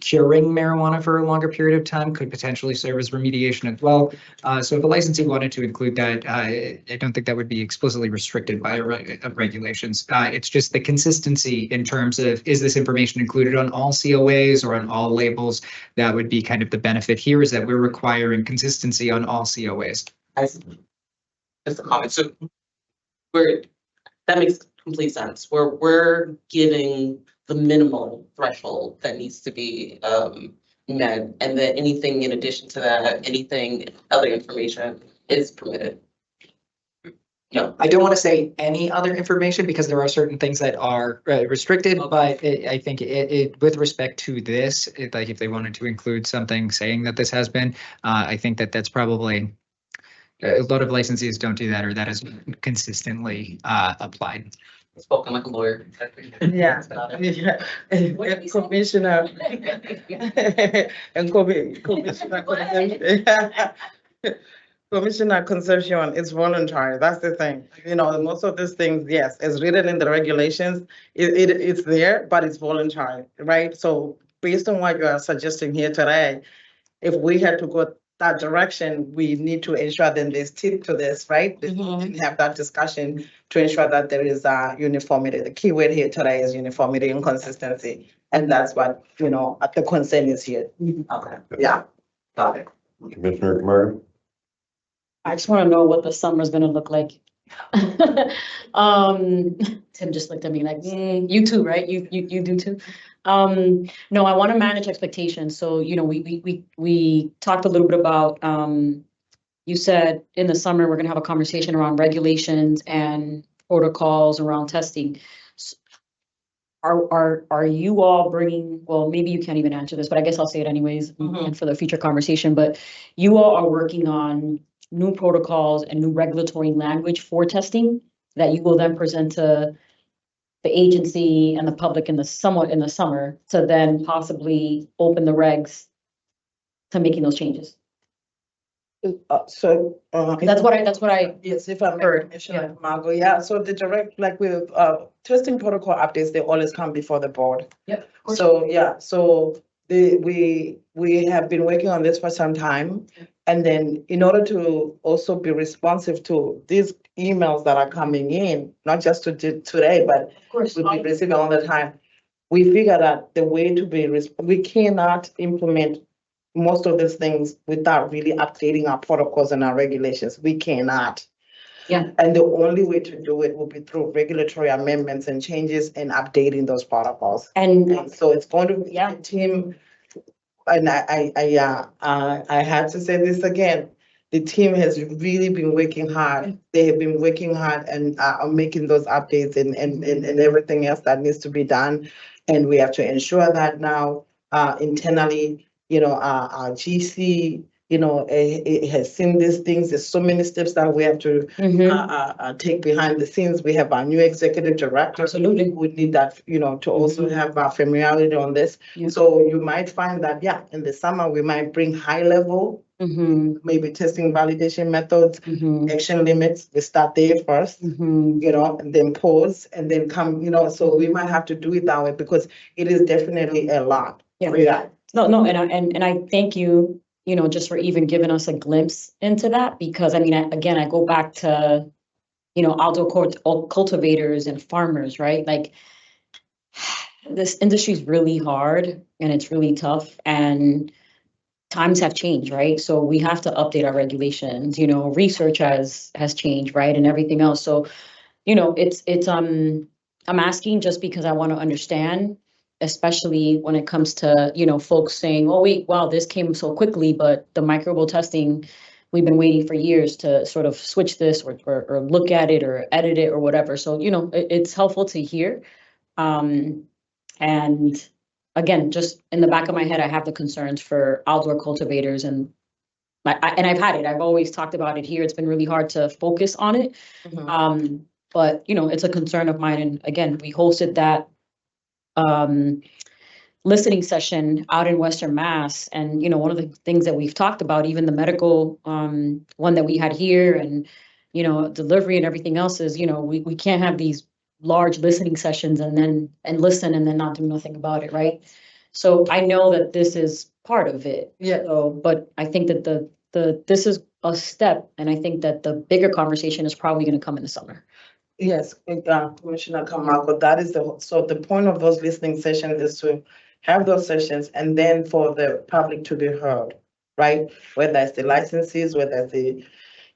curing marijuana for a longer period of time could potentially serve as remediation as well. So if a licensee wanted to include that, I don't think that would be explicitly restricted by regulations. It's just the consistency in terms of, is this information included on all COAs or on all labels? That would be kind of the benefit here, is that we're requiring consistency on all COAs. Just a comment. So that makes complete sense. We're giving the minimal threshold that needs to be met, and that anything in addition to that, anything other information is permitted. No, I don't want to say any other information, because there are certain things that are restricted, but I think with respect to this, like if they wanted to include something saying that this has been, I think that's probably, a lot of licensees don't do that, or that is consistently applied. Spoken like a lawyer. Yeah. And Commissioner and Commissioner Concepcion, it's voluntary. That's the thing. Most of these things, yes, it's written in the regulations. It's there, but it's voluntary, right? So based on what you are suggesting here today, if we had to go that direction, we need to ensure then they stick to this, right? We didn't have that discussion to ensure that there is uniformity. The key word here today is uniformity and consistency. And that's what, the concern is here. Okay, yeah, got it. Commissioner Kamara? I just want to know what the summer's gonna look like. Tim just looked at me like, you too, right? You do too. No, I want to manage expectations. So, we talked a little bit about, you said in the summer, we're gonna have a conversation around regulations and protocols around testing. Are you all bringing, well, maybe you can't even answer this, but I guess I'll say it anyways and for the future conversation, but you all are working on new protocols and new regulatory language for testing that you will then present to the agency and the public in the summer to then possibly open the regs to making those changes. That's what I Yes, if I heard, Commissioner Margot, yeah, so the direct, like with testing protocol updates, they always come before the board. Yep. So, yeah, so we have been working on this for some time. And then in order to also be responsive to these emails that are coming in, not just to today, but we'll be receiving all the time. We figure that the way to be, we cannot implement most of these things without really updating our protocols and our regulations. We cannot. Yeah. And the only way to do it will be through regulatory amendments and changes and updating those protocols. And so it's going to be a team. And I had to say this again. The team has really been working hard. They have been working hard and on making those updates and everything else that needs to be done. And we have to ensure that now internally, our GC, it has seen these things. There's so many steps that we have to take behind the scenes. We have our new executive director. Absolutely. We need that, to also have our familiarity on this. Yeah. So you might find that, in the summer, we might bring high level, maybe testing validation methods, action limits. We start there first, and then pause and then come, so we might have to do it that way because it is definitely a lot. Yeah. No, and I thank you, just for even giving us a glimpse into that, because I go back to, outdoor cultivators and farmers, right? Like this industry is really hard and it's really tough and times have changed, right? So we have to update our regulations, research has changed, right? And everything else. So, I'm asking just because I want to understand, especially when it comes to, folks saying, oh, wait, wow, this came so quickly, but the microbial testing, we've been waiting for years to sort of switch this or look at it or edit it or whatever. So, it's helpful to hear. And again, just in the back of my head, I have the concerns for outdoor cultivators and I've had it. I've always talked about it here. It's been really hard to focus on it. But, it's a concern of mine. And again, we hosted that listening session out in Western Mass. And, one of the things that we've talked about, even the medical one that we had here and, delivery and everything else is, we can't have these large listening sessions and listen and then not do nothing about it, right? So I know that this is part of it. Yeah. So, but I think that this is a step, and I think that the bigger conversation is probably going to come in the summer. Yes, Commissioner Camargo, that is the point of those listening sessions is to have those sessions and then for the public to be heard, right? Whether it's the licensees, whether it's the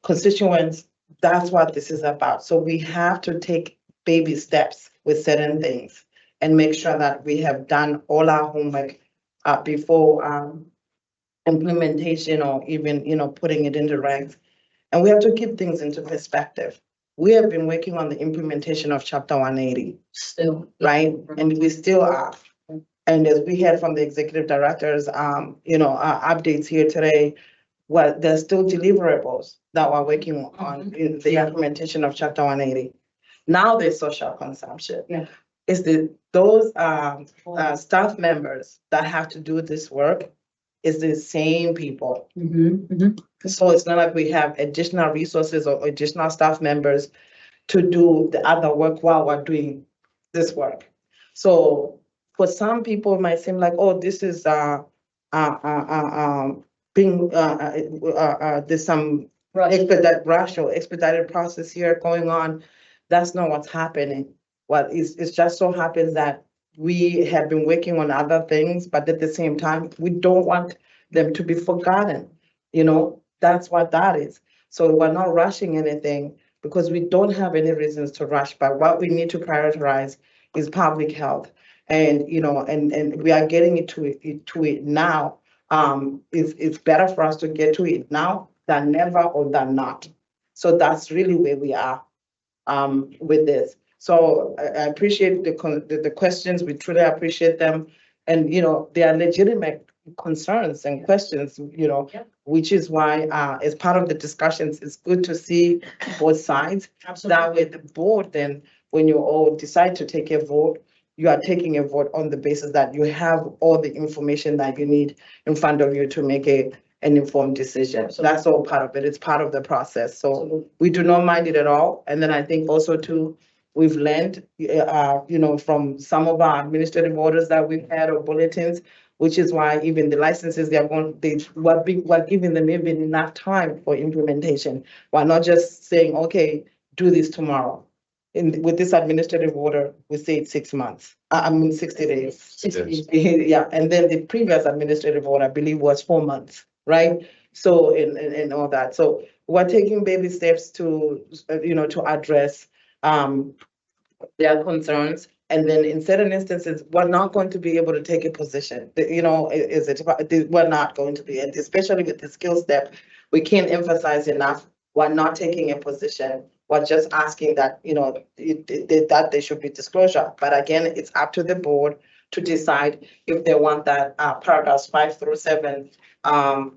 constituents, that's what this is about. So we have to take baby steps with certain things and make sure that we have done all our homework before implementation or even, putting it into regs. And we have to keep things into perspective. We have been working on the implementation of Chapter 180. Still. Right? And we still are. And as we heard from the executive directors, updates here today, well, there's still deliverables that we're working on in the implementation of Chapter 180. Now there's social consumption. Yeah. Is those staff members that have to do this work is the same people. So it's not like we have additional resources or additional staff members to do the other work while we're doing this work. So for some people, it might seem like, oh, this is being, there's some expedited process here going on. That's not what's happening. What is, it just so happens that we have been working on other things, but at the same time, we don't want them to be forgotten. You know, that's what that is. So we're not rushing anything because we don't have any reasons to rush, but what we need to prioritize is public health. And, you know, and we are getting to it now. It's better for us to get to it now than never or than not. So that's really where we are with this. So I appreciate the questions. We truly appreciate them. And, you know, they are legitimate concerns and questions, you know, which is why as part of the discussions, it's good to see both sides. That way the board, then when you all decide to take a vote, you are taking a vote on the basis that you have all the information that you need in front of you to make an informed decision. So that's all part of it. It's part of the process. So we do not mind it at all. And then I think also too, we've learned, you know, from some of our administrative orders that we've had or bulletins, which is why even the licenses we're giving them even enough time for implementation. We're not just saying, okay, do this tomorrow. With this administrative order, we say it's 6 months. 60 days. 60 days. Yeah, and then the previous administrative order, I believe, was 4 months, right? So, and all that. So we're taking baby steps to, you know, to address their concerns. And then in certain instances, we're not going to be able to take a position. You know, we're not going to be, and especially with the skill step, we can't emphasize enough. We're not taking a position. We're just asking that, you know, that there should be disclosure. But again, it's up to the board to decide if they want that paragraphs 5 through 7 paragraphs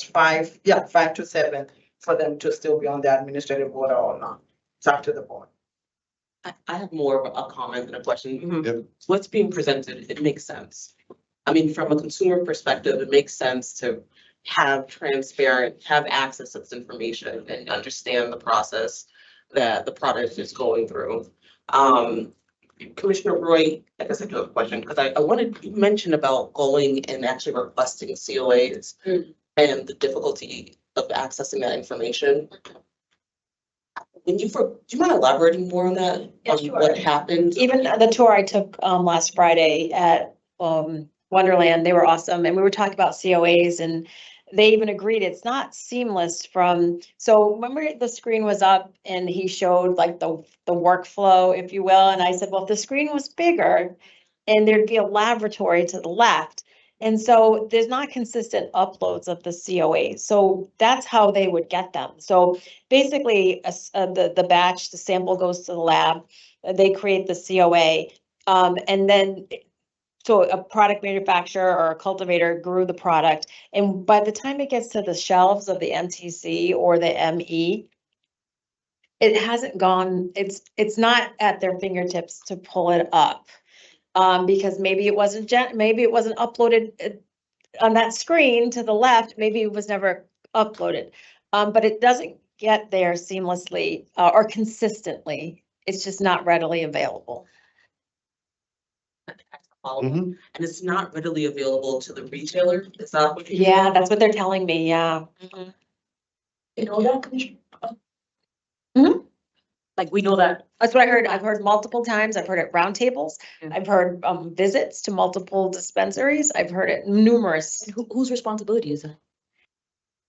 5 to 7 for them to still be on the administrative order or not. It's up to the board. I have more of a comment than a question. Yep. What's being presented, it makes sense. I mean, from a consumer perspective, it makes sense to have access to this information and understand the process that the product is going through. Commissioner Roy, I guess I do have a question because I wanted to mention about going and actually requesting COAs and the difficulty of accessing that information. Do you mind elaborating more on that? Yeah, on sure. What happened? Even the tour I took last Friday at Wonderland, they were awesome. And we were talking about COAs and they even agreed it's not seamless so remember the screen was up and he showed like the workflow, if you will. And I said, well, if the screen was bigger and there'd be a laboratory to the left. And so there's not consistent uploads of the COA. So that's how they would get them. So basically the batch, the sample goes to the lab, they create the COA. And then so a product manufacturer or a cultivator grew the product. And by the time it gets to the shelves of the MTC or the ME, it hasn't gone, it's not at their fingertips to pull it up. Because maybe it wasn't uploaded on that screen to the left, maybe it was never uploaded. But it doesn't get there seamlessly or consistently. It's just not readily available. And it's not readily available to the retailer. Is that what you Yeah, that's what they're telling me. Yeah. You know that, Commissioner? Mhm. Like, we know that. That's what I heard. I've heard multiple times. I've heard it roundtables. I've heard visits to multiple dispensaries. I've heard it numerous. Whose responsibility is that?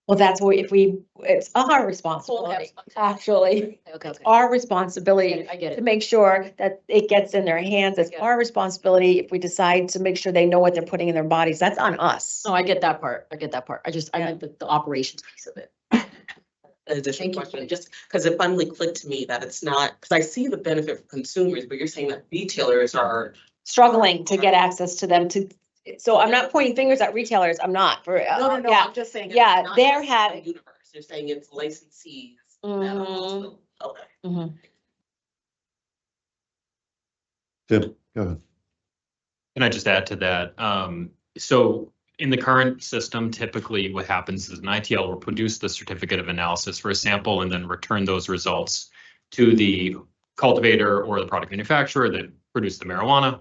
Well, that's what it's our responsibility, actually. Okay. Our responsibility I get it. to make sure that it gets in their hands. It's our responsibility if we decide to make sure they know what they're putting in their bodies. That's on us. No, I get that part. I meant the operations piece of it. An additional question, just because it finally clicked to me that it's not, because I see the benefit for consumers, but you're saying that retailers are struggling to get access to them so I'm not pointing fingers at retailers. I'm not. No, yeah. I'm just saying. Yeah, it's not they're just having. the universe. You're saying it's licensees. Okay. Tim, go ahead. Can I just add to that? So in the current system, typically what happens is an ITL will produce the certificate of analysis for a sample and then return those results to the cultivator or the product manufacturer that produced the marijuana.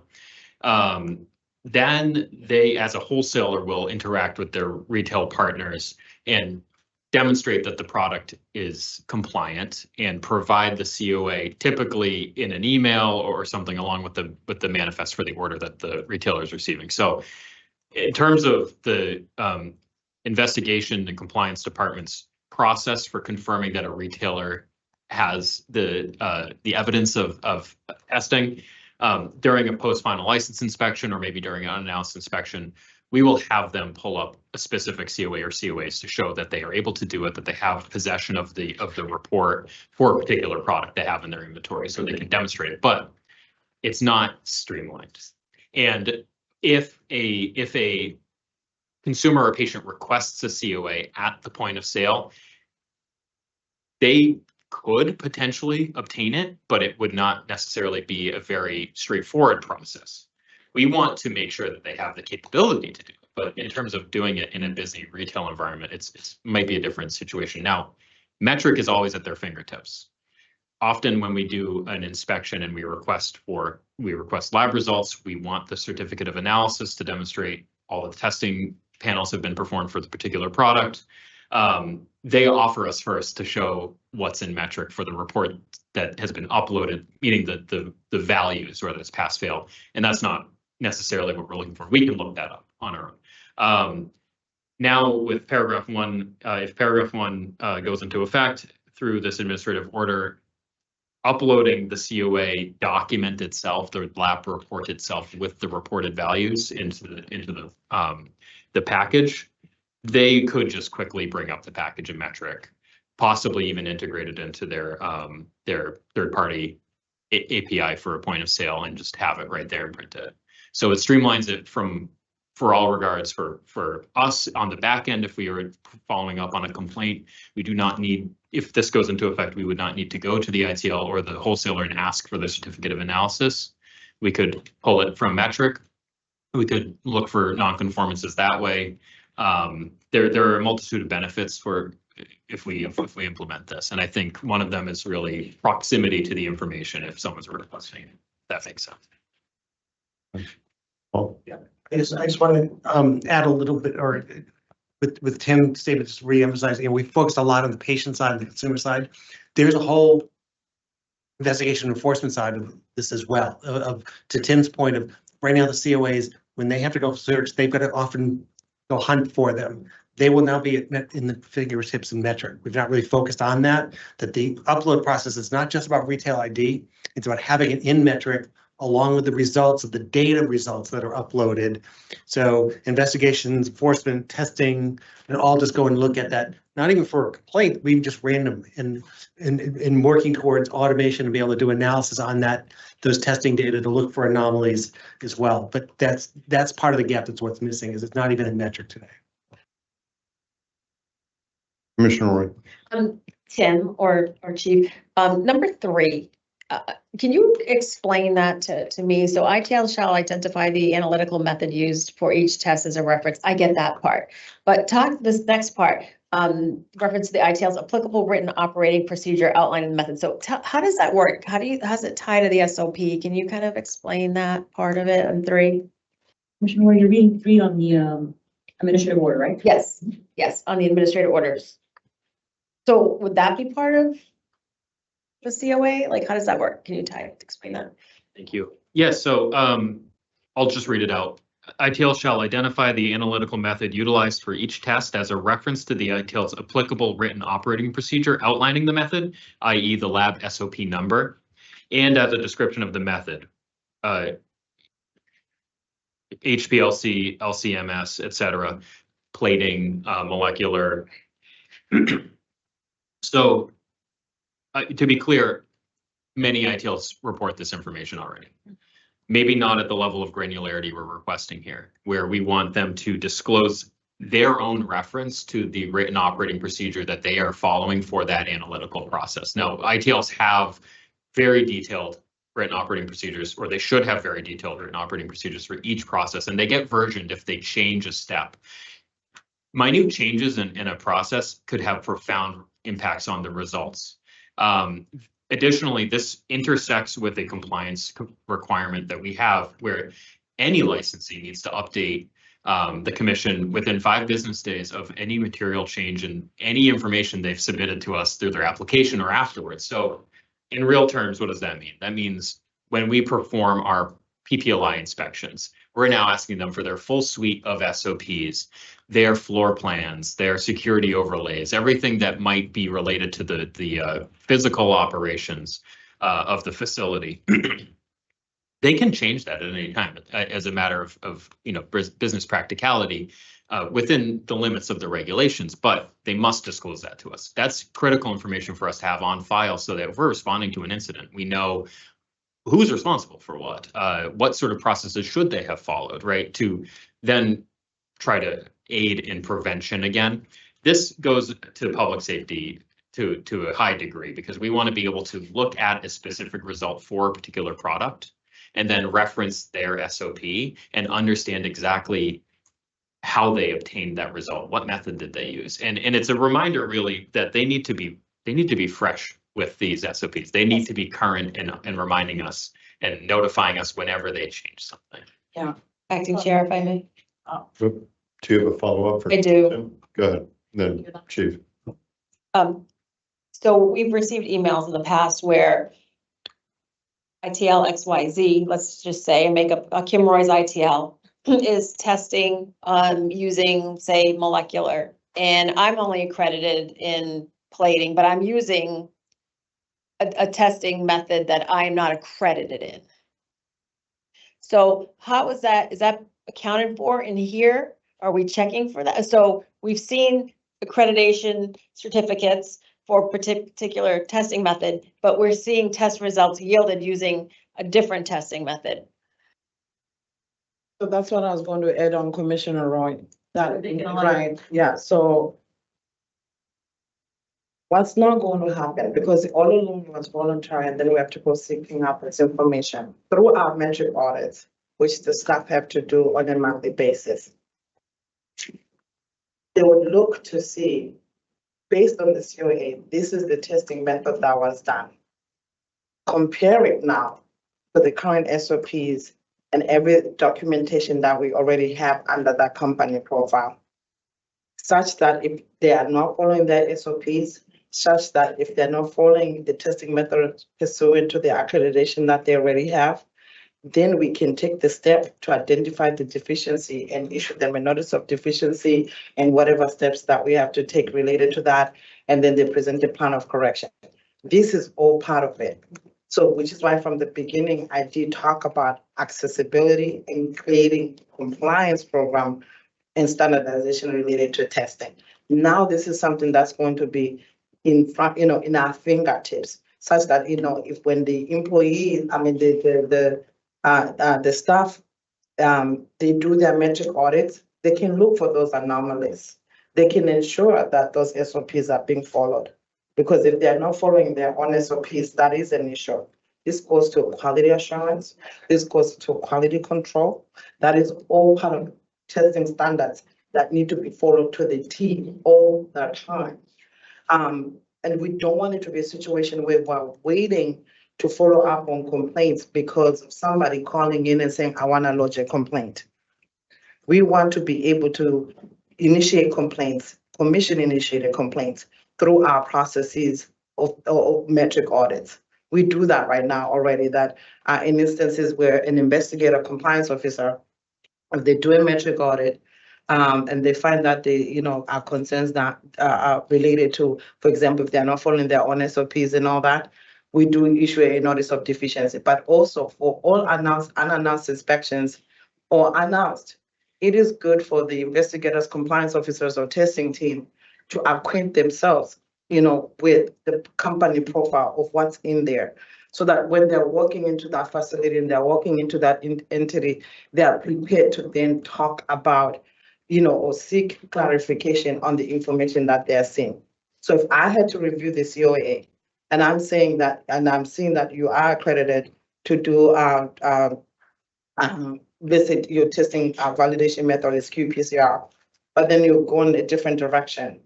Then they, as a wholesaler, will interact with their retail partners and demonstrate that the product is compliant and provide the COA typically in an email or something along with the manifest for the order that the retailer is receiving. So in terms of the investigation and compliance department's process for confirming that a retailer has the evidence of testing, during a post-final license inspection or maybe during an unannounced inspection, we will have them pull up a specific COA or COAs to show that they are able to do it, that they have possession of the report for a particular product they have in their inventory, so they can demonstrate it. But it's not streamlined. And if a consumer or patient requests a COA at the point of sale, they could potentially obtain it, but it would not necessarily be a very straightforward process. We want to make sure that they have the capability to do it, but in terms of doing it in a busy retail environment, it's might be a different situation. Now, Metric is always at their fingertips. Often when we do an inspection and we request lab results, we want the certificate of analysis to demonstrate all the testing panels have been performed for the particular product. They offer us first to show what's in Metric for the report that has been uploaded, meaning the values, whether it's pass fail, and that's not necessarily what we're looking for. We can look that up on our own. Now with paragraph 1, if paragraph 1 goes into effect through this administrative order, uploading the COA document itself, the lab report itself with the reported values into the package, they could just quickly bring up the package in Metric, possibly even integrate it into their third-party API for a point of sale and just have it right there and print it. So it streamlines it for all regards for us on the back end. If we are following up on a complaint, we do not need, if this goes into effect, we would not need to go to the ITL or the wholesaler and ask for the certificate of analysis. We could pull it from Metric. We could look for non-conformances that way. There are a multitude of benefits for if we implement this, and I think one of them is really proximity to the information if someone's requesting it. That makes sense. Oh, Yeah, I just want to add a little bit, or with Tim's statement, just re-emphasizing, we focused a lot on the patient side and the consumer side. There's a whole investigation enforcement side of this as well. To Tim's point of right now, the COAs, when they have to go search, they've got to often go hunt for them. They will now be in the fingertips and Metric. We've not really focused on that the upload process is not just about retail ID. It's about having it in Metric along with the results of the data results that are uploaded. So investigations, enforcement, testing, and all just go and look at that. Not even for a complaint, we just random in working towards automation and be able to do analysis on those testing data to look for anomalies as well. But that's part of the gap. That's what's missing, is it's not even in Metric today. Commissioner Roy. Tim or Chief, number 3, can you explain that to me? So ITL shall identify the analytical method used for each test as a reference. I get that part, but talk this next part, reference to the ITL's applicable written operating procedure outlining the method. So how does that work? How's it tie to the SOP? Can you kind of explain that part of it on 3? Commissioner Moore, you're reading 3 on the administrative order, right? Yes, on the administrative orders. So would that be part of the COA? Like, how does that work? Can you explain that? Thank you. Yes, so I'll just read it out. ITL shall identify the analytical method utilized for each test as a reference to the ITL's applicable written operating procedure outlining the method, i.e. the lab SOP number, and as a description of the method, HPLC, LCMS, etc., plating, molecular. So to be clear, many ITLs report this information already. Maybe not at the level of granularity we're requesting here, where we want them to disclose their own reference to the written operating procedure that they are following for that analytical process. Now, ITLs have very detailed written operating procedures, or they should have very detailed written operating procedures for each process, and they get versioned if they change a step. Minute changes in a process could have profound impacts on the results. Additionally, this intersects with a compliance requirement that we have, where any licensee needs to update the commission within 5 business days of any material change in any information they've submitted to us through their application or afterwards. So in real terms, what does that mean? That means when we perform our PPLI inspections, we're now asking them for their full suite of SOPs, their floor plans, their security overlays, everything that might be related to the physical operations of the facility. They can change that at any time as a matter of business practicality within the limits of the regulations, but they must disclose that to us. That's critical information for us to have on file so that if we're responding to an incident, we know who's responsible for what sort of processes should they have followed, right? To then try to aid in prevention again. This goes to public safety to a high degree because we want to be able to look at a specific result for a particular product and then reference their SOP and understand exactly how they obtained that result. What method did they use? And it's a reminder really that they need to be fresh with these SOPs. They need to be current and reminding us and notifying us whenever they change something. Yeah, acting chair, if I may. Do you have a follow-up? I do. Tim? Go ahead, then Chief. So we've received emails in the past where ITL XYZ, let's just say, make up Kim Roy's ITL is testing using, say, molecular. And I'm only accredited in plating, but I'm using a testing method that I'm not accredited in. So how is that accounted for in here? Are we checking for that? So we've seen accreditation certificates for particular testing method, but we're seeing test results yielded using a different testing method. So that's what I was going to add on, Commissioner Roy. Right, yeah, so what's not going to happen, because all along was voluntary, and then we have to go seeking out this information through our metric audits, which the staff have to do on a monthly basis. They would look to see, based on the COA, this is the testing method that was done. Compare it now to the current SOPs and every documentation that we already have under that company profile, such that if they are not following their SOPs, such that if they're not following the testing method pursuant to the accreditation that they already have, then we can take the step to identify the deficiency and issue them a notice of deficiency and whatever steps that we have to take related to that. And then they present a plan of correction. This is all part of it. So, which is why from the beginning, I did talk about accessibility and creating compliance program and standardization related to testing. Now, this is something that's going to be in front, in our fingertips, such that, if when the employees, the staff, they do their metric audits, they can look for those anomalies. They can ensure that those SOPs are being followed. Because if they're not following their own SOPs, that is an issue. This goes to quality assurance. This goes to quality control. That is all part of testing standards that need to be followed to the T all the time. And we don't want it to be a situation where we're waiting to follow up on complaints because of somebody calling in and saying, I want to lodge a complaint. We want to be able to initiate complaints, commission initiated complaints through our processes of metric audits. We do that right now already, that in instances where an investigator compliance officer, if they do a metric audit, and they find that they, are concerns that are related to, for example, if they're not following their own SOPs and all that, we do issue a notice of deficiency. But also for all unannounced inspections or announced, it is good for the investigators, compliance officers, or testing team to acquaint themselves, with the company profile of what's in there, so that when they're walking into that facility and they're walking into that entity, they are prepared to then talk about, or seek clarification on the information that they're seeing. So if I had to review the COA, and I'm saying that, and I'm seeing that you are accredited to do visit your testing validation method is qPCR, but then you go in a different direction,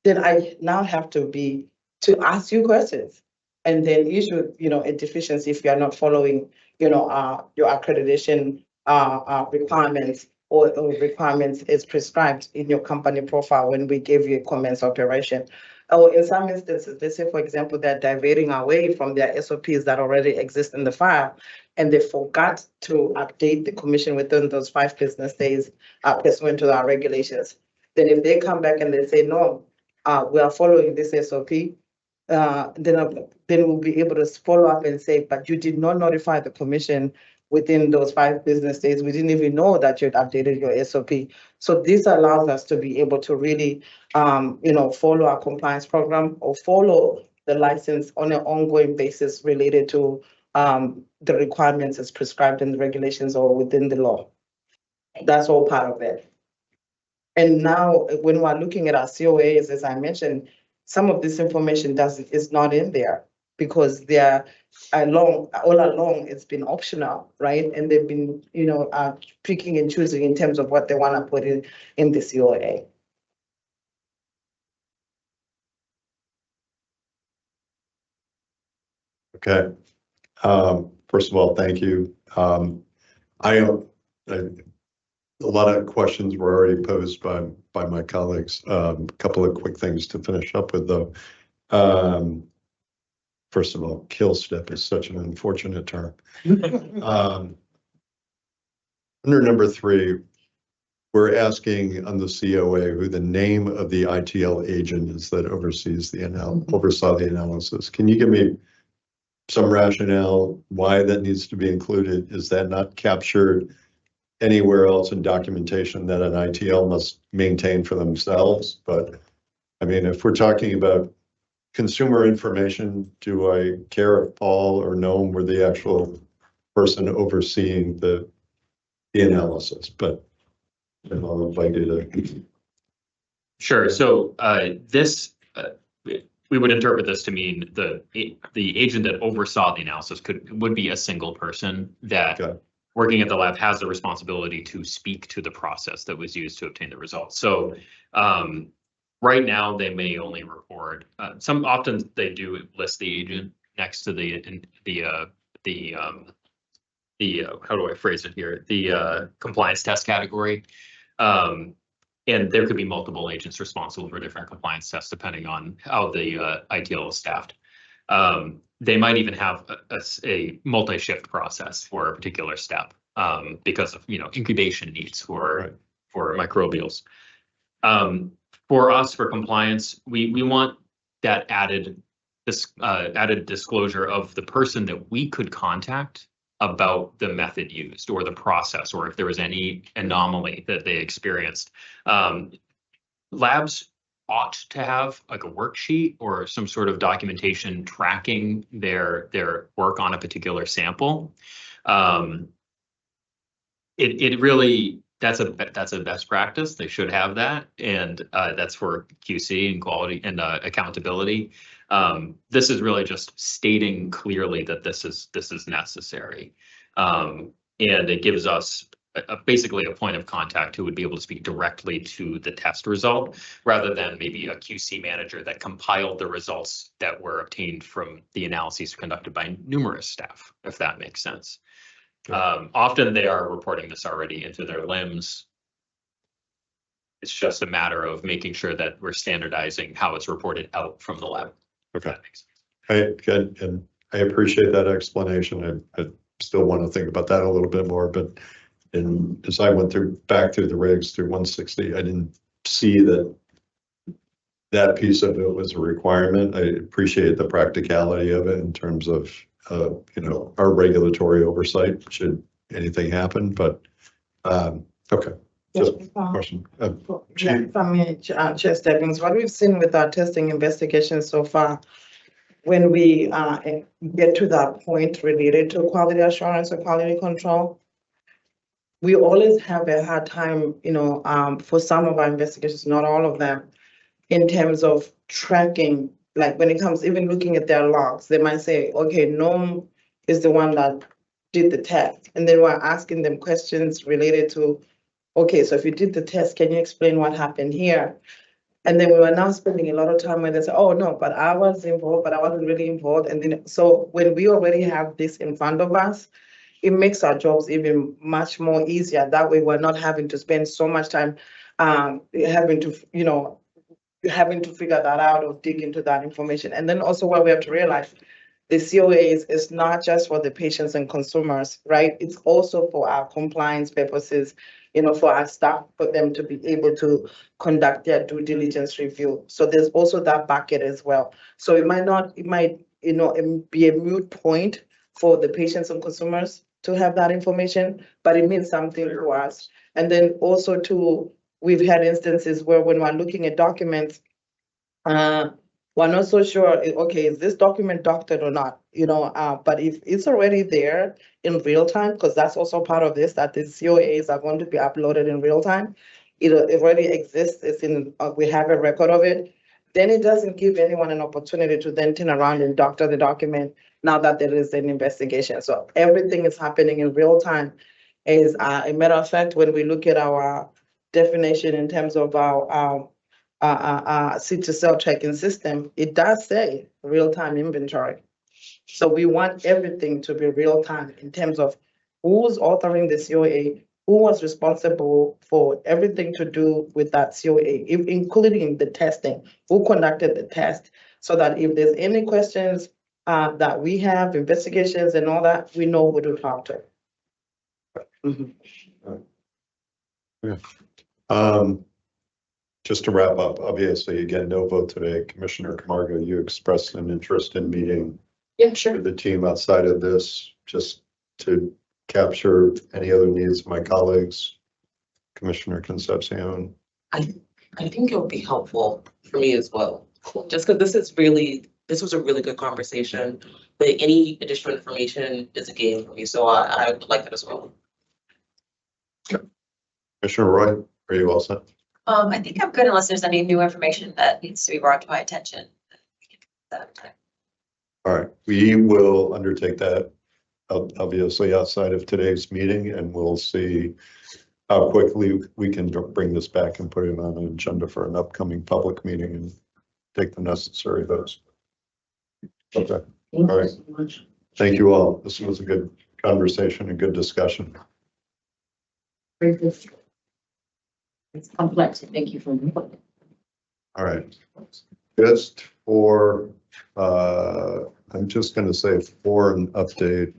then I now have to ask you questions and then issue, a deficiency if you are not following, your accreditation requirements or requirements is prescribed in your company profile when we give you a commence operation. Or in some instances, let's say, for example, they're diverting away from their SOPs that already exist in the file, and they forgot to update the commission within those 5 business days pursuant to our regulations. Then if they come back and they say, no, we are following this SOP, then we'll be able to follow up and say, but you did not notify the commission within those 5 business days. We didn't even know that you'd updated your SOP. So this allows us to be able to really, follow our compliance program or follow the license on an ongoing basis related to the requirements as prescribed in the regulations or within the law. That's all part of it. And now when we're looking at our COAs, as I mentioned, some of this information is not in there because they're all along it's been optional, right? And they've been, picking and choosing in terms of what they want to put in the COA. Okay. First of all, thank you. A lot of questions were already posed by my colleagues. A couple of quick things to finish up with, though. First of all, kill step is such an unfortunate term. Under number 3, we're asking on the COA who the name of the ITL agent is that oversaw the analysis. Can you give me some rationale why that needs to be included? Is that not captured anywhere else in documentation that an ITL must maintain for themselves? But I mean, if we're talking about consumer information, do I care if Paul or Noam were the actual person overseeing the analysis? But I'll invite you to. Sure. So we would interpret this to mean the agent that oversaw the analysis would be a single person that working at the lab has the responsibility to speak to the process that was used to obtain the results. So right now they may only report often they do list the agent next to the how do I phrase it here? The compliance test category. And there could be multiple agents responsible for different compliance tests depending on how the ITL is staffed. They might even have a multi-shift process for a particular step because of incubation needs for microbials. For us, for compliance, we want that added disclosure of the person that we could contact about the method used or the process, or if there was any anomaly that they experienced. Labs ought to have like a worksheet or some sort of documentation tracking their work on a particular sample. It really, that's a best practice. They should have that, and that's for QC and quality and accountability. This is really just stating clearly that this is necessary, and it gives us basically a point of contact who would be able to speak directly to the test result, rather than maybe a QC manager that compiled the results that were obtained from the analyses conducted by numerous staff, if that makes sense. Often they are reporting this already into their LIMS. It's just a matter of making sure that we're standardizing how it's reported out from the lab. Okay. And I appreciate that explanation. I still want to think about that a little bit more, but as I went back through the regs through 160, I didn't see that piece of it was a requirement. I appreciate the practicality of it in terms of our regulatory oversight should anything happen, but okay. Just a question. From me, Chair Stebbins, what we've seen with our testing investigations so far, when we get to that point related to quality assurance or quality control, we always have a hard time, for some of our investigations, not all of them, in terms of tracking. Like when it comes, even looking at their logs, they might say, okay, Noam is the one that did the test. And then we're asking them questions related to, okay, so if you did the test, can you explain what happened here? And then we were now spending a lot of time when they say, oh no, but I was involved, but I wasn't really involved. And then, so when we already have this in front of us, it makes our jobs even much more easier. That way, we're not having to spend so much time having to, having to figure that out or dig into that information. And then also what we have to realize, the COAs is not just for the patients and consumers, right? It's also for our compliance purposes, for our staff, for them to be able to conduct their due diligence review. So there's also that bucket as well. So it might, be a moot point for the patients and consumers to have that information, but it means something to us. And then also too, we've had instances where when we're looking at documents, we're not so sure, okay, is this document doctored or not? But if it's already there in real time, because that's also part of this, that the COAs are going to be uploaded in real time. It already exists, we have a record of it. Then it doesn't give anyone an opportunity to then turn around and doctor the document now that there is an investigation. So everything is happening in real time. As a matter of fact, when we look at our definition in terms of our seed-to-sale tracking system, it does say real-time inventory. So we want everything to be real-time in terms of who's authoring the COA, who was responsible for everything to do with that COA, including the testing, who conducted the test, so that if there's any questions that we have, investigations and all that, we know who to talk to. Just to wrap up, obviously, again, no vote today. Commissioner Camargo, you expressed an interest in meeting Yeah, sure. with the team outside of this, just to capture any other needs of my colleagues. Commissioner Concepcion. I think it would be helpful for me as well, just because this was a really good conversation, but any additional information is a gain for me, so I would like that as well. Commissioner Roy, are you all set? I think I'm good unless there's any new information that needs to be brought to my attention. All right, we will undertake that obviously outside of today's meeting, and we'll see how quickly we can bring this back and put it on an agenda for an upcoming public meeting and take the necessary votes. Okay, all right. Thank you all. This was a good conversation, a good discussion. Very good. It's complex. Thank you for. All right. Just for, I'm just going to say for an update,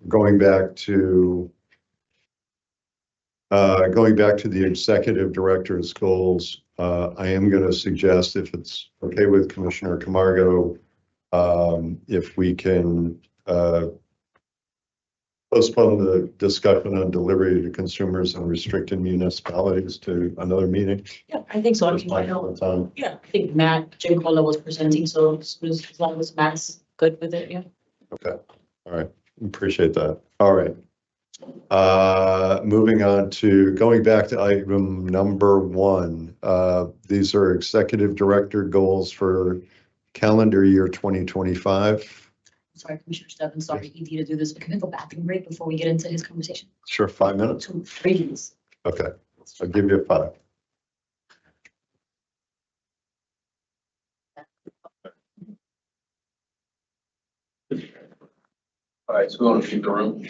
going back to the executive director's goals, I am going to suggest, if it's okay with Commissioner Camargo, if we can postpone the discussion on delivery to consumers and restricted municipalities to another meeting. Yeah, I think so. I think Matt Jinkola was presenting, so as long as Matt's good with it, yeah. Okay, all right, appreciate that. All right. Moving on to going back to item number 1. These are executive director goals for calendar year 2025. Sorry, Commissioner Stebbins, sorry, easy to do this. Can we have a bathroom break before we get into his conversation? Sure, 5 minutes. 2, 3 minutes. Okay, I'll give you 5. All right, so we want to keep the room.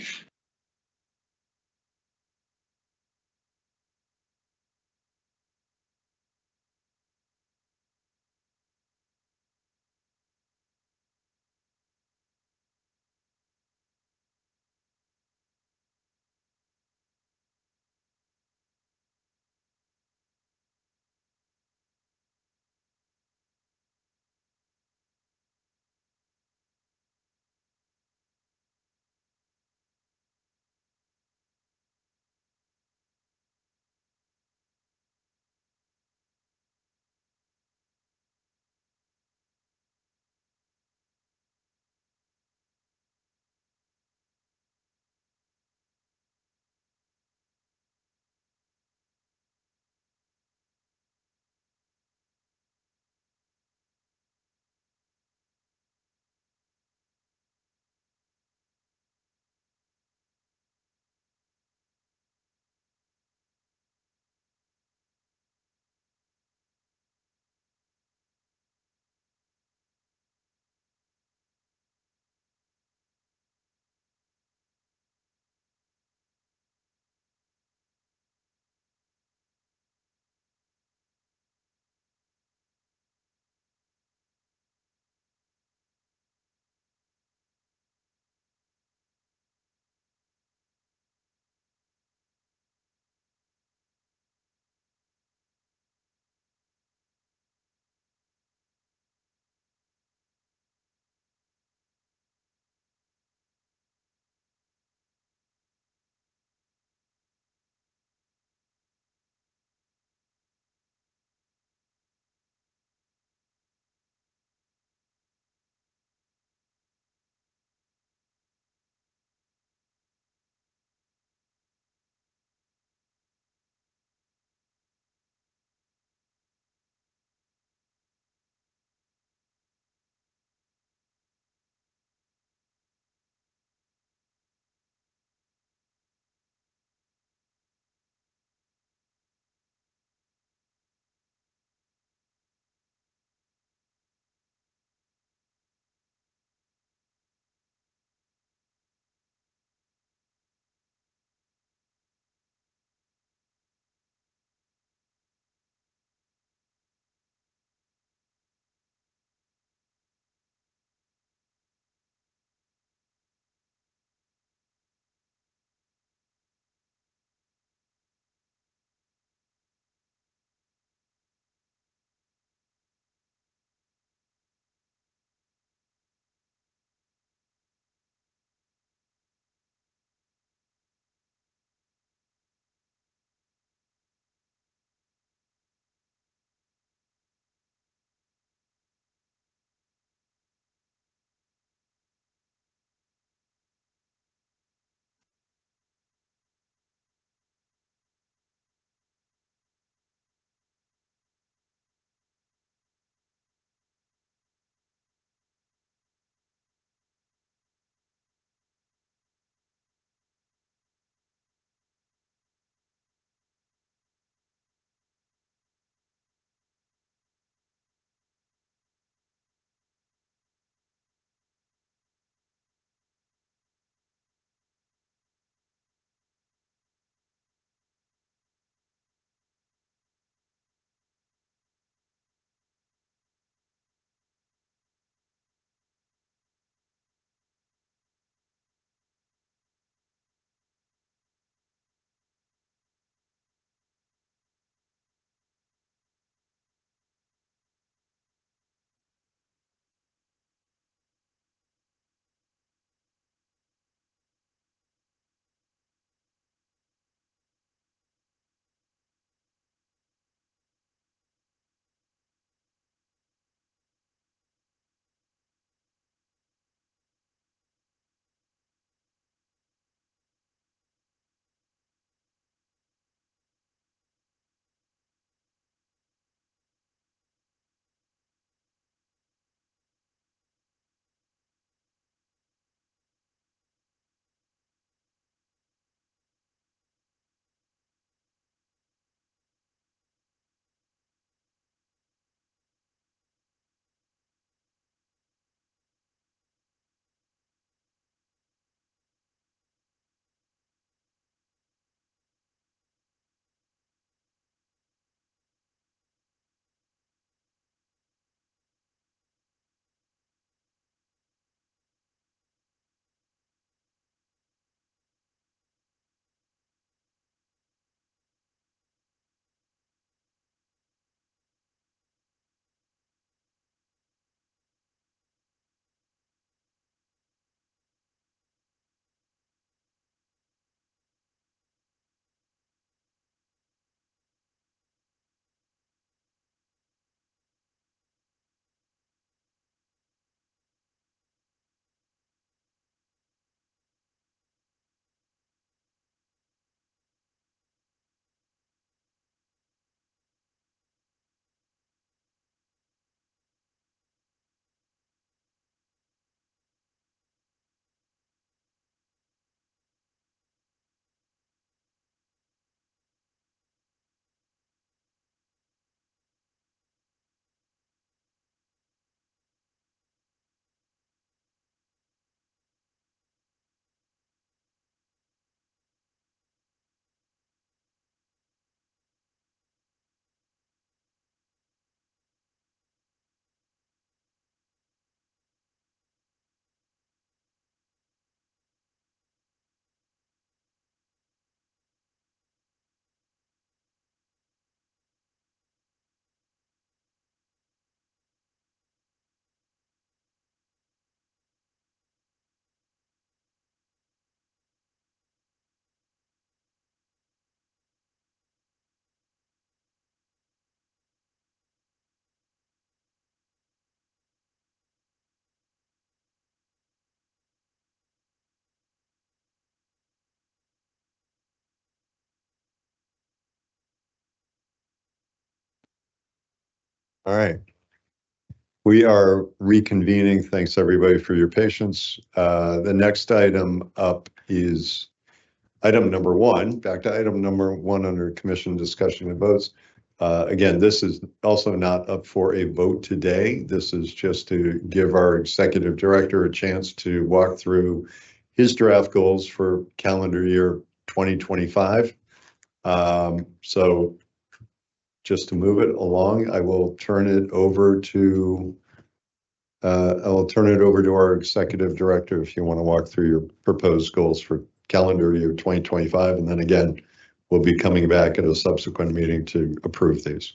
All right. We are reconvening. Thanks, everybody, for your patience. The next item up is item number 1, back to item number 1 under commission discussion and votes. Again, this is also not up for a vote today. This is just to give our executive director a chance to walk through his draft goals for calendar year 2025. So just to move it along, I will turn it over to our executive director if you want to walk through your proposed goals for calendar year 2025. And then again, we'll be coming back at a subsequent meeting to approve these.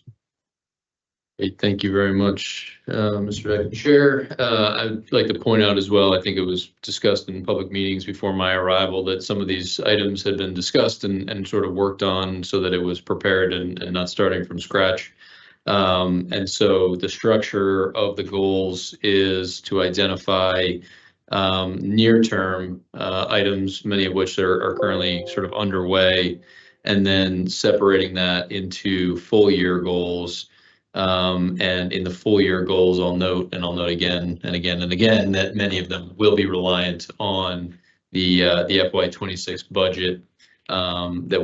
Great, thank you very much, Mr. Acting Chair. I'd like to point out as well, I think it was discussed in public meetings before my arrival that some of these items had been discussed and sort of worked on so that it was prepared and not starting from scratch. And so the structure of the goals is to identify near-term items, many of which are currently sort of underway, and then separating that into full-year goals. And in the full-year goals, I'll note again and again and again that many of them will be reliant on the FY26 budget that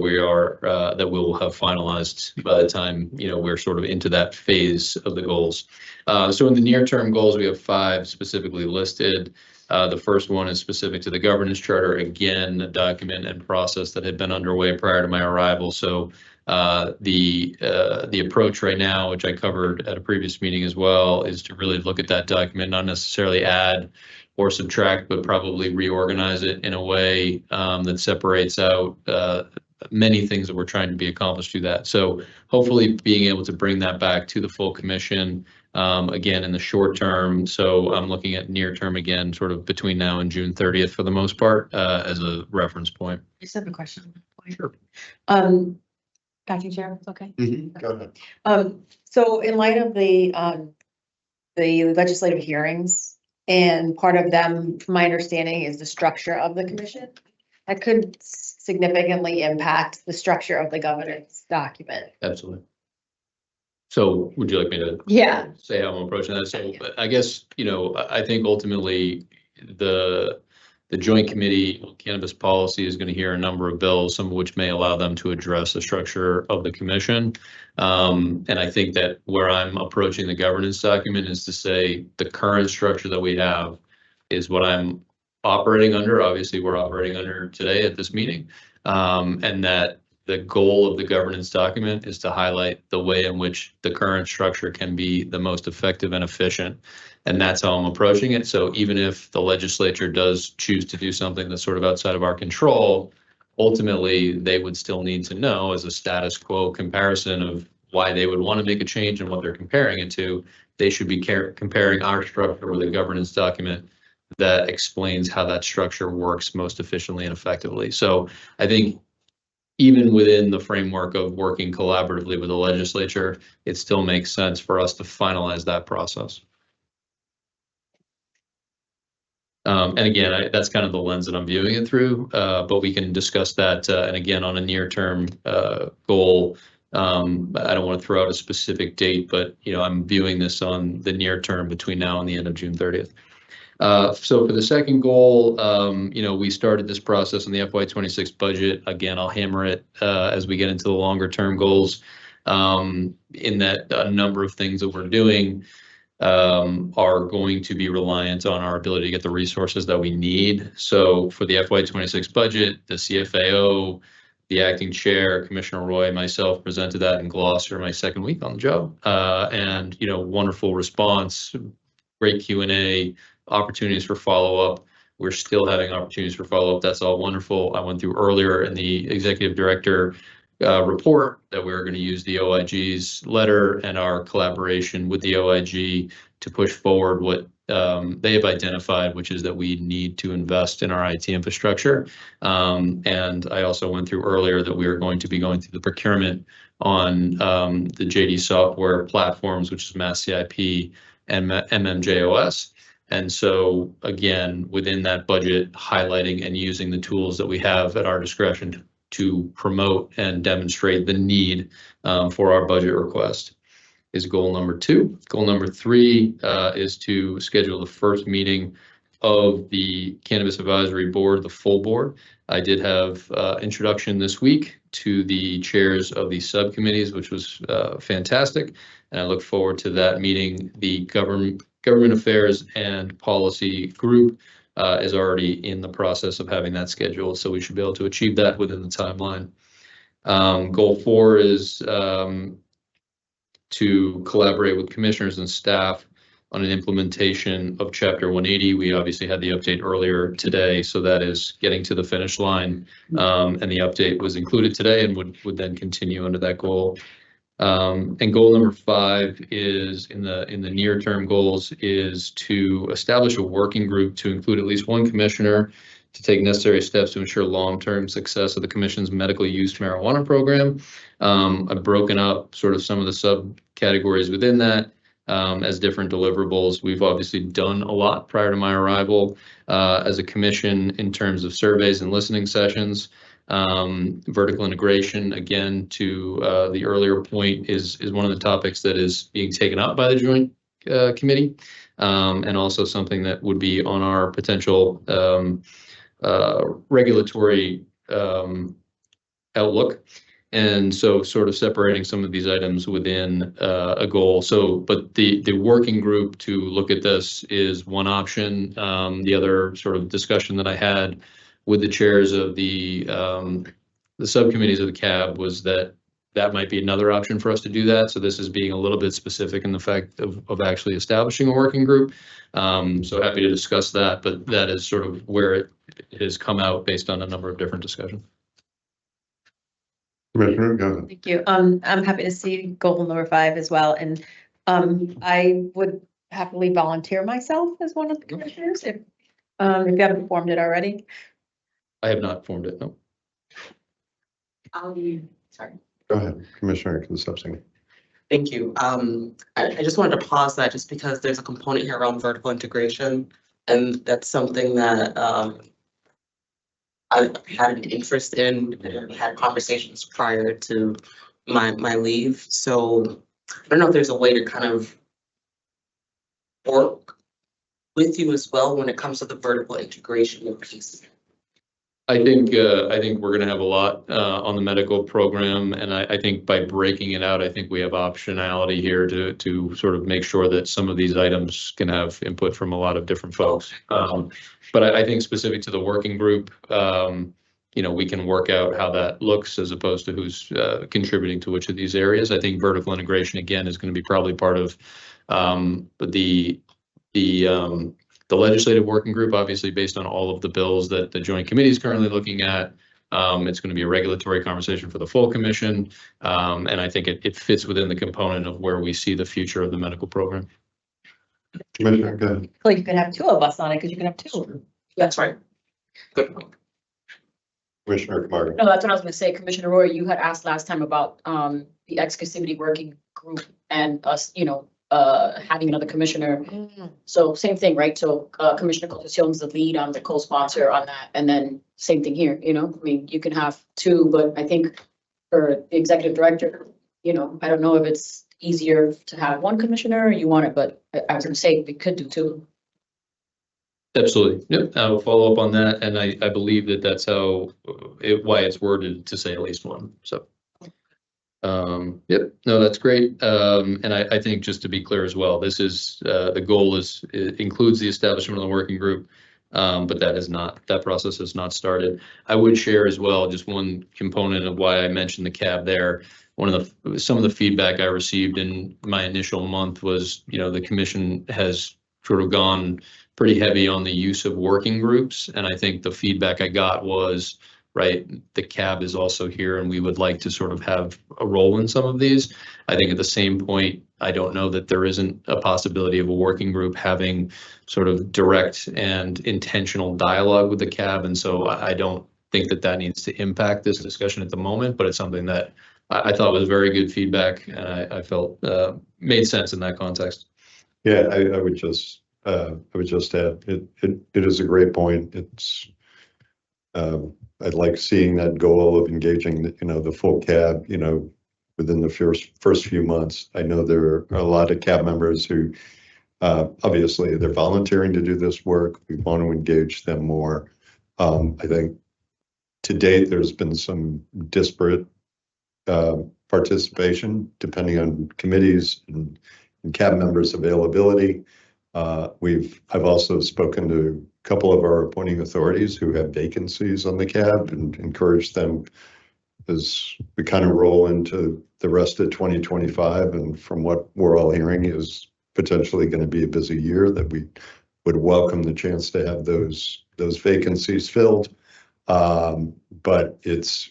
we'll have finalized by the time we're sort of into that phase of the goals. So in the near-term goals, we have 5 specifically listed. The first one is specific to the governance charter, again, a document and process that had been underway prior to my arrival. So the approach right now, which I covered at a previous meeting as well, is to really look at that document, not necessarily add or subtract, but probably reorganize it in a way that separates out many things that we're trying to be accomplished through that. So hopefully being able to bring that back to the full commission again in the short term. So I'm looking at near term again, sort of between now and June 30th for the most part as a reference point. I just have a question. Sure. Acting Chair, it's okay. Go ahead. So in light of the legislative hearings, and part of them, from my understanding, is the structure of the commission, that could significantly impact the structure of the governance document. Absolutely. So would you like me to say how I'm approaching that? So I guess, I think ultimately the Joint Committee on Cannabis Policy is going to hear a number of bills, some of which may allow them to address the structure of the commission. And I think that where I'm approaching the governance document is to say the current structure that we have is what I'm operating under. Obviously, we're operating under today at this meeting. And that the goal of the governance document is to highlight the way in which the current structure can be the most effective and efficient. And that's how I'm approaching it. So even if the legislature does choose to do something that's sort of outside of our control, ultimately they would still need to know as a status quo comparison of why they would want to make a change and what they're comparing it to. They should be comparing our structure with a governance document that explains how that structure works most efficiently and effectively. So I think even within the framework of working collaboratively with the legislature, it still makes sense for us to finalize that process. And again, that's kind of the lens that I'm viewing it through, but we can discuss that. And again, on a near-term goal, I don't want to throw out a specific date, but I'm viewing this on the near term between now and the end of June 30th. So for the second goal, we started this process on the FY26 budget. Again, I'll hammer it as we get into the longer term goals, in that a number of things that we're doing are going to be reliant on our ability to get the resources that we need. So for the FY26 budget, the CFAO, the acting chair, Commissioner Roy, myself presented that in Gloucester my second week on the job. And, wonderful response, great Q&A, opportunities for follow-up. We're still having opportunities for follow-up. That's all wonderful. I went through earlier in the executive director report that we're going to use the OIG's letter and our collaboration with the OIG to push forward what they have identified, which is that we need to invest in our IT infrastructure. And I also went through earlier that we are going to be going through the procurement on the JD software platforms, which is Mass CIP and MMJOS. And so again, within that budget, highlighting and using the tools that we have at our discretion to promote and demonstrate the need for our budget request. is goal number 2. Goal number 3 is to schedule the first meeting of the Cannabis Advisory Board, the full board. I did have introduction this week to the chairs of the subcommittees, which was fantastic. And I look forward to that meeting. The government affairs and policy group is already in the process of having that scheduled, so we should be able to achieve that within the timeline. Goal 4 is to collaborate with commissioners and staff on an implementation of Chapter 180. We obviously had the update earlier today, so that is getting to the finish line. And the update was included today and would then continue under that goal. And goal number 5 is in the near-term goals is to establish a working group to include at least one commissioner to take necessary steps to ensure long-term success of the commission's medical use marijuana program. I've broken up sort of some of the subcategories within that as different deliverables. We've obviously done a lot prior to my arrival as a commission in terms of surveys and listening sessions. Vertical integration, again, to the earlier point, is one of the topics that is being taken up by the Joint Committee, and also something that would be on our potential regulatory outlook. And so sort of separating some of these items within a goal. So, but the working group to look at this is one option. The other sort of discussion that I had with the chairs of the subcommittees of the CAB was that might be another option for us to do that. So this is being a little bit specific in the fact of actually establishing a working group. So happy to discuss that, but that is sort of where it has come out based on a number of different discussions. Commissioner, go ahead. Thank you. I'm happy to see goal number 5 as well. And I would happily volunteer myself as one of the commissioners if you haven't formed it already. I have not formed it, no. Sorry. Go ahead, Commissioner Concepcion. Thank you. I just wanted to pause that just because there's a component here around vertical integration, and that's something that I've had an interest in and had conversations prior to my leave. So I don't know if there's a way to kind of work with you as well when it comes to the vertical integration piece. I think we're going to have a lot on the medical program, and I think by breaking it out, I think we have optionality here to sort of make sure that some of these items can have input from a lot of different folks. But I think specific to the working group, we can work out how that looks as opposed to who's contributing to which of these areas. I think vertical integration again is going to be probably part of the legislative working group, obviously based on all of the bills that the Joint Committee is currently looking at. It's going to be a regulatory conversation for the full commission. And I think it fits within the component of where we see the future of the medical program. Commissioner, go ahead. Well, you can have 2 of us on it because you can have 2. That's right. Good point. Commissioner Camargo. No, that's what I was gonna say. Commissioner Roy, you had asked last time about the exclusivity working group and us, having another commissioner. So same thing, right? So Commissioner Concepcion's the lead on the co-sponsor on that. And then same thing here, I mean, you can have 2, but I think for the executive director, I don't know if it's easier to have 1 commissioner or you want it, but I was gonna say we could do 2. Absolutely. Yep. I will follow up on that. And I believe that that's why it's worded to say at least 1. So. Yep, no, that's great. And I think just to be clear as well, this is the goal includes the establishment of the working group, but that process has not started. I would share as well, just one component of why I mentioned the CAB there. Some of the feedback I received in my initial month was, the commission has sort of gone pretty heavy on the use of working groups. And I think the feedback I got was, right, the CAB is also here and we would like to sort of have a role in some of these. I think at the same point, I don't know that there isn't a possibility of a working group having sort of direct and intentional dialogue with the CAB. And so I don't think that needs to impact this discussion at the moment, but it's something that I thought was very good feedback and I felt made sense in that context. Yeah, I would just add, it is a great point. It's, I'd like seeing that goal of engaging, the full CAB, within the first few months. I know there are a lot of CAB members who obviously they're volunteering to do this work. We want to engage them more. I think to date, there's been some disparate participation depending on committees and CAB members' availability. I've also spoken to a couple of our appointing authorities who have vacancies on the CAB and encouraged them as we kind of roll into the rest of 2025. And from what we're all hearing is potentially going to be a busy year, that we would welcome the chance to have those vacancies filled. But it's,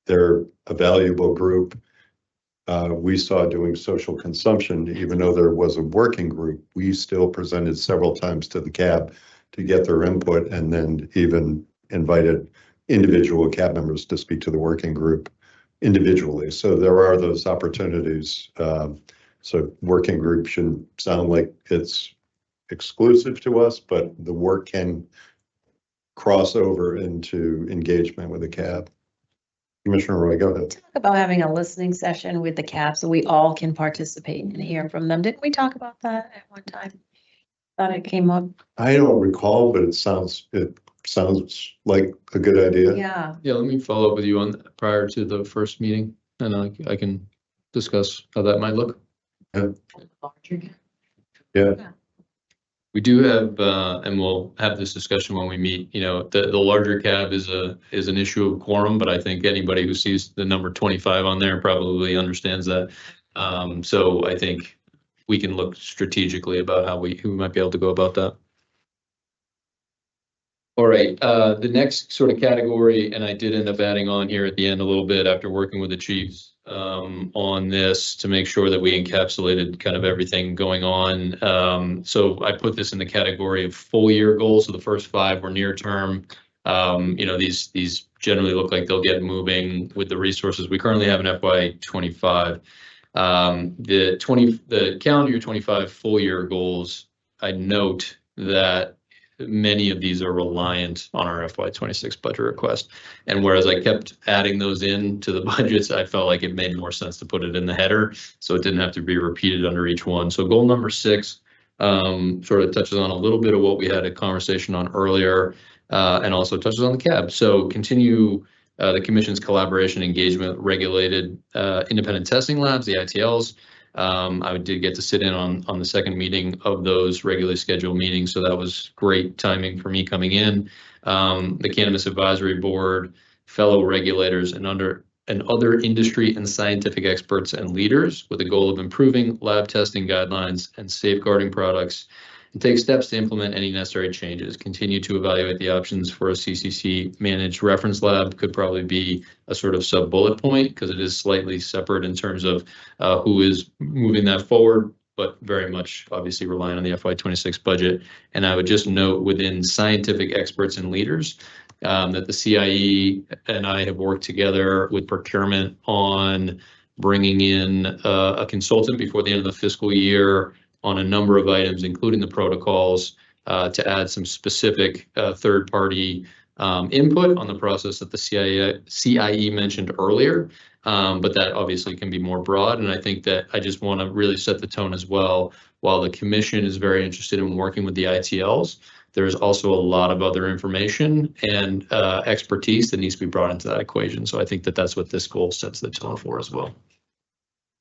they're a valuable group. We saw doing social consumption, even though there was a working group, we still presented several times to the CAB to get their input, and then even invited individual CAB members to speak to the working group individually. So there are those opportunities. So working group shouldn't sound like it's exclusive to us, but the work can cross over into engagement with the CAB. Commissioner Roy, go ahead. Talk about having a listening session with the CAB so we all can participate and hear from them. Didn't we talk about that at one time? Thought it came up. I don't recall, but it sounds like a good idea. Yeah. Yeah, let me follow up with you on prior to the first meeting, and I can discuss how that might look. Yeah. We do have, and we'll have this discussion when we meet, the larger CAB is an issue of quorum, but I think anybody who sees the number 25 on there probably understands that. So I think we can look strategically about how we might be able to go about that. All right, the next sort of category, and I did end up adding on here at the end a little bit after working with the chiefs on this to make sure that we encapsulated kind of everything going on. So I put this in the category of full year goals. So the first 5 were near term. These generally look like they'll get moving with the resources we currently have in FY25. The calendar year 25 full year goals, I note that many of these are reliant on our FY26 budget request. And whereas I kept adding those into the budgets, I felt like it made more sense to put it in the header, so it didn't have to be repeated under each one. So goal number 6 sort of touches on a little bit of what we had a conversation on earlier, and also touches on the CAB. So continue the Commission's collaboration engagement with regulated independent testing labs, the ITLs. I did get to sit in on the second meeting of those regularly scheduled meetings, so that was great timing for me coming in. The Cannabis Advisory Board, fellow regulators, and other industry and scientific experts and leaders with the goal of improving lab testing guidelines and safeguarding products, and take steps to implement any necessary changes. Continue to evaluate the options for a CCC managed reference lab. Could probably be a sort of sub bullet point because it is slightly separate in terms of who is moving that forward, but very much obviously relying on the FY26 budget. And I would just note within scientific experts and leaders that the CIE and I have worked together with procurement on bringing in a consultant before the end of the fiscal year on a number of items, including the protocols, to add some specific third-party input on the process that the CIE mentioned earlier. But that obviously can be more broad. And I think that I just want to really set the tone as well. While the Commission is very interested in working with the ITLs, there's also a lot of other information and expertise that needs to be brought into that equation. So I think that that's what this goal sets the tone for as well.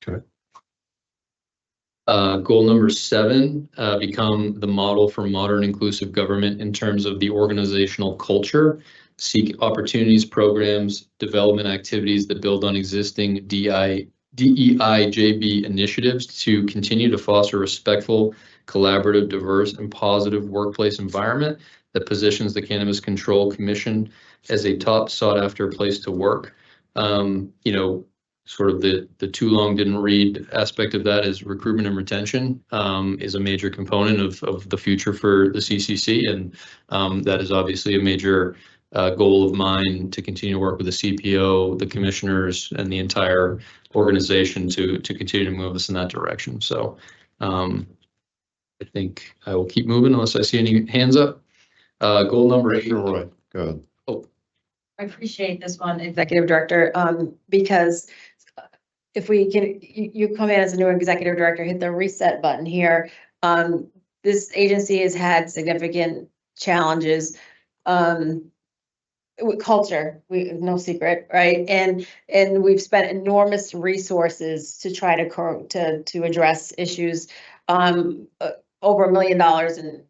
Okay. Goal number 7, become the model for modern inclusive government in terms of the organizational culture. Seek opportunities, programs, development activities that build on existing DEI-JB initiatives to continue to foster a respectful, collaborative, diverse, and positive workplace environment that positions the Cannabis Control Commission as a top sought-after place to work. Sort of the too long didn't read aspect of that is recruitment and retention is a major component of the future for the CCC, and that is obviously a major goal of mine to continue to work with the CPO, the commissioners, and the entire organization to continue to move us in that direction. So I think I will keep moving unless I see any hands up. Goal number 8. Roy, go ahead. I appreciate this one, Executive Director, because if we can, you come in as a new executive director, hit the reset button here. This agency has had significant challenges. With culture, no secret, right? And we've spent enormous resources to try to address issues. Over $1 million in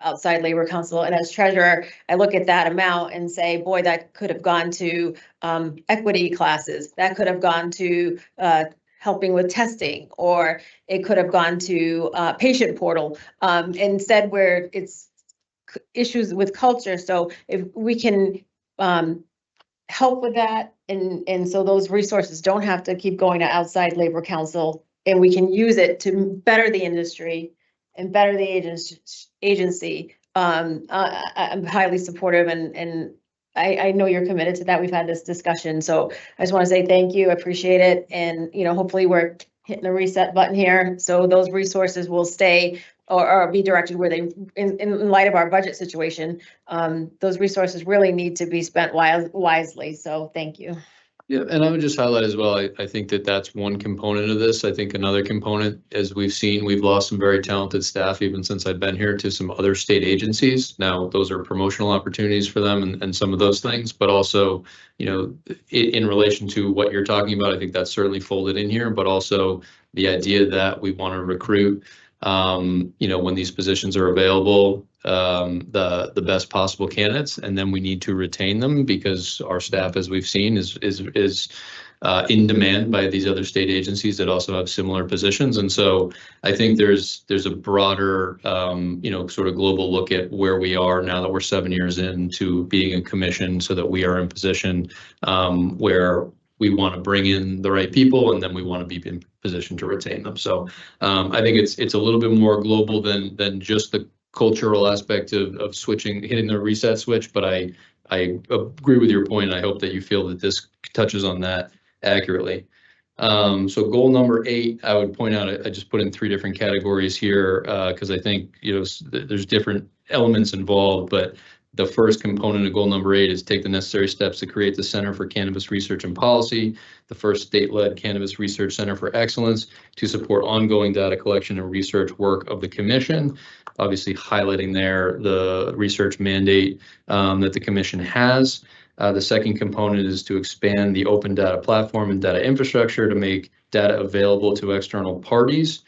outside labor council. And as treasurer, I look at that amount and say, boy, that could have gone to equity classes. That could have gone to helping with testing, or it could have gone to patient portal. Instead, where it's issues with culture. So if we can help with that, and so those resources don't have to keep going to outside labor council, and we can use it to better the industry and better the agency. I'm highly supportive, and I know you're committed to that. We've had this discussion, so I just want to say thank you. I appreciate it, and hopefully we're hitting the reset button here, so those resources will stay or be directed where they, in light of our budget situation, those resources really need to be spent wisely. So thank you. Yeah, and I would just highlight as well, I think that that's one component of this. I think another component, as we've seen, we've lost some very talented staff even since I've been here to some other state agencies. Now, those are promotional opportunities for them and some of those things, but also, in relation to what you're talking about, I think that's certainly folded in here, but also the idea that we want to recruit, when these positions are available, the best possible candidates, and then we need to retain them because our staff, as we've seen, is in demand by these other state agencies that also have similar positions. And so I think there's a broader, sort of global look at where we are now that we're 7 years into being a commission, so that we are in position where we want to bring in the right people, and then we want to be in position to retain them. So I think it's a little bit more global than just the cultural aspect of hitting the reset switch. But I agree with your point. And I hope that you feel that this touches on that accurately. So goal number 8, I would point out, I just put in 3 different categories here because I think there's different elements involved, but the first component of goal number 8 is take the necessary steps to create the Center for Cannabis Research and Policy, the first state-led cannabis research center for excellence, to support ongoing data collection and research work of the commission. Obviously highlighting there the research mandate that the commission has. The second component is to expand the open data platform and data infrastructure to make data available to external parties.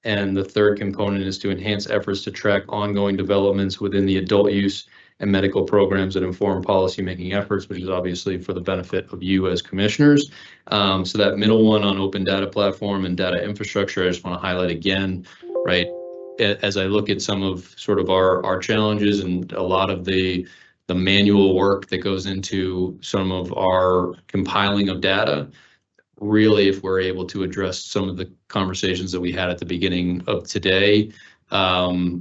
And the third component is to enhance efforts to track ongoing developments within the adult use and medical programs that inform policymaking efforts, which is obviously for the benefit of you as commissioners. So that middle one on open data platform and data infrastructure, I just want to highlight again, right? As I look at some of sort of our challenges and a lot of the manual work that goes into some of our compiling of data, really, if we're able to address some of the conversations that we had at the beginning of today,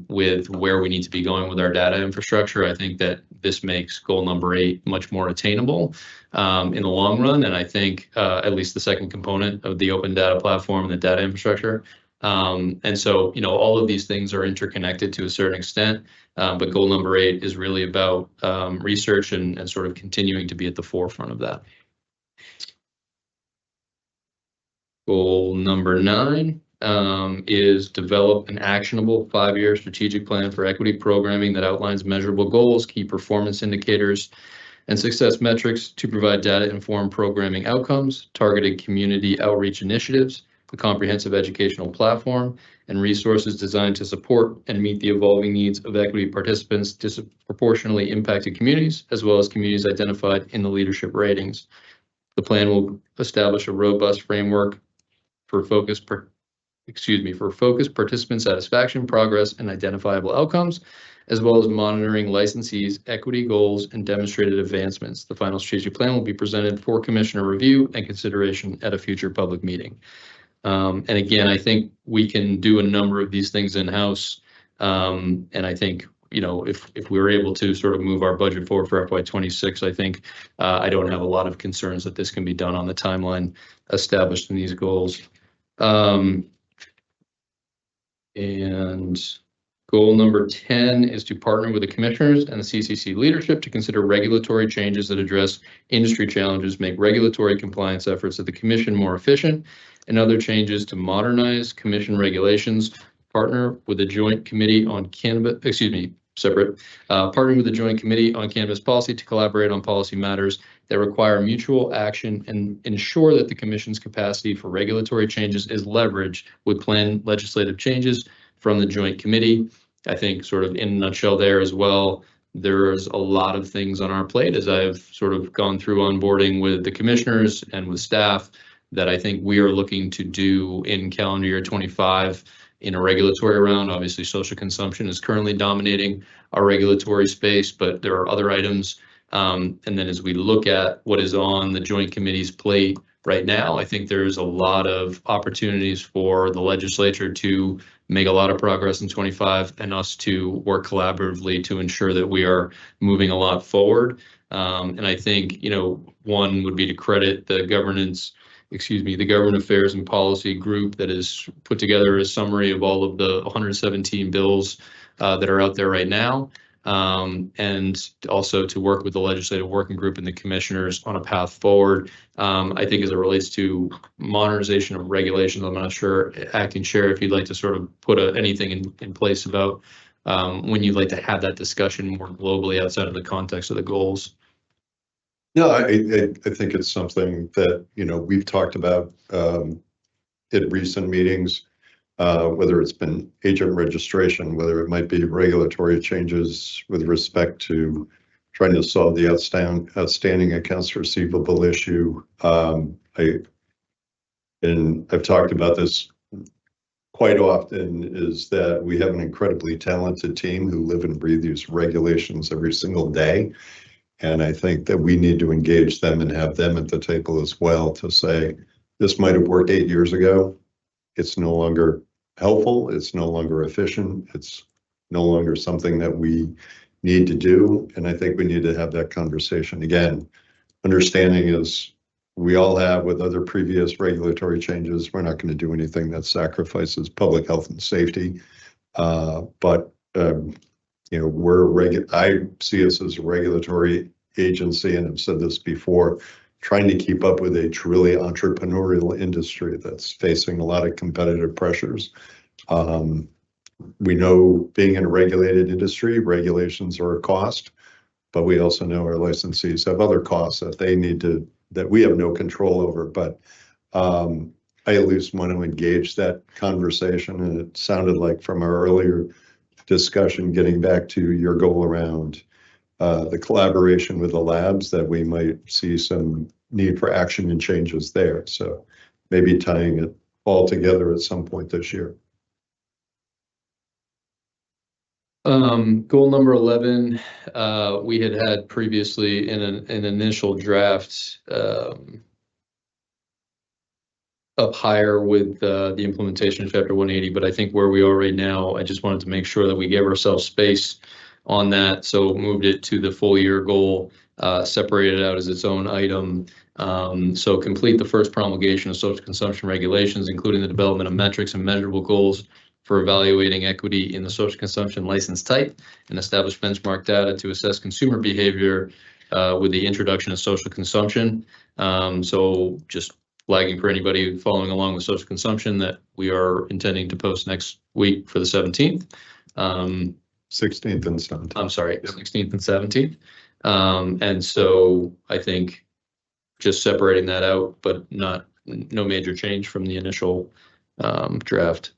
with where we need to be going with our data infrastructure, I think that this makes goal number 8 much more attainable in the long run. And I think at least the second component of the open data platform and the data infrastructure. And so, all of these things are interconnected to a certain extent, but goal number 8 is really about research and sort of continuing to be at the forefront of that. Goal number 9 is develop an actionable 5-year strategic plan for equity programming that outlines measurable goals, key performance indicators, and success metrics to provide data-informed programming outcomes, targeted community outreach initiatives, a comprehensive educational platform, and resources designed to support and meet the evolving needs of equity participants disproportionately impacted communities, as well as communities identified in the leadership ratings. The plan will establish a robust framework for focused participant satisfaction, progress, and identifiable outcomes, as well as monitoring licensees' equity goals and demonstrated advancements. The final strategic plan will be presented for commissioner review and consideration at a future public meeting. And again, I think we can do a number of these things in-house. And I think, if we were able to sort of move our budget forward for FY26, I think I don't have a lot of concerns that this can be done on the timeline established in these goals. And Goal number 10 is to partner with the commissioners and the CCC leadership to consider regulatory changes that address industry challenges, make regulatory compliance efforts at the commission more efficient, and other changes to modernize commission regulations. Partner with the Joint Committee on Cannabis, partnering with the Joint Committee on Cannabis Policy to collaborate on policy matters that require mutual action and ensure that the commission's capacity for regulatory changes is leveraged with planned legislative changes from the Joint Committee. I think sort of in a nutshell there as well, there's a lot of things on our plate as I've sort of gone through onboarding with the commissioners and with staff that I think we are looking to do in calendar year 25 in a regulatory round. Obviously, social consumption is currently dominating our regulatory space, but there are other items. And then as we look at what is on the Joint Committee's plate right now, I think there's a lot of opportunities for the legislature to make a lot of progress in 25 and us to work collaboratively to ensure that we are moving a lot forward. And I think, one would be to credit the Government Affairs and Policy Group that has put together a summary of all of the 117 bills that are out there right now. And also to work with the Legislative Working Group and the commissioners on a path forward. I think as it relates to modernization of regulations, I'm not sure, Acting Chair, if you'd like to sort of put anything in place about when you'd like to have that discussion more globally outside of the context of the goals. No, I think it's something that, we've talked about at recent meetings, whether it's been agent registration, whether it might be regulatory changes with respect to trying to solve the outstanding accounts receivable issue. And I've talked about this quite often, is that we have an incredibly talented team who live and breathe these regulations every single day. And I think that we need to engage them and have them at the table as well to say, this might have worked 8 years ago. It's no longer helpful. It's no longer efficient. It's no longer something that we need to do. And I think we need to have that conversation again. Understanding is we all have with other previous regulatory changes, we're not going to do anything that sacrifices public health and safety. I see us as a regulatory agency, and I've said this before, trying to keep up with a truly entrepreneurial industry that's facing a lot of competitive pressures. We know being in a regulated industry, regulations are a cost, but we also know our licensees have other costs that we have no control over. But I at least want to engage that conversation, and it sounded like from our earlier discussion, getting back to your goal around the collaboration with the labs, that we might see some need for action and changes there. So maybe tying it all together at some point this year. Goal number 11, we had previously in an initial draft up higher with the implementation of Chapter 180, but I think where we are right now, I just wanted to make sure that we gave ourselves space on that. So moved it to the full year goal, separated it out as its own item. So complete the first promulgation of social consumption regulations, including the development of metrics and measurable goals for evaluating equity in the social consumption license type, and establish benchmark data to assess consumer behavior with the introduction of social consumption. So just flagging for anybody following along with social consumption that we are intending to post next week for the 17th. 16th and 17th. I'm sorry, 16th and 17th. And so I think just separating that out, but no major change from the initial draft.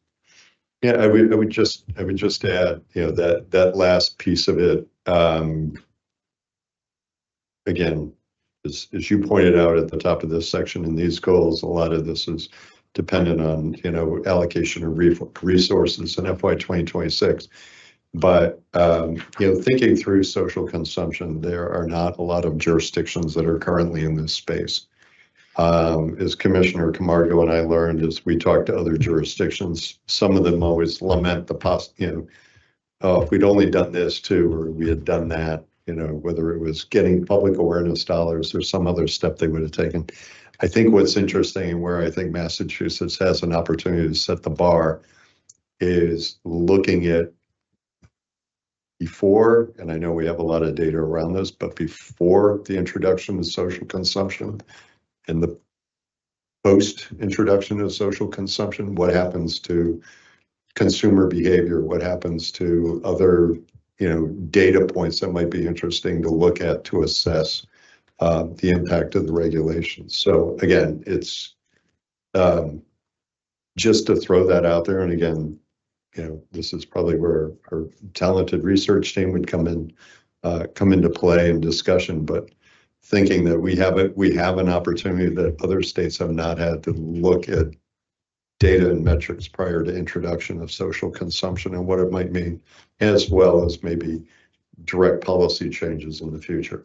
Yeah, I would just add, that last piece of it, again, as you pointed out at the top of this section in these goals, a lot of this is dependent on, allocation of resources in FY 2026. But, thinking through social consumption, there are not a lot of jurisdictions that are currently in this space. As Commissioner Camargo and I learned as we talked to other jurisdictions, some of them always lament if we'd only done this too, or we had done that, whether it was getting public awareness dollars or some other step they would have taken. I think what's interesting, and where I think Massachusetts has an opportunity to set the bar, is looking at before, and I know we have a lot of data around this, but before the introduction of social consumption and the post-introduction of social consumption, what happens to consumer behavior? What happens to other, data points that might be interesting to look at to assess the impact of the regulations? So again, it's just to throw that out there. And again, this is probably where our talented research team would come into play in discussion, but thinking that we have an opportunity that other states have not had to look at data and metrics prior to introduction of social consumption and what it might mean, as well as maybe direct policy changes in the future.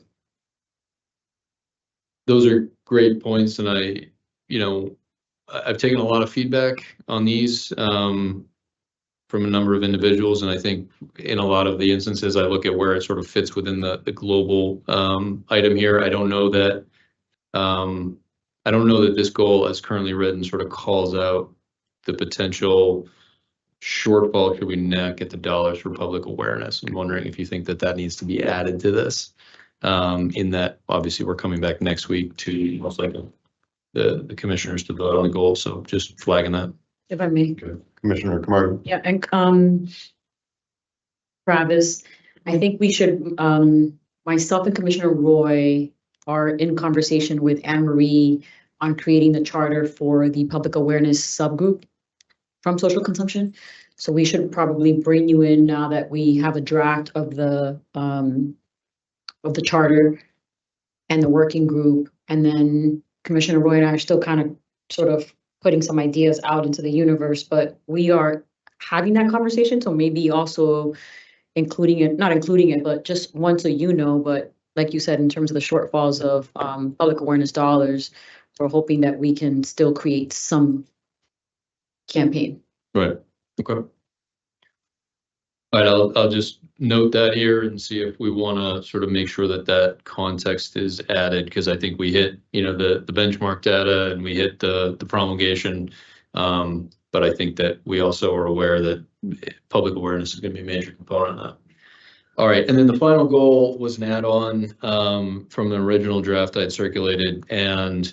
Those are great points, and I've taken a lot of feedback on these from a number of individuals, and I think in a lot of the instances, I look at where it sort of fits within the global item here. I don't know that this goal, as currently written, sort of calls out the potential shortfall should we not get the dollars for public awareness. I'm wondering if you think that needs to be added to this. In that, obviously, we're coming back next week to most likely the commissioners to vote on the goal. So just flagging that. If I may. Okay. Commissioner Camargo. Yeah, and Travis, I think we should, myself and Commissioner Roy are in conversation with Anne Marie on creating the charter for the public awareness subgroup from social consumption. So we should probably bring you in now that we have a draft of the charter and the working group. And then Commissioner Roy and I are still kind of sort of putting some ideas out into the universe, but we are having that conversation. So maybe also including it, not including it, but just one so but like you said, in terms of the shortfalls of public awareness dollars, we're hoping that we can still create some campaign. Right. Okay. All right, I'll just note that here and see if we want to sort of make sure that context is added, because I think we hit, the benchmark data and we hit the promulgation. But I think that we also are aware that public awareness is going to be a major component of that. All right, and then the final goal was an add-on from the original draft I'd circulated, and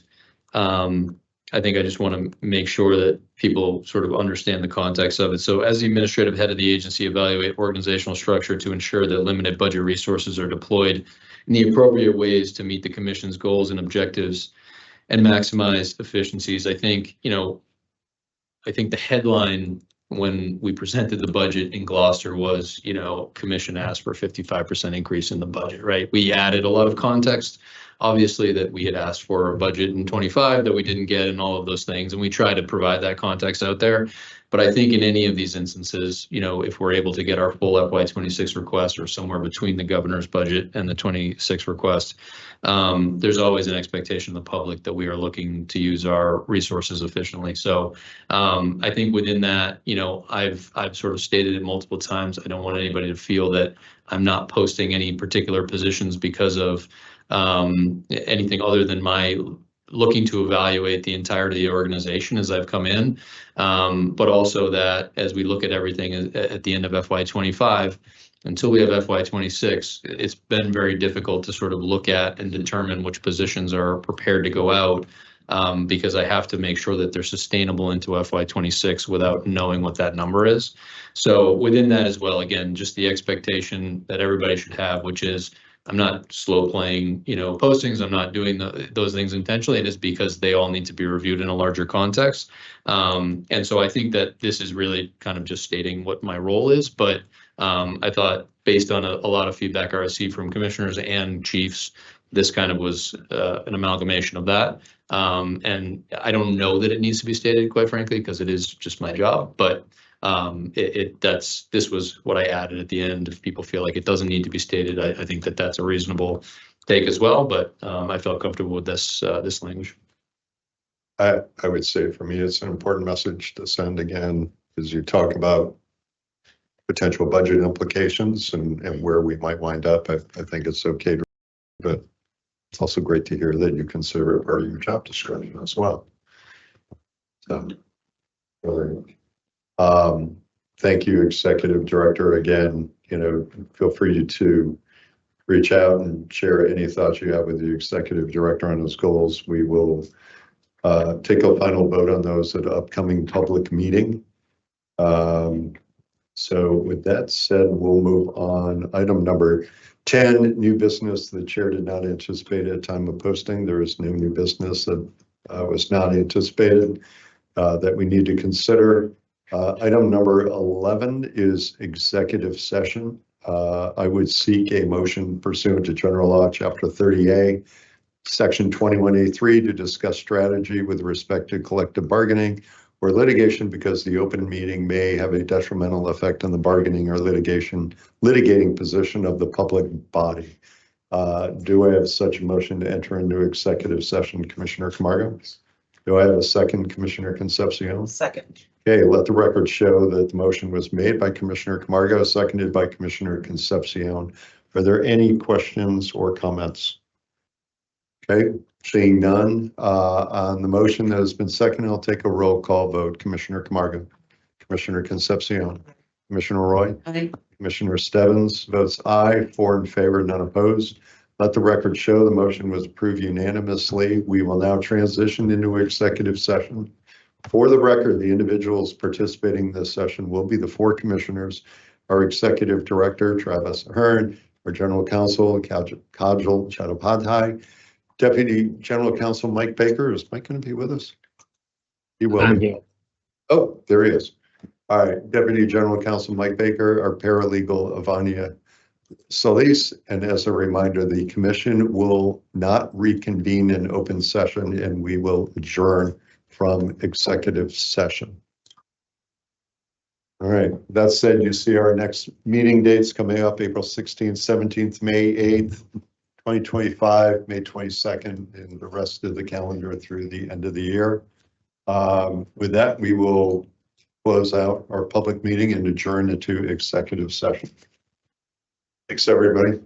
I think I just want to make sure that people sort of understand the context of it. So as the administrative head of the agency, evaluate organizational structure to ensure that limited budget resources are deployed in the appropriate ways to meet the commission's goals and objectives and maximize efficiencies. I think the headline when we presented the budget in Gloucester was, commission asked for a 55% increase in the budget, right? We added a lot of context, obviously, that we had asked for a budget in 25 that we didn't get and all of those things. And we try to provide that context out there. But I think in any of these instances, if we're able to get our full FY26 request or somewhere between the governor's budget and the 26 request, there's always an expectation of the public that we are looking to use our resources efficiently. So I think within that, I've sort of stated it multiple times. I don't want anybody to feel that I'm not posting any particular positions because of anything other than my looking to evaluate the entirety of the organization as I've come in, but also that as we look at everything at the end of FY25, until we have FY26, it's been very difficult to sort of look at and determine which positions are prepared to go out, because I have to make sure that they're sustainable into FY26 without knowing what that number is. So within that as well, again, just the expectation that everybody should have, which is I'm not slow playing, postings. I'm not doing those things intentionally. It is because they all need to be reviewed in a larger context. And so I think that this is really kind of just stating what my role is. But I thought based on a lot of feedback I received from commissioners and chiefs, this kind of was an amalgamation of that. And I don't know that it needs to be stated, quite frankly, because it is just my job. But this was what I added at the end. If people feel like it doesn't need to be stated, I think that's a reasonable take as well. But I felt comfortable with this language. I would say for me, it's an important message to send again, as you talk about potential budget implications and where we might wind up. I think it's okay to, but it's also great to hear that you consider it part of your job description as well. So, thank you, Executive Director. Again, feel free to reach out and share any thoughts you have with the Executive Director on those goals. We will take a final vote on those at an upcoming public meeting. So with that said, we'll move on. Item number 10, new business. The chair did not anticipate at time of posting. There is no new business that was not anticipated that we need to consider. Item number 11 is executive session. I would seek a motion pursuant to General Law, Chapter 30A, Section 21A3, to discuss strategy with respect to collective bargaining or litigation because the open meeting may have a detrimental effect on the bargaining or litigating position of the public body. Do I have such a motion to enter into executive session, Commissioner Camargo? Do I have a second, Commissioner Concepcion? Second. Okay, let the record show that the motion was made by Commissioner Camargo, seconded by Commissioner Concepcion. Are there any questions or comments? Okay, seeing none, on the motion that has been seconded, I'll take a roll call vote. Commissioner Camargo, Commissioner Concepcion, Commissioner Roy, Aye. Commissioner Stebbins votes aye, 4 in favor, none opposed. Let the record show the motion was approved unanimously. We will now transition into executive session. For the record, the individuals participating in this session will be the 4 commissioners, our Executive Director, Travis Ahern, our General Counsel, Kajal Chattopadhyay, Deputy General Counsel Mike Baker. Is Mike going to be with us? He will. Oh, there he is. All right, Deputy General Counsel Mike Baker, our paralegal Avania Solis, and as a reminder, the commission will not reconvene in open session and we will adjourn from executive session. All right, that said, you see our next meeting dates coming up, April 16th, 17th, May 8th, 2025, May 22nd, and the rest of the calendar through the end of the year. With that, we will close out our public meeting and adjourn into executive session. Thanks, everybody.